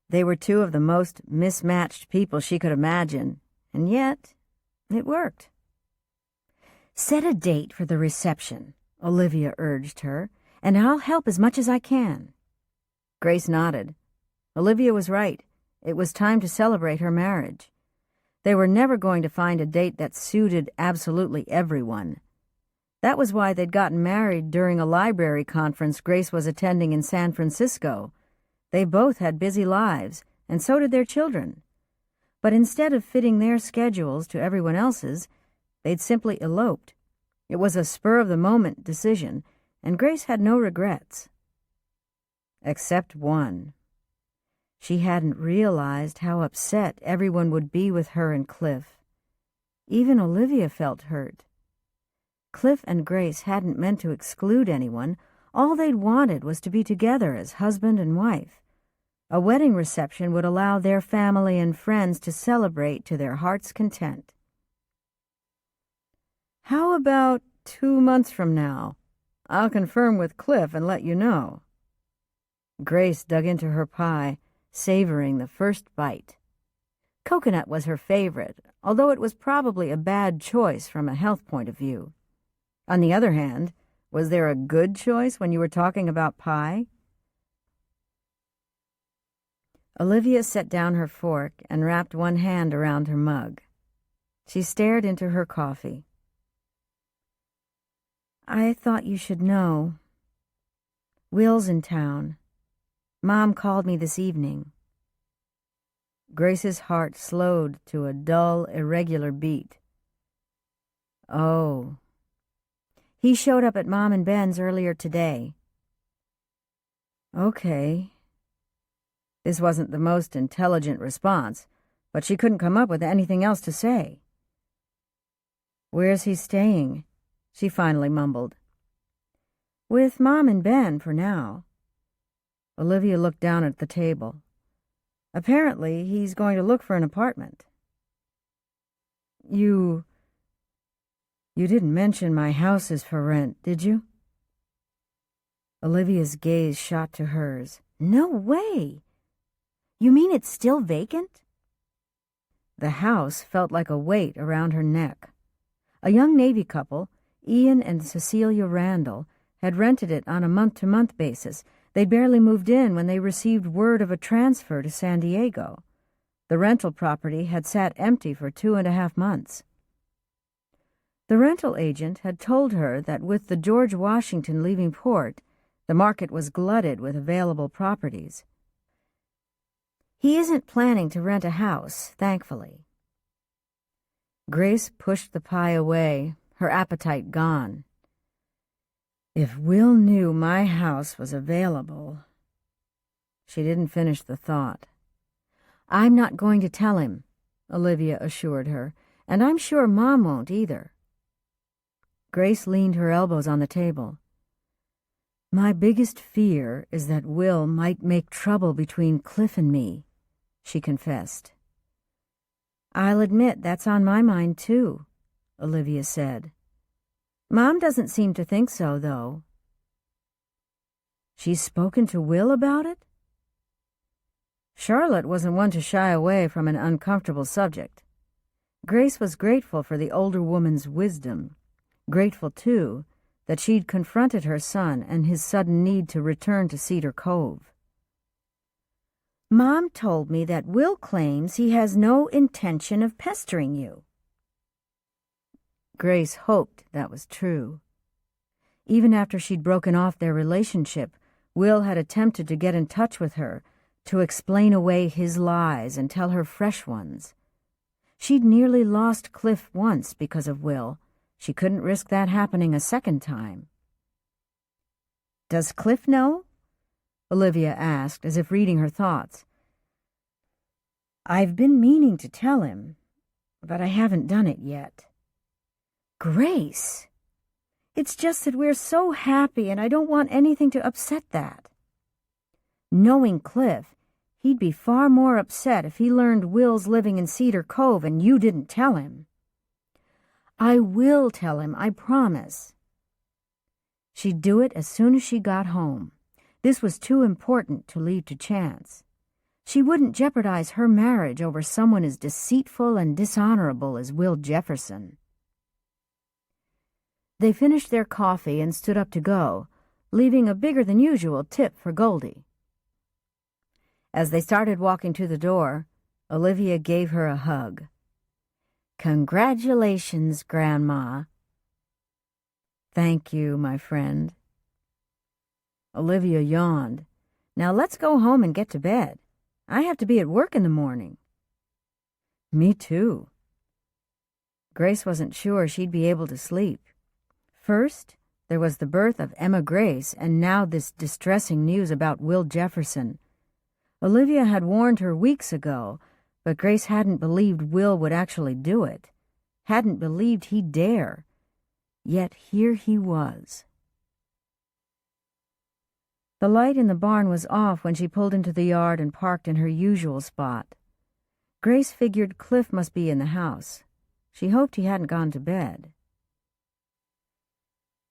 They were two of the most mismatched people she could imagine, and yet it worked. "Set a date for the reception," Olivia urged her, "and I'll help as much as I can." Grace nodded. Olivia was right. It was time to celebrate her marriage. They were never going to find a date that suited absolutely everyone. That was why they'd gotten married during a library conference Grace was attending in San Francisco. They both had busy lives, and so did their children. But instead of fitting their schedules to everyone else's, they'd simply eloped. It was a spur-of-the-moment decision, and Grace had no regrets. Except one. She hadn't realized how upset everyone would be with her and Cliff. Even Olivia felt hurt. Cliff and Grace hadn't meant to exclude anyone. All they'd wanted was to be together as husband and wife. A wedding reception would allow their family and friends to celebrate to their heart's content. "How about 2 months from now? I'll confirm with Cliff and let you know." Grace dug into her pie, savoring the first bite. Coconut was her favorite, although it was probably a bad choice from a health point of view. On the other hand, was there a good choice when you were talking about pie? Olivia set down her fork and wrapped one hand around her mug. She stared into her coffee. "I thought you should know. Will's in town. Mom called me this evening." Grace's heart slowed to a dull, irregular beat. "Oh." "He showed up at Mom and Ben's earlier today." "Okay." This wasn't the most intelligent response, but she couldn't come up with anything else to say. "Where's he staying?" she finally mumbled. "With Mom and Ben for now." Olivia looked down at the table. "Apparently, he's going to look for an apartment." You didn't mention my house is for rent, did you?" Olivia's gaze shot to hers. "No way! You mean it's still vacant?" The house felt like a weight around her neck. A young Navy couple, Ian and Cecilia Randall, had rented it on a month-to-month basis. They'd barely moved in when they received word of a transfer to San Diego. The rental property had sat empty for 2.5 months. The rental agent had told her that with the George Washington leaving port, the market was glutted with available properties. "He isn't planning to rent a house, thankfully." Grace pushed the pie away, her appetite gone. "If Will knew my house was available..." She didn't finish the thought. "I'm not going to tell him," Olivia assured her, "and I'm sure Mom won't either." Grace leaned her elbows on the table. "My biggest fear is that Will might make trouble between Cliff and me," she confessed. "I'll admit that's on my mind, too," Olivia said. "Mom doesn't seem to think so, though." "She's spoken to Will about it?" Charlotte wasn't one to shy away from an uncomfortable subject. Grace was grateful for the older woman's wisdom. Grateful, too, that she'd confronted her son and his sudden need to return to Cedar Cove. "Mom told me that Will claims he has no intention of pestering you." Grace hoped that was true. Even after she'd broken off their relationship, Will had attempted to get in touch with her, to explain away his lies and tell her fresh ones. She'd nearly lost Cliff once because of Will. She couldn't risk that happening a second time. "Does Cliff know?" Olivia asked, as if reading her thoughts. "I've been meaning to tell him, but I haven't done it yet." "Grace! It's just that we're so happy and I don't want anything to upset that." "Knowing Cliff, he'd be far more upset if he learned Will's living in Cedar Cove and you didn't tell him." "I will tell him, I promise." She'd do it as soon as she got home. This was too important to leave to chance. She wouldn't jeopardize her marriage over someone as deceitful and dishonorable as Will Jefferson. They finished their coffee and stood up to go, leaving a bigger-than-usual tip for Goldie. As they started walking to the door, Olivia gave her a hug. "Congratulations, Grandma." "Thank you, my friend." Olivia yawned. "Now let's go home and get to bed. I have to be at work in the morning." "Me too." Grace wasn't sure she'd be able to sleep. First, there was the birth of Emma Grace, and now this distressing news about Will Jefferson. Olivia had warned her weeks ago, but Grace hadn't believed Will would actually do it, hadn't believed he'd dare. Yet here he was. The light in the barn was off when she pulled into the yard and parked in her usual spot. Grace figured Cliff must be in the house. She hoped he hadn't gone to bed.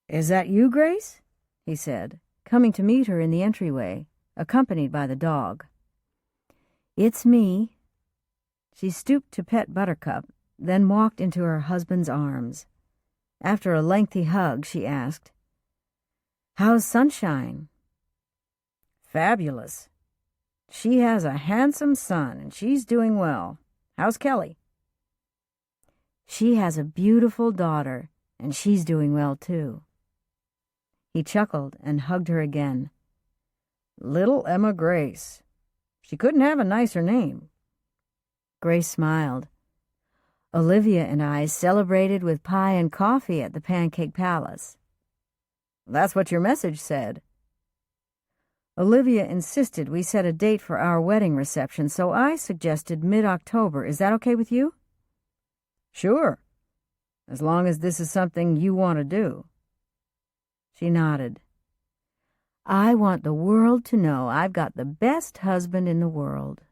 "Is that you, Grace?" he said, coming to meet her in the entryway, accompanied by the dog. "It's me." She stooped to pet Buttercup, then walked into her husband's arms. After a lengthy hug, she asked, "How's Sunshine?" "Fabulous. She has a handsome son, and she's doing well. How's Kelly?" "She has a beautiful daughter, and she's doing well, too." He chuckled and hugged her again. "Little Emma Grace. She couldn't have a nicer name." Grace smiled. "Olivia and I celebrated with pie and coffee at the Pancake Palace." "That's what your message said." Olivia insisted we set a date for our wedding reception, so I suggested mid-October. Is that okay with you? Sure, as long as this is something you want to do. She nodded. I want the world to know I've got the best husband in the world.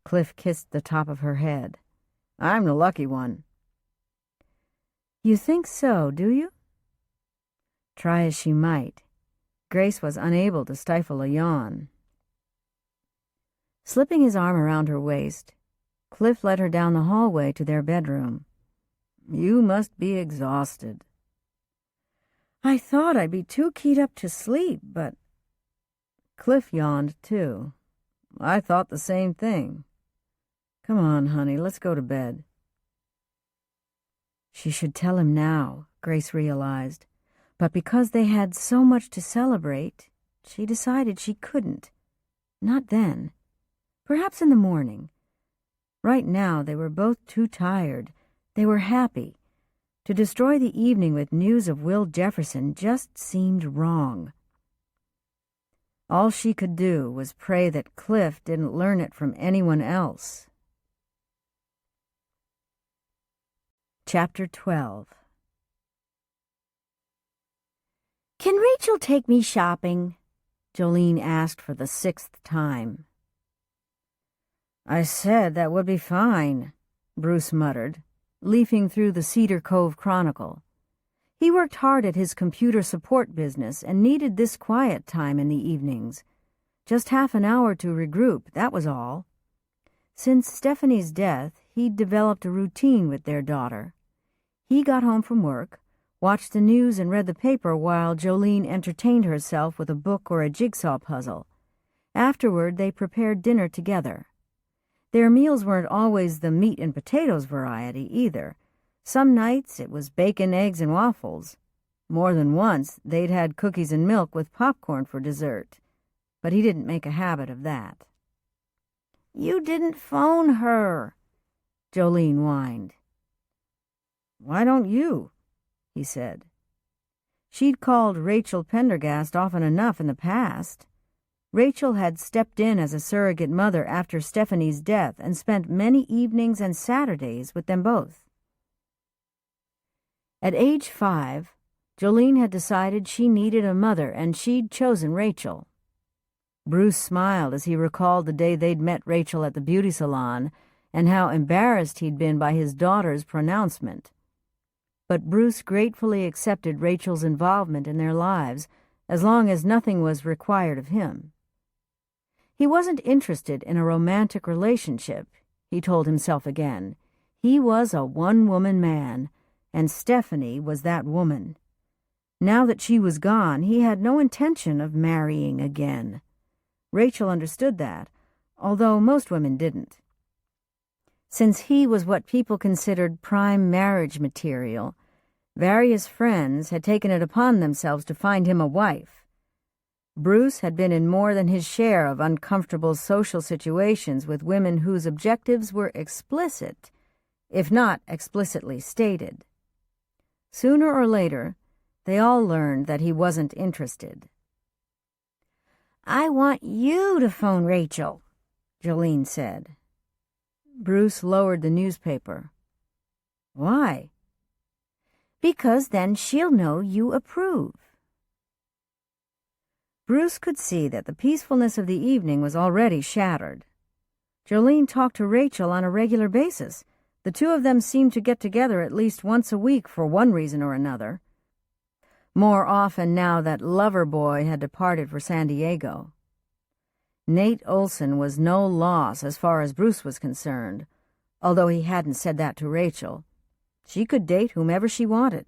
Cliff kissed the top of her head. I'm the lucky one. You think so, do you? Try as she might, Grace was unable to stifle a yawn. Slipping his arm around her waist, Cliff led her down the hallway to their bedroom. You must be exhausted. I thought I'd be too keyed up to sleep, but... Cliff yawned, too. I thought the same thing. Come on, honey, let's go to bed. She should tell him now, Grace realized. But because they had so much to celebrate, she decided she couldn't. Not then. Perhaps in the morning. Right now they were both too tired. They were happy. To destroy the evening with news of Will Jefferson just seemed wrong. All she could do was pray that Cliff didn't learn it from anyone else. Chapter 12. Can Rachel take me shopping? Jolene asked for the 6th time. I said that would be fine, Bruce muttered, leafing through the Cedar Cove Chronicle. He worked hard at his computer support business and needed this quiet time in the evenings. Just half an hour to regroup, that was all. Since Stephanie's death, he'd developed a routine with their daughter. He got home from work, watched the news and read the paper while Jolene entertained herself with a book or a jigsaw puzzle. Afterward, they prepared dinner together. Their meals weren't always the meat and potatoes variety either. Some nights it was bacon, eggs, and waffles. More than once, they'd had cookies and milk with popcorn for dessert. But he didn't make a habit of that. You didn't phone her, Jolene whined. Why don't you? He said. She'd called Rachel Pendergast often enough in the past. Rachel had stepped in as a surrogate mother after Stephanie's death and spent many evenings and Saturdays with them both. At age 5, Jolene had decided she needed a mother, and she'd chosen Rachel. Bruce smiled as he recalled the day they'd met Rachel at the beauty salon and how embarrassed he'd been by his daughter's pronouncement. But Bruce gratefully accepted Rachel's involvement in their lives as long as nothing was required of him. He wasn't interested in a romantic relationship, he told himself again. He was a one-woman man, and Stephanie was that woman. Now that she was gone, he had no intention of marrying again. Rachel understood that, although most women didn't. Since he was what people considered prime marriage material, various friends had taken it upon themselves to find him a wife. Bruce had been in more than his share of uncomfortable social situations with women whose objectives were explicit, if not explicitly stated. Sooner or later, they all learned that he wasn't interested. I want you to phone Rachel, Jolene said. Bruce lowered the newspaper. Why? Because then she'll know you approve. Bruce could see that the peacefulness of the evening was already shattered. Jolene talked to Rachel on a regular basis. The two of them seemed to get together at least once a week for one reason or another. More often now that lover boy had departed for San Diego. Nate Olson was no loss as far as Bruce was concerned, although he hadn't said that to Rachel. She could date whomever she wanted.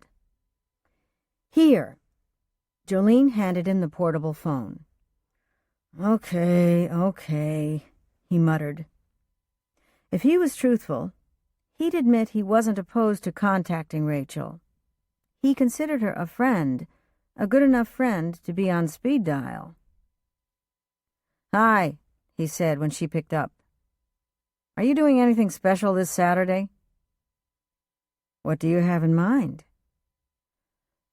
Here. Jolene handed him the portable phone. Okay, he muttered. If he was truthful, he'd admit he wasn't opposed to contacting Rachel. He considered her a friend, a good enough friend to be on speed dial. Hi, he said when she picked up. Are you doing anything special this Saturday? What do you have in mind?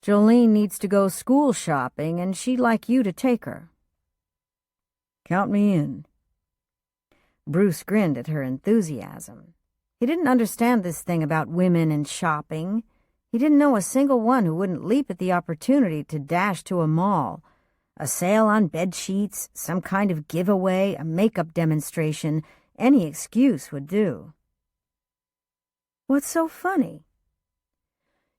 Jolene needs to go school shopping, and she'd like you to take her. Count me in." Bruce grinned at her enthusiasm. He didn't understand this thing about women and shopping. He didn't know a single one who wouldn't leap at the opportunity to dash to a mall. A sale on bed sheets, some kind of giveaway, a makeup demonstration, any excuse would do. "What's so funny?"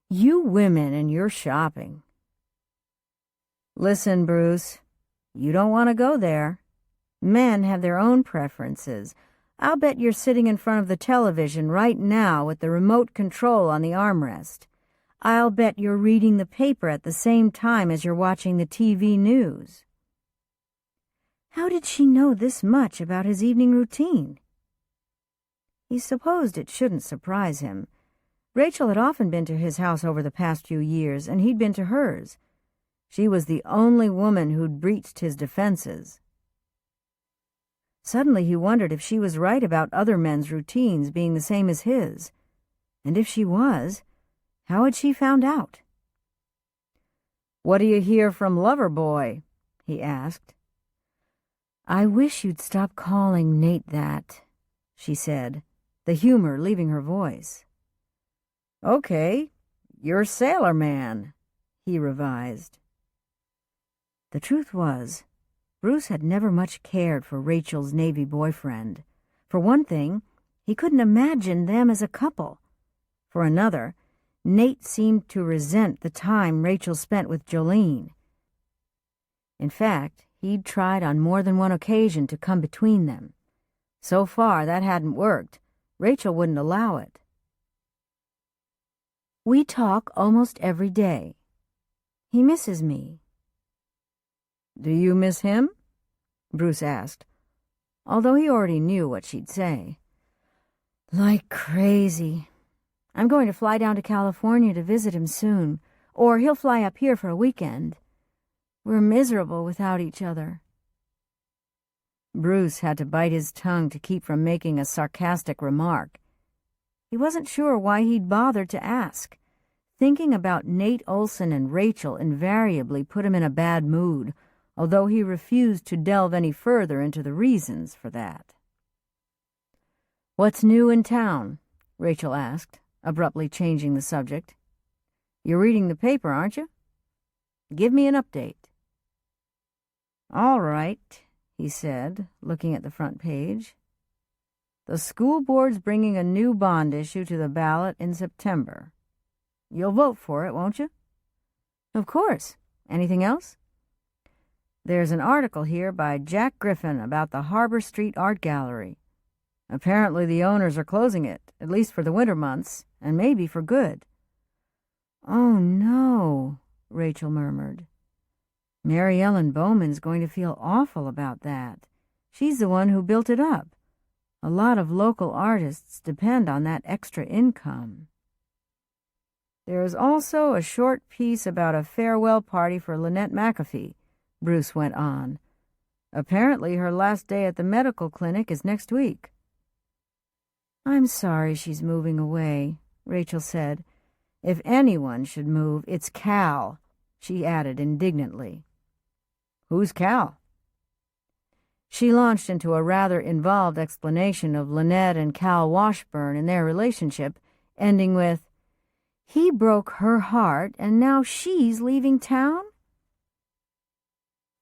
"You women and your shopping." "Listen, Bruce, you don't want to go there. Men have their own preferences. I'll bet you're sitting in front of the television right now with the remote control on the armrest. I'll bet you're reading the paper at the same time as you're watching the TV news." How did she know this much about his evening routine? He supposed it shouldn't surprise him. Rachel had often been to his house over the past few years, and he'd been to hers. She was the only woman who'd breached his defenses. Suddenly he wondered if she was right about other men's routines being the same as his. And if she was, how had she found out? "What do you hear from Loverboy?" he asked. "I wish you'd stop calling Nate that," she said, the humor leaving her voice. "Okay, you're Sailor Man," he revised. The truth was, Bruce had never much cared for Rachel's Navy boyfriend. For one thing, he couldn't imagine them as a couple. For another, Nate seemed to resent the time Rachel spent with Jolene. In fact, he'd tried on more than one occasion to come between them. So far, that hadn't worked. Rachel wouldn't allow it. "We talk almost every day. He misses me." "Do you miss him?" Bruce asked, although he already knew what she'd say. "Like crazy. I'm going to fly down to California to visit him soon, or he'll fly up here for a weekend. We're miserable without each other." Bruce had to bite his tongue to keep from making a sarcastic remark. He wasn't sure why he'd bothered to ask. Thinking about Nate Olson and Rachel invariably put him in a bad mood, although he refused to delve any further into the reasons for that. "What's new in town?" Rachel asked, abruptly changing the subject. "You're reading the paper, aren't you? Give me an update." "All right," he said, looking at the front page. "The school board's bringing a new bond issue to the ballot in September. You'll vote for it, won't you?" "Of course. Anything else?" "There's an article here by Jack Griffin about the Harbor Street Art Gallery. Apparently the owners are closing it, at least for the winter months, and maybe for good." "Oh, no," Rachel murmured. "Mary Ellen Bowman's going to feel awful about that. She's the one who built it up. A lot of local artists depend on that extra income." "There is also a short piece about a farewell party for Linnette McAfee," Bruce went on. "Apparently her last day at the medical clinic is next week." "I'm sorry she's moving away," Rachel said. "If anyone should move, it's Cal," she added indignantly. "Who's Cal?" She launched into a rather involved explanation of Linnette and Cal Washburn and their relationship, ending with, "He broke her heart, and now she's leaving town?"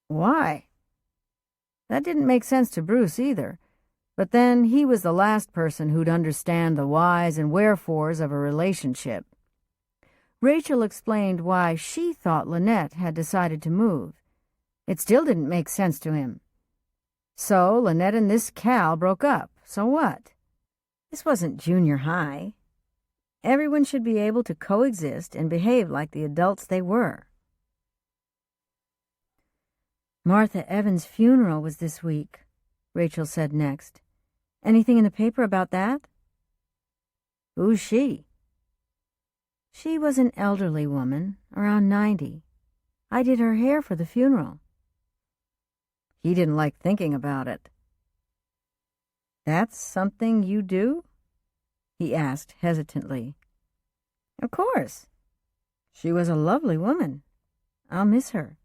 Why? That didn't make sense to Bruce either, but then he was the last person who'd understand the whys and wherefores of a relationship. Rachel explained why she thought Linnette had decided to move. It still didn't make sense to him. So Linnette and this Cal broke up. So what? This wasn't junior high. Everyone should be able to coexist and behave like the adults they were. "Martha Evans' funeral was this week," Rachel said next. "Anything in the paper about that?" "Who's she?" "She was an elderly woman, around 90. I did her hair for the funeral." He didn't like thinking about it. "That's something you do?" he asked hesitantly. "Of course. She was a lovely woman. I'll miss her."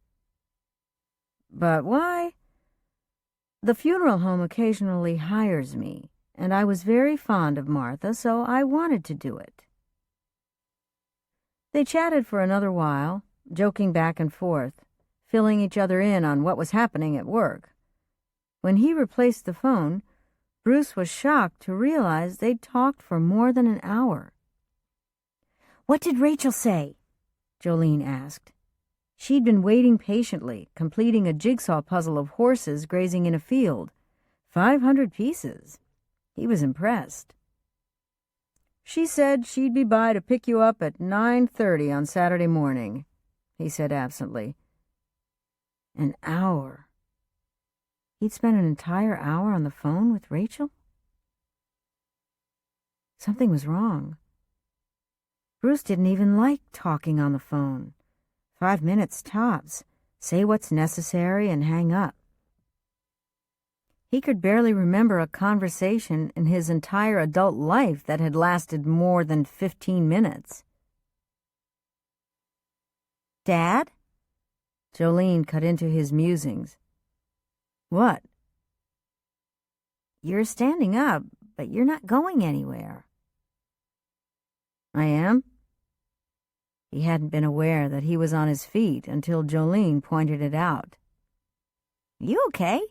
"But why?" The funeral home occasionally hires me, and I was very fond of Martha, so I wanted to do it." They chatted for another while, joking back and forth, filling each other in on what was happening at work. When he replaced the phone, Bruce was shocked to realize they'd talked for more than an hour. "What did Rachel say?" Jolene asked. She'd been waiting patiently, completing a jigsaw puzzle of horses grazing in a field. 500 pieces. He was impressed. "She said she'd be by to pick you up at 9:30 on Saturday morning," he said absently. An hour. He'd spent an entire hour on the phone with Rachel? Something was wrong. Bruce didn't even like talking on the phone. 5 minutes tops. Say what's necessary and hang up. He could barely remember a conversation in his entire adult life that had lasted more than 15 minutes. "Dad?" Jolene cut into his musings. "What?" "You're standing up, but you're not going anywhere." "I am?" He hadn't been aware that he was on his feet until Jolene pointed it out. "You okay?"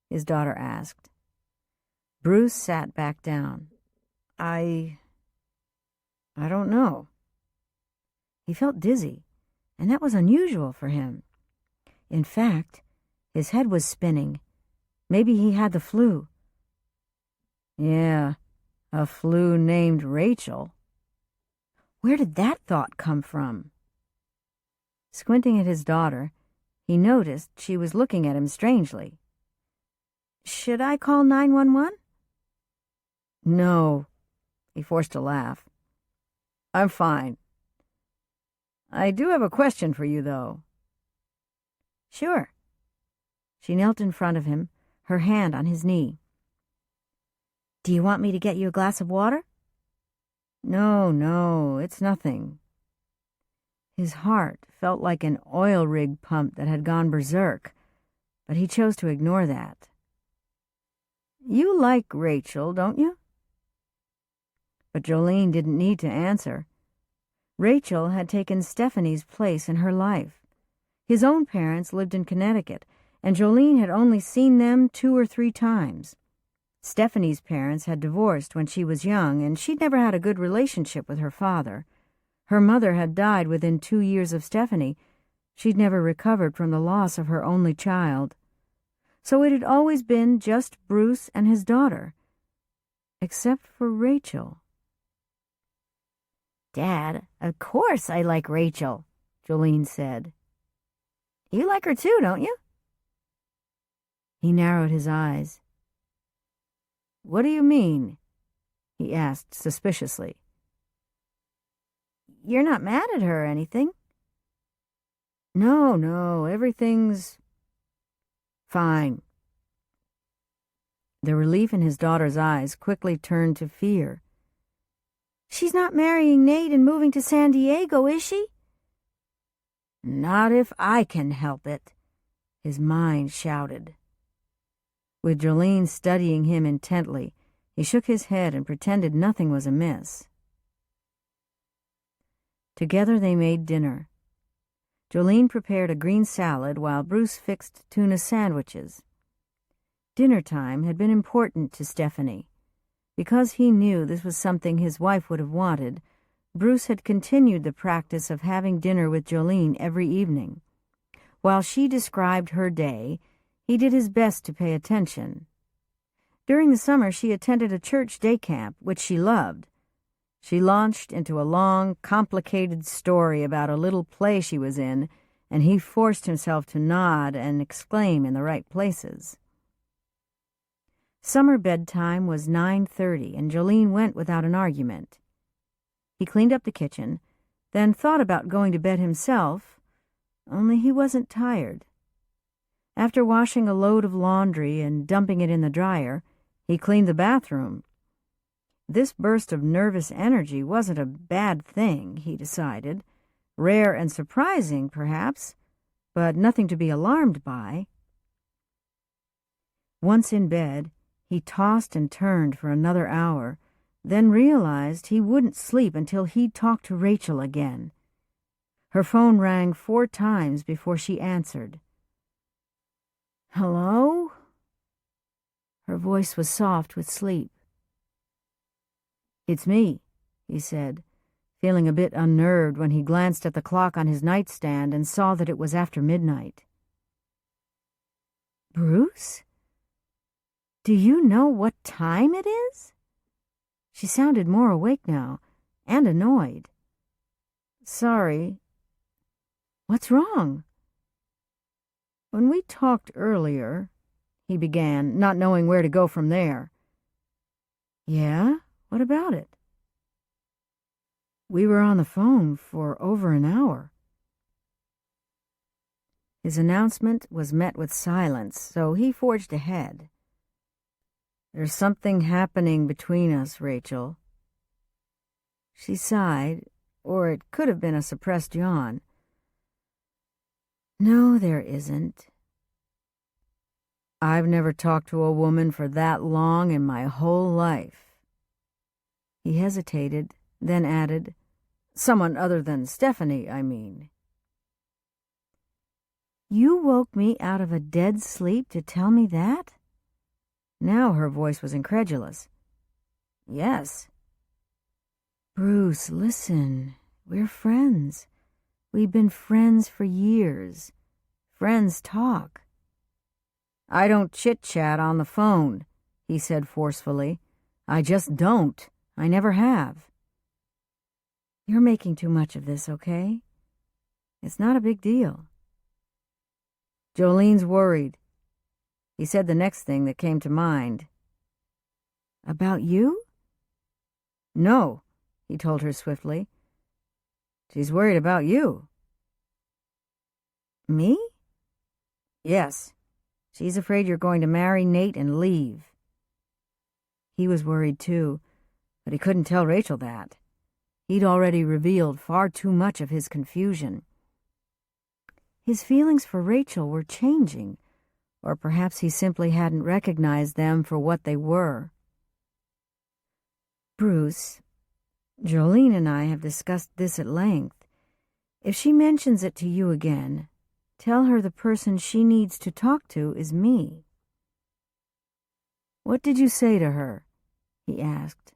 his daughter asked. Bruce sat back down. I don't know." He felt dizzy, and that was unusual for him. In fact, his head was spinning. Maybe he had the flu. Yeah, a flu named Rachel. Where did that thought come from? Squinting at his daughter, he noticed she was looking at him strangely. "Should I call 911? "No," he forced a laugh. "I'm fine. I do have a question for you, though." "Sure." She knelt in front of him, her hand on his knee. "Do you want me to get you a glass of water?" No, it's nothing." His heart felt like an oil rig pump that had gone berserk, but he chose to ignore that. "You like Rachel, don't you?" But Jolene didn't need to answer. Rachel had taken Stephanie's place in her life. His own parents lived in Connecticut, and Jolene had only seen them 2 or 3 times. Stephanie's parents had divorced when she was young, and she'd never had a good relationship with her father. Her mother had died within 2 years of Stephanie. She'd never recovered from the loss of her only child. So it had always been just Bruce and his daughter, except for Rachel. "Dad, of course I like Rachel," Jolene said. "You like her too, don't you?" He narrowed his eyes. "What do you mean?" he asked suspiciously. "You're not mad at her or anything?" No, everything's fine." The relief in his daughter's eyes quickly turned to fear. "She's not marrying Nate and moving to San Diego, is she?" "Not if I can help it," his mind shouted. With Jolene studying him intently, he shook his head and pretended nothing was amiss. Together they made dinner. Jolene prepared a green salad while Bruce fixed tuna sandwiches. Dinner time had been important to Stephanie. Because he knew this was something his wife would have wanted, Bruce had continued the practice of having dinner with Jolene every evening. While she described her day, he did his best to pay attention. During the summer, she attended a church day camp, which she loved. She launched into a long, complicated story about a little play she was in, and he forced himself to nod and exclaim in the right places. Summer bedtime was 9:30, and Jolene went without an argument. He cleaned up the kitchen, then thought about going to bed himself, only he wasn't tired. After washing a load of laundry and dumping it in the dryer, he cleaned the bathroom. This burst of nervous energy wasn't a bad thing, he decided. Rare and surprising, perhaps, but nothing to be alarmed by. Once in bed, he tossed and turned for another hour, then realized he wouldn't sleep until he'd talk to Rachel again. Her phone rang 4 times before she answered. "Hello?" Her voice was soft with sleep. "It's me," he said, feeling a bit unnerved when he glanced at the clock on his nightstand and saw that it was after midnight. "Bruce? Do you know what time it is?" She sounded more awake now, and annoyed. "Sorry. What's wrong?" "When we talked earlier," he began, not knowing where to go from there. "Yeah? What about it?" "We were on the phone for over an hour." His announcement was met with silence, so he forged ahead. "There's something happening between us, Rachel." She sighed, or it could have been a suppressed yawn. "No, there isn't. I've never talked to a woman for that long in my whole life." He hesitated, then added, "Someone other than Stephanie, I mean." "You woke me out of a dead sleep to tell me that?" Now her voice was incredulous. "Yes." "Bruce, listen. We're friends. We've been friends for years. Friends talk." "I don't chit-chat on the phone," he said forcefully. "I just don't. I never have." "You're making too much of this, okay? It's not a big deal." "Jolene's worried." He said the next thing that came to mind. "About you?" "No," he told her swiftly. "She's worried about you." "Me?" "Yes. She's afraid you're going to marry Nate and leave." He was worried too, but he couldn't tell Rachel that. He'd already revealed far too much of his confusion. His feelings for Rachel were changing, or perhaps he simply hadn't recognized them for what they were. "Bruce, Jolene and I have discussed this at length. If she mentions it to you again, tell her the person she needs to talk to is me." "What did you say to her?" he asked.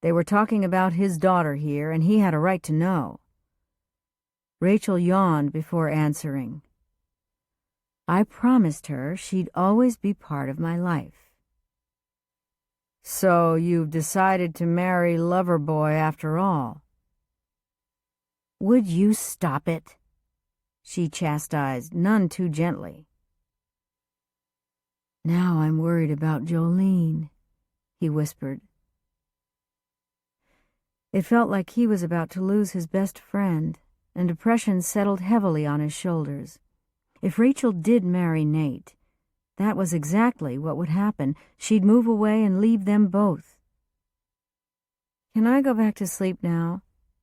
They were talking about his daughter here, and he had a right to know. Rachel yawned before answering. "I promised her she'd always be part of my life." "So you've decided to marry Loverboy after all?" "Would you stop it?" she chastised, none too gently. "Now I'm worried about Jolene," he whispered. It felt like he was about to lose his best friend, and depression settled heavily on his shoulders. If Rachel did marry Nate, that was exactly what would happen. She'd move away and leave them both. "Can I go back to sleep now?"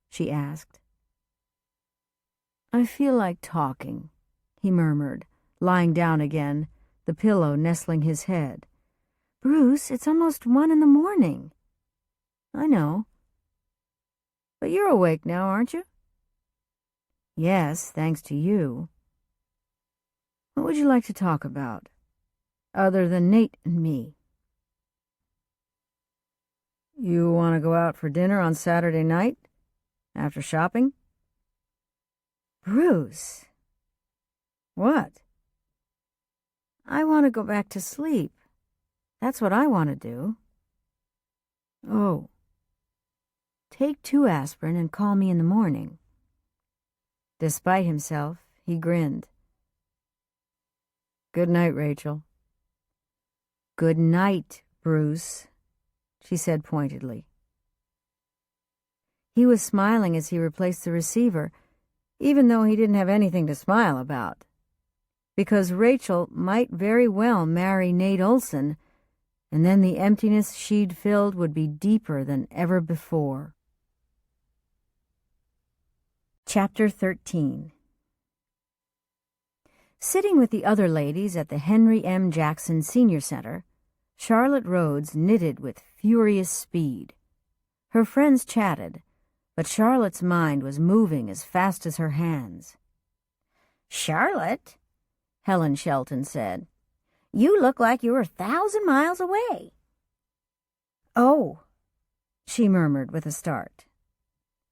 she asked. "I feel like talking," he murmured, lying down again, the pillow nestling his head. "Bruce, it's almost 1 in the morning." "I know. But you're awake now, aren't you?" "Yes, thanks to you." "What would you like to talk about, other than Nate and me?" "You want to go out for dinner on Saturday night, after shopping?" "Bruce." "What?" "I want to go back to sleep. That's what I want to do." "Oh." "Take 2 aspirin and call me in the morning." Despite himself, he grinned. "Good night, Rachel." "Good night, Bruce," she said pointedly. He was smiling as he replaced the receiver, even though he didn't have anything to smile about, because Rachel might very well marry Nate Olson, and then the emptiness she'd filled would be deeper than ever before. Chapter 13. Sitting with the other ladies at the Henry M. Jackson Senior Center, Charlotte Rhodes knitted with furious speed. Her friends chatted, but Charlotte's mind was moving as fast as her hands. "Charlotte," Helen Shelton said, "you look like you were 1,000 miles away." "Oh," she murmured with a start.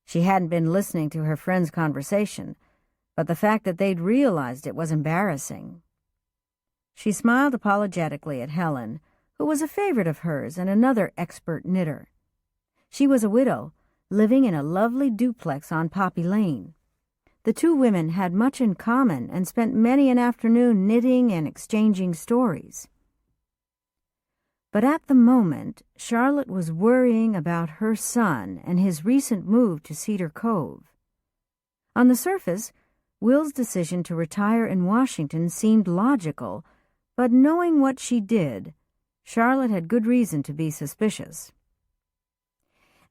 She hadn't been listening to her friends' conversation, but the fact that they'd realized it was embarrassing. She smiled apologetically at Helen, who was a favorite of hers and another expert knitter. She was a widow, living in a lovely duplex on Poppy Lane. The two women had much in common and spent many an afternoon knitting and exchanging stories. But at the moment, Charlotte was worrying about her son and his recent move to Cedar Cove. On the surface, Will's decision to retire in Washington seemed logical, but knowing what she did, Charlotte had good reason to be suspicious.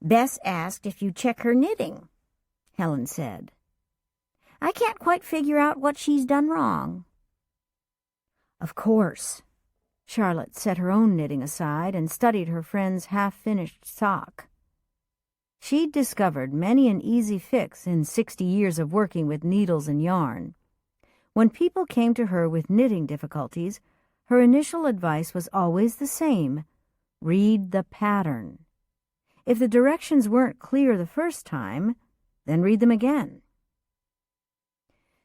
"Bess asked if you'd check her knitting," Helen said. "I can't quite figure out what she's done wrong." "Of course." Charlotte set her own knitting aside and studied her friend's half-finished sock. She'd discovered many an easy fix in 60 years of working with needles and yarn. When people came to her with knitting difficulties, her initial advice was always the same: read the pattern. If the directions weren't clear the first time, then read them again.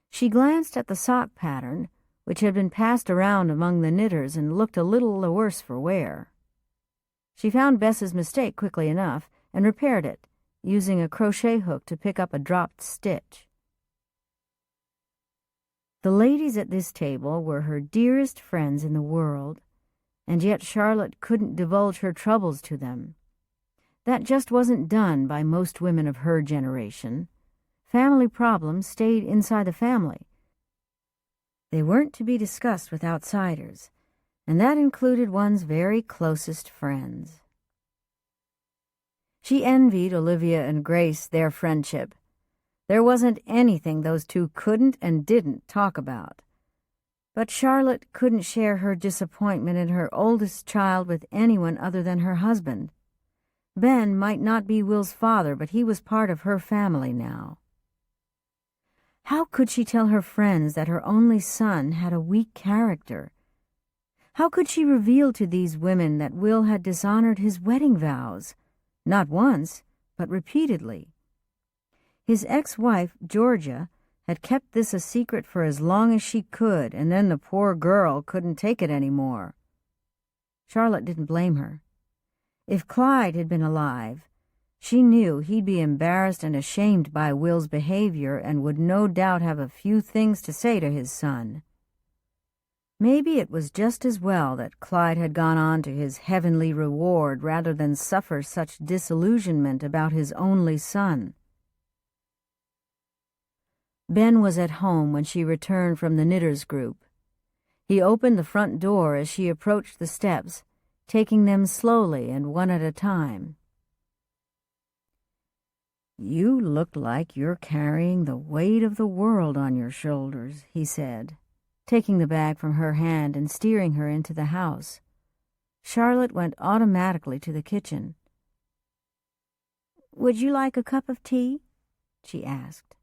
She glanced at the sock pattern, which had been passed around among the knitters and looked a little the worse for wear. She found Bess's mistake quickly enough and repaired it, using a crochet hook to pick up a dropped stitch. The ladies at this table were her dearest friends in the world, and yet Charlotte couldn't divulge her troubles to them. That just wasn't done by most women of her generation. Family problems stayed inside the family. They weren't to be discussed with outsiders, and that included one's very closest friends. She envied Olivia and Grace their friendship. There wasn't anything those two couldn't and didn't talk about. But Charlotte couldn't share her disappointment in her oldest child with anyone other than her husband. Ben might not be Will's father, but he was part of her family now. How could she tell her friends that her only son had a weak character? How could she reveal to these women that Will had dishonored his wedding vows? Not once, but repeatedly. His ex-wife, Georgia, had kept this a secret for as long as she could, and then the poor girl couldn't take it any more. Charlotte didn't blame her. If Clyde had been alive, she knew he'd be embarrassed and ashamed by Will's behavior and would no doubt have a few things to say to his son. Maybe it was just as well that Clyde had gone on to his heavenly reward rather than suffer such disillusionment about his only son. Ben was at home when she returned from the knitters' group. He opened the front door as she approached the steps, taking them slowly and one at a time. "You look like you're carrying the weight of the world on your shoulders," he said, taking the bag from her hand and steering her into the house. Charlotte went automatically to the kitchen. "Would you like a cup of tea?" she asked.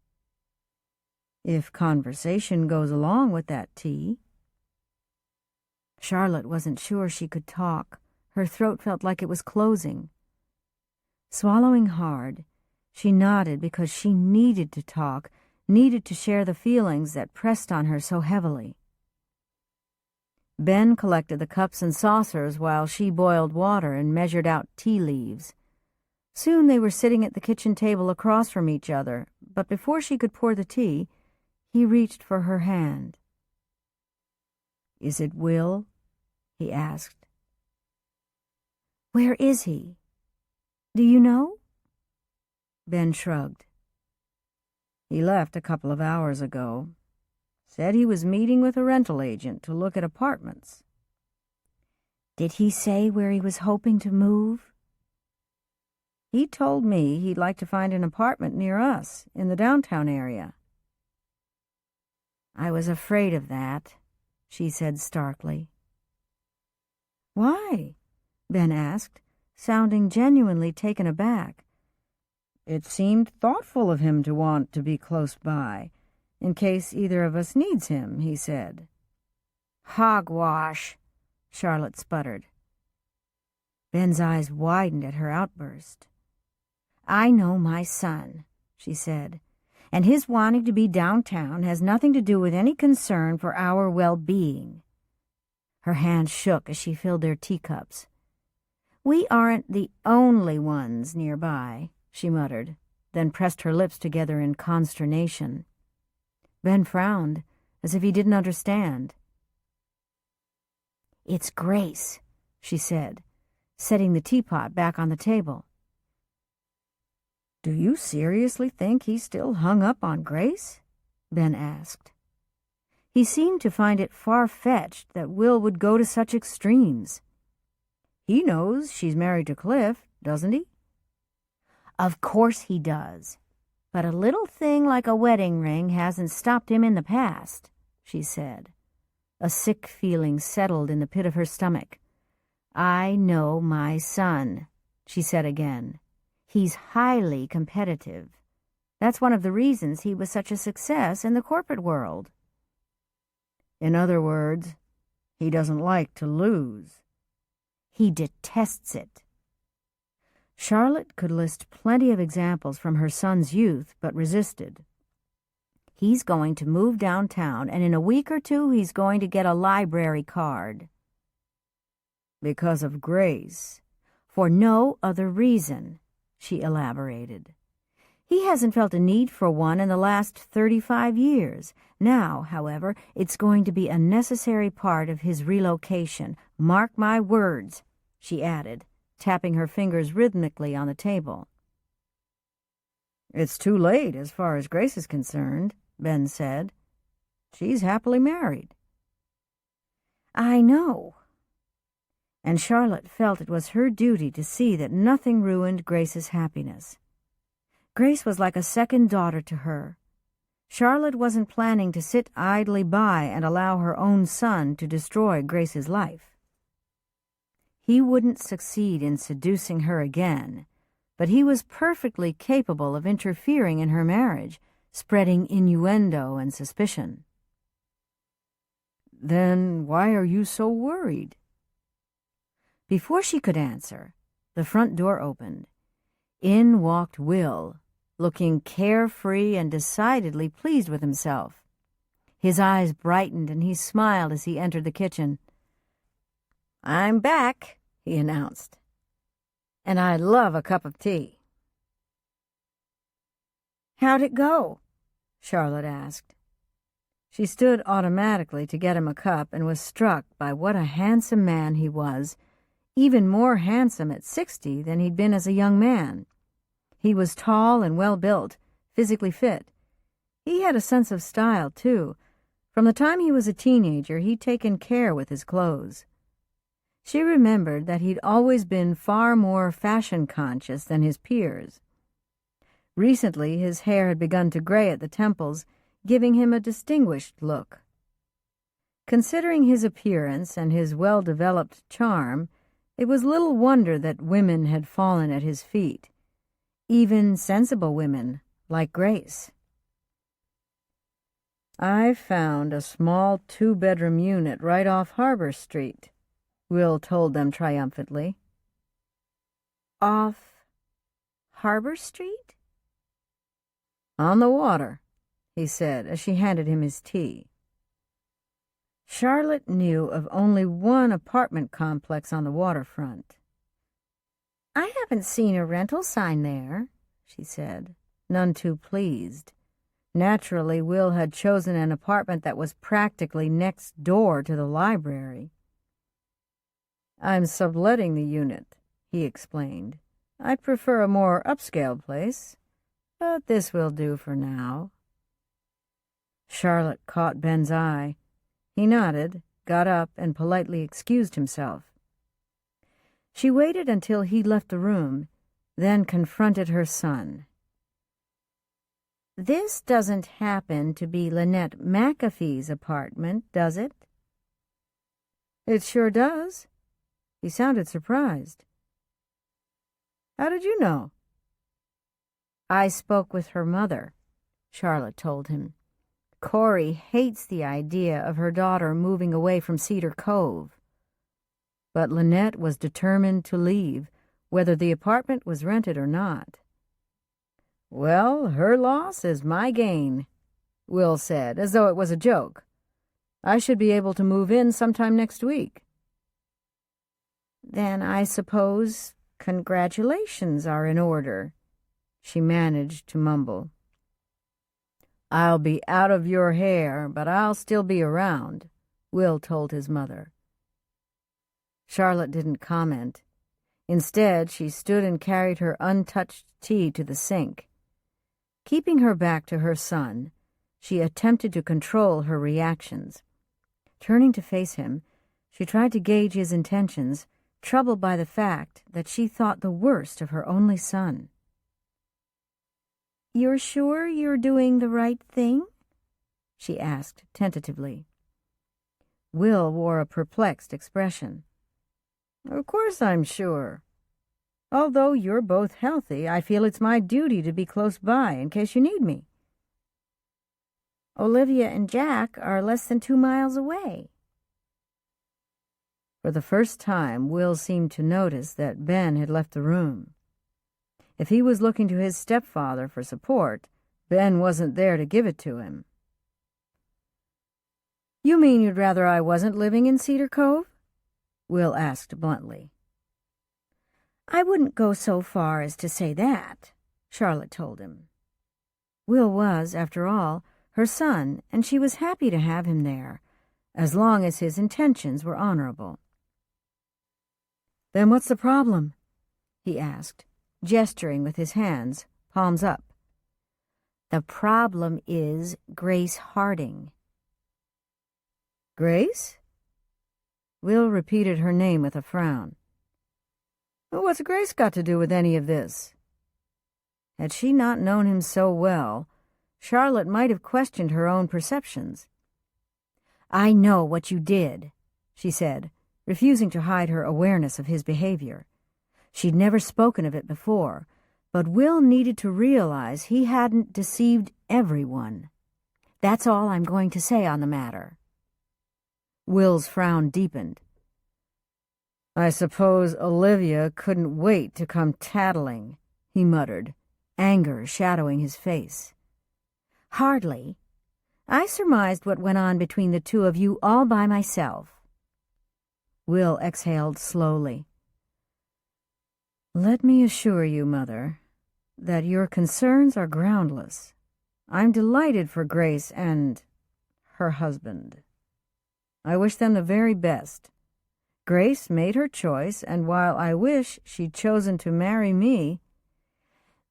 "If conversation goes along with that tea." Charlotte wasn't sure she could talk. Her throat felt like it was closing. Swallowing hard, she nodded because she needed to talk, needed to share the feelings that pressed on her so heavily. Ben collected the cups and saucers while she boiled water and measured out tea leaves. Soon they were sitting at the kitchen table across from each other, but before she could pour the tea, he reached for her hand. "Is it Will?" he asked. "Where is he? Do you know?" Ben shrugged. "He left a couple of hours ago. Said he was meeting with a rental agent to look at apartments." "Did he say where he was hoping to move?" "He told me he'd like to find an apartment near us, in the downtown area." I was afraid of that, she said starkly. Why? Ben asked, sounding genuinely taken aback. It seemed thoughtful of him to want to be close by, in case either of us needs him, he said. Hogwash, Charlotte sputtered. Ben's eyes widened at her outburst. I know my son, she said, and his wanting to be downtown has nothing to do with any concern for our well-being. Her hands shook as she filled their teacups. We aren't the only ones nearby, she muttered, then pressed her lips together in consternation. Ben frowned, as if he didn't understand. It's Grace, she said, setting the teapot back on the table. Do you seriously think he's still hung up on Grace? Ben asked. He seemed to find it far-fetched that Will would go to such extremes. He knows she's married to Cliff, doesn't he? Of course he does. But a little thing like a wedding ring hasn't stopped him in the past, she said. A sick feeling settled in the pit of her stomach. I know my son, she said again. He's highly competitive. That's one of the reasons he was such a success in the corporate world. In other words, he doesn't like to lose. He detests it. Charlotte could list plenty of examples from her son's youth, but resisted. He's going to move downtown, and in a week or two he's going to get a library card. Because of Grace. For no other reason, she elaborated. He hasn't felt a need for one in the last 35 years. Now, however, it's going to be a necessary part of his relocation. Mark my words, she added, tapping her fingers rhythmically on the table. It's too late as far as Grace is concerned, Ben said. She's happily married. I know. And Charlotte felt it was her duty to see that nothing ruined Grace's happiness. Grace was like a second daughter to her. Charlotte wasn't planning to sit idly by and allow her own son to destroy Grace's life. He wouldn't succeed in seducing her again, but he was perfectly capable of interfering in her marriage, spreading innuendo and suspicion. Then why are you so worried? Before she could answer, the front door opened. In walked Will, looking carefree and decidedly pleased with himself. His eyes brightened and he smiled as he entered the kitchen. I'm back, he announced. And I love a cup of tea. How'd it go? Charlotte asked. She stood automatically to get him a cup and was struck by what a handsome man he was, even more handsome at 60 than he'd been as a young man. He was tall and well-built, physically fit. He had a sense of style, too. From the time he was a teenager, he'd taken care with his clothes. She remembered that he'd always been far more fashion-conscious than his peers. Recently, his hair had begun to gray at the temples, giving him a distinguished look. Considering his appearance and his well-developed charm, it was little wonder that women had fallen at his feet, even sensible women like Grace. I found a small 2-bedroom unit right off Harbor Street, Will told them triumphantly. Off Harbor Street? On the water, he said as she handed him his tea. Charlotte knew of only one apartment complex on the waterfront. I haven't seen a rental sign there, she said, none too pleased. Naturally, Will had chosen an apartment that was practically next door to the library. I'm subletting the unit, he explained. I'd prefer a more upscale place, but this will do for now. Charlotte caught Ben's eye. He nodded, got up, and politely excused himself. She waited until he left the room, then confronted her son. This doesn't happen to be Linnette McAfee's apartment, does it? It sure does. He sounded surprised. How did you know? I spoke with her mother, Charlotte told him. Corey hates the idea of her daughter moving away from Cedar Cove. But Linnette was determined to leave, whether the apartment was rented or not. Well, her loss is my gain, Will said, as though it was a joke. I should be able to move in sometime next week. Then I suppose congratulations are in order, she managed to mumble. I'll be out of your hair, but I'll still be around, Will told his mother. Charlotte didn't comment. Instead, she stood and carried her untouched tea to the sink. Keeping her back to her son, she attempted to control her reactions. Turning to face him, she tried to gauge his intentions, troubled by the fact that she thought the worst of her only son. "You're sure you're doing the right thing?" she asked tentatively. Will wore a perplexed expression. "Of course I'm sure. Although you're both healthy, I feel it's my duty to be close by in case you need me." "Olivia and Jack are less than 2 miles away." For the first time, Will seemed to notice that Ben had left the room. If he was looking to his stepfather for support, Ben wasn't there to give it to him. "You mean you'd rather I wasn't living in Cedar Cove?" Will asked bluntly. "I wouldn't go so far as to say that," Charlotte told him. Will was, after all, her son, and she was happy to have him there, as long as his intentions were honorable. "Then what's the problem?" he asked, gesturing with his hands, palms up. "The problem is Grace Harding." "Grace?" Will repeated her name with a frown. "What's Grace got to do with any of this?" Had she not known him so well, Charlotte might have questioned her own perceptions. "I know what you did," she said, refusing to hide her awareness of his behavior. She'd never spoken of it before, but Will needed to realize he hadn't deceived everyone. "That's all I'm going to say on the matter." Will's frown deepened. "I suppose Olivia couldn't wait to come tattling," he muttered, anger shadowing his face. "Hardly. I surmised what went on between the two of you all by myself." Will exhaled slowly. "Let me assure you, Mother, that your concerns are groundless. I'm delighted for Grace and her husband. I wish them the very best. Grace made her choice, and while I wish she'd chosen to marry me—"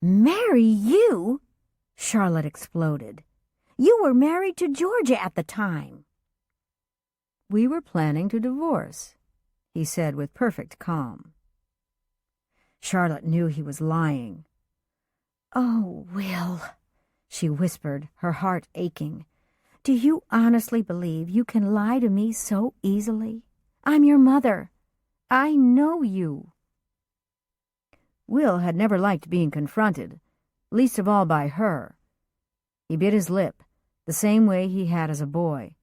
"Marry you?" Charlotte exploded. "You were married to Georgia at the time." "We were planning to divorce," he said with perfect calm. Charlotte knew he was lying. "Oh, Will," she whispered, her heart aching. "Do you honestly believe you can lie to me so easily? I'm your mother. I know you." Will had never liked being confronted, least of all by her. He bit his lip, the same way he had as a boy.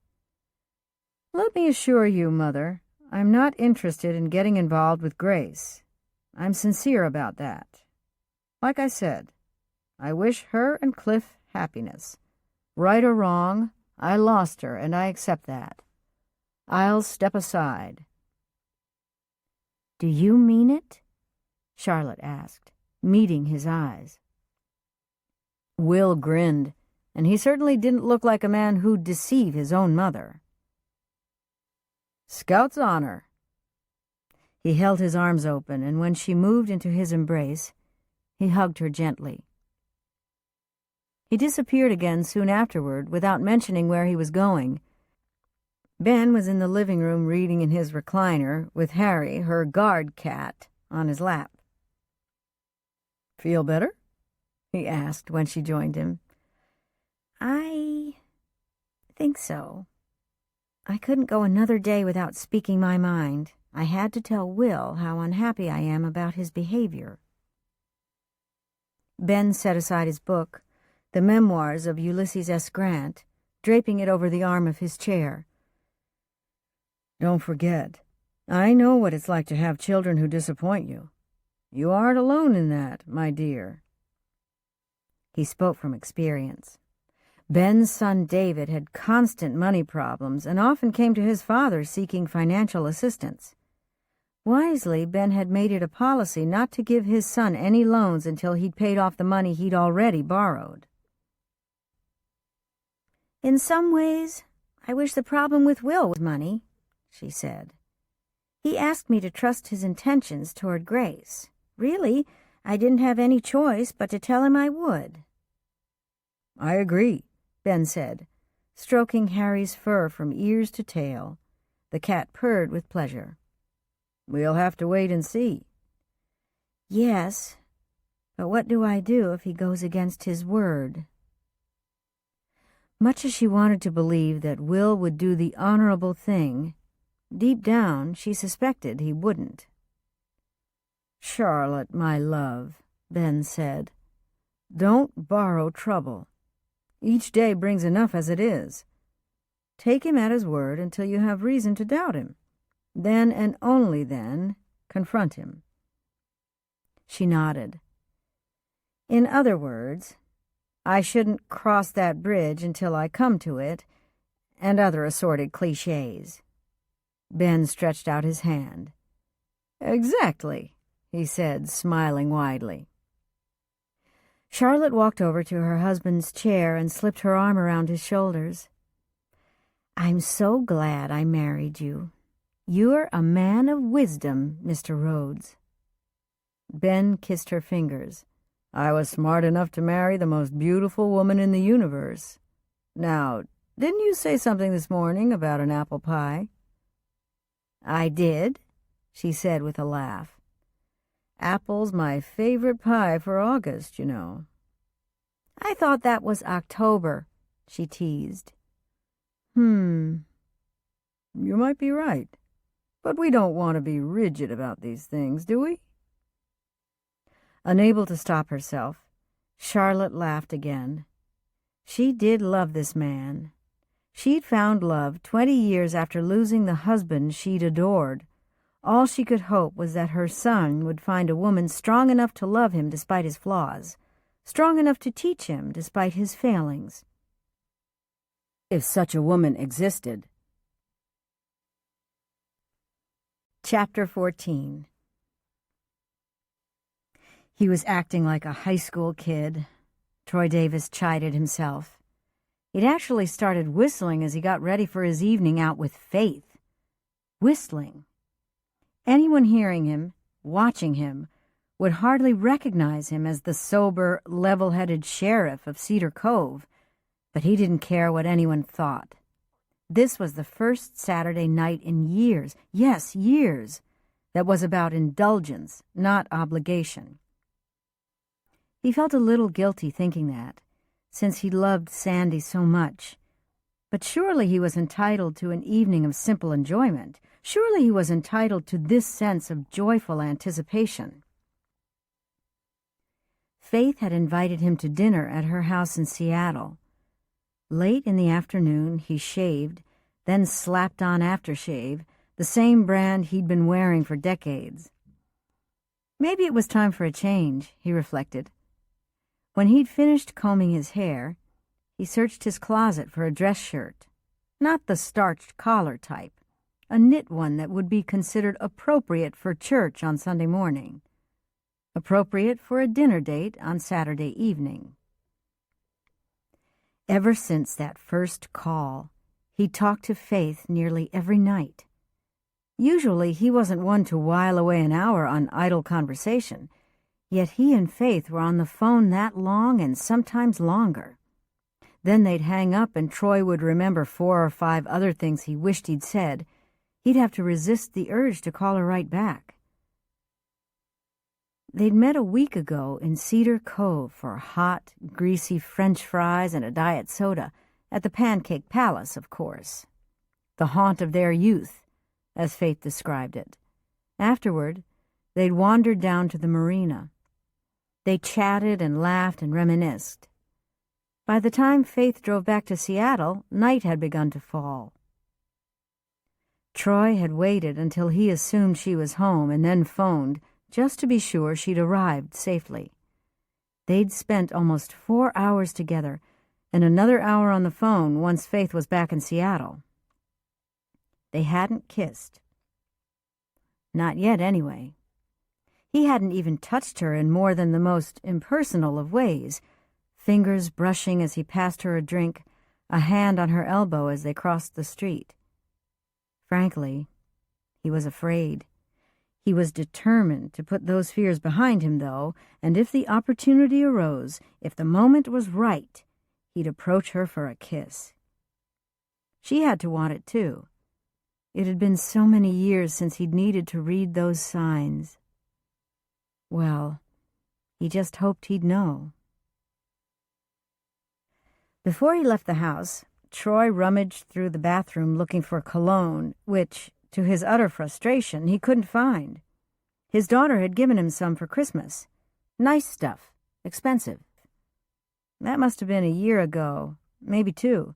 "Let me assure you, Mother, I'm not interested in getting involved with Grace. I'm sincere about that. Like I said, I wish her and Cliff happiness. Right or wrong, I lost her, and I accept that. I'll step aside." "Do you mean it?" Charlotte asked, meeting his eyes. Will grinned, and he certainly didn't look like a man who'd deceive his own mother. "Scout's honor." He held his arms open, and when she moved into his embrace, he hugged her gently. He disappeared again soon afterward, without mentioning where he was going. Ben was in the living room reading in his recliner, with Harry, her guard cat, on his lap. "Feel better?" he asked when she joined him. I think so. I couldn't go another day without speaking my mind. I had to tell Will how unhappy I am about his behavior. Ben set aside his book, The Memoirs of Ulysses S. Grant, draping it over the arm of his chair. Don't forget, I know what it's like to have children who disappoint you. You aren't alone in that, my dear. He spoke from experience. Ben's son David had constant money problems and often came to his father seeking financial assistance. Wisely, Ben had made it a policy not to give his son any loans until he'd paid off the money he'd already borrowed. In some ways, I wish the problem with Will was money, she said. He asked me to trust his intentions toward Grace. Really, I didn't have any choice but to tell him I would. I agree, Ben said, stroking Harry's fur from ears to tail. The cat purred with pleasure. We'll have to wait and see. Yes, but what do I do if he goes against his word? Much as she wanted to believe that Will would do the honorable thing, deep down she suspected he wouldn't. Charlotte, my love, Ben said, don't borrow trouble. Each day brings enough as it is. Take him at his word until you have reason to doubt him. Then and only then, confront him. She nodded. In other words, I shouldn't cross that bridge until I come to it, and other assorted clichés. Ben stretched out his hand. Exactly, he said, smiling widely. Charlotte walked over to her husband's chair and slipped her arm around his shoulders. I'm so glad I married you. You're a man of wisdom, Mr. Rhodes. Ben kissed her fingers. I was smart enough to marry the most beautiful woman in the universe. Now, didn't you say something this morning about an apple pie? I did, she said with a laugh. Apple's my favorite pie for August, you know. I thought that was October, she teased. You might be right. But we don't want to be rigid about these things, do we? Unable to stop herself, Charlotte laughed again. She did love this man. She'd found love 20 years after losing the husband she'd adored. All she could hope was that her son would find a woman strong enough to love him despite his flaws, strong enough to teach him despite his failings. If such a woman existed. Chapter 14. He was acting like a high school kid, Troy Davis chided himself. He'd actually started whistling as he got ready for his evening out with Faith. Whistling. Anyone hearing him, watching him, would hardly recognize him as the sober, level-headed sheriff of Cedar Cove, but he didn't care what anyone thought. This was the first Saturday night in years, yes, years, that was about indulgence, not obligation. He felt a little guilty thinking that, since he loved Sandy so much. But surely he was entitled to an evening of simple enjoyment. Surely he was entitled to this sense of joyful anticipation. Faith had invited him to dinner at her house in Seattle. Late in the afternoon, he shaved, then slapped on aftershave, the same brand he'd been wearing for decades. Maybe it was time for a change, he reflected. When he'd finished combing his hair, he searched his closet for a dress shirt, not the starched collar type, a knit one that would be considered appropriate for church on Sunday morning, appropriate for a dinner date on Saturday evening. Ever since that first call, he talked to Faith nearly every night. Usually he wasn't one to while away an hour on idle conversation, yet he and Faith were on the phone that long and sometimes longer. Then they'd hang up and Troy would remember 4 or 5 other things he wished he'd said. He'd have to resist the urge to call her right back. They'd met a week ago in Cedar Cove for hot, greasy French fries and a diet soda at the Pancake Palace, of course. The haunt of their youth, as Faith described it. Afterward, they'd wandered down to the marina. They chatted and laughed and reminisced. By the time Faith drove back to Seattle, night had begun to fall. Troy had waited until he assumed she was home and then phoned, just to be sure she'd arrived safely. They'd spent almost 4 hours together, and another hour on the phone once Faith was back in Seattle. They hadn't kissed. Not yet, anyway. He hadn't even touched her in more than the most impersonal of ways, fingers brushing as he passed her a drink, a hand on her elbow as they crossed the street. Frankly, he was afraid. He was determined to put those fears behind him, though, and if the opportunity arose, if the moment was right, he'd approach her for a kiss. She had to want it, too. It had been so many years since he'd needed to read those signs. Well, he just hoped he'd know. Before he left the house, Troy rummaged through the bathroom looking for cologne, which, to his utter frustration, he couldn't find. His daughter had given him some for Christmas. Nice stuff, expensive. That must have been a year ago, maybe 2,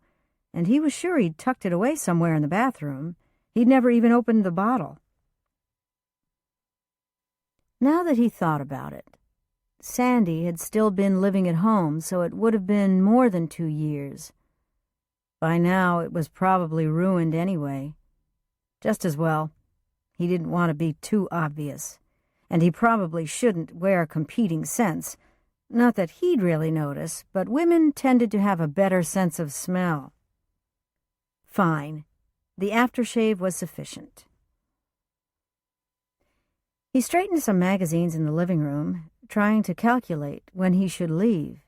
and he was sure he'd tucked it away somewhere in the bathroom. He'd never even opened the bottle. Now that he thought about it, Sandy had still been living at home, so it would have been more than 2 years. By now, it was probably ruined anyway. Just as well. He didn't want to be too obvious, and he probably shouldn't wear competing scents. Not that he'd really notice, but women tended to have a better sense of smell. Fine. The aftershave was sufficient. He straightened some magazines in the living room, trying to calculate when he should leave.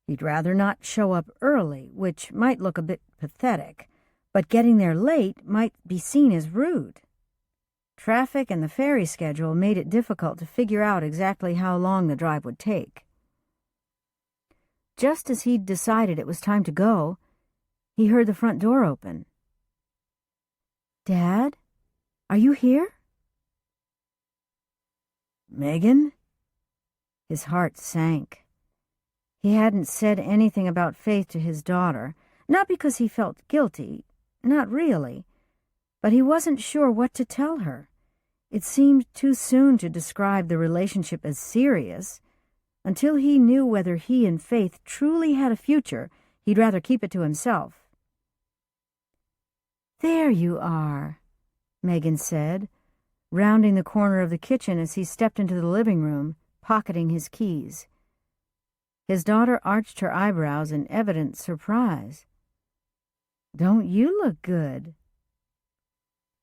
He'd rather not show up early, which might look a bit pathetic, but getting there late might be seen as rude. Traffic and the ferry schedule made it difficult to figure out exactly how long the drive would take. Just as he'd decided it was time to go, he heard the front door open. "Dad, are you here?" "Megan?" His heart sank. He hadn't said anything about Faith to his daughter, not because he felt guilty, not really, but he wasn't sure what to tell her. It seemed too soon to describe the relationship as serious. Until he knew whether he and Faith truly had a future, he'd rather keep it to himself. "There you are," Megan said, rounding the corner of the kitchen as he stepped into the living room, pocketing his keys. His daughter arched her eyebrows in evident surprise. "Don't you look good?"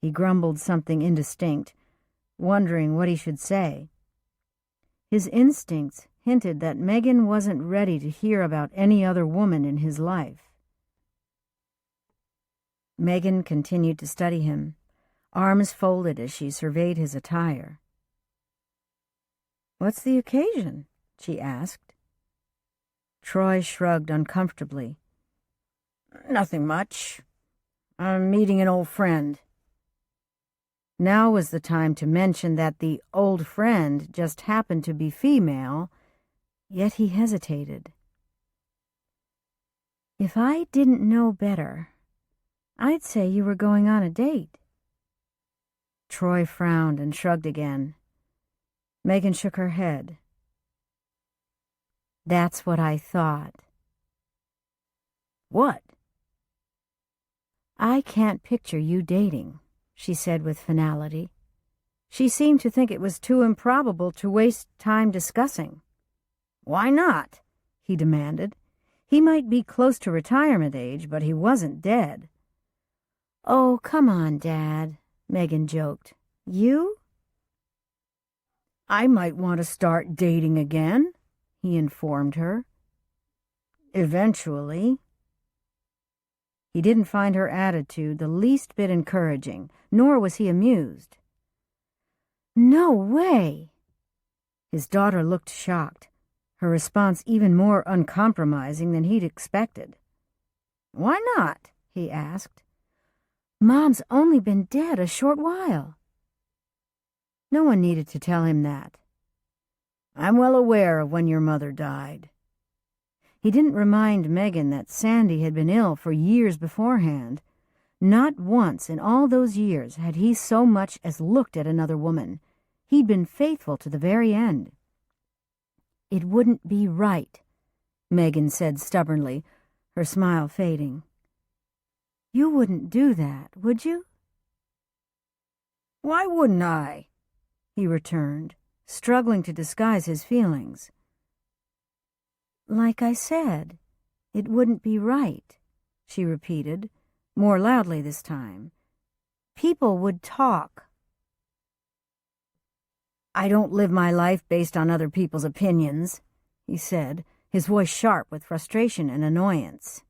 He grumbled something indistinct, wondering what he should say. His instincts hinted that Megan wasn't ready to hear about any other woman in his life. Megan continued to study him, arms folded as she surveyed his attire. "What's the occasion?" she asked. Troy shrugged uncomfortably. "Nothing much. I'm meeting an old friend." Now was the time to mention that the old friend just happened to be female, yet he hesitated. "If I didn't know better, I'd say you were going on a date." Troy frowned and shrugged again. Megan shook her head. "That's what I thought." "What?" "I can't picture you dating," she said with finality. She seemed to think it was too improbable to waste time discussing. "Why not?" he demanded. He might be close to retirement age, but he wasn't dead. "Oh, come on, Dad," Megan joked. "You?" "I might want to start dating again," he informed her. "Eventually." He didn't find her attitude the least bit encouraging, nor was he amused. "No way!" His daughter looked shocked, her response even more uncompromising than he'd expected. "Why not?" he asked. "Mom's only been dead a short while." No one needed to tell him that. "I'm well aware of when your mother died." He didn't remind Megan that Sandy had been ill for years beforehand. Not once in all those years had he so much as looked at another woman. He'd been faithful to the very end. "It wouldn't be right," Megan said stubbornly, her smile fading. "You wouldn't do that, would you?" "Why wouldn't I?" he returned, struggling to disguise his feelings. "Like I said, it wouldn't be right," she repeated, more loudly this time. "People would talk." "I don't live my life based on other people's opinions," he said, his voice sharp with frustration and annoyance.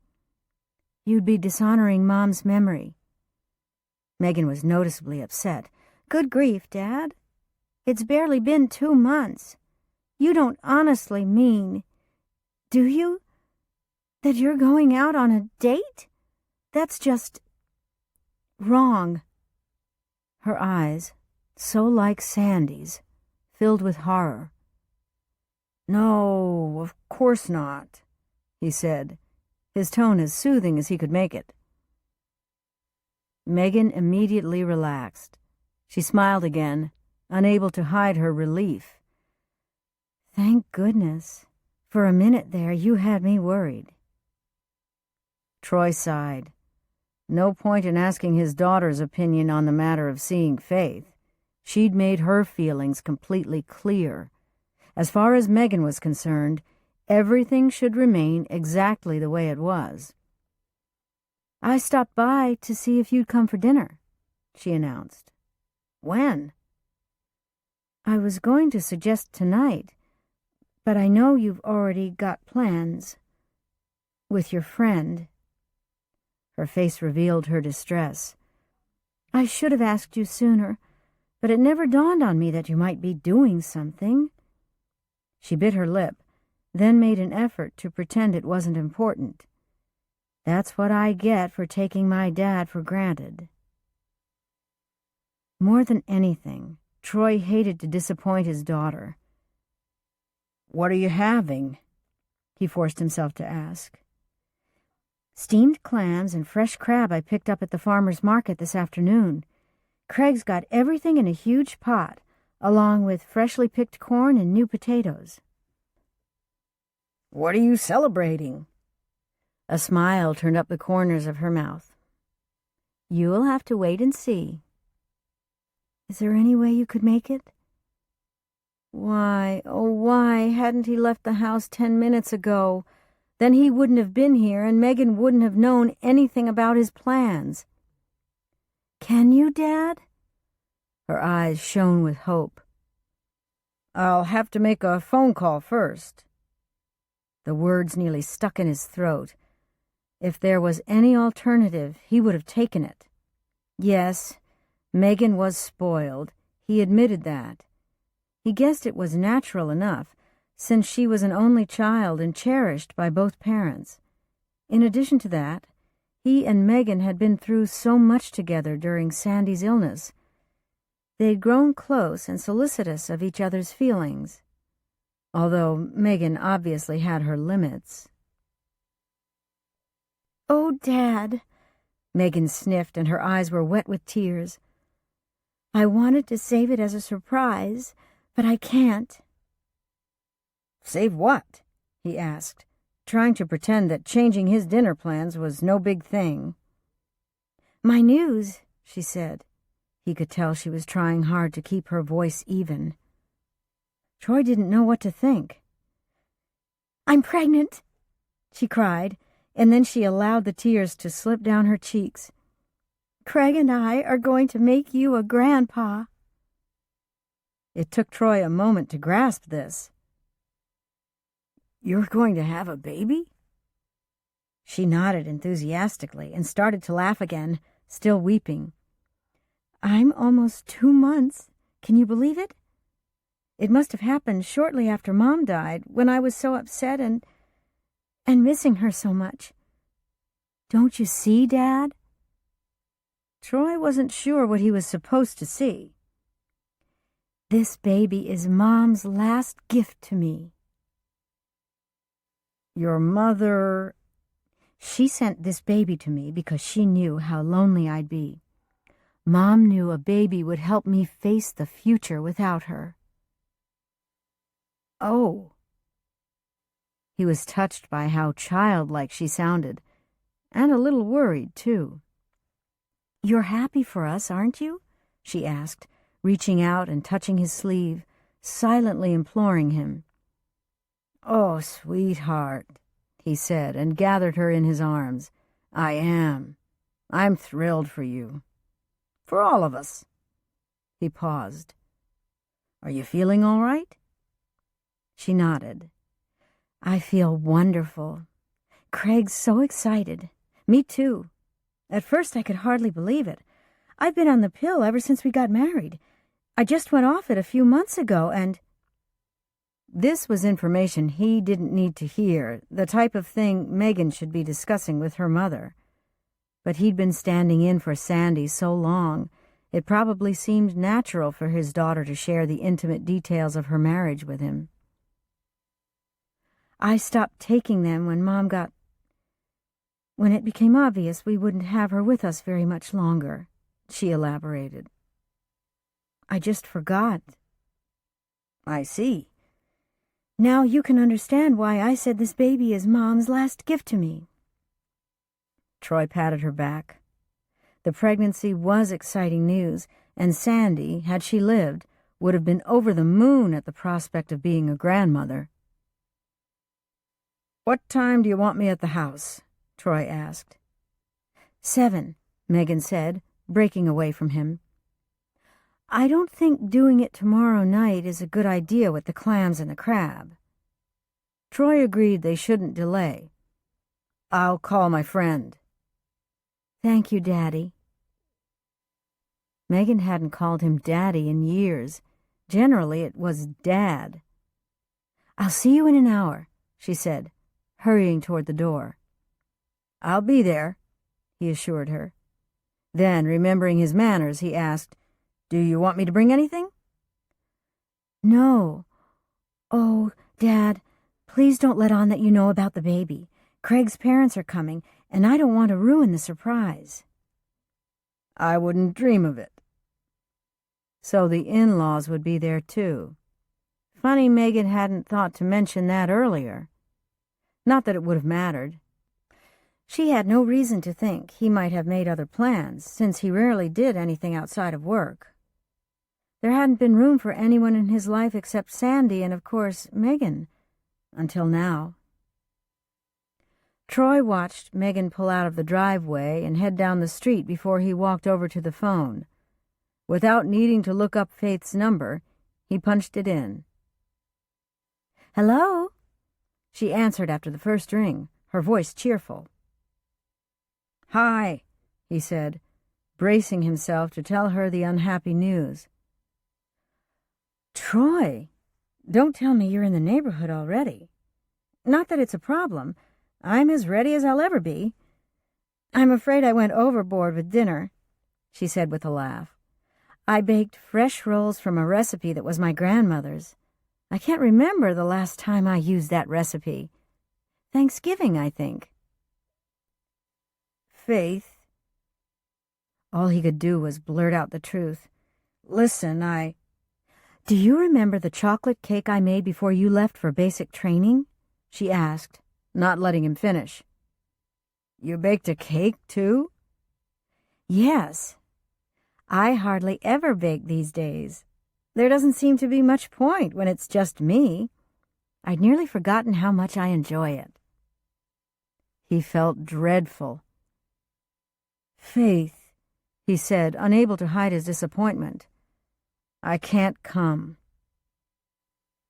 "You'd be dishonoring Mom's memory." Megan was noticeably upset. "Good grief, Dad. It's barely been 2 months. You don't honestly mean, do you, that you're going out on a date? That's just wrong." Her eyes, so like Sandy's, filled with horror. "No, of course not," he said, his tone as soothing as he could make it. Megan immediately relaxed. She smiled again, unable to hide her relief. "Thank goodness. For a minute there, you had me worried." Troy sighed. No point in asking his daughter's opinion on the matter of seeing Faith. She'd made her feelings completely clear. As far as Megan was concerned, everything should remain exactly the way it was. "I stopped by to see if you'd come for dinner," she announced. "When?" "I was going to suggest tonight, but I know you've already got plans with your friend." Her face revealed her distress. "I should have asked you sooner, but it never dawned on me that you might be doing something." She bit her lip, then made an effort to pretend it wasn't important. "That's what I get for taking my dad for granted." More than anything, Troy hated to disappoint his daughter. "What are you having?" he forced himself to ask. "Steamed clams and fresh crab I picked up at the farmer's market this afternoon. Craig's got everything in a huge pot, along with freshly picked corn and new potatoes." "What are you celebrating?" A smile turned up the corners of her mouth. "You'll have to wait and see." "Is there any way you could make it?" Why, oh why hadn't he left the house 10 minutes ago? Then he wouldn't have been here and Megan wouldn't have known anything about his plans. "Can you, Dad?" Her eyes shone with hope. "I'll have to make a phone call first." The words nearly stuck in his throat. If there was any alternative, he would have taken it. Yes, Megan was spoiled. He admitted that. He guessed it was natural enough, since she was an only child and cherished by both parents. In addition to that, he and Megan had been through so much together during Sandy's illness. They'd grown close and solicitous of each other's feelings, although Megan obviously had her limits. "Oh, Dad," Megan sniffed and her eyes were wet with tears. "I wanted to save it as a surprise, but I can't." "Save what?" he asked, trying to pretend that changing his dinner plans was no big thing. "My news," she said. He could tell she was trying hard to keep her voice even. Troy didn't know what to think. "I'm pregnant," she cried, and then she allowed the tears to slip down her cheeks. "Craig and I are going to make you a grandpa." It took Troy a moment to grasp this. "You're going to have a baby?" She nodded enthusiastically and started to laugh again, still weeping. "I'm almost 2 months. Can you believe it? It must have happened shortly after Mom died, when I was so upset and missing her so much. Don't you see, Dad? Troy wasn't sure what he was supposed to see. This baby is Mom's last gift to me. Your mother... She sent this baby to me because she knew how lonely I'd be. Mom knew a baby would help me face the future without her. Oh. He was touched by how childlike she sounded, and a little worried, too. You're happy for us, aren't you? She asked, reaching out and touching his sleeve, silently imploring him. Oh, sweetheart, he said, and gathered her in his arms. I am. I'm thrilled for you. For all of us. He paused. Are you feeling all right? She nodded. I feel wonderful. Craig's so excited. Me too. At first I could hardly believe it. I've been on the pill ever since we got married. I just went off it a few months ago and... This was information he didn't need to hear, the type of thing Megan should be discussing with her mother. But he'd been standing in for Sandy so long, it probably seemed natural for his daughter to share the intimate details of her marriage with him. I stopped taking them when it became obvious we wouldn't have her with us very much longer, she elaborated. I just forgot. I see. Now you can understand why I said this baby is Mom's last gift to me. Troy patted her back. The pregnancy was exciting news, and Sandy, had she lived, would have been over the moon at the prospect of being a grandmother. What time do you want me at the house? Troy asked. 7, Megan said, breaking away from him. I don't think doing it tomorrow night is a good idea with the clams and the crab. Troy agreed they shouldn't delay. I'll call my friend. Thank you, Daddy. Megan hadn't called him Daddy in years. Generally, it was Dad. I'll see you in an hour, she said, hurrying toward the door. I'll be there, he assured her. Then, remembering his manners, he asked, Do you want me to bring anything? No. Oh, Dad, please don't let on that you know about the baby. Craig's parents are coming, and I don't want to ruin the surprise. I wouldn't dream of it. So the in-laws would be there, too. Funny Megan hadn't thought to mention that earlier. Not that it would have mattered. She had no reason to think he might have made other plans, since he rarely did anything outside of work. There hadn't been room for anyone in his life except Sandy and, of course, Megan, until now. Troy watched Megan pull out of the driveway and head down the street before he walked over to the phone. Without needing to look up Faith's number, he punched it in. Hello? She answered after the first ring, her voice cheerful. Hi, he said, bracing himself to tell her the unhappy news. Troy, don't tell me you're in the neighborhood already. Not that it's a problem. I'm as ready as I'll ever be. I'm afraid I went overboard with dinner, she said with a laugh. I baked fresh rolls from a recipe that was my grandmother's. I can't remember the last time I used that recipe. Thanksgiving, I think. Faith. All he could do was blurt out the truth. Listen, Do you remember the chocolate cake I made before you left for basic training? She asked, not letting him finish. You baked a cake, too? Yes. I hardly ever bake these days. There doesn't seem to be much point when it's just me. I'd nearly forgotten how much I enjoy it. He felt dreadful. Faith, he said, unable to hide his disappointment. I can't come.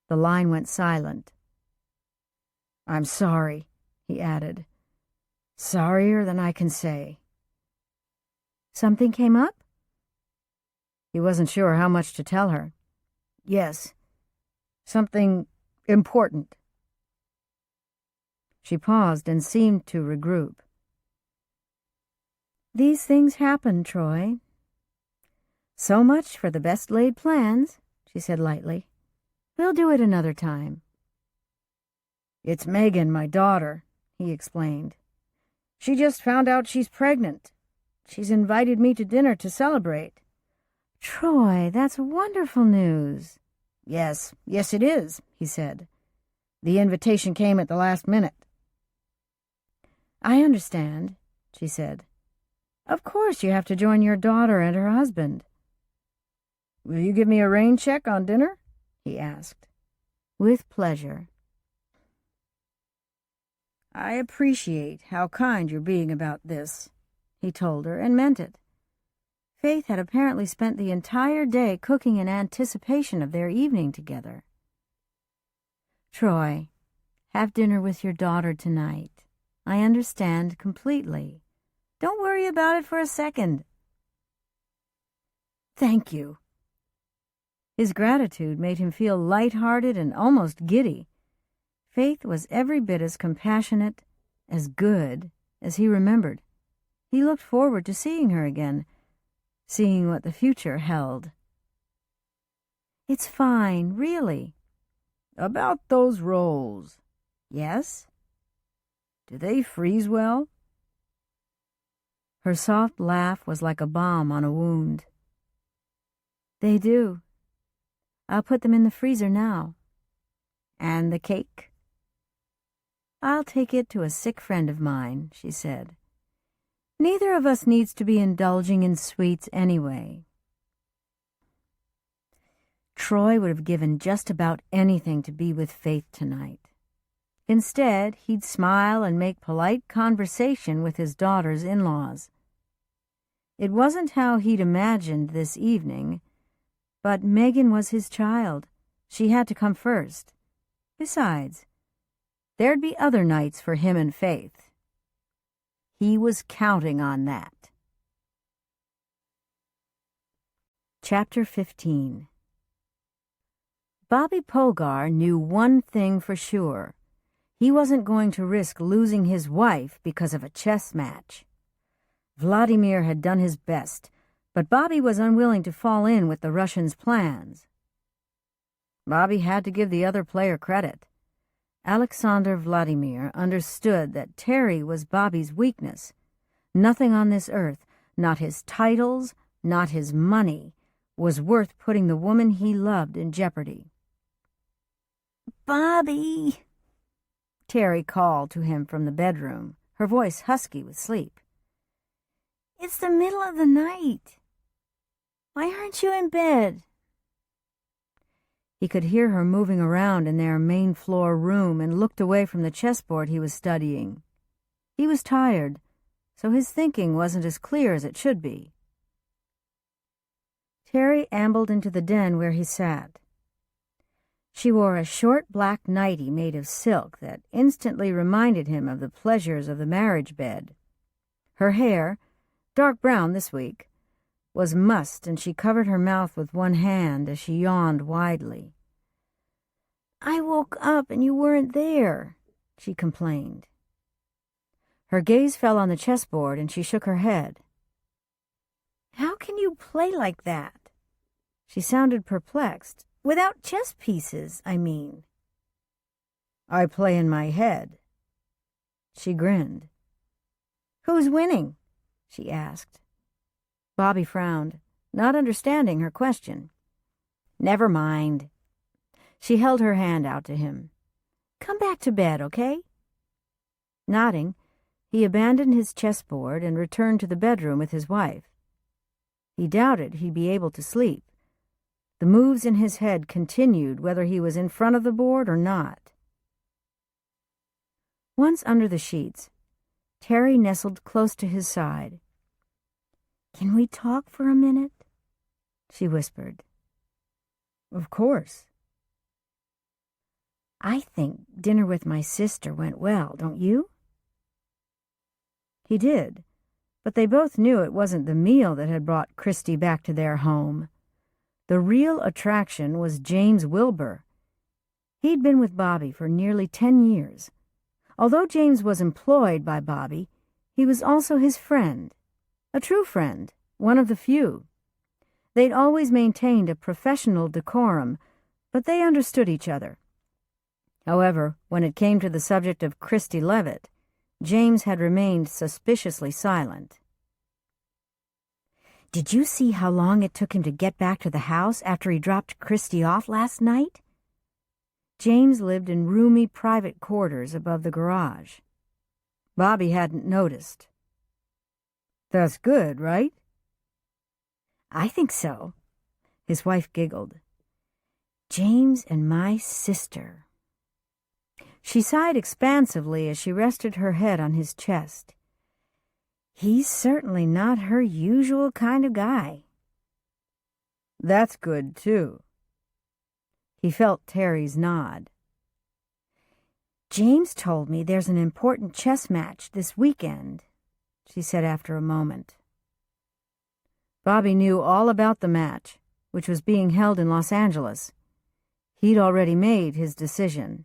The line went silent. I'm sorry, he added. Sorrier than I can say. Something came up? He wasn't sure how much to tell her. Yes, Something important." She paused and seemed to regroup. "These things happen, Troy." "So much for the best-laid plans," she said lightly. "We'll do it another time." "It's Megan, my daughter," he explained. "She just found out she's pregnant. She's invited me to dinner to celebrate." "Troy, that's wonderful news." Yes, it is," he said. "The invitation came at the last minute." "I understand," she said. "Of course you have to join your daughter and her husband." "Will you give me a rain check on dinner?" he asked. "With pleasure." "I appreciate how kind you're being about this," he told her, and meant it. Faith had apparently spent the entire day cooking in anticipation of their evening together. "Troy, have dinner with your daughter tonight. I understand completely. Don't worry about it for a second." "Thank you." His gratitude made him feel light-hearted and almost giddy. Faith was every bit as compassionate, as good, as he remembered. He looked forward to seeing her again, seeing what the future held. "It's fine, really." "About those rolls." "Yes?" "Do they freeze well?" Her soft laugh was like a balm on a wound. "They do. I'll put them in the freezer now." "And the cake?" "I'll take it to a sick friend of mine," she said. "Neither of us needs to be indulging in sweets anyway." Troy would have given just about anything to be with Faith tonight. Instead, he'd smile and make polite conversation with his daughter's in-laws. It wasn't how he'd imagined this evening, but Megan was his child. She had to come first. Besides, there'd be other nights for him and Faith. He was counting on that. Chapter 15. Bobby Polgar knew one thing for sure. He wasn't going to risk losing his wife because of a chess match. Vladimir had done his best, but Bobby was unwilling to fall in with the Russians' plans. Bobby had to give the other player credit. Alexander Vladimir understood that Teri was Bobby's weakness. Nothing on this earth, not his titles, not his money, was worth putting the woman he loved in jeopardy. "Bobby!" Teri called to him from the bedroom, her voice husky with sleep. "It's the middle of the night. Why aren't you in bed?" He could hear her moving around in their main-floor room and looked away from the chessboard he was studying. He was tired, so his thinking wasn't as clear as it should be. Teri ambled into the den where he sat. She wore a short black nightie made of silk that instantly reminded him of the pleasures of the marriage bed. Her hair, dark brown this week, was mussed, and she covered her mouth with one hand as she yawned widely. "I woke up and you weren't there," she complained. Her gaze fell on the chessboard and she shook her head. "How can you play like that?" She sounded perplexed. "Without chess pieces, I mean." "I play in my head." She grinned. "Who's winning?" she asked. Bobby frowned, not understanding her question. "Never mind." She held her hand out to him. "Come back to bed, okay?" Nodding, he abandoned his chessboard and returned to the bedroom with his wife. He doubted he'd be able to sleep. The moves in his head continued whether he was in front of the board or not. Once under the sheets, Teri nestled close to his side. "Can we talk for a minute?" she whispered. "Of course." "I think dinner with my sister went well, don't you?" He did, but they both knew it wasn't the meal that had brought Christy back to their home. The real attraction was James Wilbur. He'd been with Bobby for nearly 10 years. Although James was employed by Bobby, he was also his friend. A true friend, one of the few. They'd always maintained a professional decorum, but they understood each other. However, when it came to the subject of Christy Levitt, James had remained suspiciously silent. "Did you see how long it took him to get back to the house after he dropped Christy off last night?" James lived in roomy private quarters above the garage. Bobby hadn't noticed. "That's good, right?" "I think so." His wife giggled. "James and my sister." She sighed expansively as she rested her head on his chest. "He's certainly not her usual kind of guy." "That's good, too." He felt Teri's nod. "James told me there's an important chess match this weekend," she said after a moment. Bobby knew all about the match, which was being held in Los Angeles. He'd already made his decision.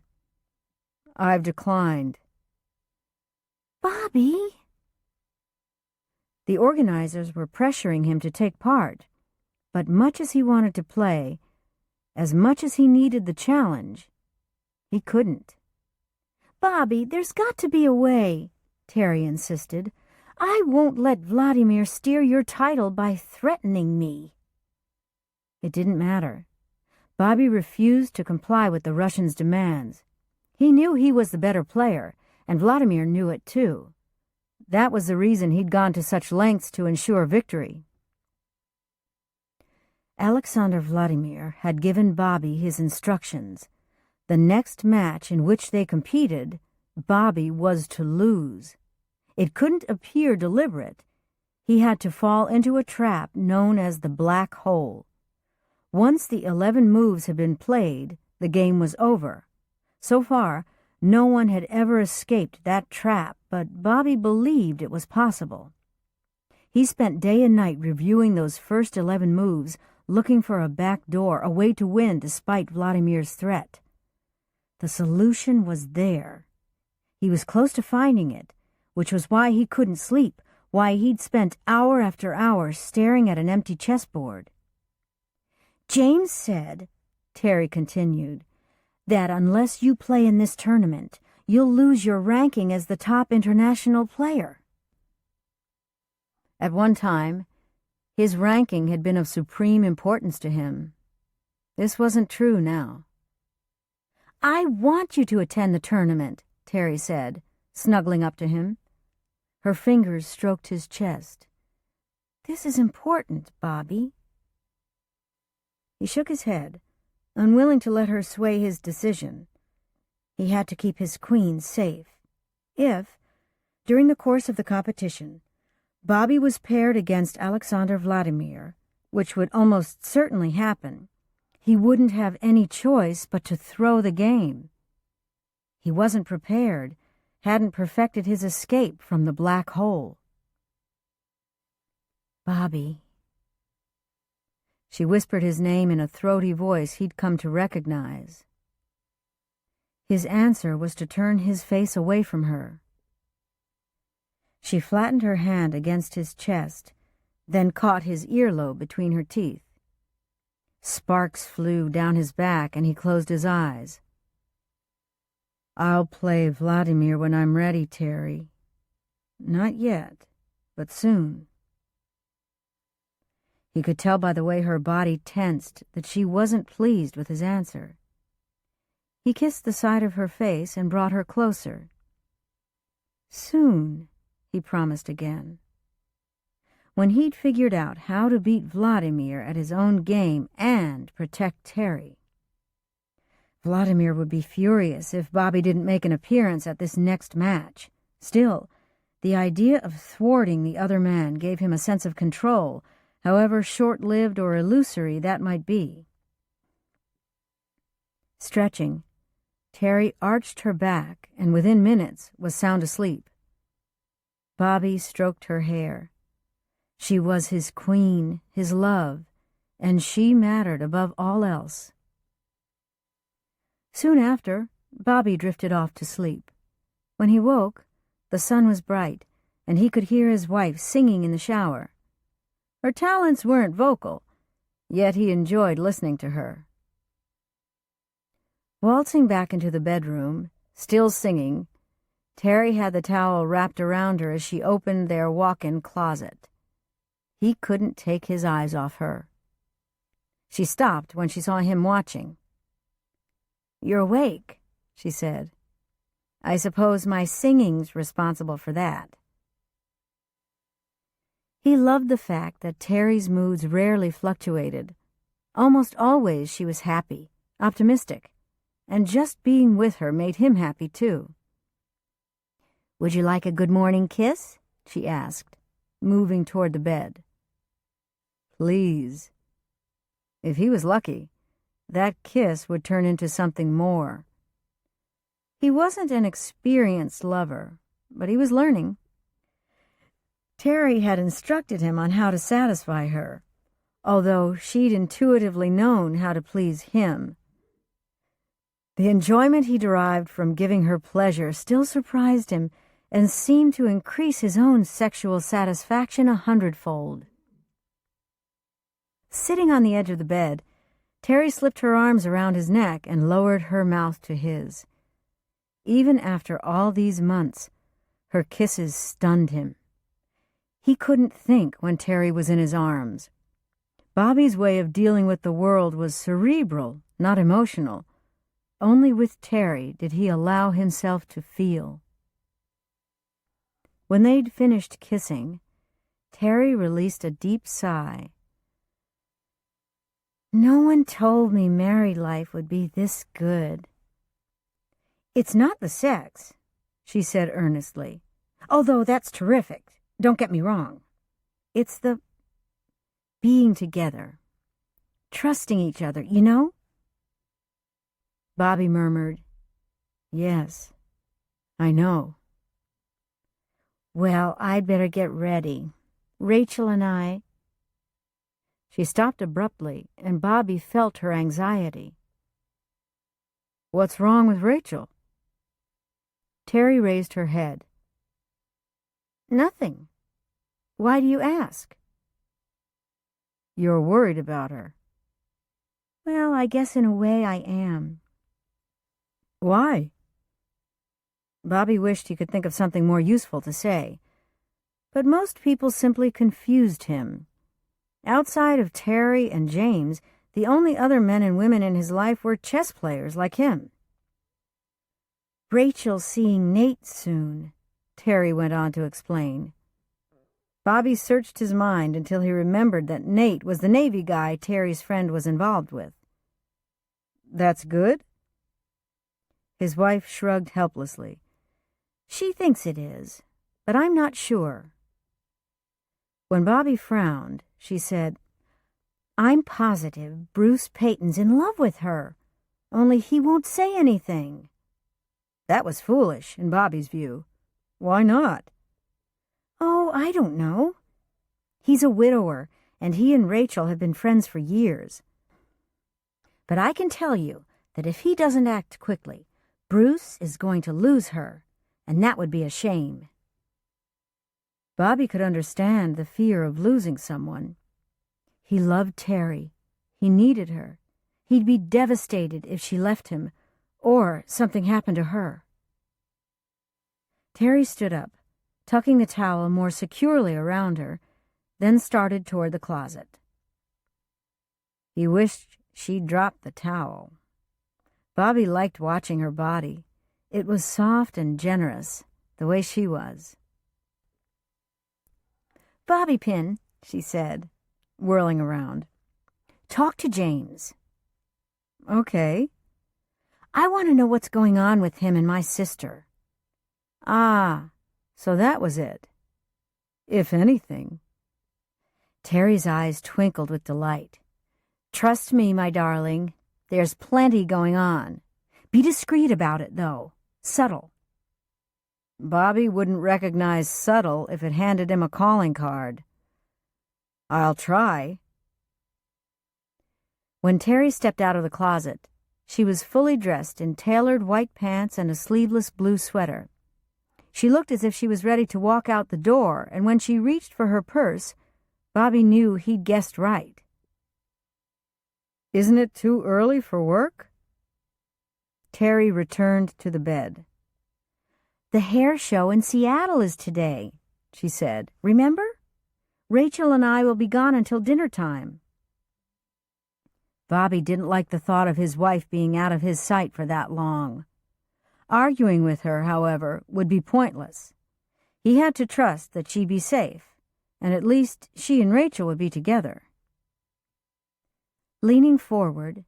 "I've declined." "Bobby!" The organizers were pressuring him to take part, but much as he wanted to play, as much as he needed the challenge, he couldn't. "Bobby, there's got to be a way," Teri insisted. "I won't let Vladimir steer your title by threatening me." It didn't matter. Bobby refused to comply with the Russian's demands. He knew he was the better player, and Vladimir knew it too. That was the reason he'd gone to such lengths to ensure victory. Alexander Vladimir had given Bobby his instructions. The next match in which they competed, Bobby was to lose. It couldn't appear deliberate. He had to fall into a trap known as the black hole. Once the 11 moves had been played, the game was over. So far, no one had ever escaped that trap, but Bobby believed it was possible. He spent day and night reviewing those first 11 moves, looking for a back door, a way to win despite Vladimir's threat. The solution was there. He was close to finding it, which was why he couldn't sleep, why he'd spent hour after hour staring at an empty chessboard. "James said," Teri continued, "that unless you play in this tournament, you'll lose your ranking as the top international player." At one time, his ranking had been of supreme importance to him. This wasn't true now. "I want you to attend the tournament," Teri said, snuggling up to him. Her fingers stroked his chest. "This is important, Bobby." He shook his head, unwilling to let her sway his decision. He had to keep his queen safe. If, during the course of the competition, Bobby was paired against Alexander Vladimir, which would almost certainly happen, he wouldn't have any choice but to throw the game. He wasn't prepared, hadn't perfected his escape from the black hole. "Bobby." She whispered his name in a throaty voice he'd come to recognize. His answer was to turn his face away from her. She flattened her hand against his chest, then caught his earlobe between her teeth. Sparks flew down his back and he closed his eyes. "I'll play Vladimir when I'm ready, Teri. Not yet, but soon." He could tell by the way her body tensed that she wasn't pleased with his answer. He kissed the side of her face and brought her closer. "Soon," he promised again. When he'd figured out how to beat Vladimir at his own game and protect Teri. Vladimir would be furious if Bobby didn't make an appearance at this next match. Still, the idea of thwarting the other man gave him a sense of control, however short-lived or illusory that might be. Stretching, Teri arched her back and within minutes was sound asleep. Bobby stroked her hair. She was his queen, his love, and she mattered above all else. Soon after, Bobby drifted off to sleep. When he woke, the sun was bright, and he could hear his wife singing in the shower. Her talents weren't vocal, yet he enjoyed listening to her. Waltzing back into the bedroom, still singing, Teri had the towel wrapped around her as she opened their walk-in closet. He couldn't take his eyes off her. She stopped when she saw him watching. "You're awake," she said. "I suppose my singing's responsible for that." He loved the fact that Teri's moods rarely fluctuated. Almost always she was happy, optimistic, and just being with her made him happy too. "Would you like a good morning kiss?" she asked, moving toward the bed. Please. If he was lucky, that kiss would turn into something more. He wasn't an experienced lover, but he was learning. Teri had instructed him on how to satisfy her, although she'd intuitively known how to please him. The enjoyment he derived from giving her pleasure still surprised him and seemed to increase his own sexual satisfaction 100-fold. Sitting on the edge of the bed, Teri slipped her arms around his neck and lowered her mouth to his. Even after all these months, her kisses stunned him. He couldn't think when Teri was in his arms. Bobby's way of dealing with the world was cerebral, not emotional. Only with Teri did he allow himself to feel. When they'd finished kissing, Teri released a deep sigh. "No one told me married life would be this good." "It's not the sex," she said earnestly, "although that's terrific. Don't get me wrong. It's the being together, trusting each other, you know?" Bobby murmured, "Yes, I know." "Well, I'd better get ready. Rachel and I—" She stopped abruptly, and Bobby felt her anxiety. "What's wrong with Rachel?" Teri raised her head. "Nothing. Why do you ask?" "You're worried about her." "Well, I guess in a way I am." "Why?" Bobby wished he could think of something more useful to say, but most people simply confused him. Outside of Teri and James, the only other men and women in his life were chess players like him. "Rachel's seeing Nate soon," Teri went on to explain. Bobby searched his mind until he remembered that Nate was the Navy guy Teri's friend was involved with. "That's good?" His wife shrugged helplessly. "She thinks it is, but I'm not sure." When Bobby frowned, she said, "I'm positive Bruce Peyton's in love with her, only he won't say anything." That was foolish, in Bobby's view. Why not? "Oh, I don't know. He's a widower, and he and Rachel have been friends for years. But I can tell you that if he doesn't act quickly, Bruce is going to lose her, and that would be a shame." Bobby could understand the fear of losing someone. He loved Teri. He needed her. He'd be devastated if she left him, or something happened to her. Teri stood up, tucking the towel more securely around her, then started toward the closet. He wished she'd dropped the towel. Bobby liked watching her body. It was soft and generous, the way she was. "Bobby Pin," she said, whirling around. "Talk to James." "Okay." "I want to know what's going on with him and my sister." "Ah, so that was it." "If anything." Teri's eyes twinkled with delight. "Trust me, my darling. There's plenty going on. Be discreet about it, though. Subtle." Bobby wouldn't recognize subtle if it handed him a calling card. "I'll try." When Teri stepped out of the closet, She was fully dressed in tailored white pants and a sleeveless blue sweater. She looked as if she was ready to walk out the door, and when she reached for her purse, Bobby knew he'd guessed right. "Isn't it too early for work?" Teri returned to the bed. "The hair show in Seattle is today," she said. "Remember? Rachel and I will be gone until dinner time." Bobby didn't like the thought of his wife being out of his sight for that long. Arguing with her, however, would be pointless. He had to trust that she'd be safe, and at least she and Rachel would be together. Leaning forward,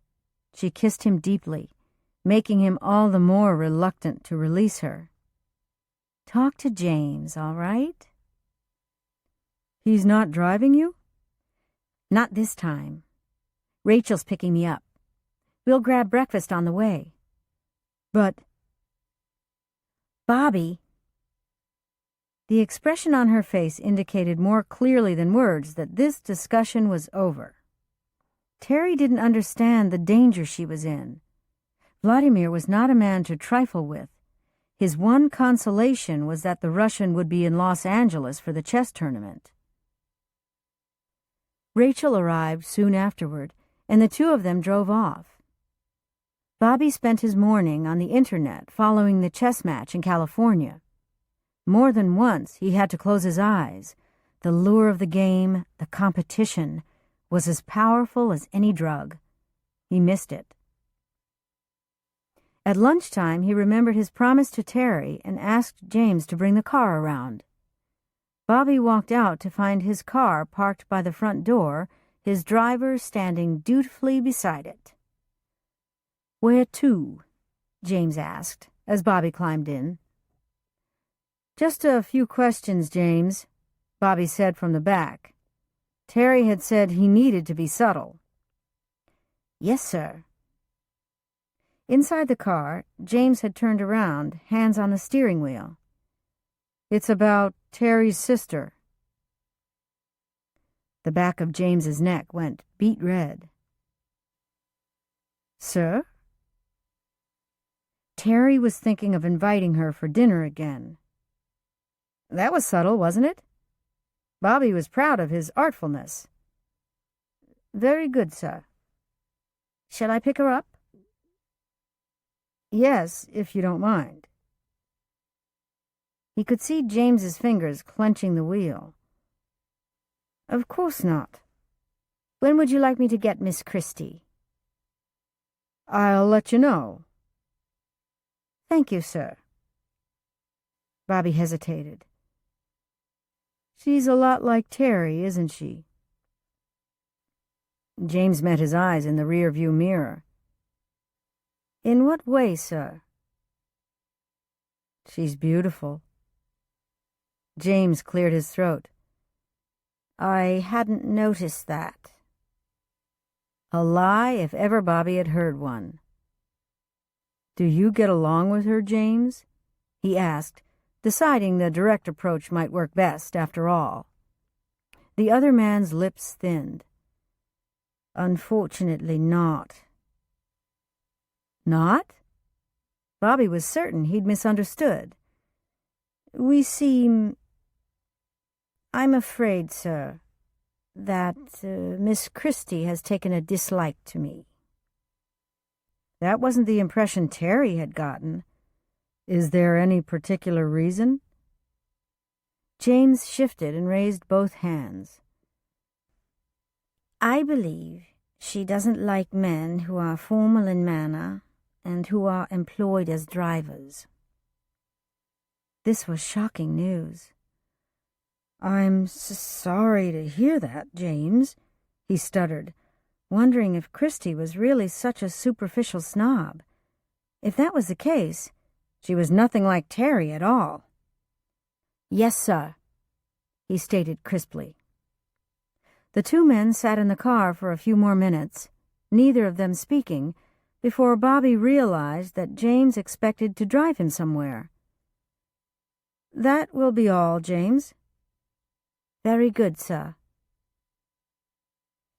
she kissed him deeply, making him all the more reluctant to release her. "Talk to James, all right?" "He's not driving you?" "Not this time. Rachel's picking me up. We'll grab breakfast on the way." "But—" "Bobby." The expression on her face indicated more clearly than words that this discussion was over. Teri didn't understand the danger she was in. Vladimir was not a man to trifle with. His one consolation was that the Russian would be in Los Angeles for the chess tournament. Rachel arrived soon afterward, and the two of them drove off. Bobby spent his morning on the internet following the chess match in California. More than once he had to close his eyes. The lure of the game, the competition, was as powerful as any drug. He missed it. At lunchtime, he remembered his promise to Teri and asked James to bring the car around. Bobby walked out to find his car parked by the front door, his driver standing dutifully beside it. "Where to?" James asked, as Bobby climbed in. "Just a few questions, James," Bobby said from the back. Teri had said he needed to be subtle. "Yes, sir." Inside the car, James had turned around, hands on the steering wheel. "It's about Teri's sister." The back of James's neck went beet red. "Sir?" Teri was thinking of inviting her for dinner again. That was subtle, wasn't it? Bobby was proud of his artfulness. "Very good, sir." "Shall I pick her up?" "Yes, if you don't mind." He could see James's fingers clenching the wheel. "Of course not. When would you like me to get Miss Christie?" "I'll let you know." "Thank you, sir." Bobby hesitated. "She's a lot like Teri, isn't she?" James met his eyes in the rear-view mirror. "In what way, sir?" "She's beautiful." James cleared his throat. "I hadn't noticed that." A lie, if ever Bobby had heard one. "Do you get along with her, James?" he asked, deciding the direct approach might work best, after all. The other man's lips thinned. "Unfortunately not." "Not?" Bobby was certain he'd misunderstood. "We seem— I'm afraid, sir, that Miss Christie has taken a dislike to me." That wasn't the impression Teri had gotten. "Is there any particular reason?" James shifted and raised both hands. "I believe she doesn't like men who are formal in manner and who are employed as drivers." This was shocking news. "I'm sorry to hear that, James," he stuttered, wondering if Christie was really such a superficial snob. If that was the case, she was nothing like Teri at all. "Yes, sir," he stated crisply. The two men sat in the car for a few more minutes, neither of them speaking, before Bobby realized that James expected to drive him somewhere. "That will be all, James." "Very good, sir."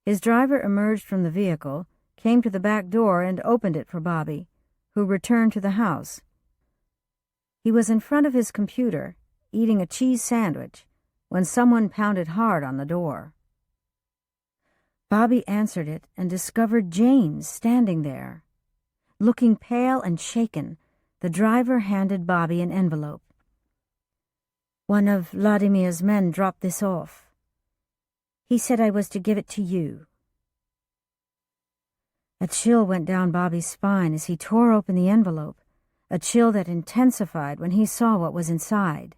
His driver emerged from the vehicle, came to the back door and opened it for Bobby, who returned to the house. He was in front of his computer, eating a cheese sandwich, when someone pounded hard on the door. Bobby answered it and discovered James standing there. Looking pale and shaken, the driver handed Bobby an envelope. "One of Vladimir's men dropped this off. He said I was to give it to you." A chill went down Bobby's spine as he tore open the envelope, a chill that intensified when he saw what was inside.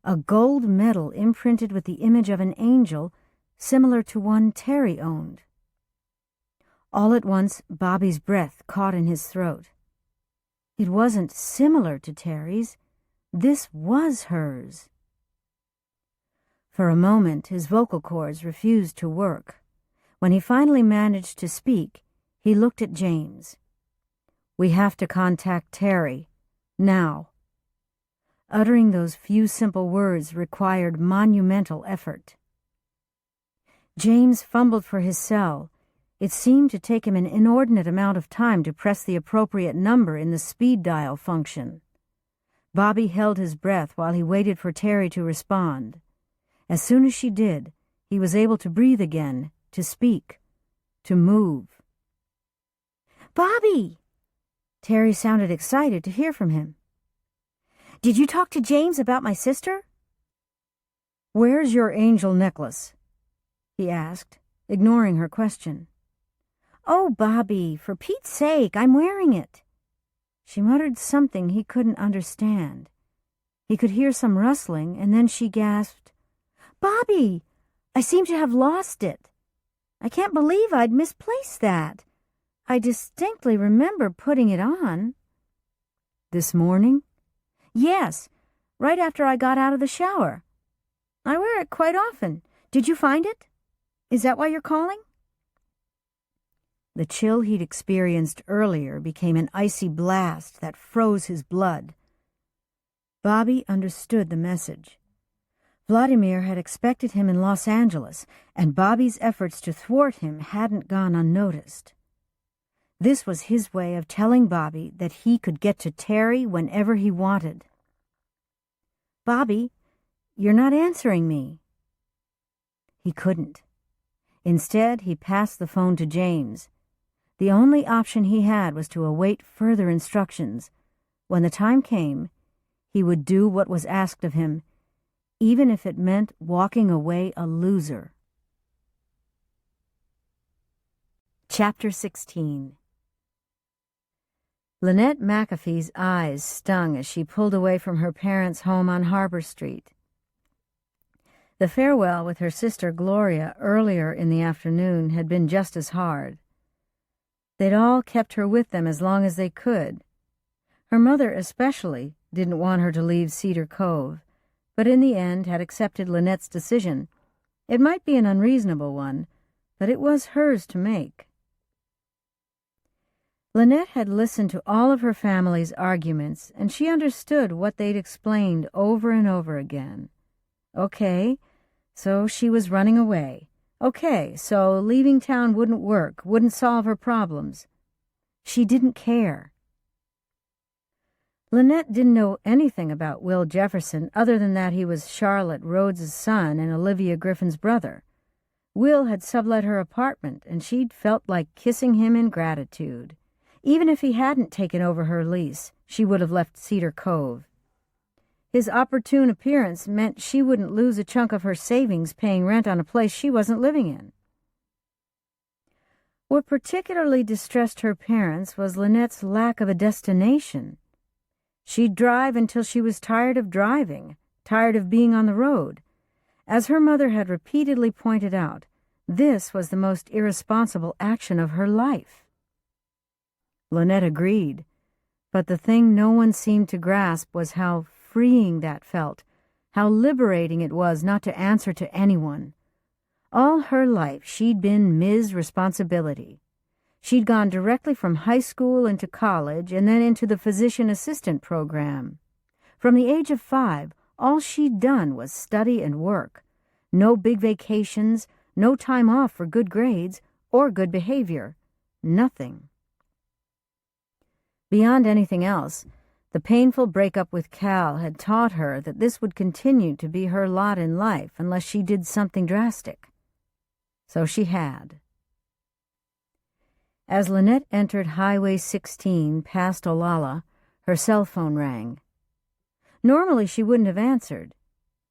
A gold medal imprinted with the image of an angel similar to one Teri owned. All at once, Bobby's breath caught in his throat. It wasn't similar to Teri's. This was hers. For a moment, his vocal cords refused to work. When he finally managed to speak, he looked at James. "We have to contact Teri. Now." Uttering those few simple words required monumental effort. James fumbled for his cell. It seemed to take him an inordinate amount of time to press the appropriate number in the speed dial function. Bobby held his breath while he waited for Teri to respond. As soon as she did, he was able to breathe again, to speak, to move. "Bobby!" Teri sounded excited to hear from him. "Did you talk to James about my sister?" "Where's your angel necklace?" he asked, ignoring her question. "Oh, Bobby, for Pete's sake, I'm wearing it." She muttered something he couldn't understand. He could hear some rustling, and then she gasped, "Bobby, I seem to have lost it. I can't believe I'd misplaced that. I distinctly remember putting it on." "This morning?" "Yes, right after I got out of the shower. I wear it quite often. Did you find it? Is that why you're calling?" The chill he'd experienced earlier became an icy blast that froze his blood. Bobby understood the message. Vladimir had expected him in Los Angeles, and Bobby's efforts to thwart him hadn't gone unnoticed. This was his way of telling Bobby that he could get to Teri whenever he wanted. "Bobby, you're not answering me." He couldn't. Instead, he passed the phone to James. The only option he had was to await further instructions. When the time came, he would do what was asked of him, even if it meant walking away a loser. Chapter 16. Linnette McAfee's eyes stung as she pulled away from her parents' home on Harbor Street. The farewell with her sister Gloria earlier in the afternoon had been just as hard. They'd all kept her with them as long as they could. Her mother especially didn't want her to leave Cedar Cove, but in the end had accepted Linnette's decision. It might be an unreasonable one, but it was hers to make. Linnette had listened to all of her family's arguments, and she understood what they'd explained over and over again. Okay, so she was running away. Okay, so leaving town wouldn't work, wouldn't solve her problems. She didn't care. Linnette didn't know anything about Will Jefferson other than that he was Charlotte Rhodes's son and Olivia Griffin's brother. Will had sublet her apartment, and she'd felt like kissing him in gratitude. Even if he hadn't taken over her lease, she would have left Cedar Cove. His opportune appearance meant she wouldn't lose a chunk of her savings paying rent on a place she wasn't living in. What particularly distressed her parents was Linnette's lack of a destination. She'd drive until she was tired of driving, tired of being on the road. As her mother had repeatedly pointed out, this was the most irresponsible action of her life. Linnette agreed, but the thing no one seemed to grasp was how freeing that felt, how liberating it was not to answer to anyone. All her life she'd been Ms. Responsibility. She'd gone directly from high school into college and then into the physician assistant program. From the age of 5, all she'd done was study and work. No big vacations, no time off for good grades or good behavior. nothing. Beyond anything else, the painful breakup with Cal had taught her that this would continue to be her lot in life unless she did something drastic. So she had. As Linnette entered Highway 16 past Olalla, her cell phone rang. Normally she wouldn't have answered.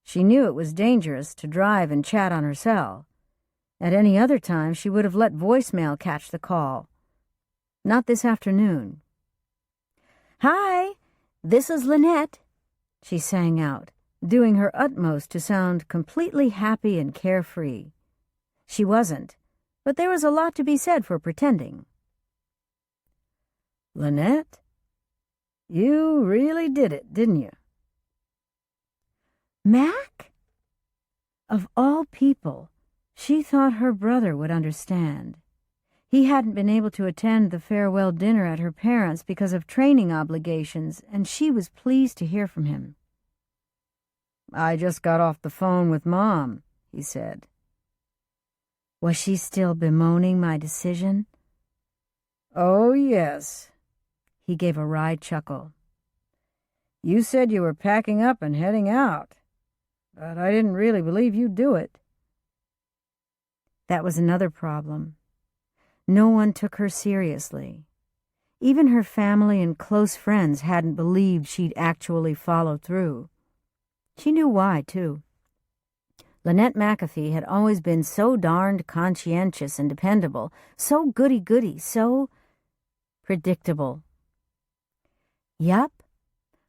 She knew it was dangerous to drive and chat on her cell. At any other time she would have let voicemail catch the call. Not this afternoon. "Hi, this is Linnette," she sang out, doing her utmost to sound completely happy and carefree. She wasn't, but there was a lot to be said for pretending. "Linnette, you really did it, didn't you?" Mac? Of all people, she thought her brother would understand. He hadn't been able to attend the farewell dinner at her parents' because of training obligations, and she was pleased to hear from him. "I just got off the phone with Mom," he said. Was she still bemoaning my decision? "Oh, yes." He gave a wry chuckle. "You said you were packing up and heading out, but I didn't really believe you'd do it." That was another problem. No one took her seriously. Even her family and close friends hadn't believed she'd actually follow through. She knew why, too. Linnette McAfee had always been so darned conscientious and dependable, so goody-goody, so predictable. "Yup,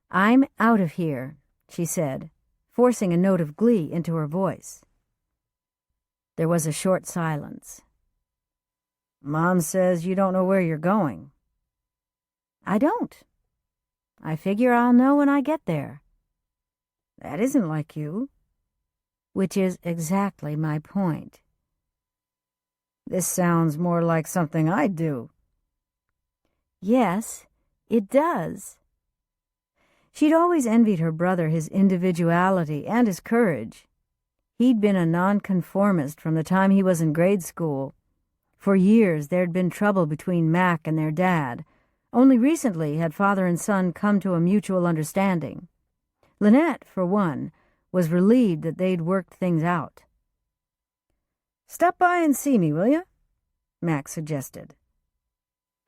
I'm out of here," she said, forcing a note of glee into her voice. There was a short silence. "Mom says you don't know where you're going." "I don't. I figure I'll know when I get there." "That isn't like you." "Which is exactly my point." "This sounds more like something I'd do." "Yes, it does." She'd always envied her brother his individuality and his courage. He'd been a nonconformist from the time he was in grade school. For years there'd been trouble between Mac and their dad. Only recently had father and son come to a mutual understanding. Linnette, for one, was relieved that they'd worked things out. "Stop by and see me, will you?" Mac suggested.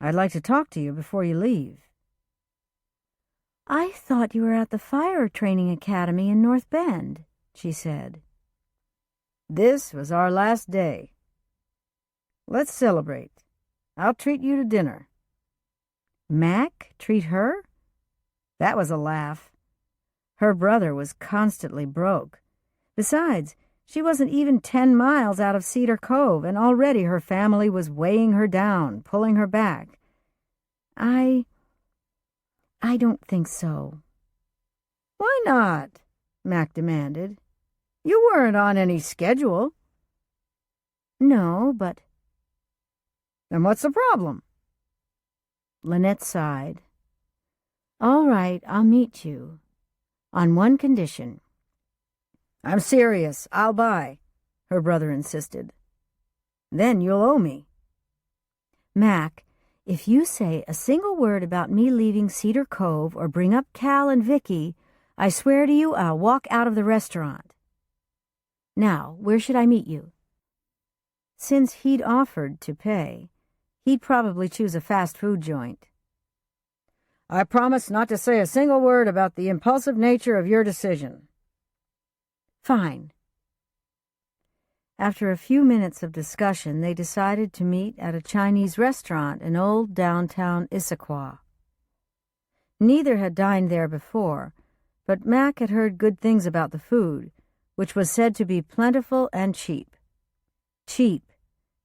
"I'd like to talk to you before you leave." "I thought you were at the fire training academy in North Bend," she said. "This was our last day. Let's celebrate. I'll treat you to dinner." Mac treat her? That was a laugh. Her brother was constantly broke. Besides, she wasn't even 10 miles out of Cedar Cove, and already her family was weighing her down, pulling her back. I don't think so." "Why not?" Mac demanded. "You weren't on any schedule." "No, but—" "Then what's the problem?" Linnette sighed. "All right, I'll meet you. On one condition." "I'm serious. I'll buy," her brother insisted. "Then you'll owe me." "Mac, if you say a single word about me leaving Cedar Cove or bring up Cal and Vicky, I swear to you I'll walk out of the restaurant. Now, where should I meet you?" Since he'd offered to pay, he'd probably choose a fast food joint. "I promise not to say a single word about the impulsive nature of your decision." "Fine." After a few minutes of discussion, they decided to meet at a Chinese restaurant in old downtown Issaquah. Neither had dined there before, but Mac had heard good things about the food, which was said to be plentiful and cheap. Cheap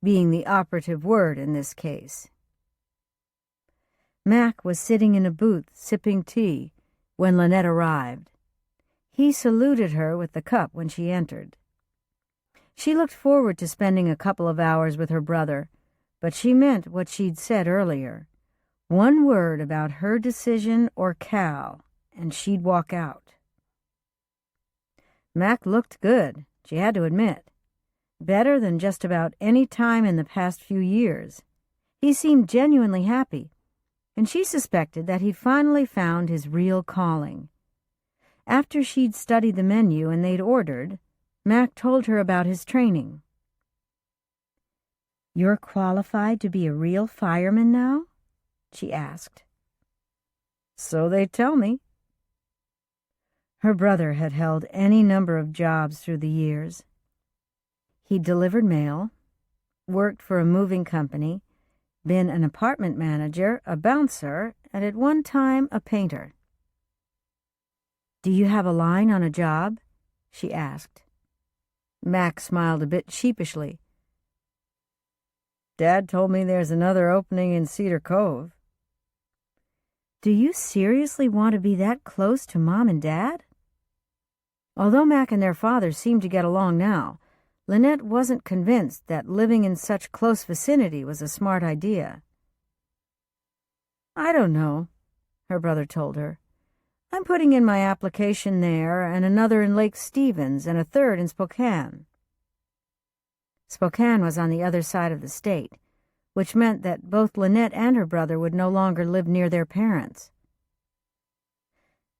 being the operative word in this case. Mac was sitting in a booth sipping tea when Linnette arrived. He saluted her with the cup when she entered. She looked forward to spending a couple of hours with her brother, but she meant what she'd said earlier. One word about her decision or Cal, and she'd walk out. Mac looked good, she had to admit. Better than just about any time in the past few years. He seemed genuinely happy, and she suspected that he'd finally found his real calling. After she'd studied the menu and they'd ordered, Mac told her about his training. "You're qualified to be a real fireman now?" she asked. "So they tell me." Her brother had held any number of jobs through the years. He delivered mail, worked for a moving company, been an apartment manager, a bouncer, and at one time a painter. "Do you have a line on a job?" she asked. Mac smiled a bit sheepishly. "Dad told me there's another opening in Cedar Cove." "Do you seriously want to be that close to Mom and Dad?" Although Mac and their father seemed to get along now, Linnette wasn't convinced that living in such close vicinity was a smart idea. "I don't know," her brother told her. "I'm putting in my application there, and another in Lake Stevens, and a third in Spokane." Spokane was on the other side of the state, which meant that both Linnette and her brother would no longer live near their parents.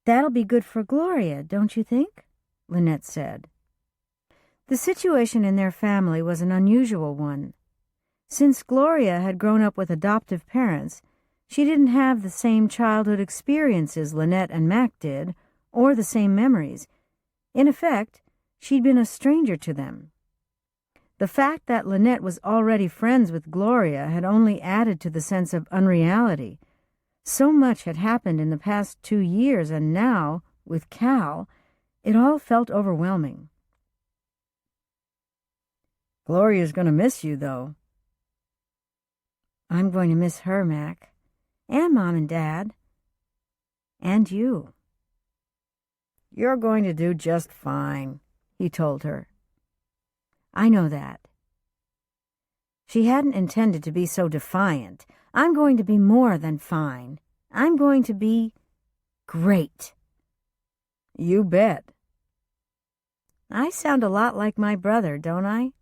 "That'll be good for Gloria, don't you think?" Linnette said. The situation in their family was an unusual one. Since Gloria had grown up with adoptive parents, she didn't have the same childhood experiences Linnette and Mac did, or the same memories. In effect, she'd been a stranger to them. The fact that Linnette was already friends with Gloria had only added to the sense of unreality. So much had happened in the past 2 years, and now, with Cal, it all felt overwhelming. "Gloria's going to miss you, though." "I'm going to miss her, Mac. And Mom and Dad. And you." "You're going to do just fine," he told her. "I know that." She hadn't intended to be so defiant. "I'm going to be more than fine. I'm going to be great." "You bet." "I sound a lot like my brother, don't I?"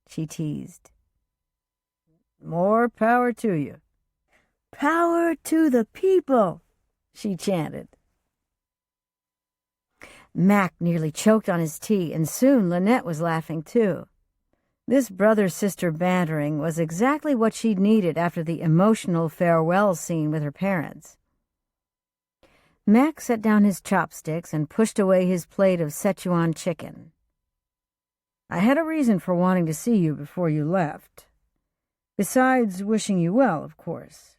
she teased. "More power to you." "Power to the people," she chanted. Mac nearly choked on his tea, and soon Linnette was laughing too. This brother-sister bantering was exactly what she'd needed after the emotional farewell scene with her parents. Mac set down his chopsticks and pushed away his plate of Szechuan chicken. "I had a reason for wanting to see you before you left. Besides wishing you well, of course."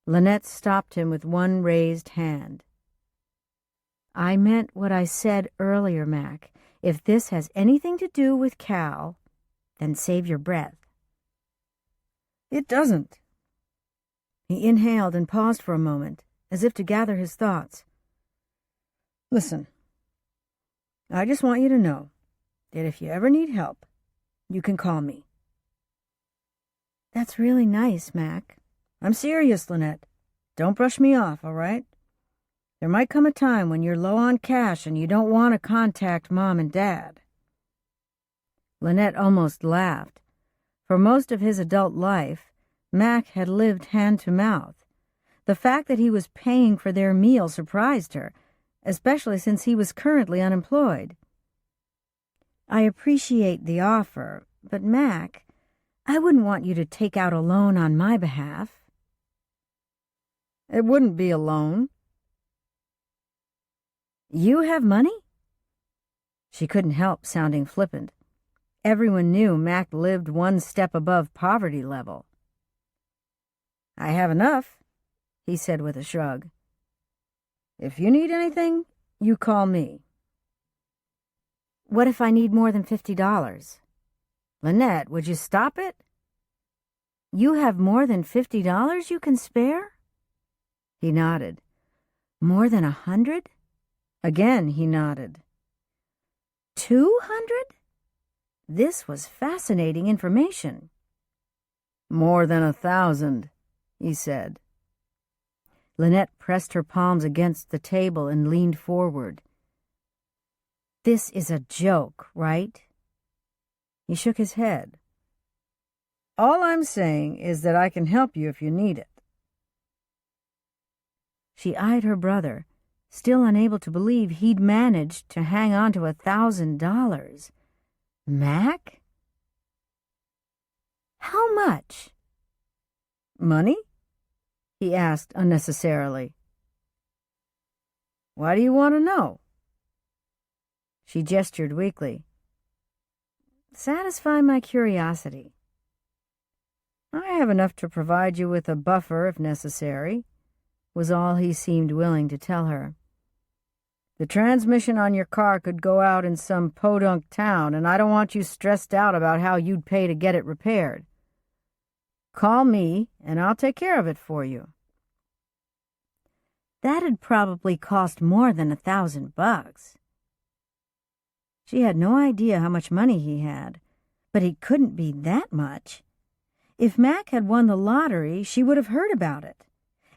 Linnette stopped him with one raised hand. "I meant what I said earlier, Mac. If this has anything to do with Cal, then save your breath." "It doesn't." He inhaled and paused for a moment, as if to gather his thoughts. "Listen, I just want you to know that if you ever need help, you can call me." "That's really nice, Mac." "I'm serious, Linnette. Don't brush me off, all right? There might come a time when you're low on cash and you don't want to contact Mom and Dad." Linnette almost laughed. For most of his adult life, Mac had lived hand to mouth. The fact that he was paying for their meal surprised her, especially since he was currently unemployed. "I appreciate the offer, but Mac, I wouldn't want you to take out a loan on my behalf." "It wouldn't be a loan." "You have money?" She couldn't help sounding flippant. Everyone knew Mac lived one step above poverty level. "I have enough," he said with a shrug. "If you need anything, you call me." "What if I need more than $50? "Linnette, would you stop it?" "You have more than $50 you can spare?" He nodded. "More than 100? Again he nodded. 200? This was fascinating information. "More than 1,000, he said. Linnette pressed her palms against the table and leaned forward. "This is a joke, right?" He shook his head. All I'm saying is that I can help you if you need it." She eyed her brother, still unable to believe he'd managed to hang on to $1,000. Mac? How much? Money? He asked unnecessarily. Why do you want to know? She gestured weakly. Satisfy my curiosity. I have enough to provide you with a buffer if necessary, was all he seemed willing to tell her. The transmission on your car could go out in some podunk town, and I don't want you stressed out about how you'd pay to get it repaired. Call me, and I'll take care of it for you. That'd probably cost more than $1,000. She had no idea how much money he had, but it couldn't be that much. If Mac had won the lottery, she would have heard about it,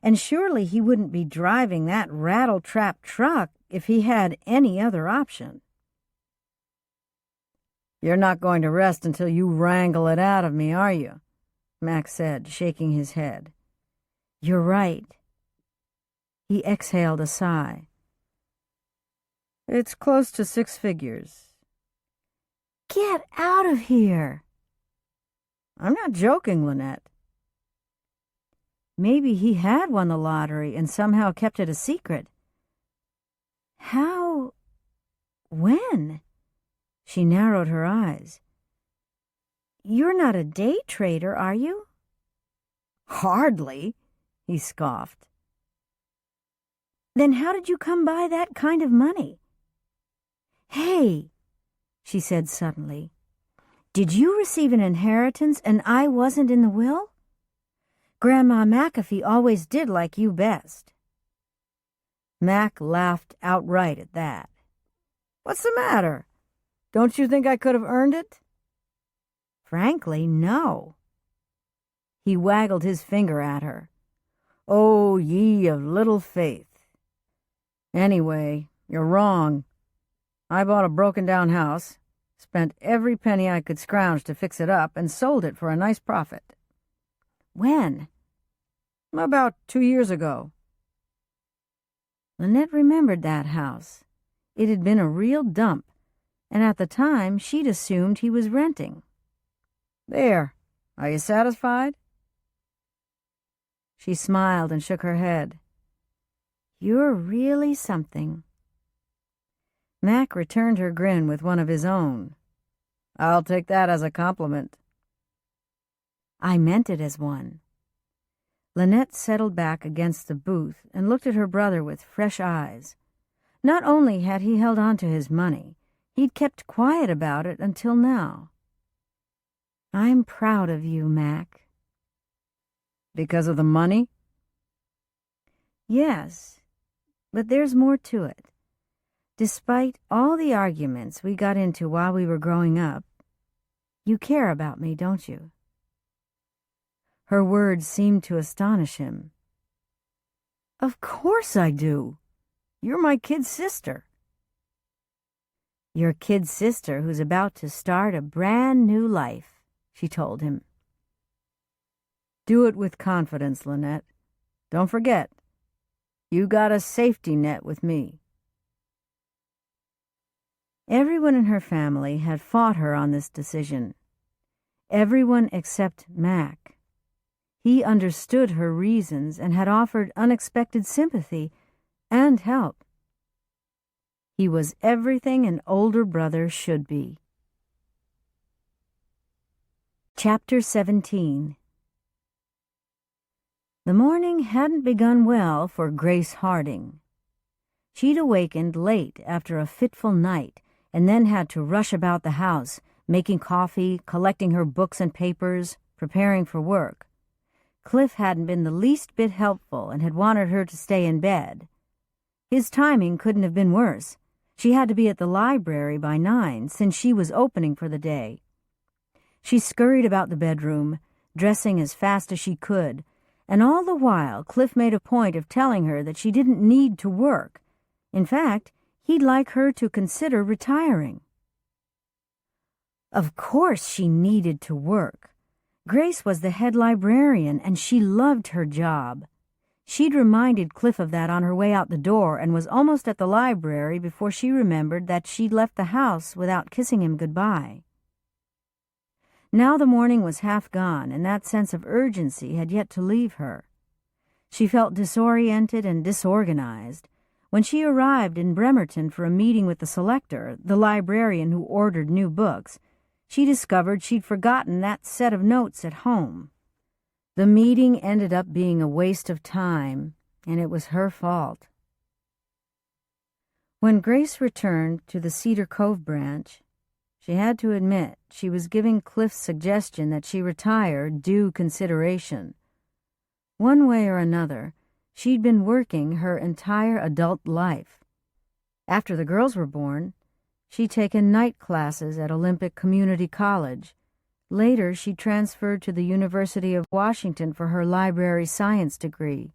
and surely he wouldn't be driving that rattle-trap truck if he had any other option. You're not going to rest until you wrangle it out of me, are you? Mac said, shaking his head. You're right. He exhaled a sigh. It's close to 6 figures. Get out of here! I'm not joking, Linnette. Maybe he had won the lottery and somehow kept it a secret. How? When? She narrowed her eyes. You're not a day trader, are you? Hardly, he scoffed. Then how did you come by that kind of money? Hey, she said suddenly, did you receive an inheritance and I wasn't in the will? Grandma McAfee always did like you best. Mac laughed outright at that. What's the matter? Don't you think I could have earned it? Frankly, no. He waggled his finger at her. Oh, ye of little faith. Anyway, you're wrong. I bought a broken-down house, spent every penny I could scrounge to fix it up, and sold it for a nice profit. When? About 2 years ago. Linnette remembered that house. It had been a real dump, and at the time she'd assumed he was renting. There, are you satisfied? She smiled and shook her head. You're really something. Mac returned her grin with one of his own. I'll take that as a compliment. I meant it as one. Linnette settled back against the booth and looked at her brother with fresh eyes. Not only had he held on to his money, he'd kept quiet about it until now. I'm proud of you, Mac. Because of the money? Yes, but there's more to it. Despite all the arguments we got into while we were growing up, you care about me, don't you? Her words seemed to astonish him. Of course I do. You're my kid sister. Your kid sister who's about to start a brand new life, she told him. Do it with confidence, Linnette. Don't forget, you got a safety net with me. Everyone in her family had fought her on this decision. Everyone except Mac. He understood her reasons and had offered unexpected sympathy and help. He was everything an older brother should be. Chapter 17. The morning hadn't begun well for Grace Harding. She'd awakened late after a fitful night and then had to rush about the house, making coffee, collecting her books and papers, preparing for work. Cliff hadn't been the least bit helpful and had wanted her to stay in bed. His timing couldn't have been worse. She had to be at the library by 9 since she was opening for the day. She scurried about the bedroom, dressing as fast as she could, and all the while Cliff made a point of telling her that she didn't need to work. In fact, he'd like her to consider retiring. Of course she needed to work. Grace was the head librarian, and she loved her job. She'd reminded Cliff of that on her way out the door and was almost at the library before she remembered that she'd left the house without kissing him goodbye. Now the morning was half gone, and that sense of urgency had yet to leave her. She felt disoriented and disorganized. When she arrived in Bremerton for a meeting with the selector, the librarian who ordered new books, she discovered she'd forgotten that set of notes at home. The meeting ended up being a waste of time, and it was her fault. When Grace returned to the Cedar Cove branch, she had to admit she was giving Cliff's suggestion that she retire due consideration. One way or another, she'd been working her entire adult life. After the girls were born, she'd taken night classes at Olympic Community College. Later, she transferred to the University of Washington for her library science degree.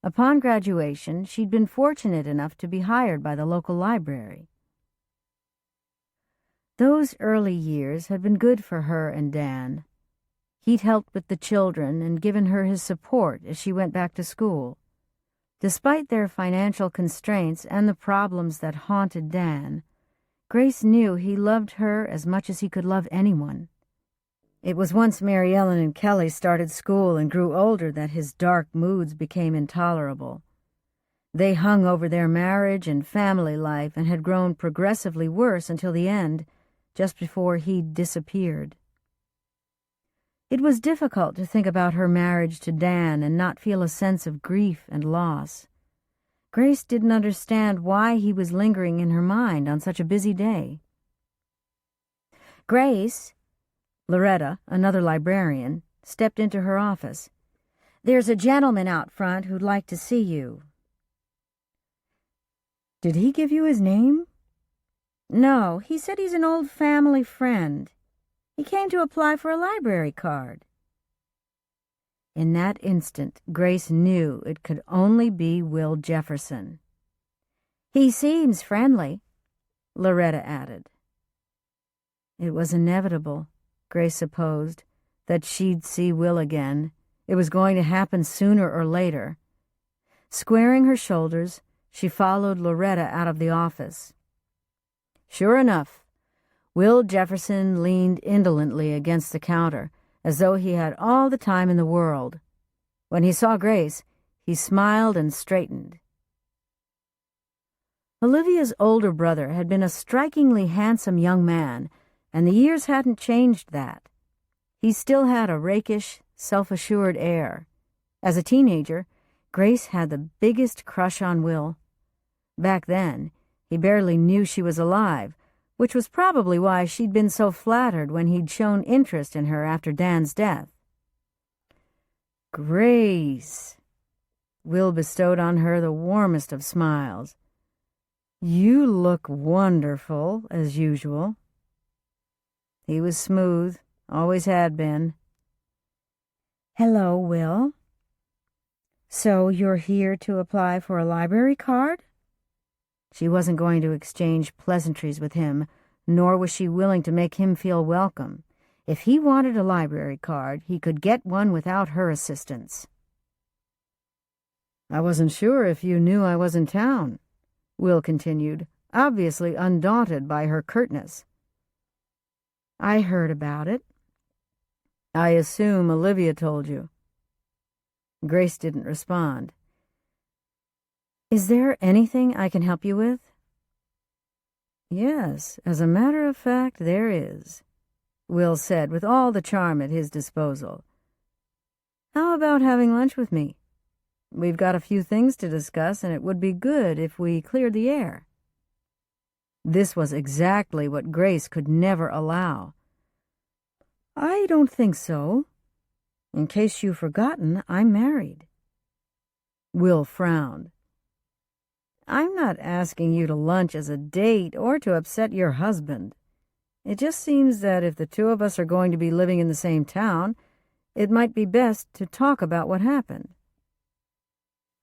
Upon graduation, she'd been fortunate enough to be hired by the local library. Those early years had been good for her and Dan. He'd helped with the children and given her his support as she went back to school. Despite their financial constraints and the problems that haunted Dan, Grace knew he loved her as much as he could love anyone. It was once Mary Ellen and Kelly started school and grew older that his dark moods became intolerable. They hung over their marriage and family life and had grown progressively worse until the end, just before he'd disappeared. It was difficult to think about her marriage to Dan and not feel a sense of grief and loss. Grace didn't understand why he was lingering in her mind on such a busy day. "Grace," Loretta, another librarian, stepped into her office. "There's a gentleman out front who'd like to see you." "Did he give you his name?" "No, he said he's an old family friend. He came to apply for a library card." In that instant, Grace knew it could only be Will Jefferson. "He seems friendly," Loretta added. It was inevitable, Grace supposed, that she'd see Will again. It was going to happen sooner or later. Squaring her shoulders, she followed Loretta out of the office. Sure enough, Will Jefferson leaned indolently against the counter, as though he had all the time in the world. When he saw Grace, he smiled and straightened. Olivia's older brother had been a strikingly handsome young man, and the years hadn't changed that. He still had a rakish, self-assured air. As a teenager, Grace had the biggest crush on Will. Back then, he barely knew she was alive, which was probably why she'd been so flattered when he'd shown interest in her after Dan's death. "Grace," Will bestowed on her the warmest of smiles. "You look wonderful, as usual." He was smooth, always had been. "Hello, Will. So you're here to apply for a library card?" She wasn't going to exchange pleasantries with him, nor was she willing to make him feel welcome. If he wanted a library card, he could get one without her assistance. "I wasn't sure if you knew I was in town," Will continued, obviously undaunted by her curtness. "I heard about it." "I assume Olivia told you." Grace didn't respond. "Is there anything I can help you with?" "Yes, as a matter of fact, there is," Will said with all the charm at his disposal. "How about having lunch with me? We've got a few things to discuss, and it would be good if we cleared the air." This was exactly what Grace could never allow. "I don't think so. In case you've forgotten, I'm married." Will frowned. "I'm not asking you to lunch as a date or to upset your husband. It just seems that if the two of us are going to be living in the same town, it might be best to talk about what happened.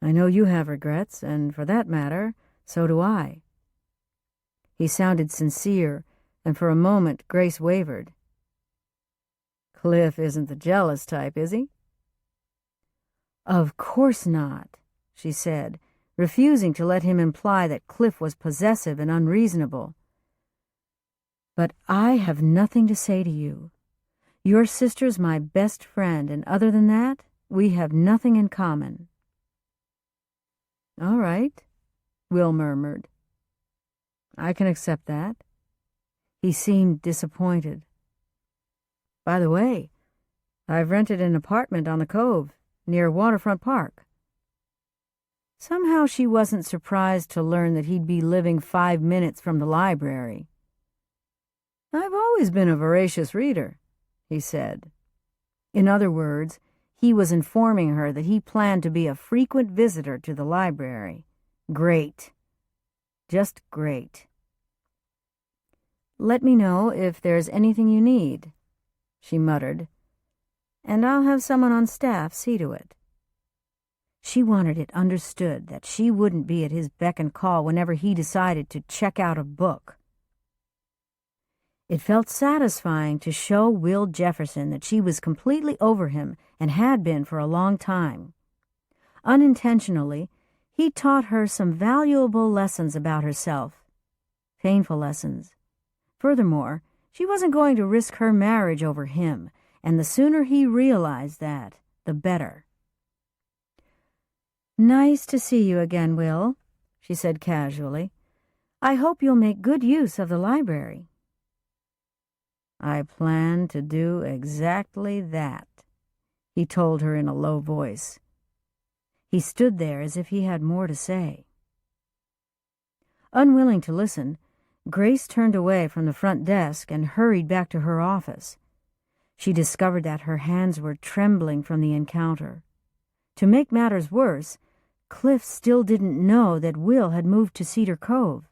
I know you have regrets, and for that matter, so do I." He sounded sincere, and for a moment Grace wavered. Cliff isn't the jealous type, is he? Of course not, she said, refusing to let him imply that Cliff was possessive and unreasonable. But I have nothing to say to you. Your sister's my best friend, and other than that, we have nothing in common. All right, Will murmured. I can accept that. He seemed disappointed. By the way, I've rented an apartment on the Cove, near Waterfront Park. Somehow she wasn't surprised to learn that he'd be living 5 minutes from the library. I've always been a voracious reader, he said. In other words, he was informing her that he planned to be a frequent visitor to the library. Great. Just great. Let me know if there's anything you need, she muttered, and I'll have someone on staff see to it. She wanted it understood that she wouldn't be at his beck and call whenever he decided to check out a book. It felt satisfying to show Will Jefferson that she was completely over him and had been for a long time. Unintentionally, he taught her some valuable lessons about herself. Painful lessons. Furthermore, she wasn't going to risk her marriage over him, and the sooner he realized that, the better. Nice to see you again, Will, she said casually. I hope you'll make good use of the library. I plan to do exactly that, he told her in a low voice. He stood there as if he had more to say. Unwilling to listen, Grace turned away from the front desk and hurried back to her office. She discovered that her hands were trembling from the encounter. To make matters worse, Cliff still didn't know that Will had moved to Cedar Cove.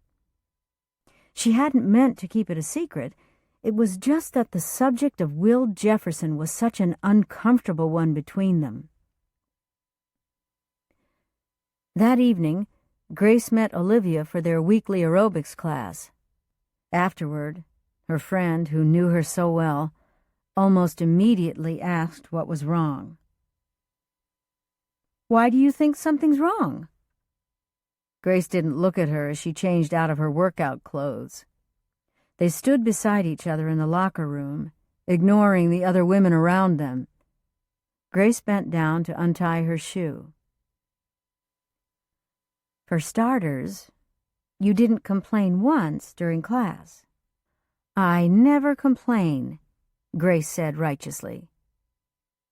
She hadn't meant to keep it a secret. It was just that the subject of Will Jefferson was such an uncomfortable one between them. That evening, Grace met Olivia for their weekly aerobics class. Afterward, her friend, who knew her so well, almost immediately asked what was wrong. Why do you think something's wrong? Grace didn't look at her as she changed out of her workout clothes. They stood beside each other in the locker room, ignoring the other women around them. Grace bent down to untie her shoe. For starters, you didn't complain once during class. I never complain, Grace said righteously.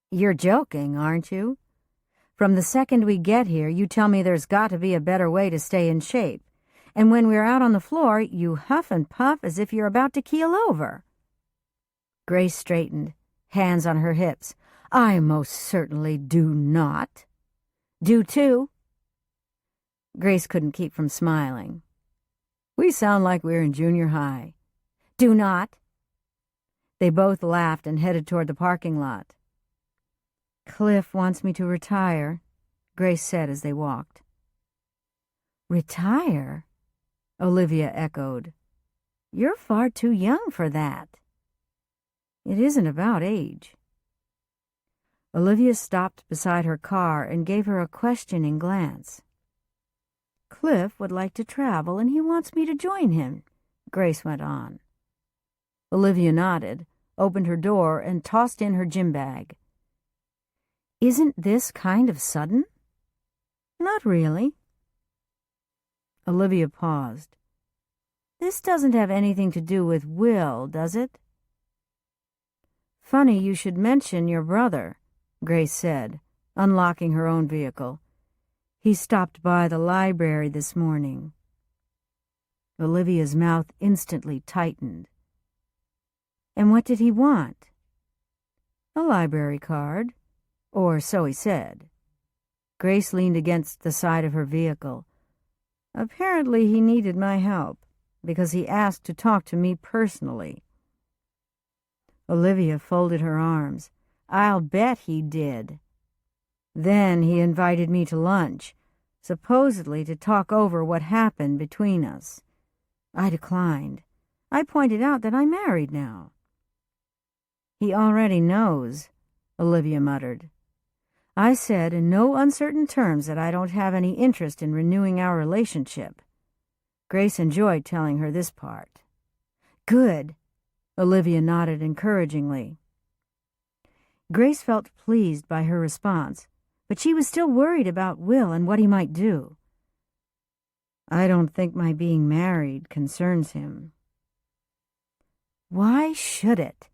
You're joking, aren't you? From the second we get here, you tell me there's got to be a better way to stay in shape. And when we're out on the floor, you huff and puff as if you're about to keel over. Grace straightened, hands on her hips. I most certainly do not. Do too. Grace couldn't keep from smiling. We sound like we're in junior high. Do not. They both laughed and headed toward the parking lot. Cliff wants me to retire, Grace said as they walked. Retire? Olivia echoed. You're far too young for that. It isn't about age. Olivia stopped beside her car and gave her a questioning glance. Cliff would like to travel, and he wants me to join him, Grace went on. Olivia nodded, opened her door, and tossed in her gym bag. Isn't this kind of sudden? Not really. Olivia paused. This doesn't have anything to do with Will, does it? Funny you should mention your brother, Grace said, unlocking her own vehicle. He stopped by the library this morning. Olivia's mouth instantly tightened. And what did he want? A library card, or so he said. Grace leaned against the side of her vehicle. Apparently he needed my help, because he asked to talk to me personally. Olivia folded her arms. I'll bet he did. Then he invited me to lunch, supposedly to talk over what happened between us. I declined. I pointed out that I'm married now. "He already knows," Olivia muttered. "I said in no uncertain terms that I don't have any interest in renewing our relationship." Grace enjoyed telling her this part. "Good," Olivia nodded encouragingly. Grace felt pleased by her response, but she was still worried about Will and what he might do. "I don't think my being married concerns him." "Why should it?"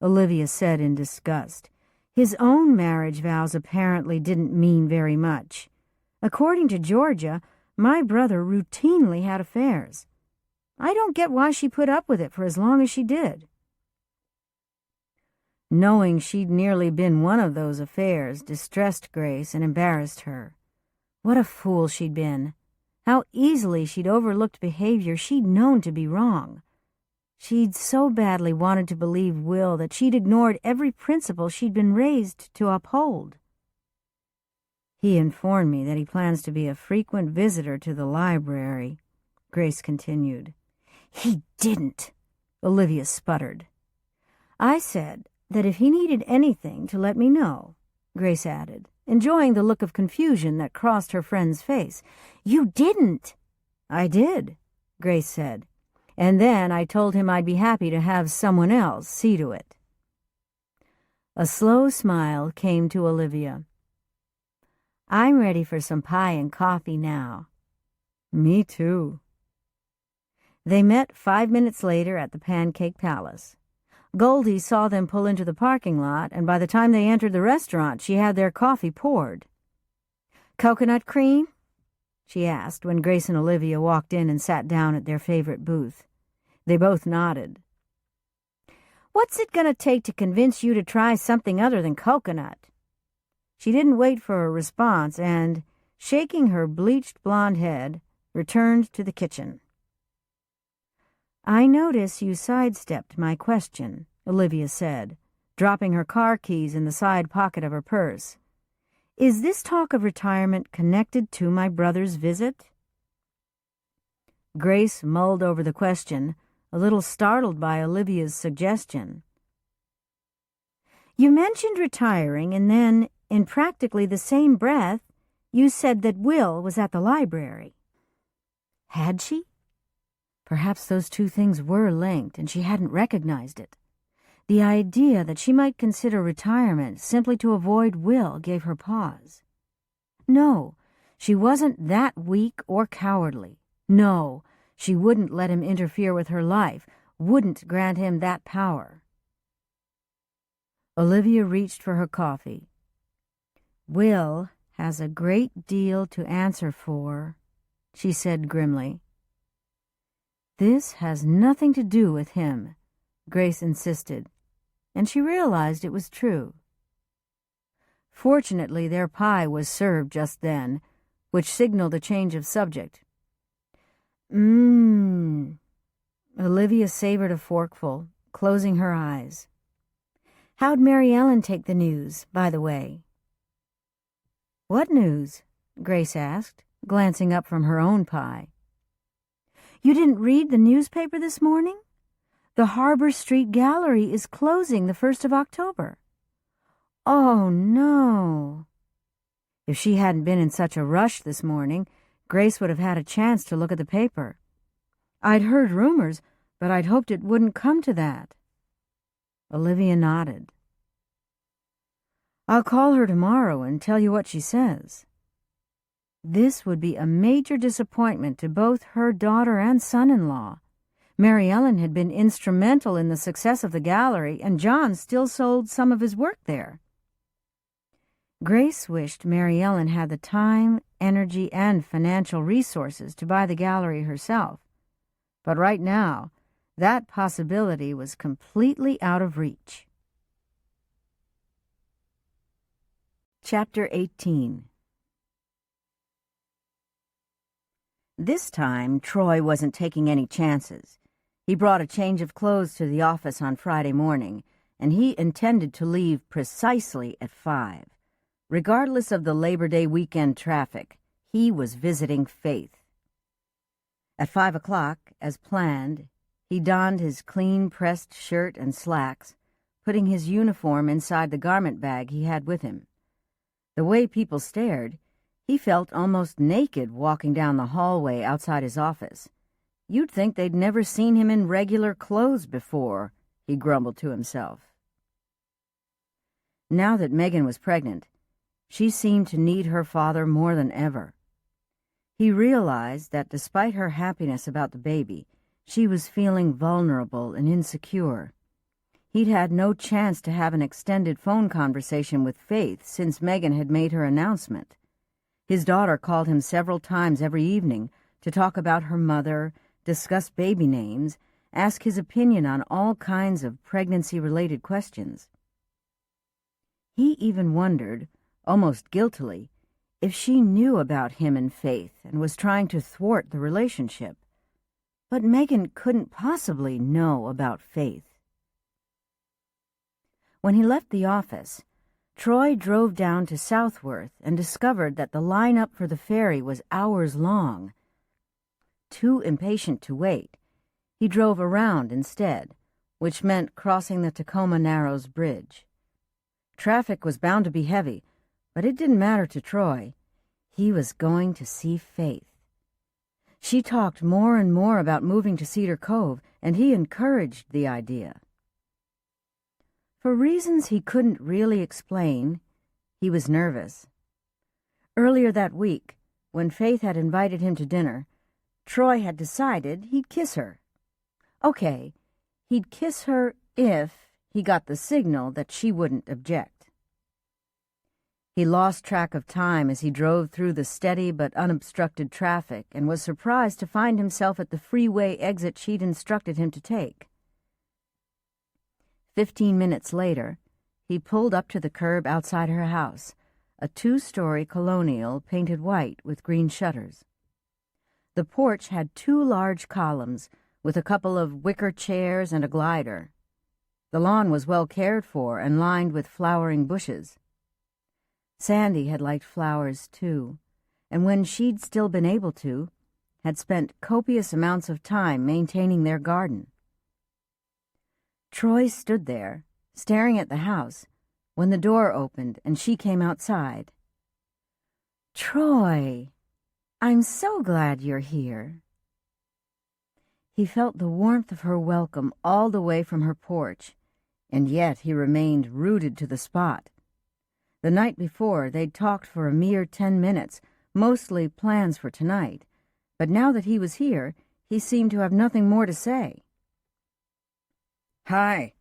Olivia said in disgust. "His own marriage vows apparently didn't mean very much. According to Georgia, my brother routinely had affairs. I don't get why she put up with it for as long as she did." Knowing she'd nearly been one of those affairs distressed Grace and embarrassed her. What a fool she'd been. How easily she'd overlooked behavior she'd known to be wrong. She'd so badly wanted to believe Will that she'd ignored every principle she'd been raised to uphold. "He informed me that he plans to be a frequent visitor to the library," Grace continued. "He didn't," Olivia sputtered. "I said that if he needed anything to let me know," Grace added, enjoying the look of confusion that crossed her friend's face. "You didn't." "I did," Grace said. "And then I told him I'd be happy to have someone else see to it." A slow smile came to Olivia. "I'm ready for some pie and coffee now." "Me too." They met 5 minutes later at the Pancake Palace. Goldie saw them pull into the parking lot, and by the time they entered the restaurant, she had their coffee poured. "Coconut cream?" she asked when Grace and Olivia walked in and sat down at their favorite booth. They both nodded. "What's it going to take to convince you to try something other than coconut?" She didn't wait for a response and, shaking her bleached blonde head, returned to the kitchen. "I notice you sidestepped my question," Olivia said, dropping her car keys in the side pocket of her purse. "Is this talk of retirement connected to my brother's visit?" Grace mulled over the question, a little startled by Olivia's suggestion. "You mentioned retiring, and then, in practically the same breath, you said that Will was at the library." Had she? Perhaps those two things were linked, and she hadn't recognized it. The idea that she might consider retirement simply to avoid Will gave her pause. No, she wasn't that weak or cowardly. No, she wouldn't let him interfere with her life, wouldn't grant him that power. Olivia reached for her coffee. "Will has a great deal to answer for," she said grimly. "This has nothing to do with him," Grace insisted, and she realized it was true. Fortunately, their pie was served just then, which signaled a change of subject. Olivia savored a forkful, closing her eyes. "How'd Mary Ellen take the news, by the way?" "What news?" Grace asked, glancing up from her own pie. "You didn't read the newspaper this morning? The Harbor Street Gallery is closing the 1st of October. "Oh, no." If she hadn't been in such a rush this morning, Grace would have had a chance to look at the paper. "I'd heard rumors, but I'd hoped it wouldn't come to that." Olivia nodded. "I'll call her tomorrow and tell you what she says." This would be a major disappointment to both her daughter and son-in-law. Mary Ellen had been instrumental in the success of the gallery, and John still sold some of his work there. Grace wished Mary Ellen had the time, energy, and financial resources to buy the gallery herself. But right now, that possibility was completely out of reach. Chapter 18. This time, Troy wasn't taking any chances. He brought a change of clothes to the office on Friday morning, and he intended to leave precisely at 5. Regardless of the Labor Day weekend traffic, he was visiting Faith. At 5 o'clock, as planned, he donned his clean-pressed shirt and slacks, putting his uniform inside the garment bag he had with him. The way people stared, he felt almost naked walking down the hallway outside his office. You'd think they'd never seen him in regular clothes before, he grumbled to himself. Now that Megan was pregnant, she seemed to need her father more than ever. He realized that despite her happiness about the baby, she was feeling vulnerable and insecure. He'd had no chance to have an extended phone conversation with Faith since Megan had made her announcement. His daughter called him several times every evening to talk about her mother, discuss baby names, ask his opinion on all kinds of pregnancy-related questions. He even wondered, almost guiltily, if she knew about him and Faith and was trying to thwart the relationship. But Megan couldn't possibly know about Faith. When he left the office, Troy drove down to Southworth and discovered that the line-up for the ferry was hours long. Too impatient to wait, he drove around instead, which meant crossing the Tacoma Narrows Bridge. Traffic was bound to be heavy, but it didn't matter to Troy. He was going to see Faith. She talked more and more about moving to Cedar Cove, and he encouraged the idea. For reasons he couldn't really explain, he was nervous. Earlier that week, when Faith had invited him to dinner, Troy had decided he'd kiss her. Okay, he'd kiss her if he got the signal that she wouldn't object. He lost track of time as he drove through the steady but unobstructed traffic and was surprised to find himself at the freeway exit she'd instructed him to take. 15 minutes later, he pulled up to the curb outside her house, a 2-story colonial painted white with green shutters. The porch had 2 large columns with a couple of wicker chairs and a glider. The lawn was well cared for and lined with flowering bushes. Sandy had liked flowers, too, and when she'd still been able to, had spent copious amounts of time maintaining their garden. Troy stood there, staring at the house, when the door opened and she came outside. "Troy, I'm so glad you're here." He felt the warmth of her welcome all the way from her porch, and yet he remained rooted to the spot. The night before, they'd talked for a mere 10 minutes, mostly plans for tonight, but now that he was here, he seemed to have nothing more to say. "Hi."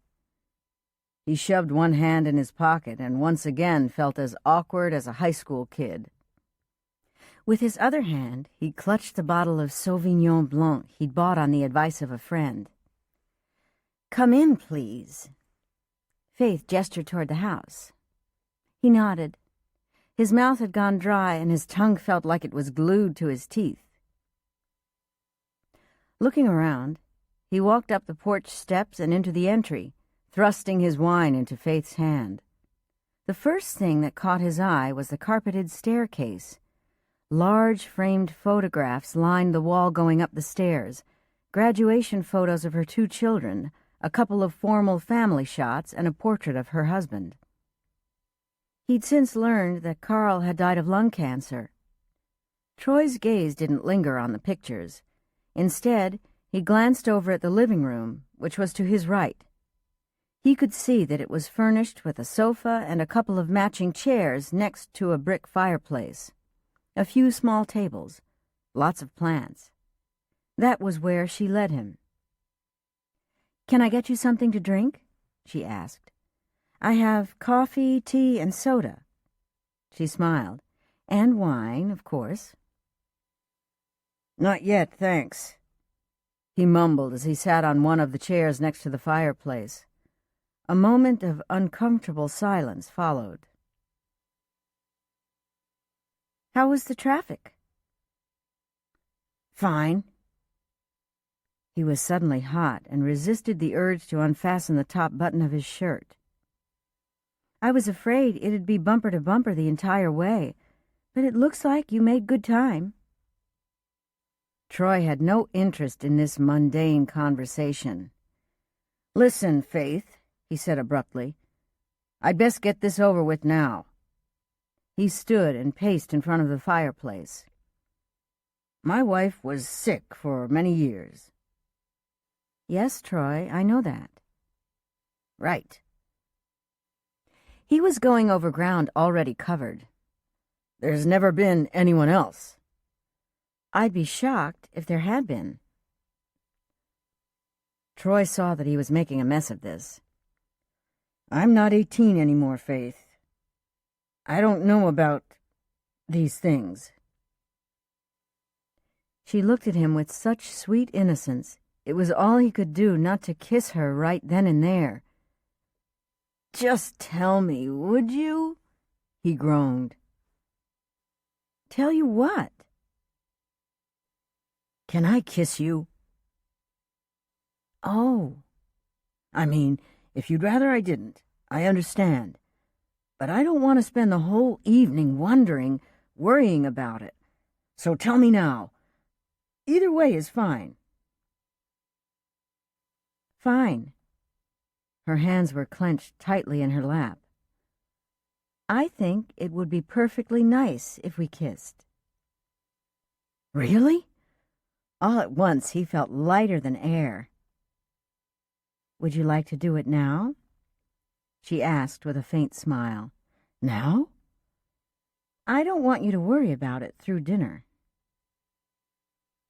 He shoved one hand in his pocket and once again felt as awkward as a high school kid. With his other hand, he clutched the bottle of Sauvignon Blanc he'd bought on the advice of a friend. "Come in, please." Faith gestured toward the house. He nodded. His mouth had gone dry and his tongue felt like it was glued to his teeth. Looking around, he walked up the porch steps and into the entry, thrusting his wine into Faith's hand. The first thing that caught his eye was the carpeted staircase. Large framed photographs lined the wall going up the stairs, graduation photos of her 2 children, a couple of formal family shots, and a portrait of her husband. He'd since learned that Carl had died of lung cancer. Troy's gaze didn't linger on the pictures. Instead, he glanced over at the living room, which was to his right. He could see that it was furnished with a sofa and a couple of matching chairs next to a brick fireplace. A few small tables, lots of plants. That was where she led him. "Can I get you something to drink?" she asked. "I have coffee, tea, and soda." She smiled. "And wine, of course." "Not yet, thanks," he mumbled as he sat on one of the chairs next to the fireplace. A moment of uncomfortable silence followed. "How was the traffic?" "Fine." He was suddenly hot and resisted the urge to unfasten the top button of his shirt. "I was afraid it'd be bumper to bumper the entire way, but it looks like you made good time." Troy had no interest in this mundane conversation. "Listen, Faith," he said abruptly. "I'd best get this over with now." He stood and paced in front of the fireplace. "My wife was sick for many years." "Yes, Troy, I know that." "Right." He was going over ground already covered. "There's never been anyone else." "I'd be shocked if there had been." Troy saw that he was making a mess of this. "I'm not 18 anymore, Faith. I don't know about these things." She looked at him with such sweet innocence, it was all he could do not to kiss her right then and there. "Just tell me, would you?" he groaned. "Tell you what?" "Can I kiss you?" "Oh." "I mean, if you'd rather I didn't, I understand. But I don't want to spend the whole evening wondering, worrying about it. So tell me now. Either way is fine." "Fine." Her hands were clenched tightly in her lap. "I think it would be perfectly nice if we kissed." "Really?" All at once he felt lighter than air. "Would you like to do it now?" she asked with a faint smile. "Now?" "I don't want you to worry about it through dinner."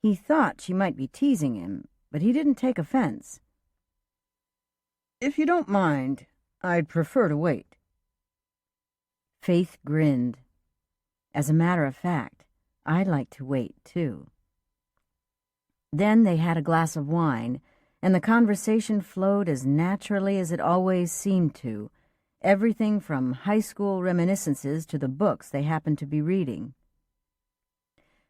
He thought she might be teasing him, but he didn't take offense. "If you don't mind, I'd prefer to wait." Faith grinned. "As a matter of fact, I'd like to wait, too." Then they had a glass of wine, and the conversation flowed as naturally as it always seemed to, everything from high school reminiscences to the books they happened to be reading.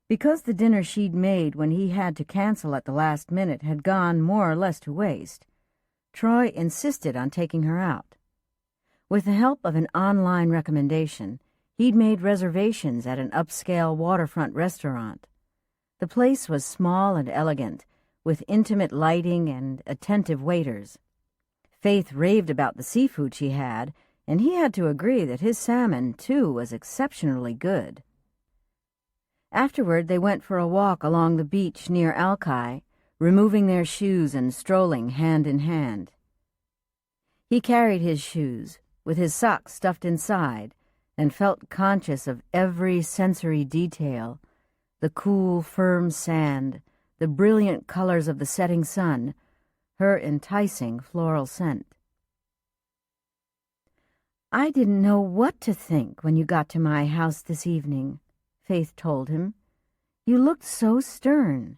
Because the dinner she'd made when he had to cancel at the last minute had gone more or less to waste, Troy insisted on taking her out. With the help of an online recommendation, he'd made reservations at an upscale waterfront restaurant. The place was small and elegant, with intimate lighting and attentive waiters. Faith raved about the seafood she had, and he had to agree that his salmon, too, was exceptionally good. Afterward, they went for a walk along the beach near Alki, removing their shoes and strolling hand in hand. He carried his shoes, with his socks stuffed inside, and felt conscious of every sensory detail: the cool, firm sand, the brilliant colors of the setting sun, her enticing floral scent. "I didn't know what to think when you got to my house this evening," Faith told him. "You looked so stern.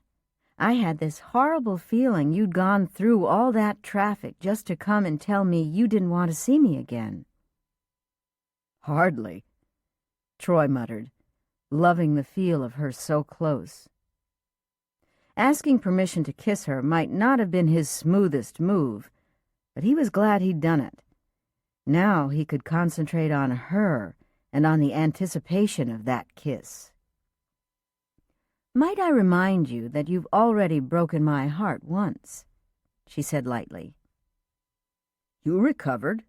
I had this horrible feeling you'd gone through all that traffic just to come and tell me you didn't want to see me again." "Hardly," Troy muttered, loving the feel of her so close. Asking permission to kiss her might not have been his smoothest move, but he was glad he'd done it. Now he could concentrate on her and on the anticipation of that kiss. "Might I remind you that you've already broken my heart once," she said lightly. "You recovered."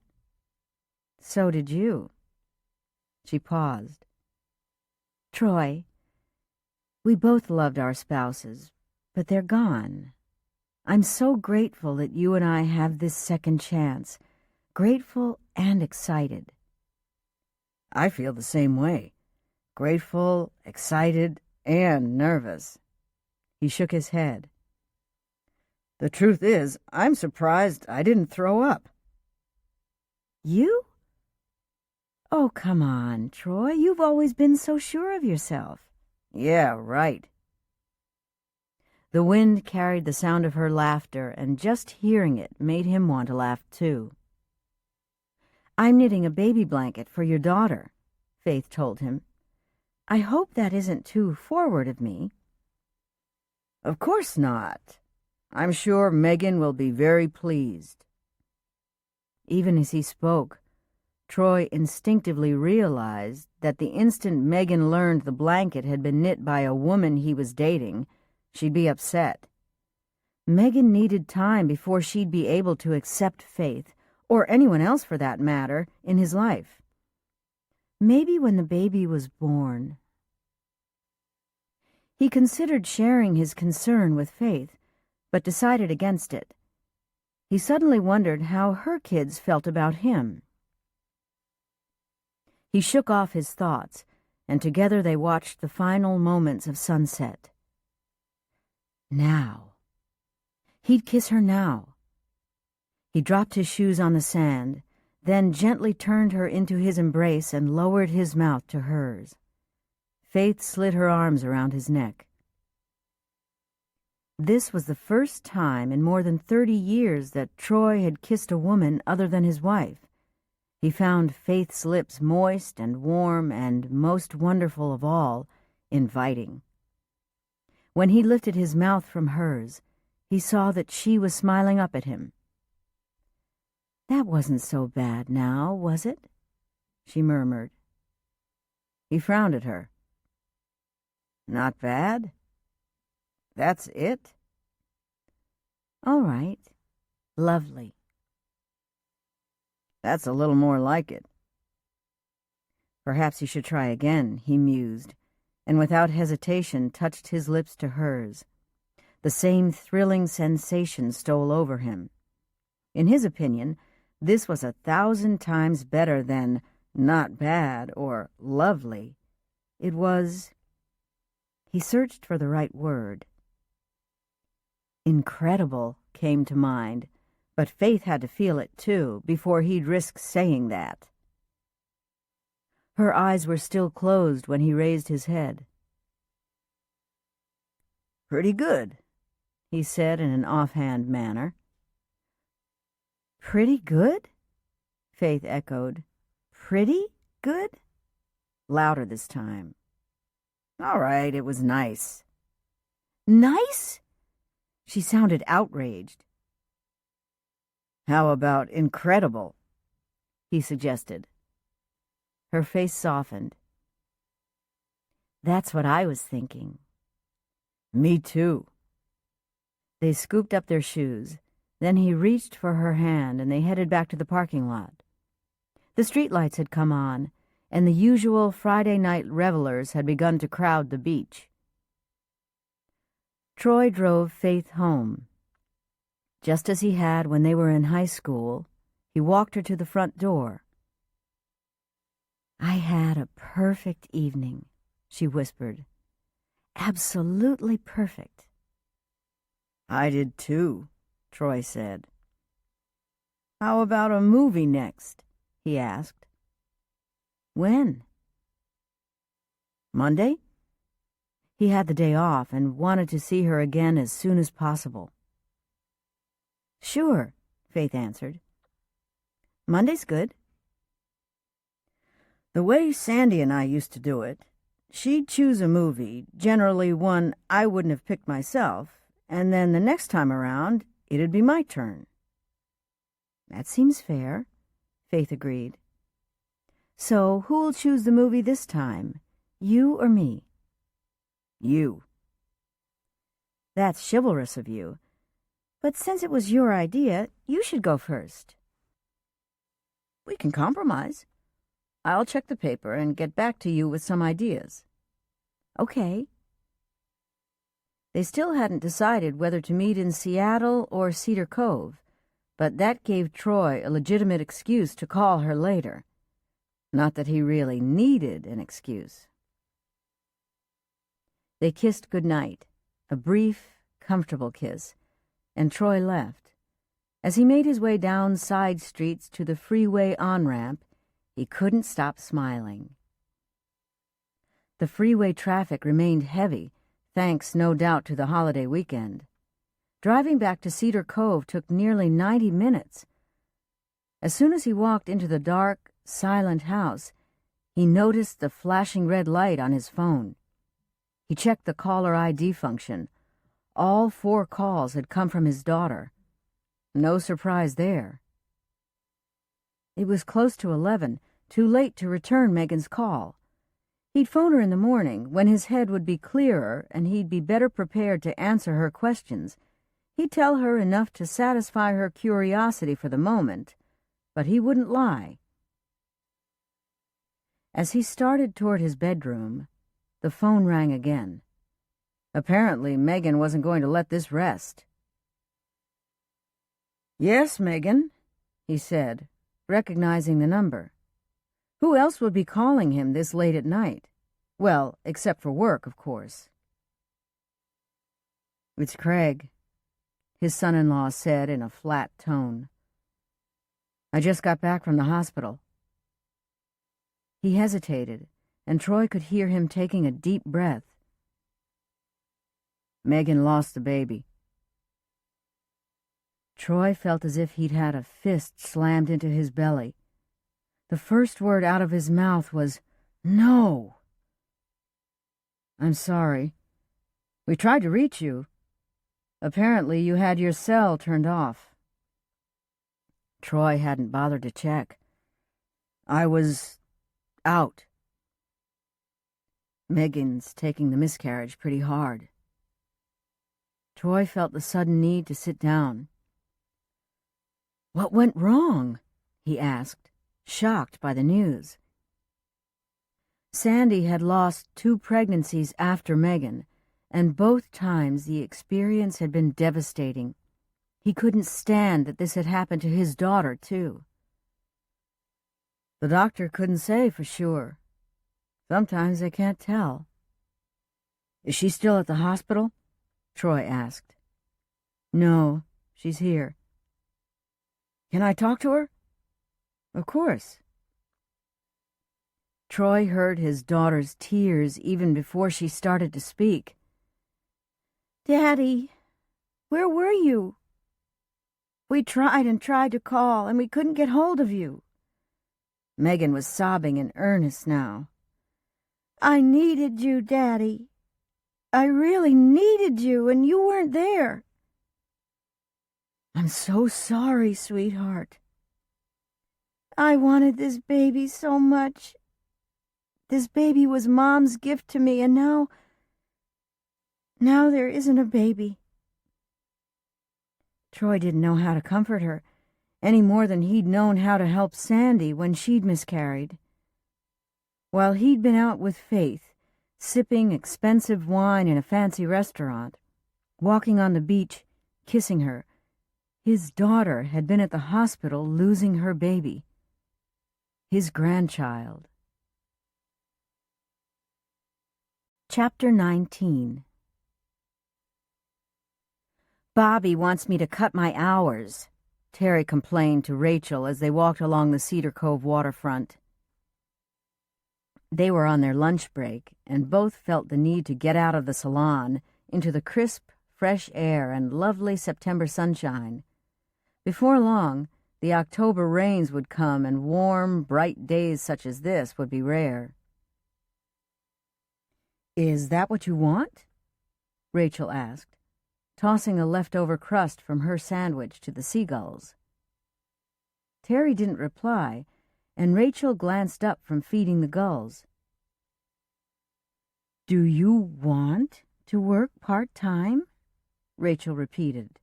"So did you." She paused. "Troy, we both loved our spouses, but they're gone. I'm so grateful that you and I have this second chance, grateful and excited." "I feel the same way. Grateful, excited, and nervous." He shook his head. "The truth is, I'm surprised I didn't throw up." "You? Oh, come on, Troy. You've always been so sure of yourself." "Yeah, right." The wind carried the sound of her laughter, and just hearing it made him want to laugh too. "I'm knitting a baby blanket for your daughter," Faith told him. "I hope that isn't too forward of me." "Of course not. I'm sure Megan will be very pleased." Even as he spoke, Troy instinctively realized that the instant Megan learned the blanket had been knit by a woman he was dating, she'd be upset. Megan needed time before she'd be able to accept Faith or anyone else for that matter, in his life. Maybe when the baby was born. He considered sharing his concern with Faith, but decided against it. He suddenly wondered how her kids felt about him. He shook off his thoughts, and together they watched the final moments of sunset. Now. He'd kiss her now. He dropped his shoes on the sand, then gently turned her into his embrace and lowered his mouth to hers. Faith slid her arms around his neck. This was the first time in more than 30 years that Troy had kissed a woman other than his wife. He found Faith's lips moist and warm and, most wonderful of all, inviting. When he lifted his mouth from hers, he saw that she was smiling up at him. "That wasn't so bad now, was it?" she murmured. He frowned at her. "Not bad? That's it?" "All right. Lovely." "That's a little more like it." Perhaps he should try again, he mused, and without hesitation touched his lips to hers. The same thrilling sensation stole over him. In his opinion, this was 1,000 times better than not bad or lovely. It was... He searched for the right word. Incredible came to mind, but Faith had to feel it too before he'd risk saying that. Her eyes were still closed when he raised his head. "Pretty good," he said in an offhand manner. "Pretty good?" Faith echoed. "Pretty good?" Louder this time. "All right, it was nice." "Nice?" She sounded outraged. "How about incredible?" he suggested. Her face softened. "That's what I was thinking." "Me too." They scooped up their shoes. Then he reached for her hand, and they headed back to the parking lot. The streetlights had come on, and the usual Friday night revelers had begun to crowd the beach. Troy drove Faith home. Just as he had when they were in high school, he walked her to the front door. "I had a perfect evening," she whispered. "Absolutely perfect." "I did too," Troy said. "How about a movie next?" he asked. "When?" "Monday?" He had the day off and wanted to see her again as soon as possible. "Sure," Faith answered. "Monday's good." "The way Sandy and I used to do it, she'd choose a movie, generally one I wouldn't have picked myself, and then the next time around, it'd be my turn." "That seems fair," Faith agreed. "So who'll choose the movie this time, you or me?" "You." "That's chivalrous of you. But since it was your idea, you should go first." "We can compromise. I'll check the paper and get back to you with some ideas." "Okay." They still hadn't decided whether to meet in Seattle or Cedar Cove, but that gave Troy a legitimate excuse to call her later. Not that he really needed an excuse. They kissed goodnight, a brief, comfortable kiss, and Troy left. As he made his way down side streets to the freeway on-ramp, he couldn't stop smiling. The freeway traffic remained heavy, thanks no doubt to the holiday weekend. Driving back to Cedar Cove took nearly 90 minutes. As soon as he walked into the dark, silent house, he noticed the flashing red light on his phone. He checked the caller ID function. All 4 calls had come from his daughter. No surprise there. It was close to 11, too late to return Megan's call. He'd phone her in the morning, when his head would be clearer and he'd be better prepared to answer her questions. He'd tell her enough to satisfy her curiosity for the moment, but he wouldn't lie. As he started toward his bedroom, the phone rang again. Apparently, Megan wasn't going to let this rest. "Yes, Megan," he said, recognizing the number. Who else would be calling him this late at night? Well, except for work, of course. "It's Craig," his son-in-law said in a flat tone. "I just got back from the hospital." He hesitated, and Troy could hear him taking a deep breath. "Megan lost the baby." Troy felt as if he'd had a fist slammed into his belly. The first word out of his mouth was, "No." "I'm sorry. We tried to reach you. Apparently you had your cell turned off." Troy hadn't bothered to check. "I was out. Megan's taking the miscarriage pretty hard." Troy felt the sudden need to sit down. "What went wrong?" he asked, shocked by the news. Sandy had lost 2 pregnancies after Megan, and both times the experience had been devastating. He couldn't stand that this had happened to his daughter, too. "The doctor couldn't say for sure. Sometimes they can't tell." "Is she still at the hospital?" Troy asked. "No, she's here." "Can I talk to her?" "Of course." Troy heard his daughter's tears even before she started to speak. "Daddy, where were you? We tried and tried to call, and we couldn't get hold of you." Megan was sobbing in earnest now. "I needed you, Daddy. I really needed you, and you weren't there." "I'm so sorry, sweetheart." "I wanted this baby so much. This baby was Mom's gift to me, and now there isn't a baby." Troy didn't know how to comfort her, any more than he'd known how to help Sandy when she'd miscarried. While he'd been out with Faith, sipping expensive wine in a fancy restaurant, walking on the beach, kissing her, his daughter had been at the hospital losing her baby, his grandchild. Chapter 19. "Bobby wants me to cut my hours," Teri complained to Rachel as they walked along the Cedar Cove waterfront. They were on their lunch break, and both felt the need to get out of the salon into the crisp, fresh air and lovely September sunshine. Before long, the October rains would come, and warm, bright days such as this would be rare. "Is that what you want?" Rachel asked, tossing a leftover crust from her sandwich to the seagulls. Teri didn't reply, and Rachel glanced up from feeding the gulls. "Do you want to work part-time?" Rachel repeated.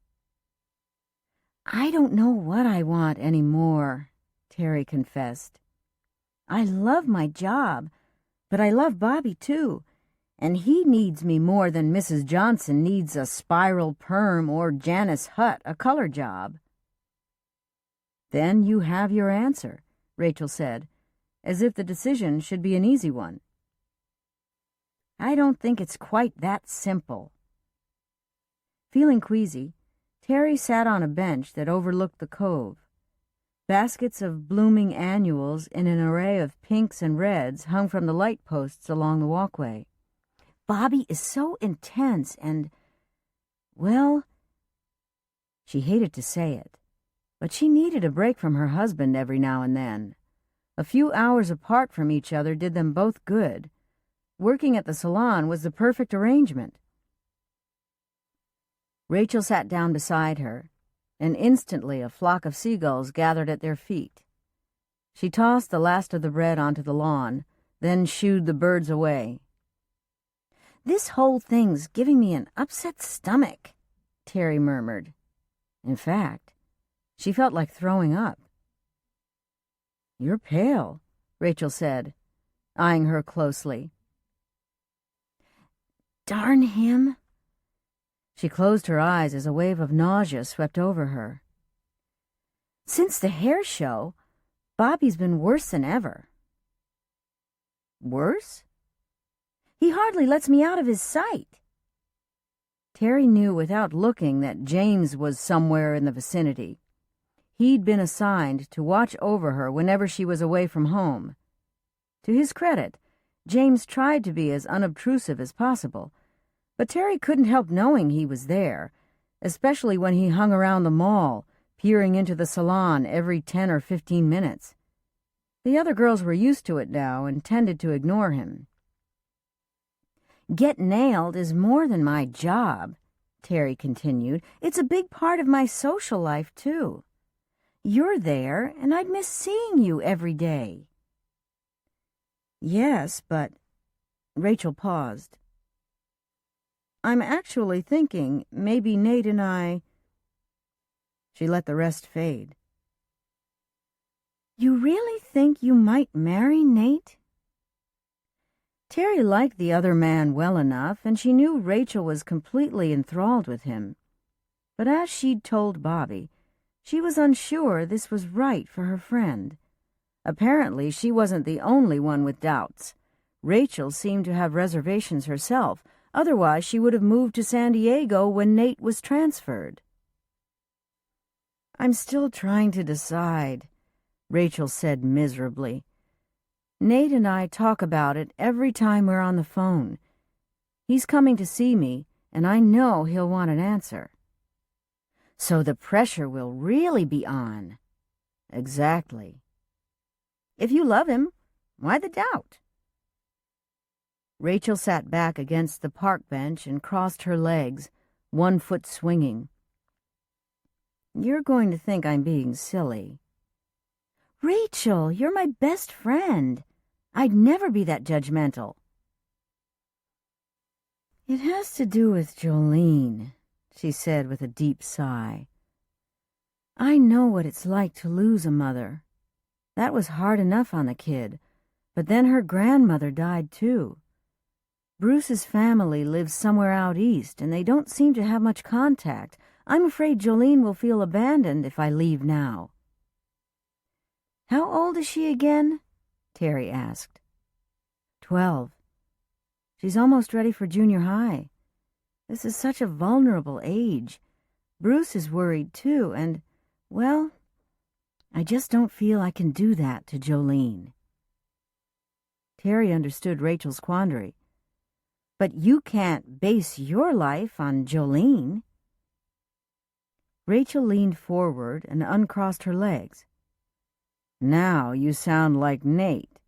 "I don't know what I want anymore," Teri confessed. "I love my job, but I love Bobby too, and he needs me more than Mrs. Johnson needs a spiral perm or Janice Hutt a color job." "Then you have your answer," Rachel said, as if the decision should be an easy one. "I don't think it's quite that simple." Feeling queasy, Teri sat on a bench that overlooked the cove. Baskets of blooming annuals in an array of pinks and reds hung from the light posts along the walkway. "Bobby is so intense and, well," she hated to say it, but she needed a break from her husband every now and then. A few hours apart from each other did them both good. Working at the salon was the perfect arrangement. Rachel sat down beside her, and instantly a flock of seagulls gathered at their feet. She tossed the last of the bread onto the lawn, then shooed the birds away. "This whole thing's giving me an upset stomach," Teri murmured. In fact, she felt like throwing up. "You're pale," Rachel said, eyeing her closely. Darn him. She closed her eyes as a wave of nausea swept over her. Since the hair show, Bobby's been worse than ever. Worse? He hardly lets me out of his sight. Teri knew without looking that James was somewhere in the vicinity. He'd been assigned to watch over her whenever she was away from home. To his credit, James tried to be as unobtrusive as possible, but Teri couldn't help knowing he was there, especially when he hung around the mall, peering into the salon every 10 or 15 minutes. The other girls were used to it now and tended to ignore him. Get nailed is more than my job, Teri continued. It's a big part of my social life, too. You're there, and I'd miss seeing you every day. Yes, but... Rachel paused. I'm actually thinking maybe Nate and I... She let the rest fade. You really think you might marry Nate? Teri liked the other man well enough, and she knew Rachel was completely enthralled with him. But as she'd told Bobby, she was unsure this was right for her friend. Apparently, she wasn't the only one with doubts. Rachel seemed to have reservations herself, otherwise she would have moved to San Diego when Nate was transferred. I'm still trying to decide, Rachel said miserably. Nate and I talk about it every time we're on the phone. He's coming to see me, and I know he'll want an answer. So the pressure will really be on. Exactly. If you love him, why the doubt? Rachel sat back against the park bench and crossed her legs, one foot swinging. You're going to think I'm being silly. Rachel, you're my best friend. I'd never be that judgmental. It has to do with Jolene, she said with a deep sigh. I know what it's like to lose a mother. That was hard enough on the kid, but then her grandmother died too. Bruce's family lives somewhere out east, and they don't seem to have much contact. I'm afraid Jolene will feel abandoned if I leave now. How old is she again? Teri asked. 12. She's almost ready for junior high. This is such a vulnerable age. Bruce is worried too, and, well, I just don't feel I can do that to Jolene. Teri understood Rachel's quandary. But you can't base your life on Jolene. Rachel leaned forward and uncrossed her legs. Now you sound like Nate.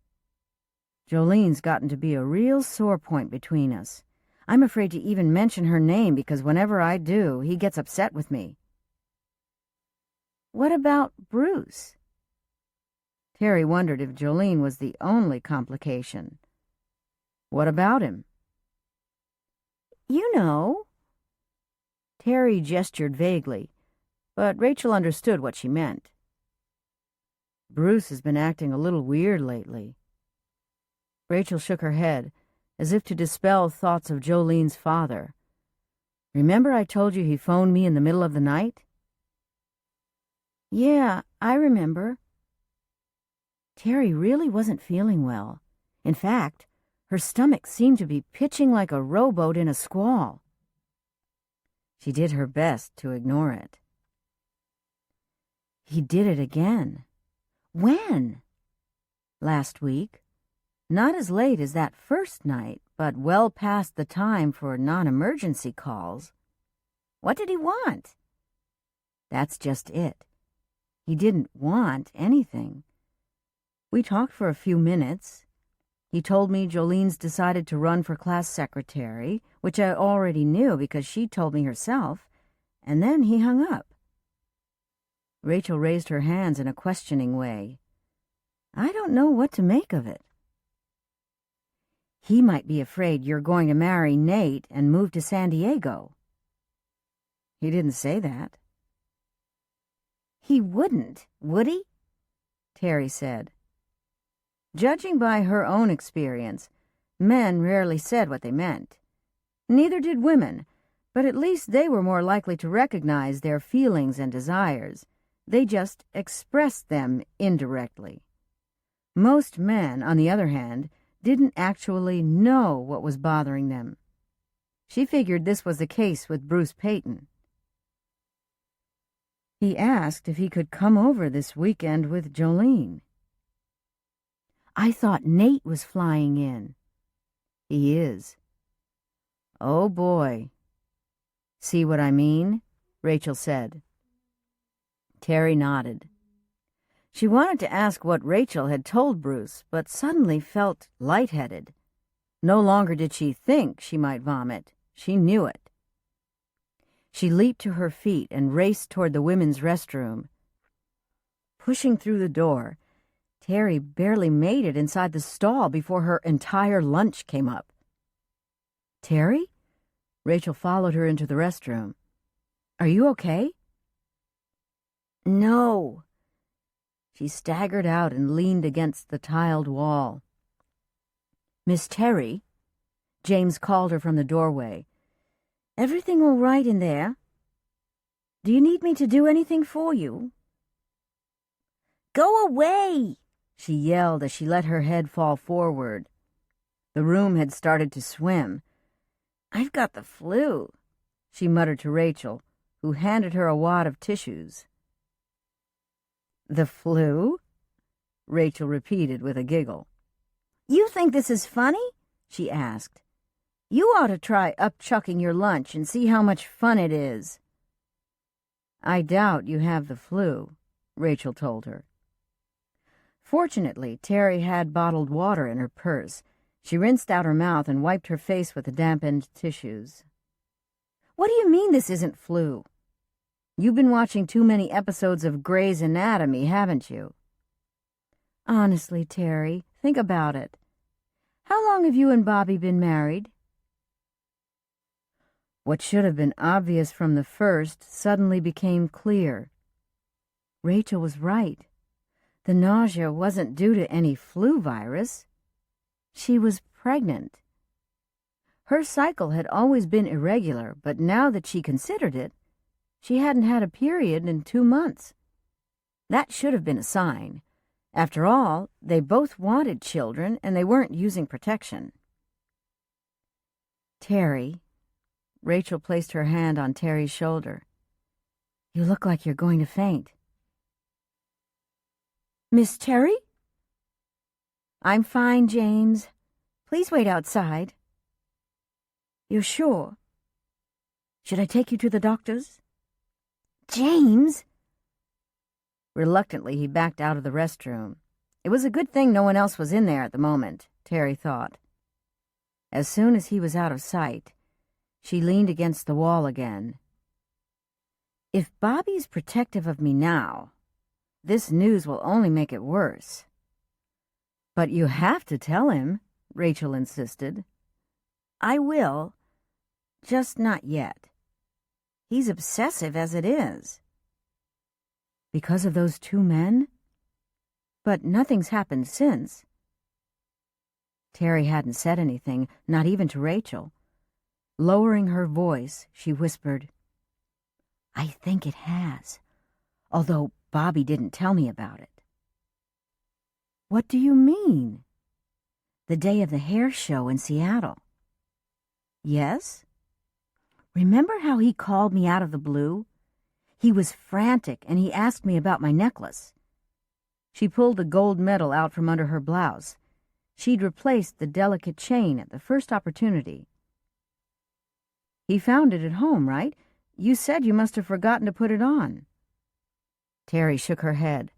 Jolene's gotten to be a real sore point between us. I'm afraid to even mention her name because whenever I do, he gets upset with me. What about Bruce? Teri wondered if Jolene was the only complication. What about him? You know. Teri gestured vaguely, but Rachel understood what she meant. Bruce has been acting a little weird lately. Rachel shook her head, as if to dispel thoughts of Jolene's father. Remember I told you he phoned me in the middle of the night? Yeah, I remember. Teri really wasn't feeling well. In fact, her stomach seemed to be pitching like a rowboat in a squall. She did her best to ignore it. He did it again. When? Last week. Not as late as that first night, but well past the time for non-emergency calls. What did he want? That's just it. He didn't want anything. We talked for a few minutes. He told me Jolene's decided to run for class secretary, which I already knew because she told me herself, and then he hung up. Rachel raised her hands in a questioning way. I don't know what to make of it. He might be afraid you're going to marry Nate and move to San Diego. He didn't say that. He wouldn't, would he? Teri said. Judging by her own experience, men rarely said what they meant. Neither did women, but at least they were more likely to recognize their feelings and desires. They just expressed them indirectly. Most men, on the other hand, didn't actually know what was bothering them. She figured this was the case with Bruce Peyton. He asked if he could come over this weekend with Jolene. I thought Nate was flying in. He is. Oh, boy. See what I mean? Rachel said. Teri nodded. She wanted to ask what Rachel had told Bruce, but suddenly felt lightheaded. No longer did she think she might vomit. She knew it. She leaped to her feet and raced toward the women's restroom. Pushing through the door, Teri barely made it inside the stall before her entire lunch came up. Teri? Rachel followed her into the restroom. Are you okay? No. She staggered out and leaned against the tiled wall. Miss Teri, James called her from the doorway. Everything all right in there? Do you need me to do anything for you? Go away, she yelled as she let her head fall forward. The room had started to swim. I've got the flu, she muttered to Rachel, who handed her a wad of tissues. The flu? Rachel repeated with a giggle. You think this is funny? She asked. You ought to try upchucking your lunch and see how much fun it is. I doubt you have the flu, Rachel told her. Fortunately, Teri had bottled water in her purse. She rinsed out her mouth and wiped her face with the dampened tissues. What do you mean this isn't flu? You've been watching too many episodes of Grey's Anatomy, haven't you? Honestly, Teri, think about it. How long have you and Bobby been married? What should have been obvious from the first suddenly became clear. Rachel was right. The nausea wasn't due to any flu virus. She was pregnant. Her cycle had always been irregular, but now that she considered it, she hadn't had a period in 2 months. That should have been a sign. After all, they both wanted children, and they weren't using protection. Teri, Rachel placed her hand on Teri's shoulder. You look like you're going to faint. Miss Teri? I'm fine, James. Please wait outside. You're sure? Should I take you to the doctor's? James! Reluctantly, he backed out of the restroom. It was a good thing no one else was in there at the moment, Teri thought. As soon as he was out of sight, she leaned against the wall again. If Bobby's protective of me now, this news will only make it worse. But you have to tell him, Rachel insisted. I will, just not yet. He's obsessive as it is. Because of those 2 men? But nothing's happened since. Teri hadn't said anything, not even to Rachel. Lowering her voice, she whispered, I think it has, although Bobby didn't tell me about it. What do you mean? The day of the hair show in Seattle. Yes? Remember how he called me out of the blue? He was frantic, and he asked me about my necklace. She pulled the gold medal out from under her blouse. She'd replaced the delicate chain at the first opportunity. He found it at home, right? You said you must have forgotten to put it on. Teri shook her head.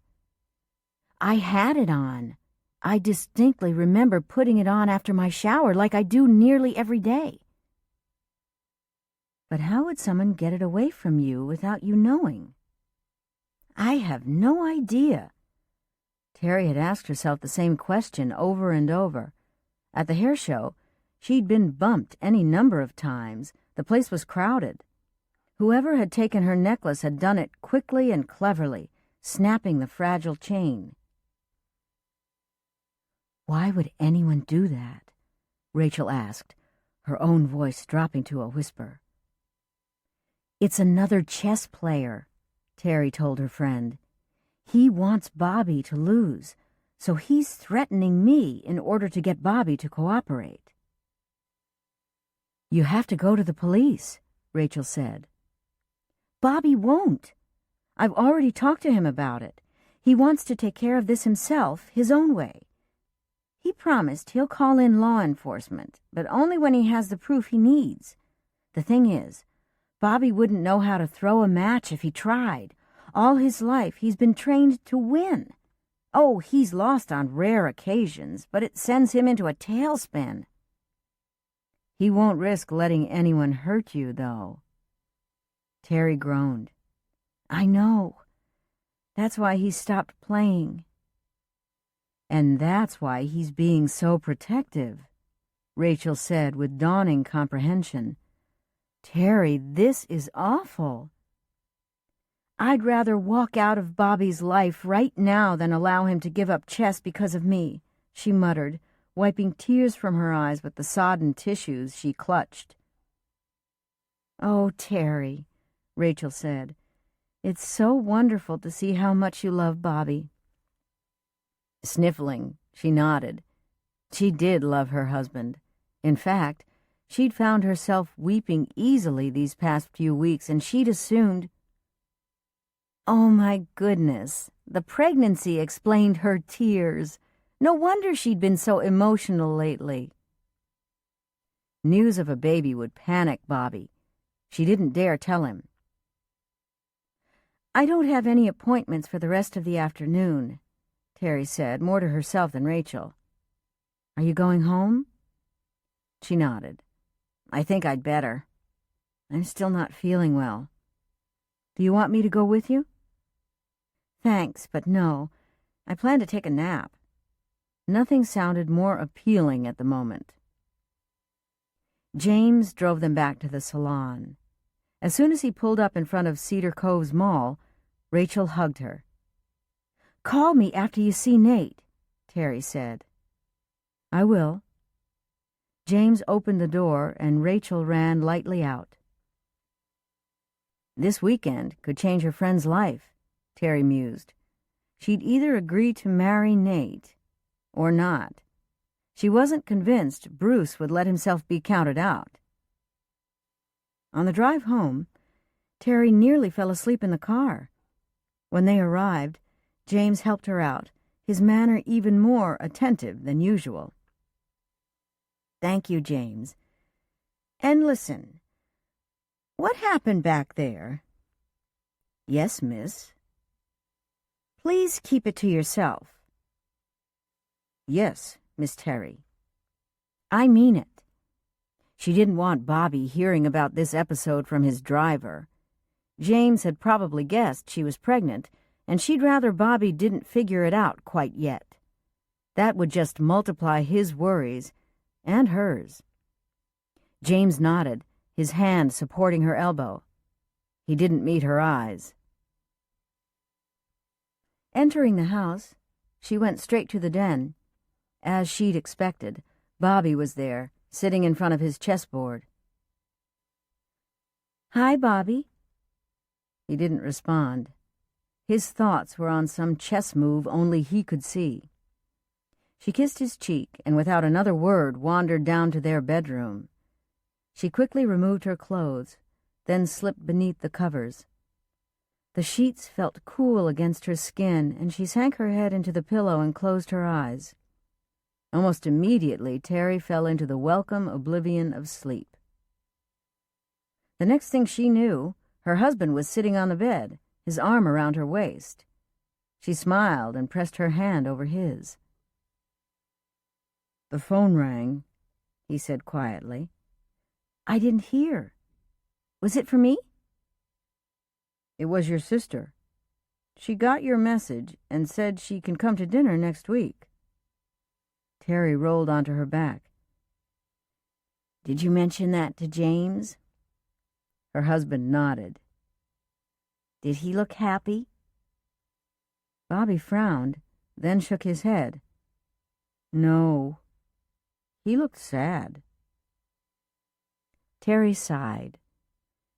I had it on. I distinctly remember putting it on after my shower like I do nearly every day. But how would someone get it away from you without you knowing? I have no idea. Teri had asked herself the same question over and over. At the hair show, she'd been bumped any number of times. The place was crowded. Whoever had taken her necklace had done it quickly and cleverly, snapping the fragile chain. Why would anyone do that? Rachel asked, her own voice dropping to a whisper. It's another chess player, Teri told her friend. He wants Bobby to lose, so he's threatening me in order to get Bobby to cooperate. You have to go to the police, Rachel said. Bobby won't. I've already talked to him about it. He wants to take care of this himself, his own way. He promised he'll call in law enforcement, but only when he has the proof he needs. The thing is, Bobby wouldn't know how to throw a match if he tried. All his life he's been trained to win. Oh, he's lost on rare occasions, but it sends him into a tailspin. He won't risk letting anyone hurt you, though. Teri groaned. I know. That's why he stopped playing. And that's why he's being so protective, Rachel said with dawning comprehension. Teri, this is awful. I'd rather walk out of Bobby's life right now than allow him to give up chess because of me, she muttered, wiping tears from her eyes with the sodden tissues she clutched. Oh, Teri, Rachel said, it's so wonderful to see how much you love Bobby. Sniffling, she nodded. She did love her husband. In fact, she'd found herself weeping easily these past few weeks, and she'd assumed... Oh, my goodness, the pregnancy explained her tears. No wonder she'd been so emotional lately. News of a baby would panic Bobby. She didn't dare tell him. I don't have any appointments for the rest of the afternoon, Teri said, more to herself than Rachel. Are you going home? She nodded. I think I'd better. I'm still not feeling well. Do you want me to go with you? Thanks, but no. I plan to take a nap. Nothing sounded more appealing at the moment. James drove them back to the salon. As soon as he pulled up in front of Cedar Cove's mall, Rachel hugged her. Call me after you see Nate, Teri said. I will. James opened the door and Rachel ran lightly out. This weekend could change her friend's life, Teri mused. She'd either agree to marry Nate or not. She wasn't convinced Bruce would let himself be counted out. On the drive home, Teri nearly fell asleep in the car. When they arrived, James helped her out, his manner even more attentive than usual. Thank you, James. And listen, what happened back there? Yes, miss. Please keep it to yourself. Yes, Miss Teri. I mean it. She didn't want Bobby hearing about this episode from his driver. James had probably guessed she was pregnant, and she'd rather Bobby didn't figure it out quite yet. That would just multiply his worries and hers. James nodded, his hand supporting her elbow. He didn't meet her eyes. Entering the house, she went straight to the den. As she'd expected, Bobby was there, sitting in front of his chessboard. Hi, Bobby. He didn't respond. His thoughts were on some chess move only he could see. She kissed his cheek and without another word wandered down to their bedroom. She quickly removed her clothes, then slipped beneath the covers. The sheets felt cool against her skin, and she sank her head into the pillow and closed her eyes. Almost immediately, Teri fell into the welcome oblivion of sleep. The next thing she knew, her husband was sitting on the bed, his arm around her waist. She smiled and pressed her hand over his. The phone rang, he said quietly. I didn't hear. Was it for me? It was your sister. She got your message and said she can come to dinner next week. Teri rolled onto her back. Did you mention that to James? Her husband nodded. Did he look happy? Bobby frowned, then shook his head. No. He looked sad. Teri sighed.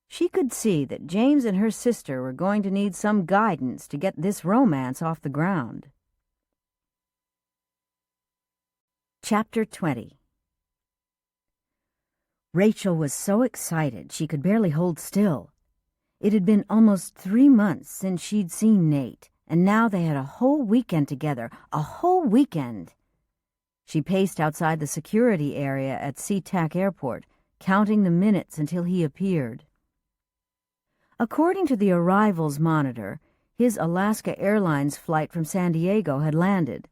She could see that James and her sister were going to need some guidance to get this romance off the ground. Chapter 20. Rachel was so excited she could barely hold still. It had been almost 3 months since she'd seen Nate, and now they had a whole weekend together, a whole weekend. She paced outside the security area at SeaTac Airport, counting the minutes until he appeared. According to the arrivals monitor, his Alaska Airlines flight from San Diego had landed.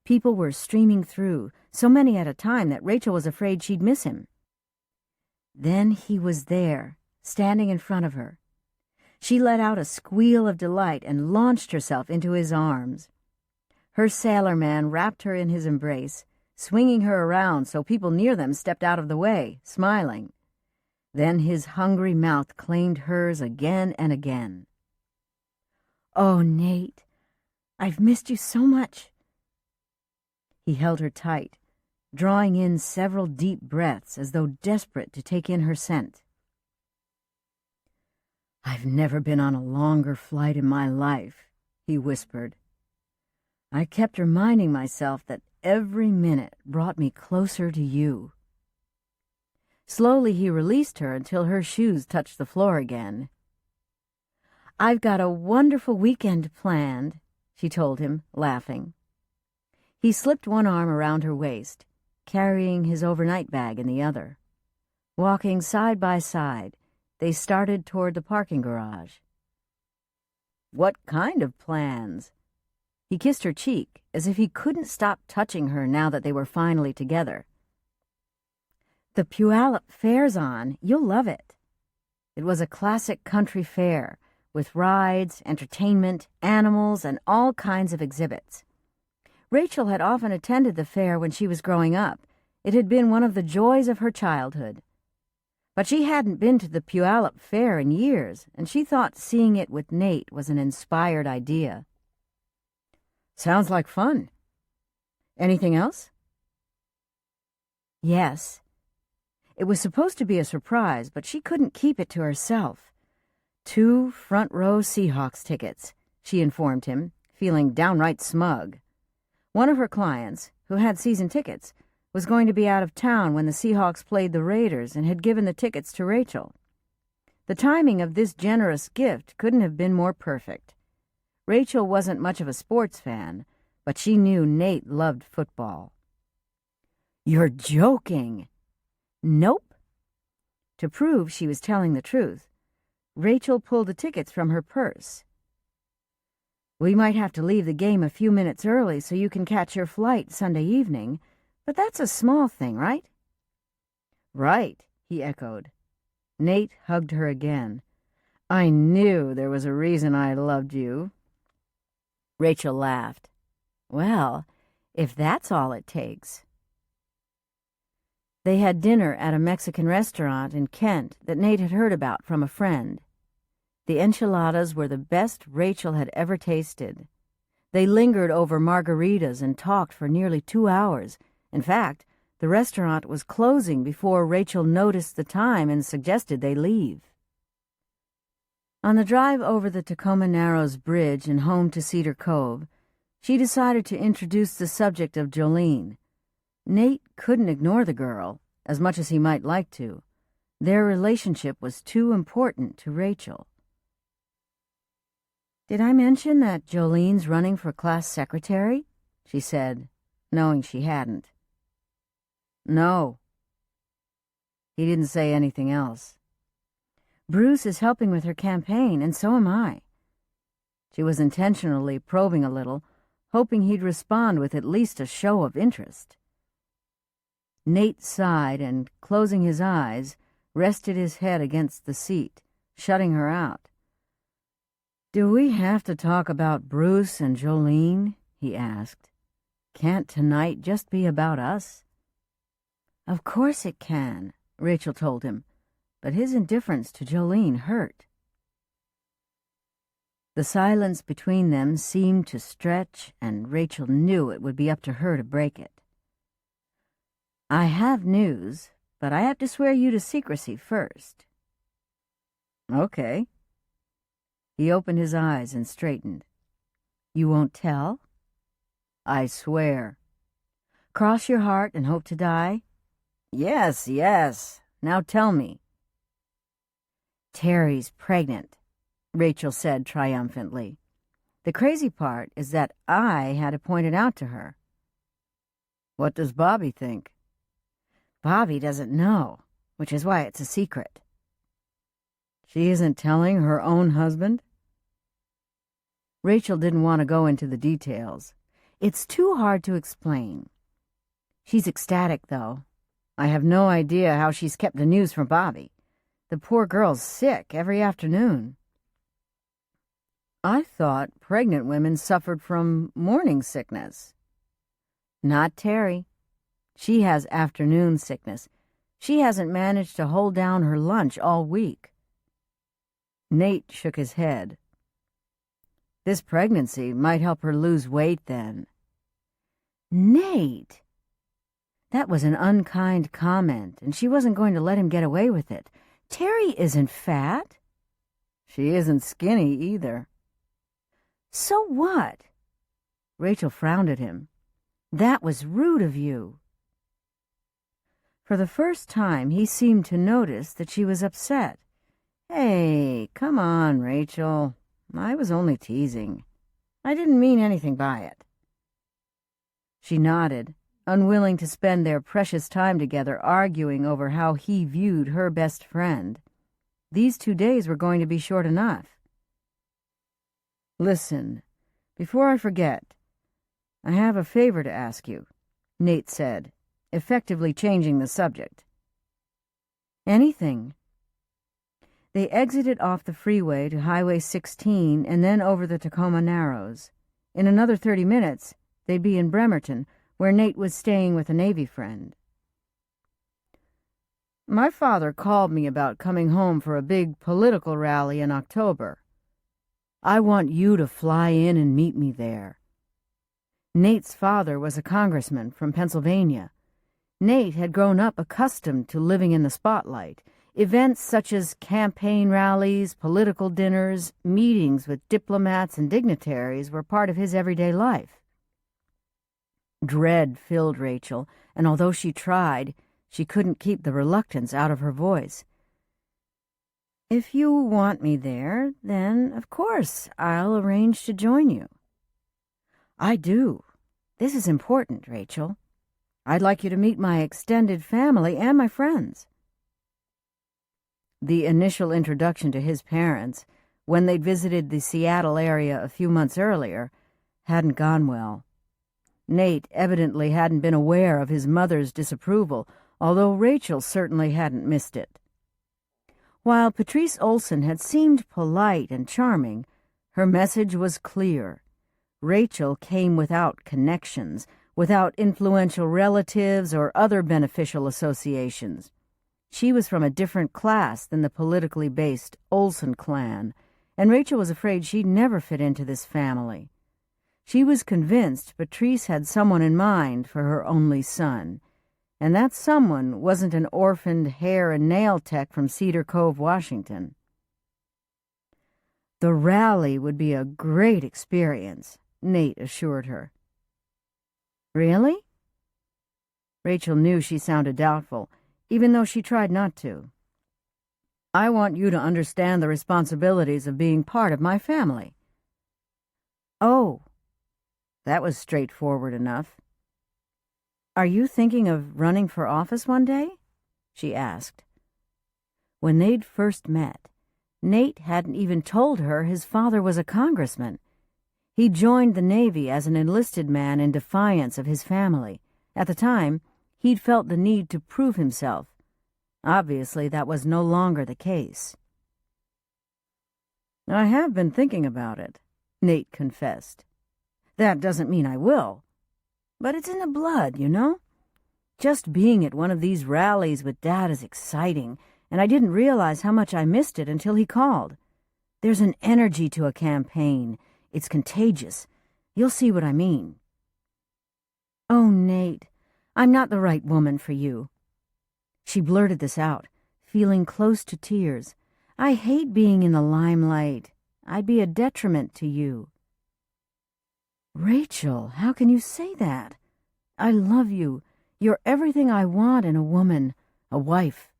People were streaming through, so many at a time that Rachel was afraid she'd miss him. Then he was there, standing in front of her. She let out a squeal of delight and launched herself into his arms. Her sailorman wrapped her in his embrace, swinging her around so people near them stepped out of the way, smiling. Then his hungry mouth claimed hers again and again. "Oh, Nate, I've missed you so much." He held her tight, drawing in several deep breaths as though desperate to take in her scent. "I've never been on a longer flight in my life," he whispered. "I kept reminding myself that every minute brought me closer to you." Slowly he released her until her shoes touched the floor again. "I've got a wonderful weekend planned," she told him, laughing. He slipped one arm around her waist, carrying his overnight bag in the other. Walking side by side, they started toward the parking garage. "What kind of plans?" He kissed her cheek, as if he couldn't stop touching her now that they were finally together. "The Puyallup Fair's on. You'll love it." It was a classic country fair, with rides, entertainment, animals, and all kinds of exhibits. Rachel had often attended the fair when she was growing up. It had been one of the joys of her childhood. But she hadn't been to the Puyallup Fair in years, and she thought seeing it with Nate was an inspired idea. "Sounds like fun. Anything else?" "Yes. It was supposed to be a surprise, but she couldn't keep it to herself. 2 front-row Seahawks tickets," she informed him, feeling downright smug. One of her clients, who had season tickets, was going to be out of town when the Seahawks played the Raiders and had given the tickets to Rachel. The timing of this generous gift couldn't have been more perfect. Rachel wasn't much of a sports fan, but she knew Nate loved football. "You're joking." "Nope." To prove she was telling the truth, Rachel pulled the tickets from her purse. "We might have to leave the game a few minutes early so you can catch your flight Sunday evening, but that's a small thing, right?" "Right," he echoed. Nate hugged her again. "I knew there was a reason I loved you." Rachel laughed. "Well, if that's all it takes." They had dinner at a Mexican restaurant in Kent that Nate had heard about from a friend. The enchiladas were the best Rachel had ever tasted. They lingered over margaritas and talked for nearly 2 hours. In fact, the restaurant was closing before Rachel noticed the time and suggested they leave. On the drive over the Tacoma Narrows Bridge and home to Cedar Cove, she decided to introduce the subject of Jolene. Nate couldn't ignore the girl, as much as he might like to. Their relationship was too important to Rachel. "Did I mention that Jolene's running for class secretary?" she said, knowing she hadn't. "No." He didn't say anything else. "Bruce is helping with her campaign, and so am I." She was intentionally probing a little, hoping he'd respond with at least a show of interest. Nate sighed and, closing his eyes, rested his head against the seat, shutting her out. "Do we have to talk about Bruce and Jolene?" he asked. "Can't tonight just be about us?" "Of course it can," Rachel told him, but his indifference to Jolene hurt. The silence between them seemed to stretch, and Rachel knew it would be up to her to break it. I have news, but I have to swear you to secrecy first. Okay. He opened his eyes and straightened. You won't tell? I swear. Cross your heart and hope to die? Yes, yes. Now tell me. Teri's pregnant, Rachel said triumphantly. The crazy part is that I had to point it out to her. What does Bobby think? Bobby doesn't know, which is why it's a secret. She isn't telling her own husband? Rachel didn't want to go into the details. It's too hard to explain. She's ecstatic, though. I have no idea how she's kept the news from Bobby. The poor girl's sick every afternoon. I thought pregnant women suffered from morning sickness. Not Teri. She has afternoon sickness. She hasn't managed to hold down her lunch all week. Nate shook his head. This pregnancy might help her lose weight then. Nate! That was an unkind comment, and she wasn't going to let him get away with it. Teri isn't fat. She isn't skinny either. So what? Rachel frowned at him. That was rude of you. For the first time, he seemed to notice that she was upset. Hey, come on, Rachel. I was only teasing. I didn't mean anything by it. She nodded, unwilling to spend their precious time together arguing over how he viewed her best friend. These 2 days were going to be short enough. Listen, before I forget, I have a favor to ask you, Nate said, effectively changing the subject. Anything. They exited off the freeway to Highway 16 and then over the Tacoma Narrows. In another 30 minutes, they'd be in Bremerton, where Nate was staying with a Navy friend. My father called me about coming home for a big political rally in October. I want you to fly in and meet me there. Nate's father was a congressman from Pennsylvania. Nate had grown up accustomed to living in the spotlight. Events such as campaign rallies, political dinners, meetings with diplomats and dignitaries were part of his everyday life. Dread filled Rachel, and although she tried, she couldn't keep the reluctance out of her voice. If you want me there, then, of course, I'll arrange to join you. I do. This is important, Rachel. I'd like you to meet my extended family and my friends. The initial introduction to his parents, when they'd visited the Seattle area a few months earlier, hadn't gone well. Nate evidently hadn't been aware of his mother's disapproval, although Rachel certainly hadn't missed it. While Patrice Olson had seemed polite and charming, her message was clear. Rachel came without connections, without influential relatives or other beneficial associations. She was from a different class than the politically based Olson clan, and Rachel was afraid she'd never fit into this family. She was convinced Patrice had someone in mind for her only son, and that someone wasn't an orphaned hair and nail tech from Cedar Cove, Washington. The rally would be a great experience, Nate assured her. Really? Rachel knew she sounded doubtful, even though she tried not to. I want you to understand the responsibilities of being part of my family. Oh, that was straightforward enough. Are you thinking of running for office one day? She asked. When they'd first met, Nate hadn't even told her his father was a congressman. He joined the Navy as an enlisted man in defiance of his family. At the time, he'd felt the need to prove himself. Obviously, that was no longer the case. I have been thinking about it, Nate confessed. That doesn't mean I will. But it's in the blood, you know? Just being at one of these rallies with Dad is exciting, and I didn't realize how much I missed it until he called. There's an energy to a campaign. It's contagious. You'll see what I mean. Oh, Nate, I'm not the right woman for you." She blurted this out, feeling close to tears. "I hate being in the limelight. I'd be a detriment to you." "Rachel, how can you say that? I love you. You're everything I want in a woman, a wife."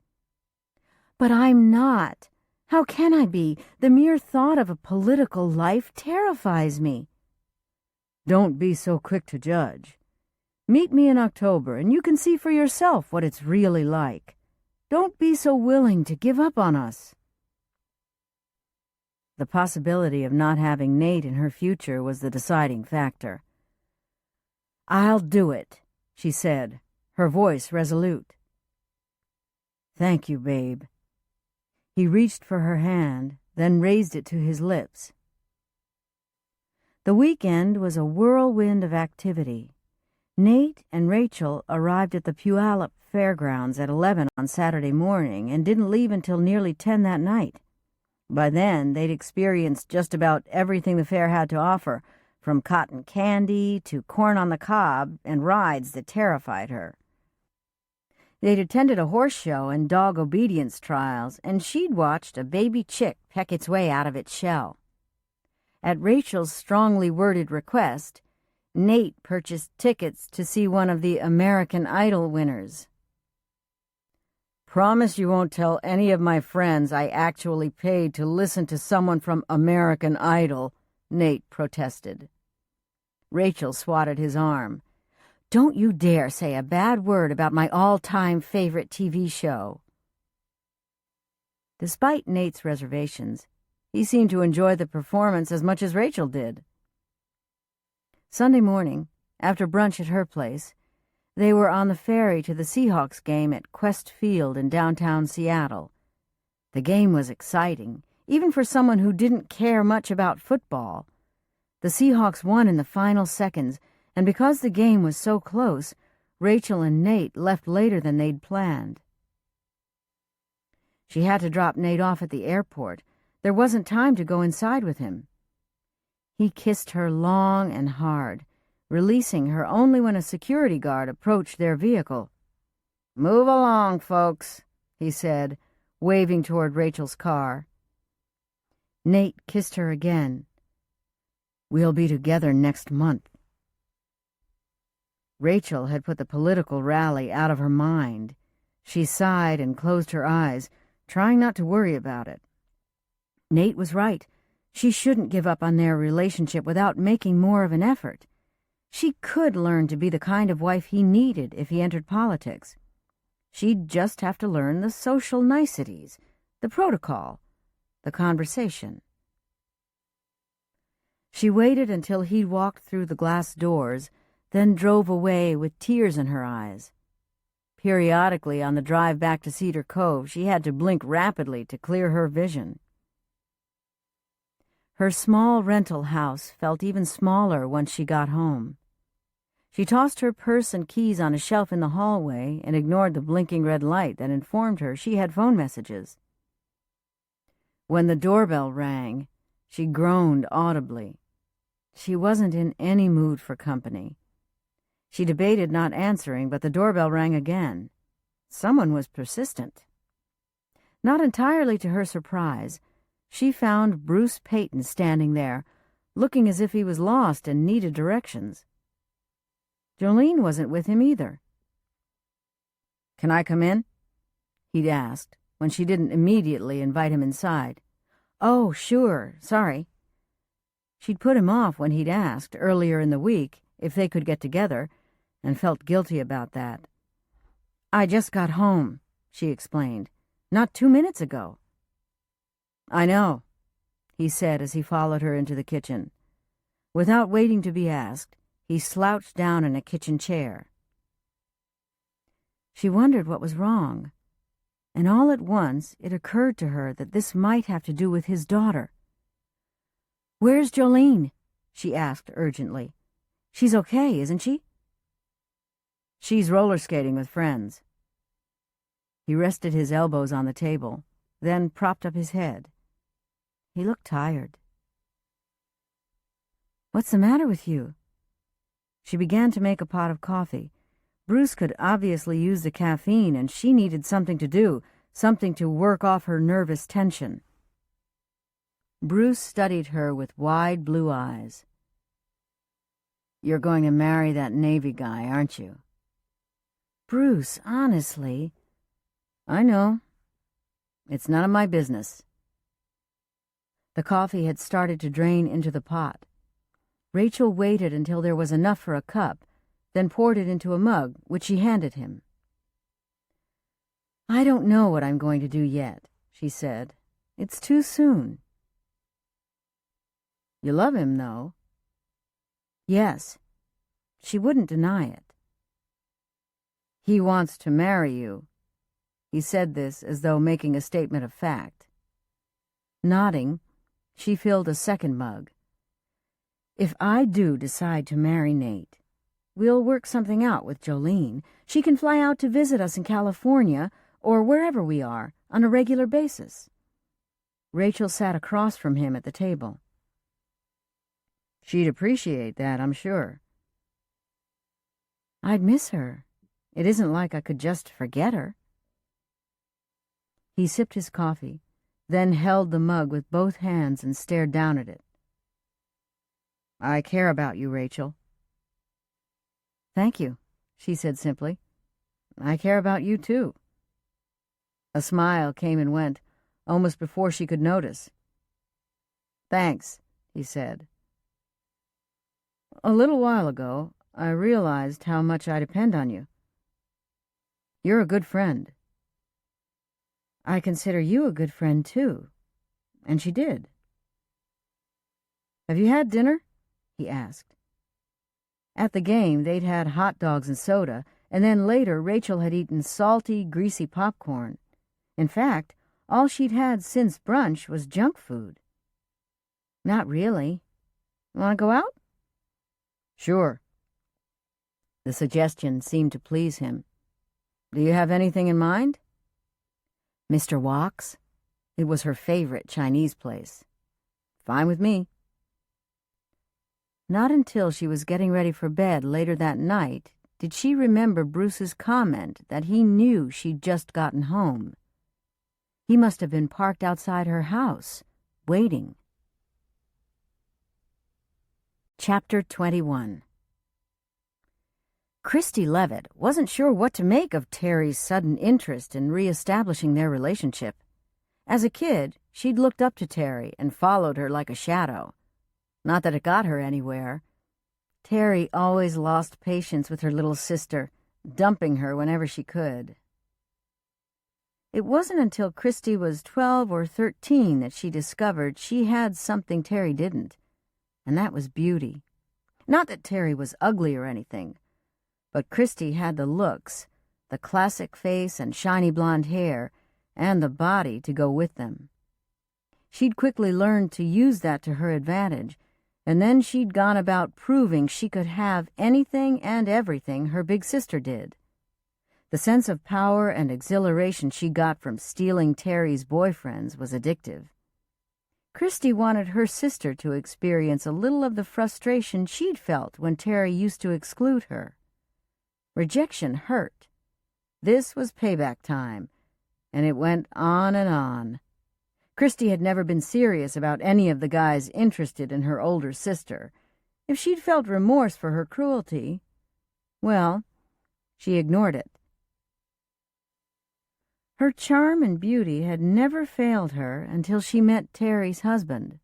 "But I'm not. How can I be? The mere thought of a political life terrifies me." "Don't be so quick to judge. Meet me in October, and you can see for yourself what it's really like. Don't be so willing to give up on us." The possibility of not having Nate in her future was the deciding factor. "I'll do it," she said, her voice resolute. "Thank you, babe." He reached for her hand, then raised it to his lips. The weekend was a whirlwind of activity. Nate and Rachel arrived at the Puyallup Fairgrounds at 11 on Saturday morning and didn't leave until nearly 10 that night. By then, they'd experienced just about everything the fair had to offer, from cotton candy to corn on the cob and rides that terrified her. They'd attended a horse show and dog obedience trials, and she'd watched a baby chick peck its way out of its shell. At Rachel's strongly worded request, Nate purchased tickets to see one of the American Idol winners. "Promise you won't tell any of my friends I actually paid to listen to someone from American Idol," Nate protested. Rachel swatted his arm. "Don't you dare say a bad word about my all-time favorite TV show." Despite Nate's reservations, he seemed to enjoy the performance as much as Rachel did. Sunday morning, after brunch at her place, they were on the ferry to the Seahawks game at Quest Field in downtown Seattle. The game was exciting, even for someone who didn't care much about football. The Seahawks won in the final seconds, and because the game was so close, Rachel and Nate left later than they'd planned. She had to drop Nate off at the airport. There wasn't time to go inside with him. He kissed her long and hard, releasing her only when a security guard approached their vehicle. "Move along, folks," he said, waving toward Rachel's car. Nate kissed her again. "We'll be together next month." Rachel had put the political rally out of her mind. She sighed and closed her eyes, trying not to worry about it. Nate was right. She shouldn't give up on their relationship without making more of an effort. She could learn to be the kind of wife he needed if he entered politics. She'd just have to learn the social niceties, the protocol, the conversation. She waited until he'd walked through the glass doors, then drove away with tears in her eyes. Periodically on the drive back to Cedar Cove, she had to blink rapidly to clear her vision. Her small rental house felt even smaller once she got home. She tossed her purse and keys on a shelf in the hallway and ignored the blinking red light that informed her she had phone messages. When the doorbell rang, she groaned audibly. She wasn't in any mood for company. She debated not answering, but the doorbell rang again. Someone was persistent. Not entirely to her surprise, she found Bruce Peyton standing there, looking as if he was lost and needed directions. Jolene wasn't with him either. "Can I come in?" he'd asked, when she didn't immediately invite him inside. "Oh, sure, sorry." She'd put him off when he'd asked, earlier in the week, if they could get together, and felt guilty about that. "I just got home," she explained. "Not 2 minutes ago." "I know," he said as he followed her into the kitchen. Without waiting to be asked, he slouched down in a kitchen chair. She wondered what was wrong, and all at once it occurred to her that this might have to do with his daughter. "Where's Jolene?" she asked urgently. "She's okay, isn't she?" "She's roller skating with friends." He rested his elbows on the table, then propped up his head. He looked tired. "What's the matter with you?" She began to make a pot of coffee. Bruce could obviously use the caffeine, and she needed something to do, something to work off her nervous tension. Bruce studied her with wide blue eyes. "You're going to marry that Navy guy, aren't you?" "Bruce, honestly..." "I know. It's none of my business." The coffee had started to drain into the pot. Rachel waited until there was enough for a cup, then poured it into a mug, which she handed him. "I don't know what I'm going to do yet," she said. "It's too soon." "You love him, though?" "Yes." She wouldn't deny it. "He wants to marry you." He said this as though making a statement of fact. Nodding, she filled a second mug. "If I do decide to marry Nate, we'll work something out with Jolene. She can fly out to visit us in California or wherever we are on a regular basis." Rachel sat across from him at the table. "She'd appreciate that, I'm sure." "I'd miss her. It isn't like I could just forget her." He sipped his coffee, then held the mug with both hands and stared down at it. "I care about you, Rachel." "Thank you," she said simply. "I care about you, too." A smile came and went, almost before she could notice. "Thanks," he said. "A little while ago, I realized how much I depend on you. You're a good friend." "I consider you a good friend, too." And she did. "Have you had dinner?" he asked. At the game, they'd had hot dogs and soda, and then later Rachel had eaten salty, greasy popcorn. In fact, all she'd had since brunch was junk food. "Not really. Want to go out?" "Sure." The suggestion seemed to please him. "Do you have anything in mind?" "Mr. Wok's." It was her favorite Chinese place. "Fine with me." Not until she was getting ready for bed later that night did she remember Bruce's comment that he knew she'd just gotten home. He must have been parked outside her house, waiting. Chapter 21. Christy Levitt wasn't sure what to make of Teri's sudden interest in reestablishing their relationship. As a kid, she'd looked up to Teri and followed her like a shadow. Not that it got her anywhere. Teri always lost patience with her little sister, dumping her whenever she could. It wasn't until Christy was 12 or 13 that she discovered she had something Teri didn't, and that was beauty. Not that Teri was ugly or anything, but Christy had the looks, the classic face and shiny blonde hair, and the body to go with them. She'd quickly learned to use that to her advantage, and then she'd gone about proving she could have anything and everything her big sister did. The sense of power and exhilaration she got from stealing Teri's boyfriends was addictive. Christy wanted her sister to experience a little of the frustration she'd felt when Teri used to exclude her. Rejection hurt. This was payback time, and it went on and on. Christy had never been serious about any of the guys interested in her older sister. If she'd felt remorse for her cruelty, well, she ignored it. Her charm and beauty had never failed her until she met Teri's husband.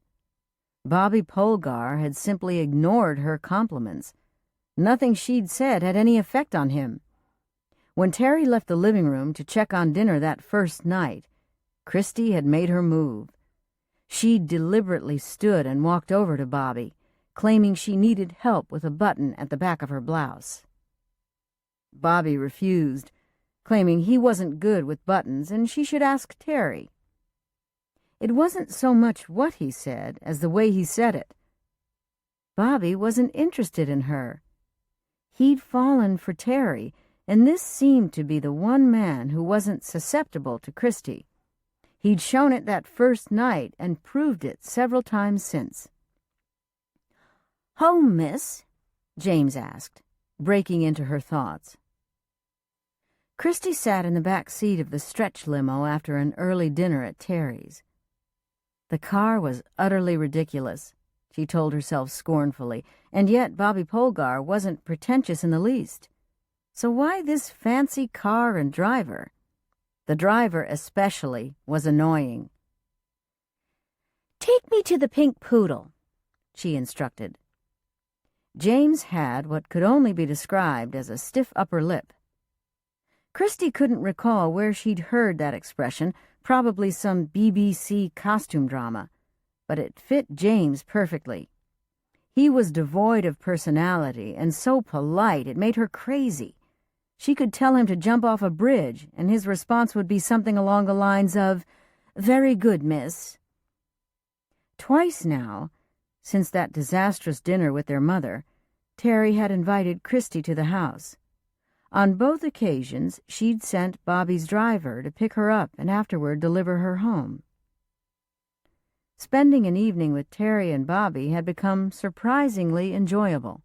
Bobby Polgar had simply ignored her compliments. Nothing she'd said had any effect on him. When Teri left the living room to check on dinner that first night, Christy had made her move. She'd deliberately stood and walked over to Bobby, claiming she needed help with a button at the back of her blouse. Bobby refused, claiming he wasn't good with buttons and she should ask Teri. It wasn't so much what he said as the way he said it. Bobby wasn't interested in her. He'd fallen for Teri, and this seemed to be the one man who wasn't susceptible to Christy. He'd shown it that first night and proved it several times since. "Home, miss?" James asked, breaking into her thoughts. Christy sat in the back seat of the stretch limo after an early dinner at Teri's. The car was utterly ridiculous, she told herself scornfully, and yet Bobby Polgar wasn't pretentious in the least. So why this fancy car and driver? The driver especially was annoying. "Take me to the Pink Poodle," she instructed. James had what could only be described as a stiff upper lip. Christy couldn't recall where she'd heard that expression, probably some BBC costume drama, but it fit James perfectly. He was devoid of personality and so polite it made her crazy. She could tell him to jump off a bridge, and his response would be something along the lines of, "Very good, miss." Twice now, since that disastrous dinner with their mother, Teri had invited Christy to the house. On both occasions, she'd sent Bobby's driver to pick her up and afterward deliver her home. Spending an evening with Teri and Bobby had become surprisingly enjoyable.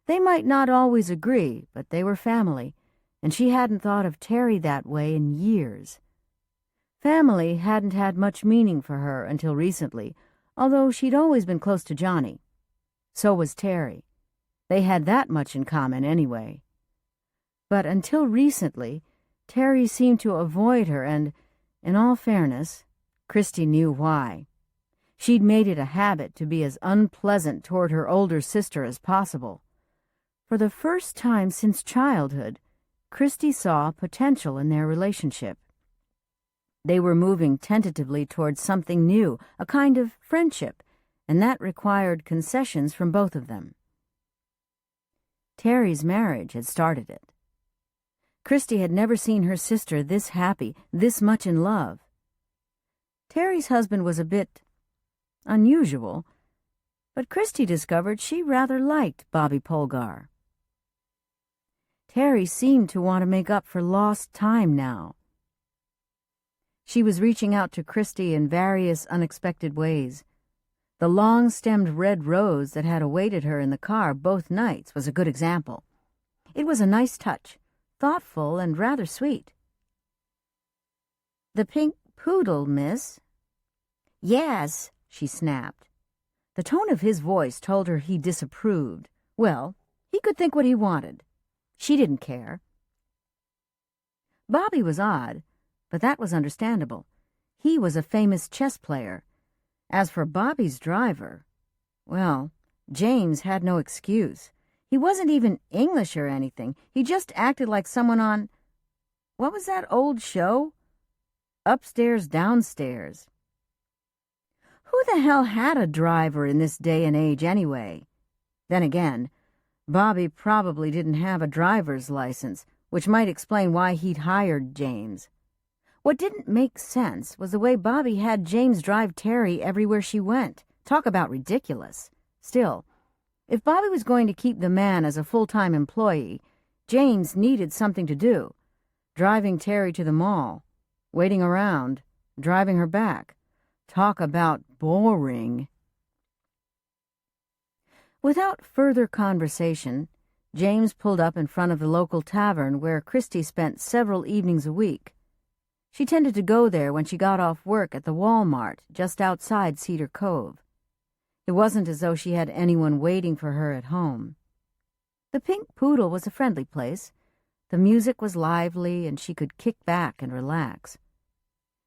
They might not always agree, but they were family, and she hadn't thought of Teri that way in years. Family hadn't had much meaning for her until recently, although she'd always been close to Johnny. So was Teri. They had that much in common anyway. But until recently, Teri seemed to avoid her, and, in all fairness, Christy knew why. She'd made it a habit to be as unpleasant toward her older sister as possible. For the first time since childhood, Christy saw potential in their relationship. They were moving tentatively towards something new, a kind of friendship, and that required concessions from both of them. Teri's marriage had started it. Christy had never seen her sister this happy, this much in love. Teri's husband was a bit unusual, but Christy discovered she rather liked Bobby Polgar. Teri seemed to want to make up for lost time now. She was reaching out to Christy in various unexpected ways. The long-stemmed red rose that had awaited her in the car both nights was a good example. It was a nice touch, thoughtful and rather sweet. "The Pink Poodle, miss?" "Yes," she snapped. The tone of his voice told her he disapproved. Well, he could think what he wanted. She didn't care. Bobby was odd, but that was understandable. He was a famous chess player. As for Bobby's driver, well, James had no excuse. He wasn't even English or anything. He just acted like someone on, what was that old show? Upstairs, Downstairs. Who the hell had a driver in this day and age anyway? Then again, Bobby probably didn't have a driver's license, which might explain why he'd hired James. What didn't make sense was the way Bobby had James drive Teri everywhere she went. Talk about ridiculous. Still, if Bobby was going to keep the man as a full-time employee, James needed something to do. Driving Teri to the mall, waiting around, driving her back. Talk about boring. Without further conversation, James pulled up in front of the local tavern where Christy spent several evenings a week. She tended to go there when she got off work at the Walmart just outside Cedar Cove. It wasn't as though she had anyone waiting for her at home. The Pink Poodle was a friendly place. The music was lively and she could kick back and relax.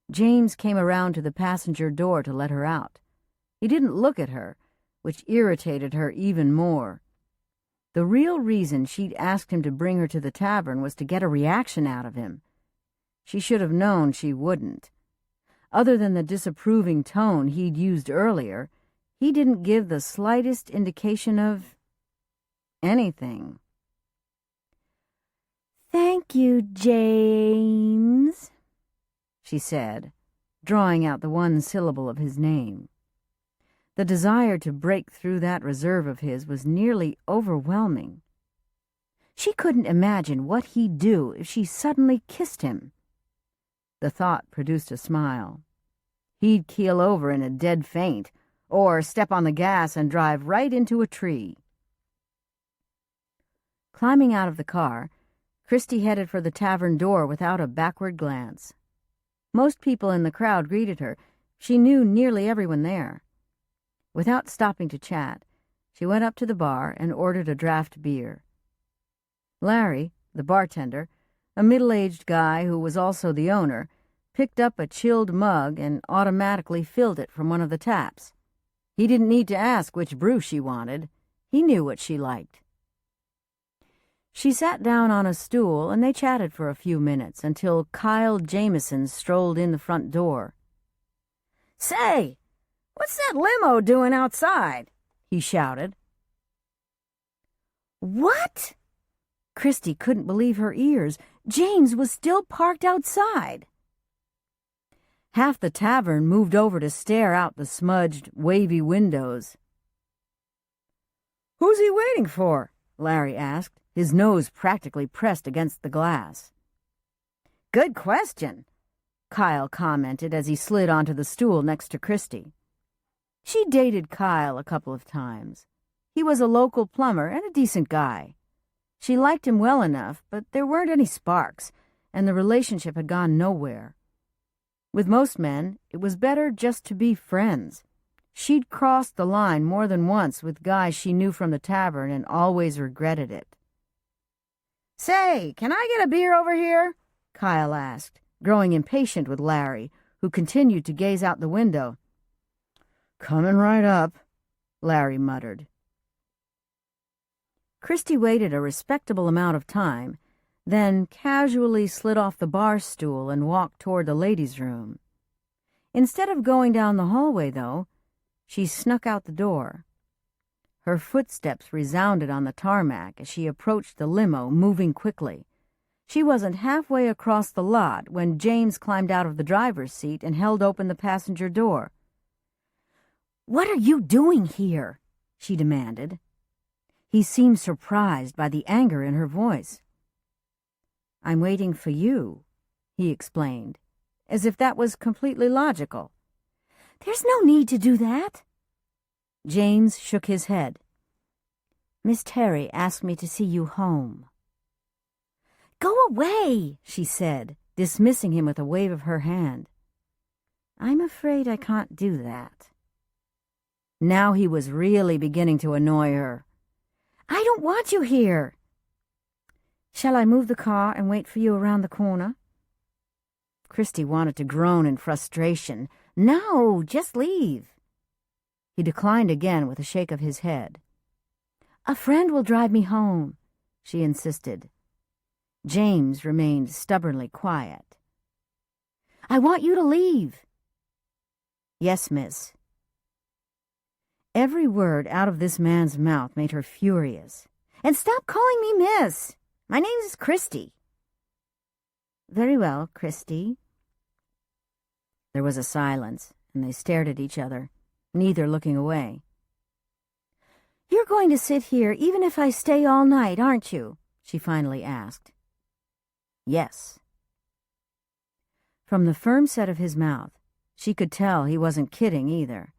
James came around to the passenger door to let her out. He didn't look at her, which irritated her even more. The real reason she'd asked him to bring her to the tavern was to get a reaction out of him. She should have known she wouldn't. Other than the disapproving tone he'd used earlier, he didn't give the slightest indication of anything. "Thank you, James," she said, drawing out the one syllable of his name. The desire to break through that reserve of his was nearly overwhelming. She couldn't imagine what he'd do if she suddenly kissed him. The thought produced a smile. He'd keel over in a dead faint, or step on the gas and drive right into a tree. Climbing out of the car, Christy headed for the tavern door without a backward glance. Most people in the crowd greeted her. She knew nearly everyone there. Without stopping to chat, she went up to the bar and ordered a draft beer. Larry, the bartender, a middle-aged guy who was also the owner, picked up a chilled mug and automatically filled it from one of the taps. He didn't need to ask which brew she wanted. He knew what she liked. She sat down on a stool and they chatted for a few minutes until Kyle Jameson strolled in the front door. "Say, what's that limo doing outside?" he shouted. What? Christy couldn't believe her ears. James was still parked outside. Half the tavern moved over to stare out the smudged, wavy windows. "Who's he waiting for?" Larry asked, his nose practically pressed against the glass. "Good question," Kyle commented as he slid onto the stool next to Christy. She dated Kyle a couple of times. He was a local plumber and a decent guy. She liked him well enough, but there weren't any sparks, and the relationship had gone nowhere. With most men, it was better just to be friends. She'd crossed the line more than once with guys she knew from the tavern and always regretted it. "Say, can I get a beer over here?" Kyle asked, growing impatient with Larry, who continued to gaze out the window. "Coming right up," Larry muttered. Christy waited a respectable amount of time, then casually slid off the bar stool and walked toward the ladies' room. Instead of going down the hallway, though, she snuck out the door. Her footsteps resounded on the tarmac as she approached the limo, moving quickly. She wasn't halfway across the lot when James climbed out of the driver's seat and held open the passenger door. "What are you doing here?" she demanded. He seemed surprised by the anger in her voice. "I'm waiting for you," he explained, as if that was completely logical. "There's no need to do that." James shook his head. "Miss Teri asked me to see you home." "Go away," she said, dismissing him with a wave of her hand. "I'm afraid I can't do that." Now he was really beginning to annoy her. "I don't want you here." "Shall I move the car and wait for you around the corner?" Christy wanted to groan in frustration. "No, just leave." He declined again with a shake of his head. "A friend will drive me home," she insisted. James remained stubbornly quiet. "I want you to leave." "Yes, miss." Every word out of this man's mouth made her furious. "And stop calling me miss. My name is Christy." "Very well, Christy." There was a silence, and they stared at each other, neither looking away. "You're going to sit here even if I stay all night, aren't you?" she finally asked. "Yes." From the firm set of his mouth, she could tell he wasn't kidding either.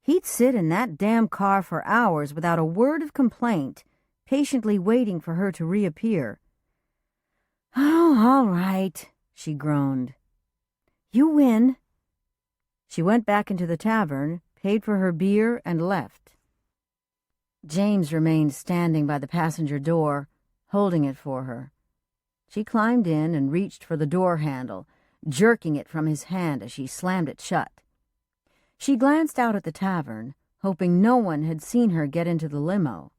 He'd sit in that damn car for hours without a word of complaint, patiently waiting for her to reappear. "Oh, all right," she groaned. "You win." She went back into the tavern, paid for her beer, and left. James remained standing by the passenger door, holding it for her. She climbed in and reached for the door handle, jerking it from his hand as she slammed it shut. She glanced out at the tavern, hoping no one had seen her get into the limo.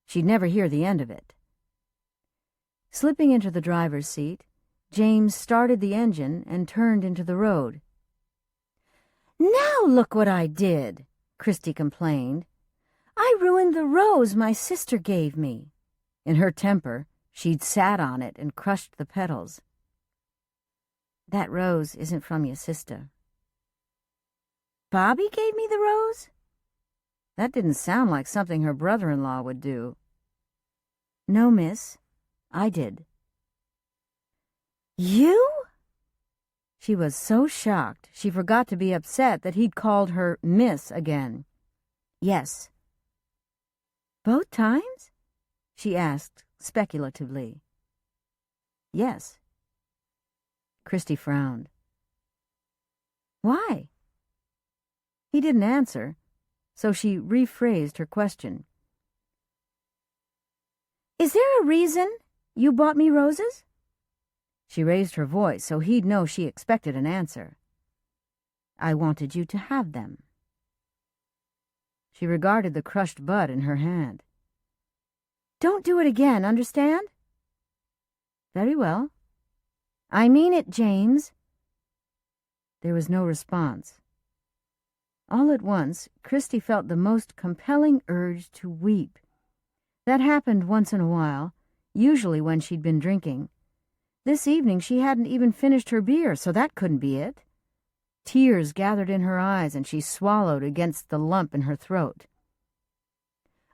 She'd never hear the end of it. Slipping into the driver's seat, James started the engine and turned into the road. "Now look what I did," Christy complained. "I ruined the rose my sister gave me." In her temper, she'd sat on it and crushed the petals. "That rose isn't from your sister." "Bobby gave me the rose?" That didn't sound like something her brother-in-law would do. "No, miss, I did." "You?" She was so shocked she forgot to be upset that he'd called her Miss again. "Yes." "Both times?" she asked speculatively. Yes. Christy frowned. Why? He didn't answer, so she rephrased her question. Is there a reason you bought me roses? She raised her voice so he'd know she expected an answer. I wanted you to have them. She regarded the crushed bud in her hand. Don't do it again, understand? Very well. I mean it, James. There was no response. All at once, Christy felt the most compelling urge to weep. That happened once in a while, usually when she'd been drinking. This evening she hadn't even finished her beer, so that couldn't be it. Tears gathered in her eyes, and she swallowed against the lump in her throat.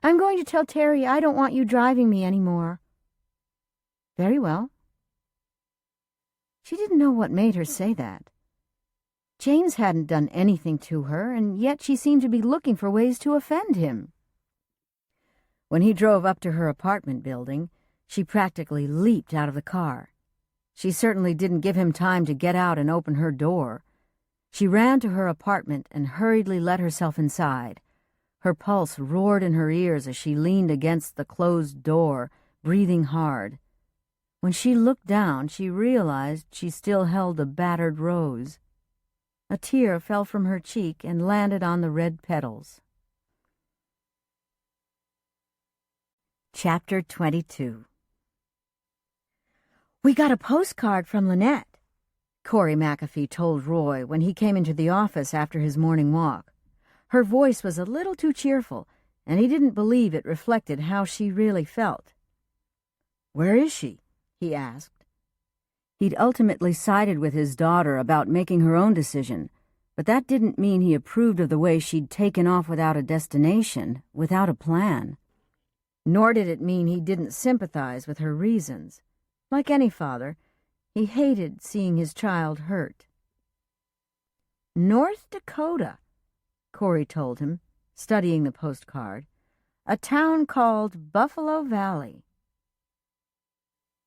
I'm going to tell Teri I don't want you driving me any more. Very well. She didn't know what made her say that. James hadn't done anything to her, and yet she seemed to be looking for ways to offend him. When he drove up to her apartment building, she practically leaped out of the car. She certainly didn't give him time to get out and open her door. She ran to her apartment and hurriedly let herself inside. Her pulse roared in her ears as she leaned against the closed door, breathing hard. When she looked down, she realized she still held the battered rose. A tear fell from her cheek and landed on the red petals. Chapter 22. We got a postcard from Linnette, Corey McAfee told Roy when he came into the office after his morning walk. Her voice was a little too cheerful, and he didn't believe it reflected how she really felt. Where is she? He asked. He'd ultimately sided with his daughter about making her own decision, but that didn't mean he approved of the way she'd taken off without a destination, without a plan. Nor did it mean he didn't sympathize with her reasons. Like any father, he hated seeing his child hurt. North Dakota, Corey told him, studying the postcard. A town called Buffalo Valley.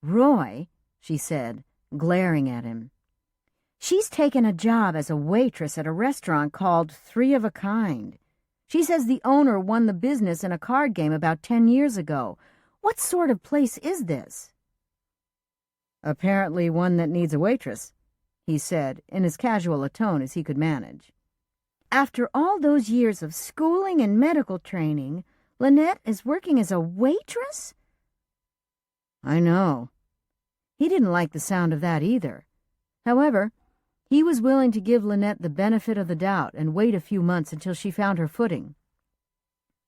Roy, she said, glaring at him. She's taken a job as a waitress at a restaurant called Three of a Kind. She says the owner won the business in a card game about 10 years ago. What sort of place is this? Apparently one that needs a waitress, he said, in as casual a tone as he could manage. After all those years of schooling and medical training, Linnette is working as a waitress? I know. He didn't like the sound of that either. However, he was willing to give Linnette the benefit of the doubt and wait a few months until she found her footing.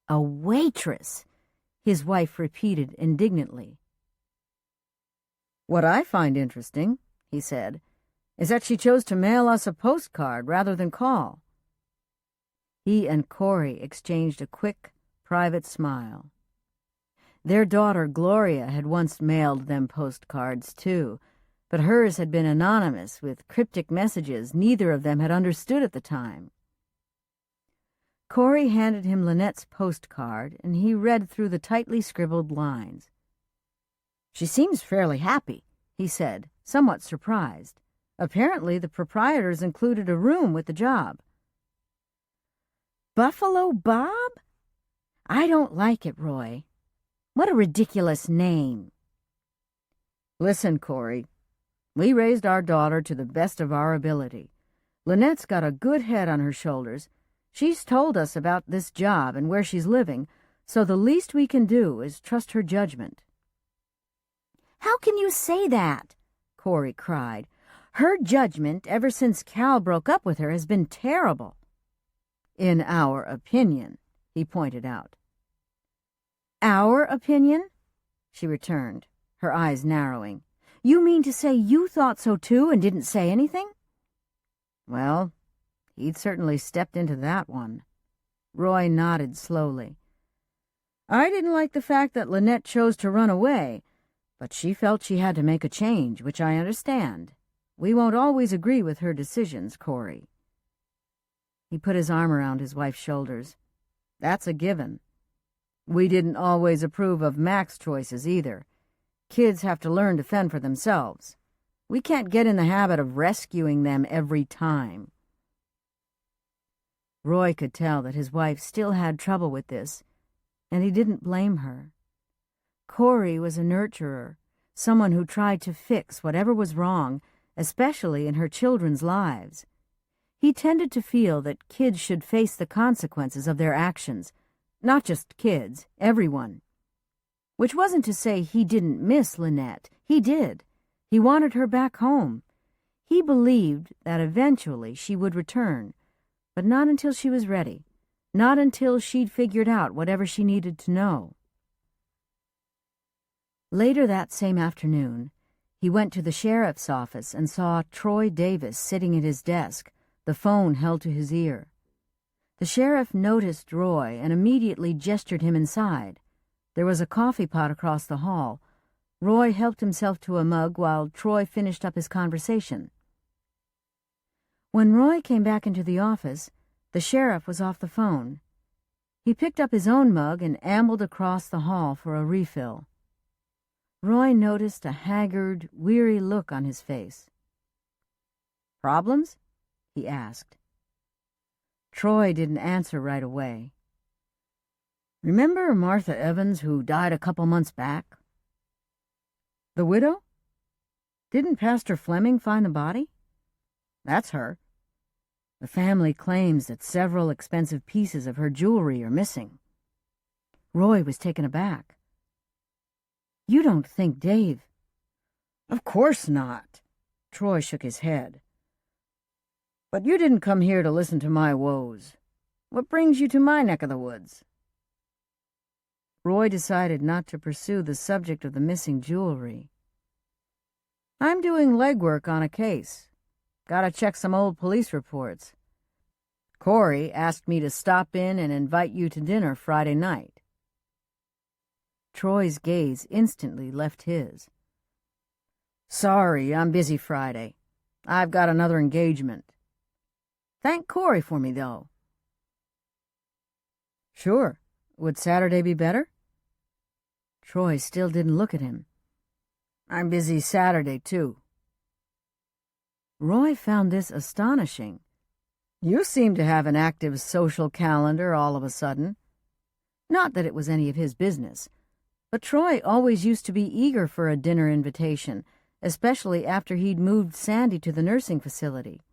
A waitress, his wife repeated indignantly. What I find interesting, he said, is that she chose to mail us a postcard rather than call. He and Corey exchanged a quick, private smile. Their daughter Gloria had once mailed them postcards, too, but hers had been anonymous with cryptic messages neither of them had understood at the time. Corey handed him Linnette's postcard, and he read through the tightly scribbled lines. She seems fairly happy, he said, somewhat surprised. Apparently the proprietors included a room with the job. Buffalo Bob? I don't like it, Roy. What a ridiculous name. Listen, Corey. We raised our daughter to the best of our ability. Linnette's got a good head on her shoulders. She's told us about this job and where she's living, so the least we can do is trust her judgment. How can you say that? Corey cried. Her judgment ever since Cal broke up with her has been terrible. In our opinion, he pointed out. Our opinion? She returned, her eyes narrowing. You mean to say you thought so too and didn't say anything? Well, he'd certainly stepped into that one. Roy nodded slowly. I didn't like the fact that Linnette chose to run away, but she felt she had to make a change, which I understand. We won't always agree with her decisions, Corey. He put his arm around his wife's shoulders. That's a given. We didn't always approve of Mac's choices either. Kids have to learn to fend for themselves. We can't get in the habit of rescuing them every time." Roy could tell that his wife still had trouble with this, and he didn't blame her. Corey was a nurturer, someone who tried to fix whatever was wrong, especially in her children's lives. He tended to feel that kids should face the consequences of their actions, not just kids, everyone. Which wasn't to say he didn't miss Linnette. He did. He wanted her back home. He believed that eventually she would return, but not until she was ready, not until she'd figured out whatever she needed to know. Later that same afternoon, he went to the sheriff's office and saw Troy Davis sitting at his desk, the phone held to his ear. The sheriff noticed Roy and immediately gestured him inside. There was a coffee pot across the hall. Roy helped himself to a mug while Troy finished up his conversation. When Roy came back into the office, the sheriff was off the phone. He picked up his own mug and ambled across the hall for a refill. Roy noticed a haggard, weary look on his face. "Problems?" he asked. Troy didn't answer right away. "Remember Martha Evans, who died a couple months back? The widow? Didn't Pastor Fleming find the body? That's her. The family claims that several expensive pieces of her jewelry are missing." Roy was taken aback. "You don't think Dave—" "Of course not." Troy shook his head. "But you didn't come here to listen to my woes. What brings you to my neck of the woods?" Roy decided not to pursue the subject of the missing jewelry. "I'm doing legwork on a case. Gotta check some old police reports. Corey asked me to stop in and invite you to dinner Friday night." Troy's gaze instantly left his. "Sorry, I'm busy Friday. I've got another engagement. Thank Corey for me, though." "Sure. Would Saturday be better?" Troy still didn't look at him. "I'm busy Saturday, too." Roy found this astonishing. "You seem to have an active social calendar all of a sudden." Not that it was any of his business, but Troy always used to be eager for a dinner invitation, especially after he'd moved Sandy to the nursing facility.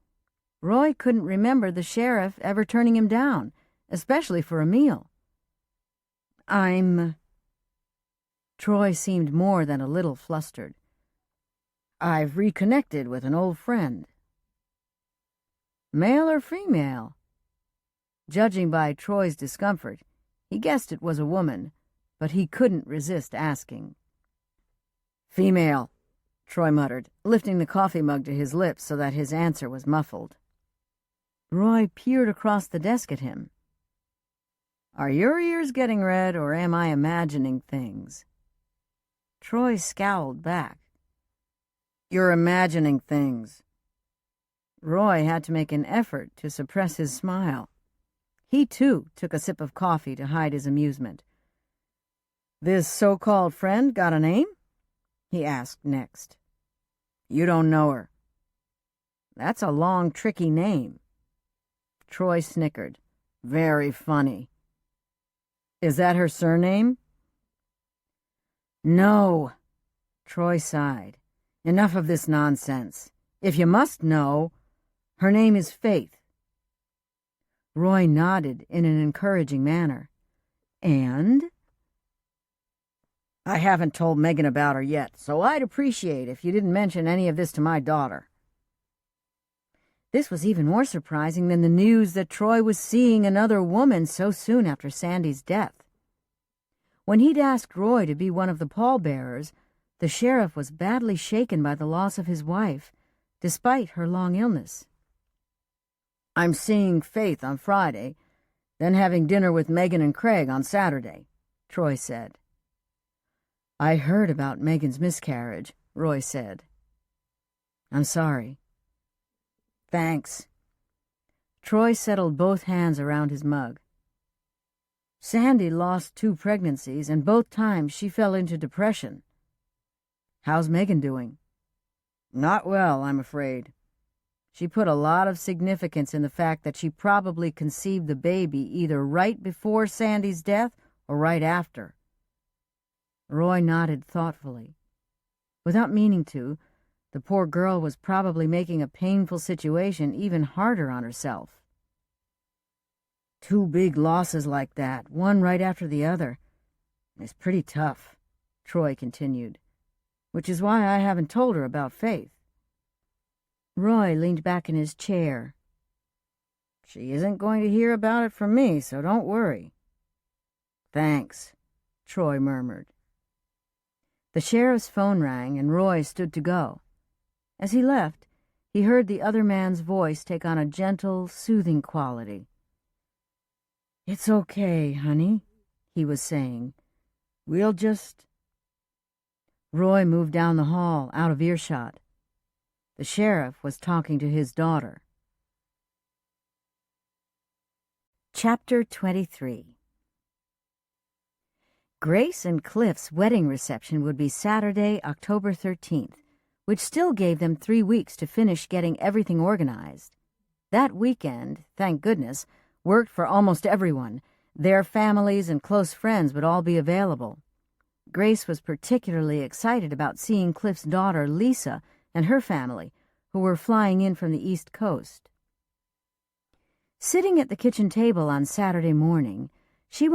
Roy couldn't remember the sheriff ever turning him down, especially for a meal. Troy seemed more than a little flustered. "I've reconnected with an old friend." "Male or female?" Judging by Troy's discomfort, he guessed it was a woman, but he couldn't resist asking. "Female," Troy muttered, lifting the coffee mug to his lips so that his answer was muffled. Roy peered across the desk at him. "Are your ears getting red, or am I imagining things?" Troy scowled back. "You're imagining things." Roy had to make an effort to suppress his smile. He, too, took a sip of coffee to hide his amusement. "This so-called friend got a name?" he asked next. "You don't know her." "That's a long, tricky name." Troy snickered. "Very funny." "Is that her surname?" "No." Troy sighed. "Enough of this nonsense. If you must know, her name is Faith." Roy nodded in an encouraging manner. "And?" "I haven't told Megan about her yet, so I'd appreciate if you didn't mention any of this to my daughter." This was even more surprising than the news that Troy was seeing another woman so soon after Sandy's death. When he'd asked Roy to be one of the pallbearers, the sheriff was badly shaken by the loss of his wife, despite her long illness. "I'm seeing Faith on Friday, then having dinner with Megan and Craig on Saturday," Troy said. "I heard about Megan's miscarriage," Roy said. "I'm sorry." "Thanks." Troy settled both hands around his mug. "Sandy lost 2 pregnancies, and both times she fell into depression." How's Megan doing?" "Not well, I'm afraid." She put a lot of significance in the fact that she probably conceived the baby either right before Sandy's death or right after. Roy nodded thoughtfully. Without meaning to, the poor girl was probably making a painful situation even harder on herself. "Two big losses like that, one right after the other, is pretty tough," Troy continued, "which is why I haven't told her about Faith." Roy leaned back in his chair. "She isn't going to hear about it from me, so don't worry." "Thanks," Troy murmured. The sheriff's phone rang, and Roy stood to go. As he left, he heard the other man's voice take on a gentle, soothing quality. "It's okay, honey," he was saying. "We'll just—" Roy moved down the hall, out of earshot. The sheriff was talking to his daughter. Chapter 23. Grace and Cliff's wedding reception would be Saturday, October 13th, which still gave them 3 weeks to finish getting everything organized. That weekend, thank goodness, worked for almost everyone. Their families and close friends would all be available. Grace was particularly excited about seeing Cliff's daughter, Lisa, and her family, who were flying in from the East Coast. Sitting at the kitchen table on Saturday morning, she